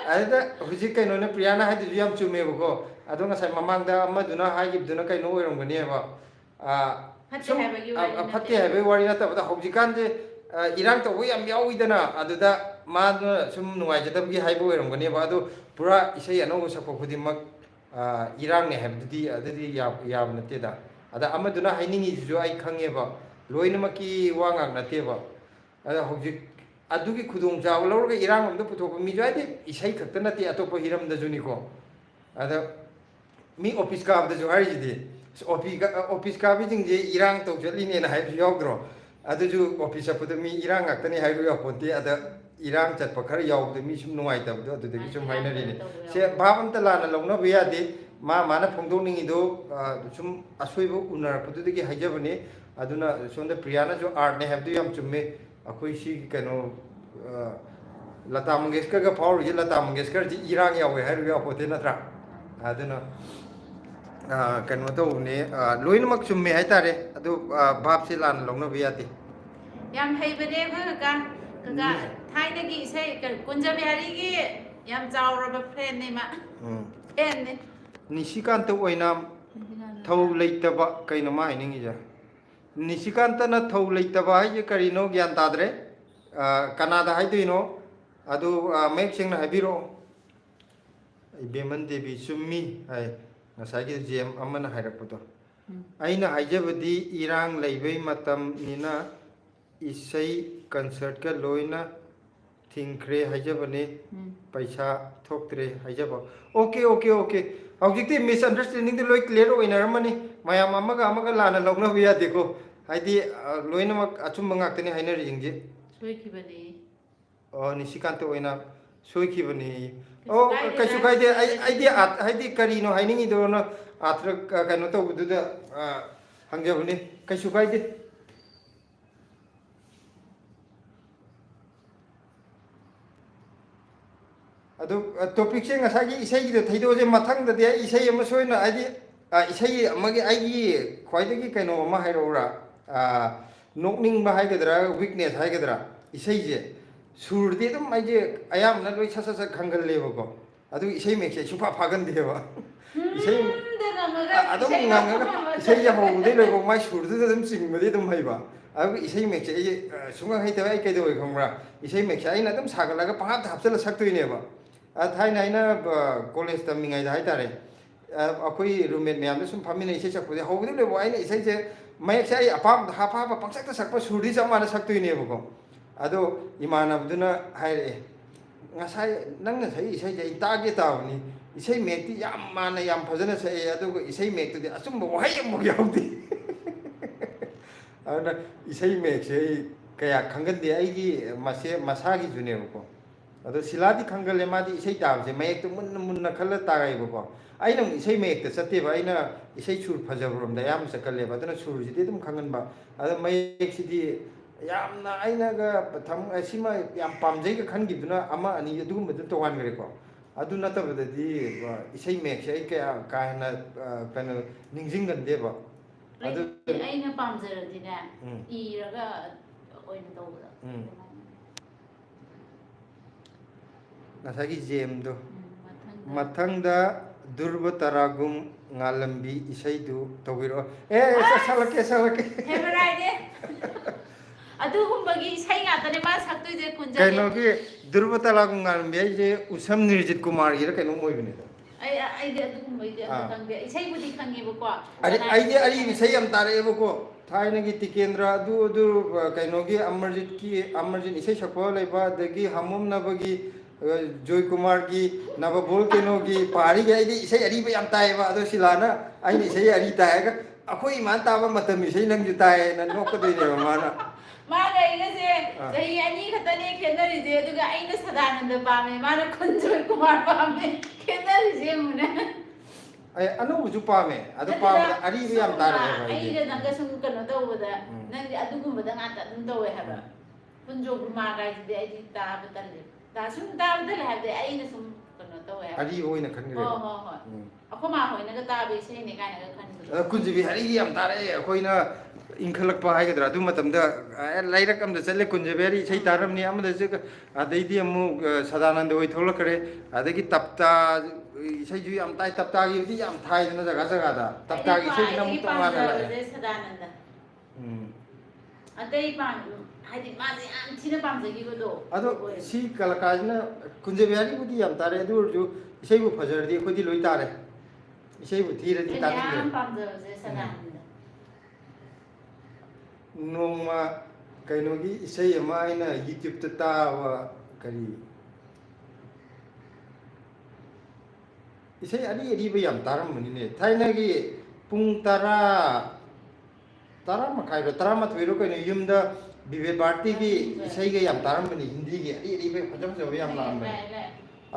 ada huji kai no ne priyana ha di yam chume ko adu ngasai mamang da ama duna ha gib duna kai no oirom gani ba ꯐꯠꯇꯦ ꯍꯥꯏꯕꯒꯤ ꯋꯥꯔꯤ ꯅꯠꯇꯕꯗ ꯍꯧꯖꯤꯛꯀꯥꯟꯁꯦ ꯏꯔꯥꯡ ꯇꯧꯕ ꯌꯥꯝ ꯌꯥꯎꯋꯤꯗꯅ ꯑꯗꯨꯗ ꯃꯥꯅ ꯁꯨꯝ ꯅꯨꯡꯉꯥꯏꯖꯗꯕꯒꯤ ꯍꯥꯏꯕ ꯑꯣꯏꯔꯝꯒꯅꯦꯕ ꯑꯗꯨ ꯄꯨꯔꯥ ꯏꯁꯩ ꯑꯅꯧꯕ ꯁꯛꯄ ꯈꯨꯗꯤꯡꯃꯛ ꯏꯔꯥꯡꯅꯦ ꯍꯥꯏꯕꯗꯨꯗꯤ ꯑꯗꯨꯗꯤ ꯌꯥꯕ ꯅꯠꯇꯦꯗ ꯑꯗ ꯑꯃꯗꯨꯅ ꯍꯥꯏꯅꯤꯡꯉꯤꯁꯤꯁꯨ ꯑꯩ ꯈꯪꯉꯦꯕ ꯂꯣꯏꯅꯃꯛꯀꯤ ꯋꯥ ꯉꯥꯛ ꯅꯠꯇꯦꯕ ꯑꯗ ꯍꯧꯖꯤꯛ ꯑꯗꯨꯒꯤ ꯈꯨꯗꯣꯡꯆꯥꯕ ꯂꯧꯔꯒ ꯏꯔꯥꯡ ꯑꯝꯗ ꯄꯨꯊꯣꯛꯄ ꯃꯤꯁꯨ ꯍꯥꯏꯗꯤ ꯏꯁꯩ ꯈꯛꯇ ꯅꯠꯇꯦ ꯑꯇꯣꯞꯄ ꯍꯤꯔꯝꯗꯁꯨꯅꯤꯀꯣ ꯑꯗ ꯃꯤ ꯑꯣꯐꯤꯁ ꯀꯥꯕꯗꯁꯨ ꯍꯥꯏꯔꯤꯁꯤꯗꯤ ꯑꯣꯐꯤꯁ ꯀꯥꯕꯁꯤꯡꯁꯦ ꯏꯔꯥꯡ ꯇꯧ ꯆꯠꯂꯤꯅꯦꯅ ꯍꯥꯏꯕꯁꯨ ꯌꯥꯎꯗ꯭ꯔꯣ ꯑꯗꯨꯁꯨ ꯑꯣꯐꯤꯁ ꯆꯠꯄꯗ ꯃꯤ ꯏꯔꯥꯡ ꯉꯥꯛꯇꯅꯤ ꯍꯥꯏꯕ ꯌꯥꯄꯣꯟꯇꯦ ꯑꯗ ꯏꯔꯥꯡ ꯆꯠꯄ ꯈꯔ ꯌꯥꯎꯕꯗ ꯃꯤ ꯁꯨꯝ ꯅꯨꯡꯉꯥꯏꯇꯕꯗꯣ ꯑꯗꯨꯗꯒꯤ ꯁꯨꯝ ꯍꯥꯏꯅꯔꯤꯅꯦ ꯁꯦ ꯚꯥꯞ ꯑꯝꯇ ꯂꯥꯟꯅ ꯂꯧꯅꯕ ꯌꯥꯗꯦ ꯃꯥꯅ ꯐꯣꯡꯗꯣꯛꯅꯤꯡꯉꯤꯗꯣ ꯁꯨم ꯑꯁꯣꯏꯕ ꯎꯅꯔꯛꯄꯗꯨꯗꯒꯤ ꯍꯥꯏꯖꯕꯅꯤ ꯑꯗꯨꯅ ꯁꯣꯝꯗ ꯄ꯭ꯔꯤꯌꯥꯅꯁꯨ ꯑꯥꯔꯠꯅꯦ ꯍꯥꯏꯕꯗꯨ ꯌꯥꯝ ꯆꯨꯝꯃꯦ ꯑꯩꯈꯣꯏ ꯁꯤ ꯀꯩꯅꯣ ꯂꯇꯥ ꯃꯪꯒꯦꯁꯀꯔꯒ ꯐꯥꯎꯔꯤꯁꯦ ꯂꯇꯥ ꯃꯪꯒꯦꯁꯀꯔꯁꯤ ꯏꯔꯥꯡ ꯌꯥꯎꯋꯦ ꯍꯥꯏꯔꯒ ꯌꯥꯄꯣꯠꯇꯦ ꯅꯠꯇ꯭ꯔꯥ ꯑꯗꯨꯅ ꯀꯩꯅꯣ ꯇꯧꯕꯅꯦ ꯂꯣꯏꯅꯃꯛ ꯆꯨꯝꯃꯦ ꯍꯥꯏꯇꯥꯔꯦ ꯑꯗꯨ ꯚꯥꯞꯁꯦ ꯂꯥꯟꯅ ꯂꯧꯅꯕ ꯌꯥꯗꯦ ꯌꯥꯝ ꯍꯩꯕꯅꯦ ꯑꯩꯈꯣꯏ ꯀꯀꯥ ꯊꯥꯏꯅꯒꯤ ꯏꯁꯩ ꯀꯨꯟꯖꯕꯤꯍꯥꯔꯤꯒꯤ ꯌꯥꯝ ꯆꯥꯎꯔꯕ ꯐ꯭ꯔꯦꯟꯅꯦ ꯃꯥ ꯐꯦꯟꯅꯦ ꯅꯤꯁꯤꯀꯥꯟꯇ ꯑꯣꯏꯅ ꯊꯧ ꯂꯩꯇꯕ ꯀꯩꯅꯣ ꯃꯥ ꯍꯥꯏꯅꯤꯡꯉꯤꯁꯦ ꯅꯤꯁꯤꯀꯥꯟꯇꯅ ꯊꯧ ꯂꯩꯇꯕ ꯍꯥꯏꯁꯦ ꯀꯔꯤꯅꯣ ꯒ꯭ꯌꯥꯟ ꯇꯥꯗ꯭ꯔꯦ ꯀꯅꯥꯗ ꯍꯥꯏꯗꯣꯏꯅꯣ ꯑꯗꯨ ꯃꯌꯦꯛ ꯁꯦꯡꯅ ꯍꯥꯏꯕꯤꯔꯛꯑꯣ ꯏꯕꯦꯃꯟ ꯗꯦꯕꯤ ꯆꯨꯝꯃꯤ ꯍꯥꯏ ꯉꯁꯥꯏꯒꯤ ꯖꯦꯝ ꯑꯃꯅ ꯍꯥꯏꯔꯛꯄꯗꯣ ꯑꯩꯅ ꯍꯥꯏꯖꯕꯗꯤ ꯏꯔꯥꯡ ꯂꯩꯕꯩ ꯃꯇꯝꯅꯤꯅ ꯏꯁꯩ ꯀꯟꯁꯔꯠꯀ ꯂꯣꯏꯅ ꯊꯤꯡꯈ꯭ꯔꯦ ꯍꯥꯏꯖꯕꯅꯤ ꯄꯩꯁꯥ ꯊꯣꯛꯇ꯭ꯔꯦ ꯍꯥꯏꯖꯕ ꯑꯣꯀꯦ ꯍꯧꯖꯤꯛꯇꯤ ꯃꯤꯁꯑꯟꯗꯔꯁꯇꯦꯟꯗꯤꯡꯗꯤ ꯂꯣꯏ ꯀ꯭ꯂꯤꯌꯥꯔ ꯑꯣꯏꯅꯔꯝꯃꯅꯤ ꯃꯌꯥꯝ ꯑꯃꯒ ꯂꯥꯟꯅ ꯂꯧꯅꯕ ꯌꯥꯗꯦꯀꯣ ꯍꯥꯏꯗꯤ ꯂꯣꯏꯅꯃꯛ ꯑꯆꯨꯝꯕ ꯉꯥꯛꯇꯅꯤ ꯍꯥꯏꯅꯔꯤꯁꯤꯡꯁꯦ ꯁꯣꯏꯈꯤꯕꯅꯦ ꯅꯤꯁꯤꯀꯥꯟꯇ ꯑꯣꯏꯅ ꯁꯣꯏꯈꯤꯕꯅꯤ ꯀꯩꯁꯨ ꯀꯥꯏꯗꯦ ꯑꯩꯗꯤ ꯍꯥꯏꯗꯤ ꯀꯔꯤꯅꯣ ꯍꯥꯏꯅꯤꯡꯉꯤꯗꯣꯅ ꯑꯥꯊ꯭ꯔ ꯀꯩꯅꯣ ꯇꯧꯕꯗꯨꯗ ꯍꯪꯖꯕꯅꯤ ꯀꯩꯁꯨ ꯀꯥꯏꯗꯦ ꯑꯗꯨ ꯇꯣꯄꯤꯛꯁꯦ ꯉꯁꯥꯏꯒꯤ ꯏꯁꯩꯒꯤꯗꯣ ꯊꯩꯗꯣꯛꯑꯁꯦ ꯃꯊꯪꯗꯗꯤ ꯑꯩ ꯏꯁꯩ ꯑꯃ ꯁꯣꯏꯅ ꯍꯥꯏꯗꯤ ꯏꯁꯩ ꯑꯃꯒꯤ ꯑꯩꯒꯤ ꯈ꯭ꯋꯥꯏꯗꯒꯤ ꯀꯩꯅꯣ ꯑꯃ ꯍꯥꯏꯔꯛꯎꯔꯥ ꯅꯣꯛꯅꯤꯡꯕ ꯍꯥꯏꯒꯗ꯭ꯔꯥ ꯋꯤꯛꯅꯦꯁ ꯍꯥꯏꯒꯗ꯭ꯔꯥ ꯏꯁꯩꯁꯦ ꯁꯨꯔꯗꯤ ꯑꯗꯨꯝ ꯑꯩꯁꯦ ꯑꯌꯥꯝꯕꯅ ꯂꯣꯏ ꯁꯠ ꯈꯪꯒꯜꯂꯦꯕꯀꯣ ꯑꯗꯨꯒ ꯏꯁꯩ ꯃꯌꯦꯛꯁꯦ ꯁꯨꯡꯐꯥ ꯐꯥꯒꯟꯗꯦꯕ ꯏꯁꯩ ꯑꯗꯨꯝ ꯉꯪꯉꯒ ꯏꯁꯩꯁꯦ ꯍꯧꯕꯗꯩ ꯂꯣꯏꯐꯥꯎ ꯃꯥꯏ ꯁꯨꯔꯗꯨꯗ ꯑꯗꯨꯝ ꯆꯤꯡꯕꯗꯤ ꯑꯗꯨꯝ ꯍꯩꯕ ꯑꯗꯨꯒ ꯏꯁꯩ ꯃꯌꯦꯛꯁꯦ ꯑꯩꯁꯦ ꯁꯨꯡꯉꯪ ꯍꯩꯇꯕ ꯑꯩ ꯀꯩꯗꯧꯋꯦ ꯈꯪꯕ꯭ꯔꯥ ꯏꯁꯩ ꯃꯌꯦꯛꯁꯦ ꯑꯩꯅ ꯑꯗꯨꯝ ꯁꯥꯒꯠꯂꯒ ꯄꯪꯍꯥꯞꯇ ꯍꯥꯞꯆꯤꯜꯂ ꯁꯛꯇꯣꯏꯅꯦꯕ ꯊꯥꯏꯅ ꯑꯩꯅ ꯀꯣꯂꯦꯖ ꯇꯝꯃꯤꯉꯩꯗ ꯍꯥꯏꯇꯥꯔꯦ ꯑꯩꯈꯣꯏ ꯔꯨꯝꯃꯦꯠ ꯃꯌꯥꯝꯗ ꯁꯨꯝ ꯐꯝꯃꯤꯟꯅ ꯏꯁꯩ ꯁꯛꯄꯁꯦ ꯍꯧꯕꯗꯩ ꯂꯣꯏꯐꯥꯎ ꯑꯩꯅ ꯏꯁꯩꯁꯦ ꯃꯌꯦꯛꯁꯦ ꯑꯩ ꯑꯄꯥꯝꯕꯗ ꯍꯥꯞꯄ ꯄꯪꯁꯛꯇ ꯁꯛꯄ ꯁꯨꯔꯗꯤ ꯆꯞ ꯃꯥꯟꯅ ꯁꯛꯇꯣꯏꯅꯦꯕꯀꯣ ꯑꯗꯣ ꯏꯃꯥꯟꯅꯕꯗꯨꯅ ꯍꯥꯏꯔꯛꯑꯦ ꯉꯁꯥꯏ ꯅꯪꯅ ꯁꯛꯏ ꯏꯁꯩꯁꯦ ꯑꯩ ꯇꯥꯒꯦ ꯇꯥꯕꯅꯤ ꯏꯁꯩ ꯃꯌꯦꯛꯇꯤ ꯌꯥꯝ ꯃꯥꯟꯅ ꯌꯥꯝ ꯐꯖꯅ ꯁꯛꯑꯦ ꯑꯗꯨꯒ ꯏꯁꯩ ꯃꯌꯦꯛꯇꯨꯗꯤ ꯑꯆꯨꯝꯕ ꯋꯥꯍꯩ ꯑꯃꯐꯥꯎ ꯌꯥꯎꯗꯦ ꯑꯗꯨꯅ ꯏꯁꯩ ꯃꯌꯦꯛꯁꯦ ꯑꯩ ꯀꯌా ꯈꯪꯒꯟꯗꯦ ꯑꯩꯒꯤ ꯃꯁꯥꯒꯤꯁꯨꯅꯦꯕꯀோ ꯑꯗꯣ ꯁꯤꯂꯥꯗꯤ ꯈꯪꯒꯜꯂꯦ ꯃꯥꯗꯤ ꯏꯁꯩ ꯇꯥꯕꯁꯦ ꯃꯌꯦꯛꯇꯣ ꯃꯨꯟꯅ ꯈꯜꯂ ꯇꯥꯒꯩꯕꯀꯣ ꯑꯩꯅ ꯑꯃꯨꯛ ꯏꯁꯩ ꯃꯌꯦꯛꯇ ꯆꯠꯇꯦꯕ ꯑꯩꯅ ꯏꯁꯩ ꯁꯨꯔ ꯐꯖꯕꯔꯣꯝꯗ ꯑꯌꯥꯝꯕ ꯆꯠꯀꯜꯂꯦꯕ ꯑꯗꯨꯅ ꯁꯨꯔꯁꯤꯗꯤ ꯑꯗꯨꯝ ꯈꯪꯒꯟꯕ ꯑꯗꯣ ꯃꯌꯦꯛꯁꯤꯗꯤ ꯌꯥꯝꯅ ꯑꯩꯅꯒ ꯁꯤꯃ ꯌꯥꯝ ꯄꯥꯝꯖꯩꯒ ꯈꯟꯈꯤꯕꯗꯨꯅ ꯑꯃ ꯑꯅꯤ ꯑꯗꯨꯒꯨꯝꯕꯗꯨ ꯇꯣꯉꯥꯟꯈ꯭ꯔꯦꯀꯣ ꯑꯗꯨ ꯅꯠꯇꯕꯗꯗꯤ ꯏꯁꯩ ꯃꯌꯦꯛꯁꯦ ꯑꯩ ꯀꯥ ꯍꯦꯟꯅ ꯀꯩꯅꯣ ꯅꯤꯡꯁꯤꯡꯒꯟꯗꯦꯕ ꯑꯗꯨ ꯑꯩꯅ ꯄꯥꯝꯖꯔꯗꯤꯅꯦ ꯏꯔꯒ ꯑꯣꯏꯅ ꯇꯧꯕꯗ ꯉꯁꯥꯏꯒꯤ ꯖꯦꯝꯗꯣ ꯃꯊꯪꯗ ꯙ꯭ꯔꯨꯕ ꯇꯔꯥꯒꯨꯝ ꯉꯥꯜꯂꯝꯕꯤ ꯏꯁꯩꯗꯨ ꯇꯧꯕꯤꯔꯛꯑꯣ ꯁꯛꯂꯛꯀꯦ ꯐꯦꯚꯣꯔꯥꯏꯠꯅꯦ ꯑꯗꯨꯒꯨꯝꯕꯒꯤ ꯏꯁꯩ ꯉꯥꯛꯇꯅꯦ ꯃꯥ ꯁꯛꯇꯣꯏꯁꯦ ꯀꯨꯟꯖꯕꯤ ꯀꯩꯅꯣꯒꯤ ꯙ꯭ꯔꯨꯕ ꯇꯔꯥꯒꯨꯝ ꯉꯥꯜꯂꯝꯕꯤ ꯍꯥꯏꯁꯦ ꯎꯁꯝ ꯅꯤꯔꯖꯤꯠ ꯀꯨꯃꯥꯔꯒꯤꯔ ꯀꯩꯅꯣꯝ ꯑꯣꯏꯕꯅꯤꯗ ꯑꯩꯗꯤ ꯑꯗꯨꯒꯨꯝꯕꯩꯗꯤ ꯑꯝꯇ ꯈꯪꯗꯦ ꯏꯁꯩꯕꯨꯗꯤ ꯈꯪꯉꯦꯕꯀꯣ ꯑꯩꯗꯤ ꯑꯔꯤꯕ ꯏꯁꯩ ꯌꯥꯝ ꯇꯥꯔꯛꯑꯦꯕꯀꯣ ꯊꯥꯏꯅꯒꯤ ꯇꯤꯀꯦꯟꯗ꯭ꯔ ꯑꯗꯨ ꯀꯩꯅꯣꯒꯤ ꯑꯃꯔꯖꯤꯠ ꯏꯁꯩ ꯁꯛꯄ ꯂꯩꯕ ꯑꯗꯒꯤ ꯍꯥꯃꯣꯝꯅꯕꯒꯤ ꯖꯣꯏꯀꯨꯃꯥꯔꯒꯤ ꯅꯕꯕꯣꯜ ꯀꯩꯅꯣꯒꯤ ꯄꯥꯔꯤꯒꯤ ꯑꯩꯗꯤ ꯏꯁꯩ ꯑꯔꯤꯕ ꯌꯥꯝ ꯇꯥꯏꯌꯦꯕ ꯑꯗꯣ ꯁꯤꯂꯥꯅ ꯑꯩꯅ ꯏꯁꯩ ꯑꯔꯤ ꯇꯥꯏꯔꯒ ꯑꯩꯈꯣꯏ ꯏꯃꯥꯅ ꯇꯥꯕ ꯃꯇꯝ ꯏꯁꯩ ꯅꯪꯁꯨ ꯇꯥꯏꯌꯦꯅ ꯅꯣꯛꯀꯗꯣꯏꯅꯦꯕ ꯃꯥꯅ ꯃꯥꯒ ꯑꯩꯒꯁꯦ ꯆꯍꯤ 2 ꯈꯛꯇꯅꯦ ꯈꯦꯠꯅꯔꯤꯁꯦ ꯑꯗꯨꯒ ꯑꯩꯅ ꯁꯗꯥꯅꯟꯗ ꯄꯥꯝꯃꯦ ꯃꯥꯅ ꯈꯨꯟꯖꯣꯏ ꯀꯨꯃꯥꯔ ꯄꯥꯝꯃꯦ ꯈꯦꯠꯅꯔꯤꯁꯦ ꯌꯦꯡꯉꯨꯅꯦ ꯑꯩ ꯑꯅꯧꯕꯁꯨ ꯄꯥꯝꯃꯦ ꯑꯗꯨ ꯄꯥꯝꯕꯗ ꯑꯔꯤꯕ ꯌꯥꯝ ꯇꯥꯔꯛꯑꯦꯕ ꯑꯩꯒ ꯅꯪꯒ ꯁꯨꯝ ꯀꯩꯅꯣ ꯇꯧꯕꯗ ꯅꯪꯗꯤ ꯑꯗꯨꯒꯨꯝꯕꯗ ꯉꯥꯛꯇ ꯑꯗꯨꯝ ꯇꯧꯋꯦ ꯍꯥꯏꯕ ꯈꯨꯟꯖꯣꯏ ꯀꯨꯃꯥꯔ ꯒꯥꯏꯁꯤꯗꯤ ꯑꯩꯗꯤ ꯇꯥꯕ ꯇꯜꯂꯦ ꯁꯨꯝ ꯇꯥꯕ ꯇꯜꯂꯦ ꯍꯥꯏꯕꯗꯤ ꯑꯩꯅ ꯁꯨꯝ ꯀꯩꯅꯣ ꯇꯧꯋꯦ ꯍꯥꯏꯕ ꯑꯔꯤꯕ ꯑꯣꯏꯅ ꯈꯟꯈ꯭ꯔꯦꯕ ꯍꯣꯏ ꯑꯩꯈꯣꯏ ꯃꯥ ꯍꯣꯏꯅꯒ ꯇꯥꯕ ꯏꯁꯩꯅꯦ ꯀꯥꯏꯅꯒ ꯈꯟꯕꯗꯣ ꯀꯨꯟꯖꯕꯤ ꯍꯔꯤꯒꯤ ꯌꯥꯝ ꯇꯥꯔꯛꯑꯦ ꯑꯩꯈꯣꯏꯅ ꯏꯟꯈꯠꯂꯛꯄ ꯍꯥꯏꯒꯗ꯭ꯔꯥ ꯑꯗꯨ ꯃꯇꯝꯗ ꯂꯩꯔꯛ ꯑꯃꯗ ꯆꯠꯂꯦ ꯀꯨꯟꯖꯕꯦꯔꯤ ꯏꯁꯩ ꯇꯥꯔꯝꯅꯤ ꯑꯃꯗꯁꯨ ꯑꯗꯩꯗꯤ ꯑꯃꯨꯛ ꯁꯗꯥꯅꯟꯗ ꯍꯣꯏ ꯊꯣꯛꯂꯛꯈ꯭ꯔꯦ ꯑꯗꯒꯤ ꯇꯞꯇꯥ ꯏꯁꯩꯁꯨ ꯌꯥꯝ ꯇꯥꯏ ꯇꯞꯇꯥꯒꯤꯕꯨꯗꯤ ꯌꯥꯝ ꯊꯥꯏꯗꯅ ꯖꯒꯥ ꯖꯒꯥꯗ ꯇꯞꯇꯥꯒꯤ ꯏꯁꯩꯁꯤꯅ ꯑꯃꯨꯛ ꯇꯣꯉꯥꯟꯅ ꯂꯥꯛꯑꯦ ꯁꯗꯥꯅꯟꯗ ꯎꯝ ꯑꯇꯩ ꯍꯥꯏꯗꯤ ꯃꯥꯁꯦ ꯌꯥꯝ ꯊꯤꯅ ꯄꯥꯝꯖꯈꯤꯕꯗꯣ ꯑꯗꯣ ꯁꯤ ꯀꯂꯀꯥꯔꯁꯤꯅ ꯀꯨꯟꯖꯕꯤꯍꯥꯔꯤꯕꯨꯗꯤ ꯌꯥꯝ ꯇꯥꯔꯦ ꯑꯗꯨ ꯑꯣꯏꯔꯁꯨ ꯏꯁꯩꯕꯨ ꯐꯖꯔꯗꯤ ꯑꯩꯈꯣꯏꯗꯤ ꯂꯣꯏ ꯇꯥꯔꯦ ꯏꯁꯩꯕꯨ ꯊꯤꯔꯗꯤ ꯑꯩꯅ ꯇꯥꯅꯤꯡꯗ꯭ꯔꯦ ꯌꯥꯝ ꯄꯥꯝꯖꯕꯁꯦ ꯁꯗꯥꯅꯟꯗ ꯅꯣꯡꯃ ꯀꯩꯅꯣꯒꯤ ꯏꯁꯩ ꯑꯃ ꯑꯩꯅ ꯌꯨꯇ꯭ꯌꯨꯕꯇ ꯇꯥꯕ ꯀꯔꯤ इसे अरी अरीब याम तारम मनीने थाइनागी पुंग तारा मखाई तारा मथुइरो कने युमदा विवेक भारती की इसे के याम तारम मनी हिंदी की अरी अरीब फजम फजम याम लाम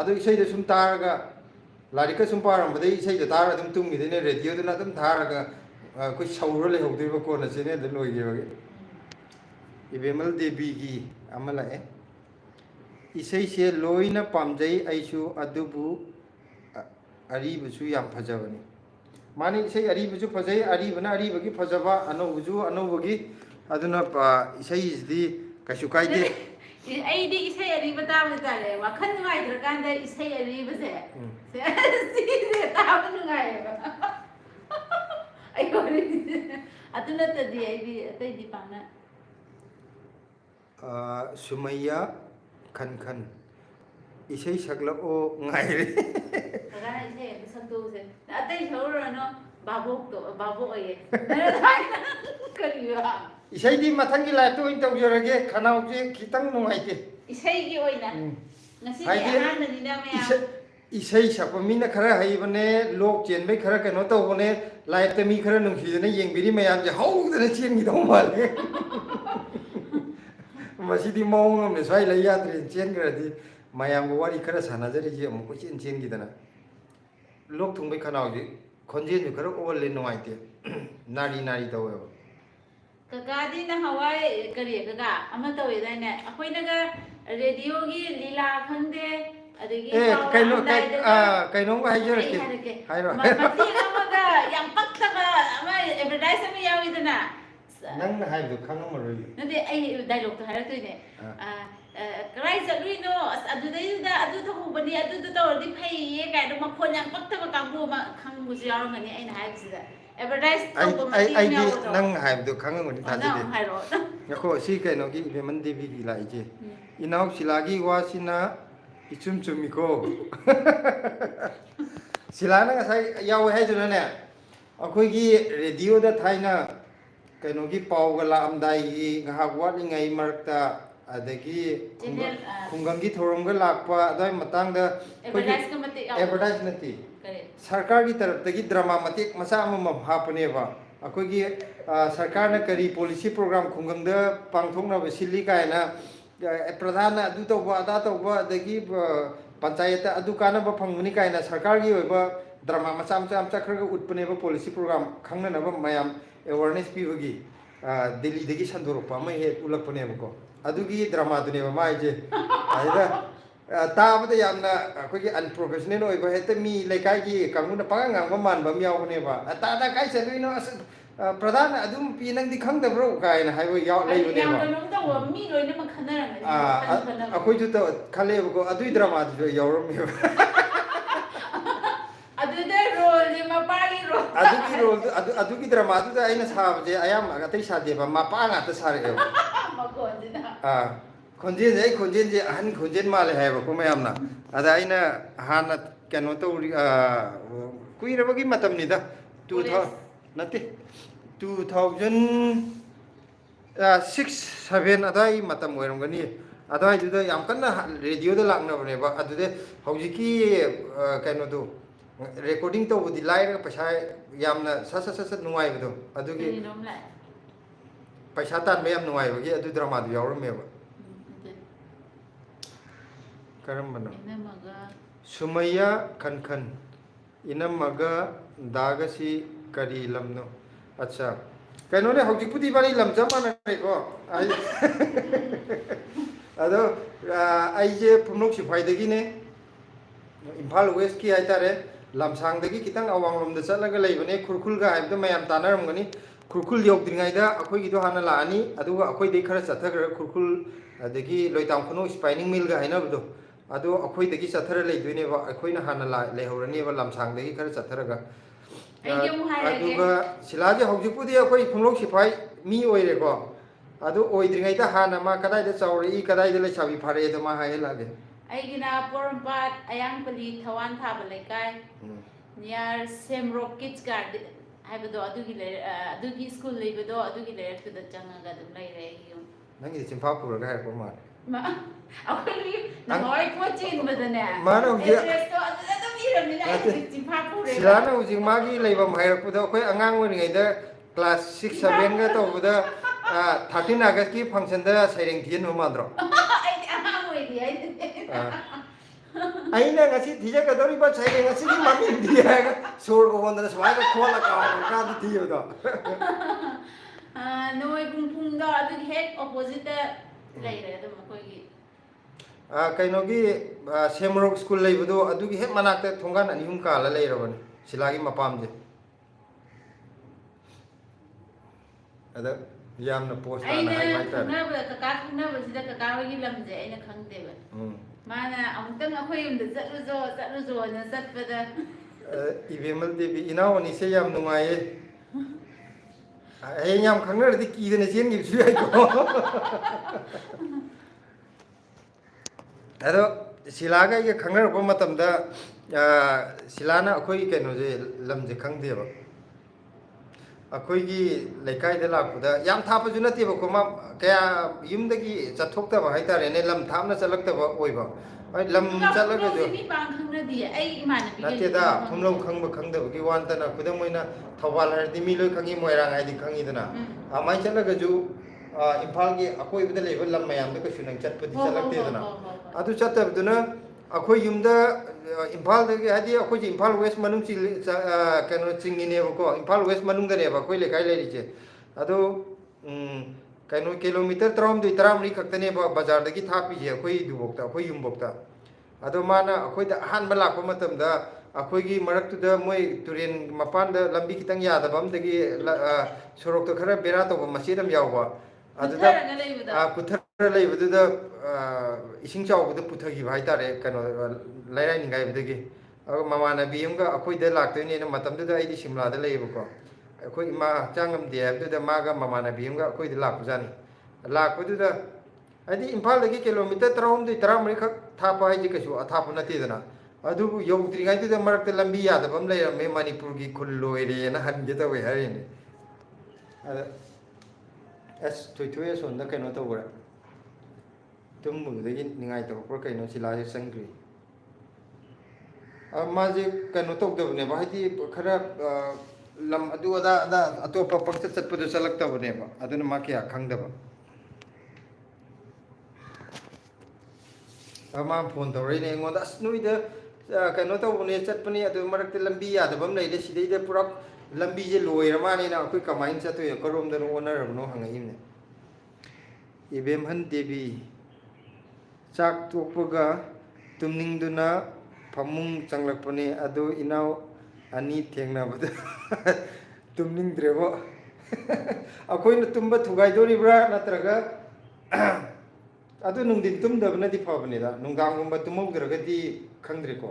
अदो इसे दे सुम तारगा लारिका सुम पारम बदे इसे दे तारा तुम मिदने रेडियो दना तुम तारगा कोई सौर ले होदेबो को नसेने द लोइगे बगे इबेमल देवी की अमला है इसे से लोइना पामजई आइसु अदुबु अरीबसु याम फजबनी माने इसे अरीबसु फजई अरीबना अरीबगी फजबा अनौबसु अनौबगी अदुना इसे इजदी कशु काइदे ꯑꯩꯗꯤ ꯏꯁꯩ ꯑꯔꯤꯕ ꯇꯥꯕ ꯇꯥꯔꯦ ꯋꯥꯈꯜ ꯅꯨꯡꯉꯥꯏꯇ꯭ꯔꯀꯥꯟꯗ ꯏꯁꯩ ꯑꯔꯤꯕꯁꯦ ꯁꯤꯁꯦ ꯇꯥꯕ ꯅꯨꯡꯉꯥꯏꯌꯦꯕ ꯑꯩ ꯑꯗꯨ ꯅꯠꯇꯗꯤ ꯑꯩꯗꯤ ꯑꯇꯩꯗꯤ ꯄꯥꯛꯅ सुमैया खन खन इसे सकलओ ngaire ꯀꯔꯥꯏ ꯏꯁꯩ ꯑꯃ ꯁꯛꯇꯣꯛꯎꯁꯦ ꯑꯇꯩ ꯁꯛꯎꯔꯅꯣ ꯕꯥꯕꯣꯛꯇꯣ ꯕꯥꯕꯣꯛ ꯑꯣꯏꯌꯦ ꯀꯔꯤꯕ इसेदी मथंगी लाइफ तो तौजरगे खनाउजे खितंग नुंगाइते इसेगी ओइना ngasi ahananina maya इसे सप मीना खरा हईबने लोक चेनबे खरा कनो तौबने लाइफ ते मी खरा नुंखिदने येंबिरी मयाम जे हौदने चेनगी दौ माले मसीदी मौंग हमने स्वाई लै याद्रे चेन गरदी मयाम गो वारी खरा सानाजरी जे अमु को चेन चेन गिदना लोक थुंबे खनाउजे खंजे जु खरा ओले नुंगाइते नारी नारी तौयो ककादी ना हवाई करी कका अमा तौय दाइने अखोइनगा रेडियोगी लीला खंदे अदगी कइनो कइनो हाइजरके हाइरो मती अमगा याम पक्तबा अमा एडवर्टाइज अमा याविदना नंग हाइदो खंगमरोय नदे आई डायलॉग तो हारतोइने कराइ चलुइनो अदुदैदा अदु थहुबनी अदु तौरदि फैये गाइदो मखोन याम पक्तबा कांगु मा खंगुजु यारमगनी आइना हाइबसिदा एडवर्टाइज तौबो मती आई नंग हाइदो खंगमनि थाजिदे हाइरो यखो सी कइनोगी इबेमन देवी की लाइजे इनाउ सिलागी वासिना इचुम चुमिको सिलाना ngasai yaw haiduna ne akhoi radio दा थाइना कइनोगी पावगा लामदाई gi ngahak watlingai marakta adagi khungamgi thoromga lakpa adai matangda advertise नति सरकार की तरफ तगी ड्रामा मतेक मसा अमम हापने बा अखोगी सरकार न करी पॉलिसी प्रोग्राम खुंगम द पांगथोंना बसिली कायना प्रधान अदु तौबा अदा तौबा अदगी पंचायत अदु काना ब फंगमनि कायना सरकार की ओइबा ड्रामा मसा मसा खरगा उत्पने बा पॉलिसी प्रोग्राम खंगना न मयाम अवेयरनेस पीबगी दिल्ली दगी संदोरपा म हे उलपने बको अदुगी ड्रामा दुने माइजे आइदा ताबदा यामना अखोगी अनप्रोफेशनल ओइबा हेते मी लेकाई की कांगुना पांगा ngam मान बम यावने बा तादा काई चलुइनो प्रधान अदुम पी नंगदि खंगदब्रो कायना हाइबो याव लेबने बा मी लोइने म खनरमनि अखोइ जु त खलेबको अदुइ ड्रामा जु यावरमे अदुदे रोल जे मपागी रोल अदुगी ड्रामा दु आइना साबजे अयाम अतै सादेबा मपा ngata सारेबो मकोनदिना खोजेन जे अहन खोजेन माले है बको मयामना अदा आइना हाना कनो तो कुइरबगी मतम निदा 2000 नते 2006 7 अदाई मतम ओइरमगनी अदाई जुदा याम कन्ना रेडियो दा लांगनबने बा अदुदे हौजिकी कनो दो रेकॉर्डिंग तो बुदी लाइर पैसा यामना सस नुवाइबदो अदुगी पैसा तान मयाम नुवाइबगी अदु ड्रामा दु यावरमेबा करमबनो सुमैया खन खन इनमगा दागसी करी लमनो अच्छा कइनोने हौजिपुदी बारी लमचा मानरेको अदो आइजे पुनोक सिफाइदगिने इम्फाल वेस्ट की आइतारे लमसांगदगी कितंग अवांगलोमदा चलगा लेबने खुरखुलगा हाइबदा मयाम तानारमगनी ꯈꯨꯔꯈꯨꯜ ꯌꯧꯗ꯭ꯔꯤꯉꯩꯗ ꯑꯩꯈꯣꯏꯒꯤꯗꯣ ꯍꯥꯟꯅ ꯂꯥꯛꯑꯅꯤ ꯑꯗꯨꯒ ꯑꯩꯈꯣꯏꯗꯩ ꯈꯔ ꯆꯠꯊꯈ꯭ꯔꯒ ꯈꯨꯔꯈꯨꯜ ꯑꯗꯒꯤ ꯂꯣꯏꯇꯥꯝ ꯈꯨꯅꯧ ꯁ꯭ꯄꯥꯏꯅꯤꯡ ꯃꯤꯜꯒ ꯍꯥꯏꯅꯕꯗꯣ ꯑꯗꯣ ꯑꯩꯈꯣꯏꯗꯒꯤ ꯆꯠꯊꯔ ꯂꯩꯗꯣꯏꯅꯦꯕ ꯑꯩꯈꯣꯏꯅ ꯍꯥꯟꯅ ꯂꯩꯍꯧꯔꯅꯦꯕ ꯂꯝꯁꯥꯡꯗꯒꯤ ꯈꯔ ꯆꯠꯊꯔꯒ ꯑꯩꯗꯤ ꯑꯃꯨꯛ ꯍꯥꯏꯔꯛꯑꯒꯦ ꯑꯗꯨꯒ ꯁꯤꯂꯥꯁꯦ ꯍꯧꯖꯤꯛꯄꯨꯗꯤ ꯑꯩꯈꯣꯏ ꯈꯣꯡꯂꯣꯛ ꯁꯤꯐꯥꯏ ꯃꯤ ꯑꯣꯏꯔꯦꯀꯣ ꯑꯗꯨ ꯑꯣꯏꯗ꯭ꯔꯤꯉꯩꯗ ꯍꯥꯟꯅ ꯃꯥ ꯀꯗꯥꯏꯗ ꯆꯥꯎꯔꯛꯏ ꯀꯗꯥꯏꯗ ꯂꯩꯁꯥꯕꯤ ꯐꯥꯔꯛꯑꯦꯗꯣ ꯃꯥ ꯍꯥꯏꯍꯜꯂꯛꯑꯒꯦ ꯑꯩꯒꯤꯅ ꯄꯣꯔꯣꯝꯄꯥꯠ ꯑꯌꯥꯡꯄꯜꯂꯤ ꯊꯋꯥꯟ ꯊꯥꯕ ꯂꯩꯀꯥꯏ ꯅꯤꯌꯥꯔ ꯁꯦꯝꯔꯣꯛ ꯀꯤꯠꯁ ꯒꯥꯔꯗꯦꯟ ꯍꯥꯏꯕꯗꯣ ꯑꯗꯨꯒꯤ ꯁ꯭ꯀꯨꯜ ꯂꯩꯕꯗꯣ ꯑꯗꯨꯒꯤ ꯂꯩꯔꯛꯇꯨꯗ ꯆꯪꯉꯒ ꯑꯗꯨꯝ ꯂꯩꯔꯦ ꯑꯩꯒꯤ ꯌꯨꯝ ꯅꯪꯒꯤꯗꯤ ꯆꯤꯟꯐꯥ ꯄꯨꯔꯒ ꯍꯥꯏꯔꯛꯄ ꯃꯥꯜꯂꯦ ꯑꯩꯈꯣꯏꯒꯤ ꯅꯍꯥꯟꯋꯥꯏ ꯄꯣꯠ ꯆꯦꯟꯕꯗꯅꯦ ꯃꯥꯅ ꯍꯧꯖꯤꯛ ꯑꯦꯗ꯭ꯔꯦꯁꯇꯣ ꯑꯗꯨꯗ ꯑꯗꯨꯝ ꯏꯔꯝꯅꯤꯅ ꯅꯠꯇꯦ ꯑꯩ ꯆꯤꯟꯐꯥ ꯄꯨꯔꯦꯕ ꯁꯤꯂꯥꯅ ꯍꯧꯖꯤꯛ ꯃꯥꯒꯤ ꯂꯩꯐꯝ ꯍꯥꯏꯔꯛꯄꯗꯣ ꯑꯩꯈꯣꯏ ꯑꯉꯥꯡ ꯑꯣꯏꯔꯤꯉꯩꯗ ꯀ꯭ꯂꯥꯁ 6 7ꯒ ꯇꯧꯕꯗ 13 ꯑꯥꯒꯁꯀꯤ ꯐꯪꯁꯟꯗ ꯁꯩꯔꯦꯡ ꯊꯤꯍꯟꯕ ꯃꯥꯟꯗ꯭ꯔꯣ ꯑꯩꯗꯤ ꯑꯉꯥꯡ ꯑꯣꯏꯔꯤ ꯍꯥꯏꯗꯨꯅꯦ ꯑꯩꯅ ꯉꯁꯤ ꯊꯤꯖꯒꯗꯧꯔꯤꯕ ꯁꯩꯔꯦꯡ ꯑꯁꯤꯒꯤ ꯃꯃꯤꯡꯗꯤ ꯍꯥꯏꯔꯒ ꯁꯣꯔꯒ ꯍꯣꯟꯗꯅ ꯁꯨꯃꯥꯏꯅ ꯈꯣꯠꯂ ꯀꯥꯎꯔꯀꯥꯟꯗ ꯊꯤꯕꯗꯣ ꯅꯣꯏ ꯄꯨꯡꯐꯨꯡꯗꯣ ꯑꯗꯨꯒꯤ ꯍꯦꯛ ꯑꯣꯄꯣꯖꯤꯠꯇ ꯂꯩꯔꯦ ꯑꯗꯨꯝ ꯑꯩꯈꯣꯏꯒꯤ ꯀꯩꯅꯣꯒꯤ ꯁꯦꯝꯔꯣꯛ ꯁ꯭ꯀꯨꯜ ꯂꯩꯕꯗꯣ ꯑꯗꯨꯒꯤ ꯍꯦꯛ ꯃꯅꯥꯛꯇ ꯊꯣꯡꯒꯥꯟ 2 ꯑꯍꯨꯝ ꯀꯥꯜꯂ ꯂꯩꯔꯕꯅꯤ ꯁꯤꯂꯥꯒꯤ ꯃꯄꯥꯝꯁꯦ ꯑꯗ ꯌꯥꯝꯅ ꯄꯣꯁ ꯇꯥꯅ ꯑꯩꯅ ꯍꯥꯏꯕ ꯍꯥꯏꯇꯥꯔꯦ ꯈꯪꯅꯕ ꯀꯀꯥ ꯈꯪꯅꯕꯁꯤꯗ ꯀꯀꯥ ꯍꯣꯏꯒꯤ ꯂꯝꯁꯦ ꯑꯩꯅ ꯈꯪꯗꯦꯕ ꯃꯥꯅ ꯑꯃꯨꯛꯇꯪ ꯑꯩꯈꯣꯏ ꯌꯨꯝꯗ ꯆꯠꯂꯨꯖꯣꯅ ꯆꯠꯄꯗ ꯏꯕꯦꯝꯃꯜ ꯗꯦꯕꯤ ꯏꯅꯥꯎ ꯑꯅꯤꯁꯦ ꯌꯥꯝ ꯅꯨꯡꯉꯥꯏꯌꯦ ꯍꯌꯦꯡ ꯌꯥꯝ ꯈꯪꯅꯔꯗꯤ ꯀꯤꯗꯅ ꯆꯦꯟꯈꯤꯕꯁꯨ ꯌꯥꯏꯀꯣ ꯑꯗꯣ ꯁꯤꯂꯥꯒ ꯑꯩꯒ ꯈꯪꯅꯔꯛꯄ ꯃꯇꯝꯗ ꯁꯤꯂꯥꯅ ꯑꯩꯈꯣꯏ ꯀꯩꯅꯣꯁꯦ ꯂꯝꯁꯦ ꯈꯪꯗꯦꯕ ꯑꯩꯈꯣꯏꯒꯤ ꯂꯩꯀꯥꯏꯗ ꯂꯥꯛꯄꯗ ꯌꯥꯝ ꯊꯥꯞꯄꯁꯨ ꯅꯠꯇꯦꯕꯀꯣ ꯃꯥ ꯀꯌా ꯌꯨꯝꯗꯒꯤ ꯆꯠꯊꯣꯛꯇꯕ ꯍꯥꯏꯇꯥꯔꯦꯅꯦ ꯂꯝ ꯊꯥꯞꯅ ꯆꯠꯂꯛꯇꯕ ꯑꯣꯏꯕ ꯍꯣꯏ ꯂꯝ ꯆꯠꯂꯒꯁꯨ ꯃꯤ ꯄꯥꯛ ꯈꯪꯅꯗꯤꯌꯦ ꯑꯩ ꯅꯠꯇꯦꯗ ꯏꯃꯥꯟꯅꯕꯤꯈꯩꯗꯤ ꯐꯨꯝꯂꯧ ꯈꯪꯕ ꯈꯪꯗꯕꯒꯤ ꯋꯥ ꯅꯠꯇꯅ ꯈꯨꯗꯝ ꯑꯣꯏꯅ ꯊꯧꯕꯥꯜ ꯍꯥꯏꯔꯗꯤ ꯃꯤ ꯂꯣꯏ ꯈꯪꯉꯤ ꯃꯣꯏꯔꯥꯡ ꯍꯥꯏꯗꯤ ꯈꯪꯉꯤꯗꯅ ꯑꯗꯨꯃꯥꯏꯅ ꯆꯠꯂꯒꯁꯨ ꯏꯝꯐꯥꯜꯒꯤ ꯑꯀꯣꯏꯕꯗ ꯂꯩꯕ ꯂꯝ ꯃꯌꯥꯝꯗ ꯀꯩꯁꯨ ꯅꯪ ꯆꯠꯄꯗꯤ ꯆꯠꯂꯛꯇꯦꯗꯅ ꯑꯗꯨ ꯆꯠꯇꯕꯗꯨꯅ ꯑꯩꯈꯣই ꯌꯨꯝꯗ ꯏꯝꯐꯥꯜꯗꯒꯤ ꯍꯥꯏꯗꯤ ꯑꯩꯈꯣꯏꯁꯦ ꯏꯝꯐꯥꯜ ꯋꯦꯁ ꯃꯅꯨꯡ ꯀꯩꯅꯣ ꯆꯤꯡꯉꯤꯅꯦꯕꯀꯣ ꯏꯝꯐꯥꯜ ꯋꯦꯁ ꯃꯅꯨꯡꯗꯅꯦꯕ ꯑꯩꯈꯣꯏ ꯂꯩꯀꯥꯏ ꯂꯩꯔꯤꯁꯦ ꯑꯗꯣ ꯀꯩꯅꯣ ꯀꯤꯂꯣꯃꯤꯇꯔ 13 13 ꯈꯛꯇꯅꯦꯕ ꯕꯖꯥꯔꯗꯒꯤ ꯊꯥꯞꯄꯤꯁꯦ ꯑꯩꯈꯣꯏꯗꯨꯐꯥꯎꯇ ꯑꯩꯈꯣꯏ ꯌꯨꯝꯐꯥꯎꯇ ꯑꯗꯣ ꯃꯥꯅ ꯑꯩꯈꯣꯏꯗ ꯑꯍꯥꯟꯕ ꯂꯥꯛꯄ ꯃꯇꯝꯗ ꯑꯩꯈꯣꯏꯒꯤ ꯃꯔꯛꯇꯨꯗ ꯃꯣꯏ ꯇꯨꯔꯦꯟ ꯃꯄꯥꯟꯗ ꯂꯝꯕꯤ ꯈꯤꯇꯪ ꯌꯥꯗꯕ ꯑꯃꯗꯒꯤ ꯁꯣꯔꯣꯛꯇ ꯈꯔ ꯕꯦꯔꯥ ꯇꯧꯕ ꯃꯆꯦꯠ ꯑꯃ ꯌꯥꯎꯕ ꯑꯗꯨꯗ ꯀꯨꯊꯔ ꯂꯩꯕꯗꯨꯗ ꯏꯁꯤꯡ ꯆꯥꯎꯕꯗ ꯄꯨꯊꯈꯤꯕ ꯍꯥꯏꯇꯥꯔꯦ ꯀꯩꯅꯣ ꯂꯩꯔꯥꯏ ꯅꯤꯡꯒꯥꯏꯕꯗꯒꯤ ꯑꯗꯨꯒ ꯃꯃꯥꯟꯅꯕꯤ ꯑꯃꯒ ꯑꯩꯈꯣꯏꯗ ꯂꯥꯛꯇꯣꯏꯅꯦꯅ ꯃꯇꯝꯗꯨꯗ ꯑꯩꯗꯤ ꯁꯤꯝꯂꯥꯗ ꯂꯩꯌꯦꯕꯀꯣ ꯑꯩꯈꯣꯏ ꯏꯃꯥ ꯍꯛꯆꯥꯡ ꯉꯝꯗꯦ ꯍꯥꯏꯕꯗꯨꯗ ꯃꯥꯒ ꯃꯃꯥꯟꯅꯕꯤ ꯑꯃꯒ ꯑꯩꯈꯣꯏꯗ ꯂꯥꯛꯄꯖꯥꯠꯅꯤ ꯂꯥꯛꯄꯗꯨꯗ ꯍꯥꯏꯗꯤ ꯏꯝꯐꯥꯜꯗꯒꯤ ꯀꯤꯂꯣꯃꯤꯇꯔ 13 13 ꯈꯛ ꯊꯥꯞꯄ ꯍꯥꯏꯁꯦ ꯀꯩꯁꯨ ꯑꯊꯥꯞꯄ ꯅꯠꯇꯦꯗꯅ ꯑꯗꯨꯕꯨ ꯌꯧꯗ꯭ꯔꯤꯉꯩꯗꯨꯗ ꯃꯔꯛꯇ ꯂꯝꯕꯤ ꯌꯥꯗꯕ ꯑꯃ ꯂꯩꯔꯝꯃꯦ ꯃꯅꯤꯄꯨꯔꯒꯤ ꯈꯨꯜ ꯂꯣꯏꯔꯦꯅ ꯍꯟꯒꯦ ꯇꯧꯋꯦ ꯍꯥꯏꯔꯤꯅꯦ ꯑꯗ ꯑꯁ ꯊꯣꯏꯊꯣꯏ ꯑꯁꯣꯟꯗ ꯀꯩꯅꯣ ꯇꯧꯕ꯭ꯔꯥ ꯇꯨꯝꯃꯨꯕꯗꯒꯤ ꯅꯤꯡꯉꯥꯏ ꯇꯧꯔꯛꯄ꯭ꯔꯥ ꯀꯩꯅꯣ ꯁꯤꯂꯥꯁꯦ ꯆꯪꯈ꯭ꯔꯤ ꯃꯥꯁꯦ ꯀꯩꯅꯣ ꯇꯧꯗꯕꯅꯦꯕ ꯍꯥꯏꯗꯤ ꯈꯔ ꯂꯝ ꯑꯗꯨ ꯑꯗꯥ ꯑꯇꯣꯞꯄ ꯄꯪꯆꯠ ꯆꯠꯄꯗꯣ ꯆꯠꯂꯛꯇꯕꯅꯦꯕ ꯑꯗꯨꯅ ꯃꯥ ꯀꯌꯥ ꯈꯪꯗꯕ ꯃꯥ ꯐꯣꯟ ꯇꯧꯔꯛꯏꯅꯦ ꯑꯩꯉꯣꯟꯗ ꯑꯁ ꯅꯣꯏꯗ ꯀꯩꯅꯣ ꯇꯧꯕꯅꯦ ꯆꯠꯄꯅꯦ ꯑꯗꯨ ꯃꯔꯛꯇ ꯂꯝꯕꯤ ꯌꯥꯗꯕ ꯑꯃ ꯂꯩꯔꯦ ꯁꯤꯗꯩꯗ ꯄꯨꯔꯥ ꯂꯝꯕꯤꯁꯦ ꯂꯣꯏꯔ ꯃꯥꯅꯦꯅ ꯑꯩꯈꯣꯏ ꯀꯃꯥꯏꯅ ꯆꯠꯇꯣꯏꯅꯣ ꯀꯔꯣꯝꯗꯅꯣ ꯑꯣꯟꯅꯔꯕꯅꯣ ꯍꯪꯉꯛꯏꯕꯅꯦ ꯏꯕꯦꯝꯍꯟ ꯗꯦꯕꯤ ꯆꯥꯛ ꯇꯣꯛꯄꯒ ꯇꯨꯝꯅꯤꯡꯗꯨꯅ ꯐꯃꯨꯡ ꯆꯪꯂꯛꯄꯅꯦ ꯑꯗꯨ ꯏꯅꯥꯎ ꯑꯅꯤ ꯊꯦꯡꯅꯕꯗ ꯇꯨꯝꯅꯤꯡꯗ꯭ꯔꯦꯕꯣ ꯑꯩꯈꯣꯏꯅ ꯇꯨꯝꯕ ꯊꯨꯒꯥꯏꯗꯣꯔꯤꯕ꯭ꯔꯥ ꯅꯠꯇ꯭ꯔꯒ ꯑꯗꯨ ꯅꯨꯡꯊꯤꯟ ꯇꯨꯝꯗꯕꯅꯗꯤ ꯐꯕꯅꯤꯗ ꯅꯨꯡꯗꯥꯡꯒꯨꯝꯕ ꯇꯨꯝꯍꯧꯗ꯭ꯔꯒꯗꯤ ꯈꯪꯗ꯭ꯔꯦꯀꯣ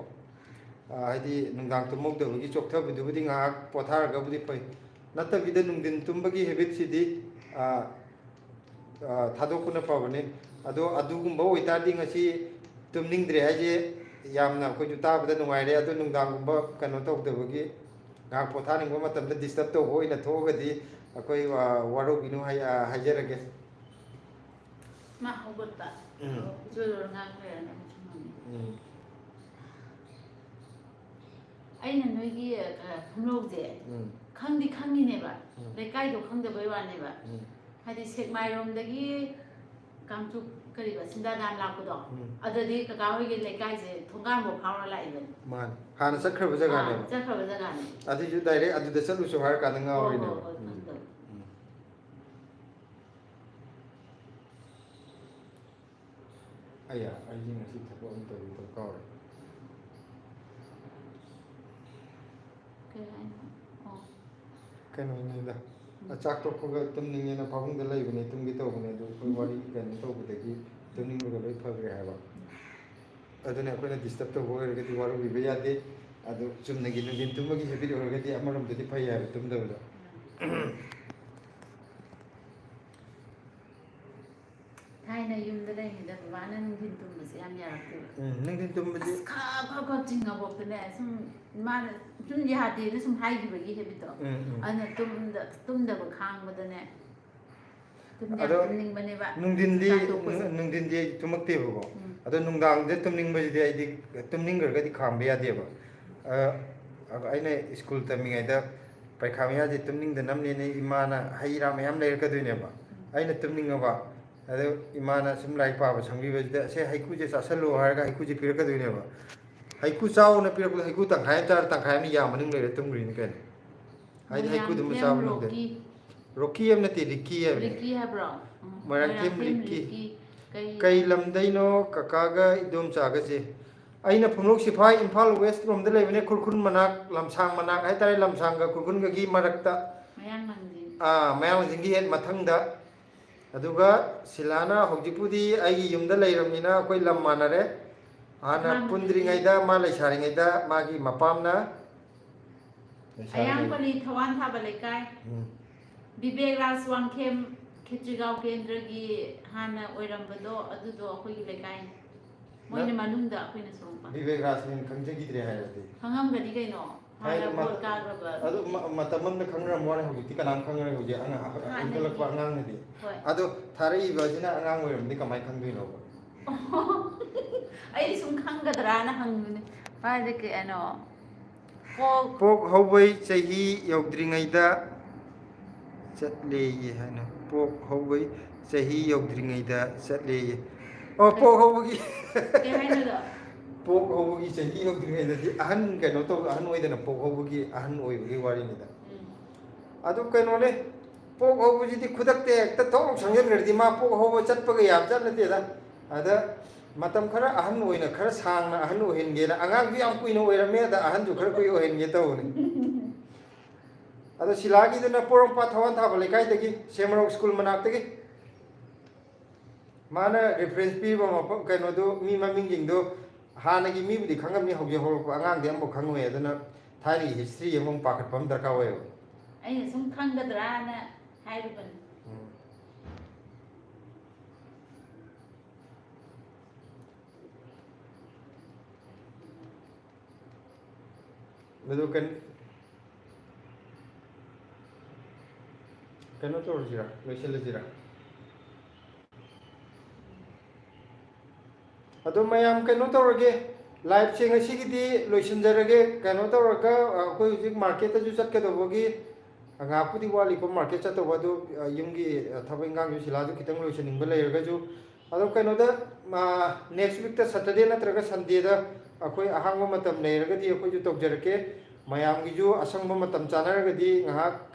ꯍꯥꯏꯗꯤ ꯅꯨꯡꯗꯥꯡ ꯇꯨꯝꯍꯧꯗꯕꯒꯤ ꯆꯣꯛꯊꯕꯗꯨꯕꯨꯗꯤ ꯉꯥꯏꯍꯥꯛ ꯄꯣꯊꯥꯔꯒꯕꯨꯗꯤ ꯐꯩ ꯅꯠꯇꯕꯤꯗ ꯅꯨꯡꯊꯤꯟ ꯇꯨꯝꯕꯒꯤ ꯍꯦꯕꯤꯠꯁꯤꯗꯤ ꯊꯥꯗꯣꯛꯄꯅ ꯐꯕꯅꯤ ꯑꯗꯣ ꯑꯗꯨꯒꯨꯝꯕ ꯑꯣꯏꯇꯥꯔꯗꯤ ꯉꯁꯤ ꯇꯨꯝꯅꯤꯡꯗ꯭ꯔꯦ ꯍꯥꯏꯁꯦ ꯌꯥꯝꯅ ꯑꯩꯈꯣꯏꯁꯨ ꯇꯥꯕꯗ ꯅꯨꯡꯉꯥꯏꯔꯦ ꯑꯗꯣ ꯅꯨꯡꯗꯥꯡꯒꯨꯝꯕ ꯀꯩꯅꯣ ꯇꯧꯗꯕꯒꯤ ꯉꯥꯏꯍꯥꯛ ꯄꯣꯊꯥꯅꯤꯡꯕ ꯃꯇꯝꯗ ꯗꯤꯁꯇꯔꯕ ꯇꯧꯕ ꯑꯣꯏꯅ ꯊꯣꯛꯑꯒꯗꯤ ꯑꯩꯈꯣꯏ ꯋꯥꯔꯧꯕꯤꯅꯨ ꯍꯥꯏꯖꯔꯒꯦ ꯃꯥ ꯍꯧꯒꯠꯄ ꯑꯩꯅ ꯅꯣꯏꯒꯤ ꯈꯨꯡꯒꯧꯁꯦ ꯈꯪꯗꯤ ꯈꯪꯉꯤꯅꯦꯕ ꯂꯩꯀꯥꯏꯗꯣ ꯈꯪꯗꯕꯩ ꯋꯥꯅꯦꯕ ꯍꯥꯏꯗꯤ ꯁꯦꯛꯃꯥꯏꯔꯣꯝꯗꯒꯤ ꯀꯥꯡꯆꯨꯞ ꯀꯔꯤꯕ ꯁꯤꯟꯗꯥꯗꯥꯝ ꯂꯥꯛꯄꯗꯣ ꯑꯗꯨꯗꯤ ꯀꯀꯥ ꯍꯣꯏꯒꯤ ꯂꯩꯀꯥꯏꯁꯦ ꯊꯣꯡꯒꯥꯟꯐꯥꯎ ꯐꯥꯎꯔ ꯂꯥꯛꯏꯕꯅꯤ ꯃꯥꯅꯤ ꯍꯥꯟꯅ ꯆꯠꯈ꯭ꯔꯕ ꯖꯒꯥꯅꯦꯕ ꯆꯠꯈ꯭ꯔꯕ ꯖꯒꯥꯅꯤ ꯑꯗꯨꯏꯁꯨ ꯗꯥꯏꯔꯦꯛ ꯑꯗꯨꯗ ꯆꯠꯂꯨꯁꯨ ꯍꯥꯏꯔ ꯀꯥꯟꯗ ꯉꯥꯎꯔꯤꯅꯦꯕ ꯈꯪꯗꯕ ꯑꯩꯁꯦ ꯉꯁꯤ ꯊꯕꯛ ꯑꯃ ꯇꯧꯕꯗꯣ ꯀꯥꯎꯔꯦ ꯀꯩ ꯍꯥꯏꯅꯣ ꯀꯩꯅꯣꯅꯤꯗ Achak tokpaga tumningena pabungda laibane tumgi tawbane adu koi wari kano tawbadagi tumningbaga loi phagre haiba aduna akoina disturb tawba oiragadi waru biba yade adu chumnagi nungin tumagi habit oiragadi amaromdadi phai haiba tumdabada Thayna yumda leingida babana nungin tumbase yam yarakte nungin tumbadi kha chinga boptane sum mana sum yade na sum haigibagi habito ana tumda ba khangbadane ado tumning ba nungdindi tumakte bako ado nungdang de tumning bajidi aidi tumning gargadi khamba yade ba aina school tamingai da paikha ya de tumning da namne ne imana haira mayam leir ka duine ba aina tumning ba ado imana sum lai pa ba sangbi bajida se haiku je sasalo harga haiku je pir ka duine ba haiku chau na pir ko haiku tang khai tar tang khai ni ya maning leir tumri ni ken ai haiku dum chau no de Rocky am nati Ricky am Ricky habro Marakim Ricky kai lamdaino kakaga idom chaga je aina phumlok sifai Imphal West rom da lebine kurkun manak lamsang manak ai tare lamsang ga kurkun ga gi marakta mayang jingi het mathang da aduga silana hojipudi ai yumda leiramina koi lam manare ana pundri ngai da ma lai sari ngai da magi mapamna ayang pani thawan thaba lekai Bibek Raswang Kem Kichigao Kendragi Hana Oirambado Adudo Hoyi Lekai Moina Manunda Queen Sumpa Vivek Rasmin Kanjagi Tre Hayati Hangam Gadigano Hana Volga adu matamam na khangra mone hoji kanam khangra hoji anga intelak pa ngang nadi adu thari bajina angang oiram ni kamai khangdui no ai sum khangadra na hangune ba de ke ano pok howai chahi yogdringai da chatle ye hana pok howai chahi yogdringai da chatle ye o pok howagi ke haina da pok howagi chahi yogdringai da ahan kano to ahan oidana pok howagi ahan oibagi wari ni da adu kano ne pok howagi di khudakte ekta thok sangyan gardi ma pok howa chatpaga yam chatnate da ada matam khara ahan oina khara sangna ahan ohinge na angang bi am kuino oirame da ahan ju khara koi ohinge tawni ado silagi duna porong pa thawan thaba lekai dagi semrok school manak dagi mana reference pi ba ma kaino do mi maming jing do hana gi mi budi khangam ni hoge hor angang de ambo khangwe aduna thari history among pakat pam darka wayo ai sum khangadra na hairuban Bedu kan kano to jira loisel jira ado mayam kano to rage live ching asigidi loisin jarage kano to raga koi hujik market ju chat ke do bogi anga pudi wali ko market chat to badu yumgi thabengang ju sila ju kitang loisin ning bele raga ju ado kano da next week ta Saturday na traga Sunday da akoi ahang matam nei raga di akoi ju tok jarake mayam gi ju asang matam chana raga di ngahak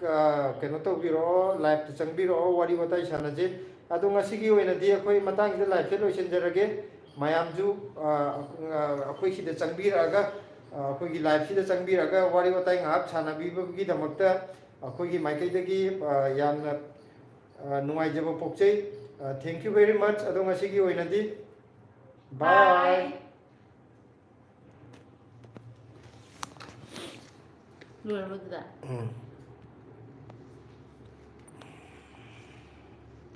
kano to biro live chang biro wari watai sana je ado ngasi gi oina di akoi matang gi live loisin jarage mayam ju akoi si de chang biraga akoi gi live si de chang biraga wari watai ngahak sana bi gi damakta akoi gi maikai dagi yamna nungai jabo pokchei thank you very much ado ngasi gi oina di bye Luar betul.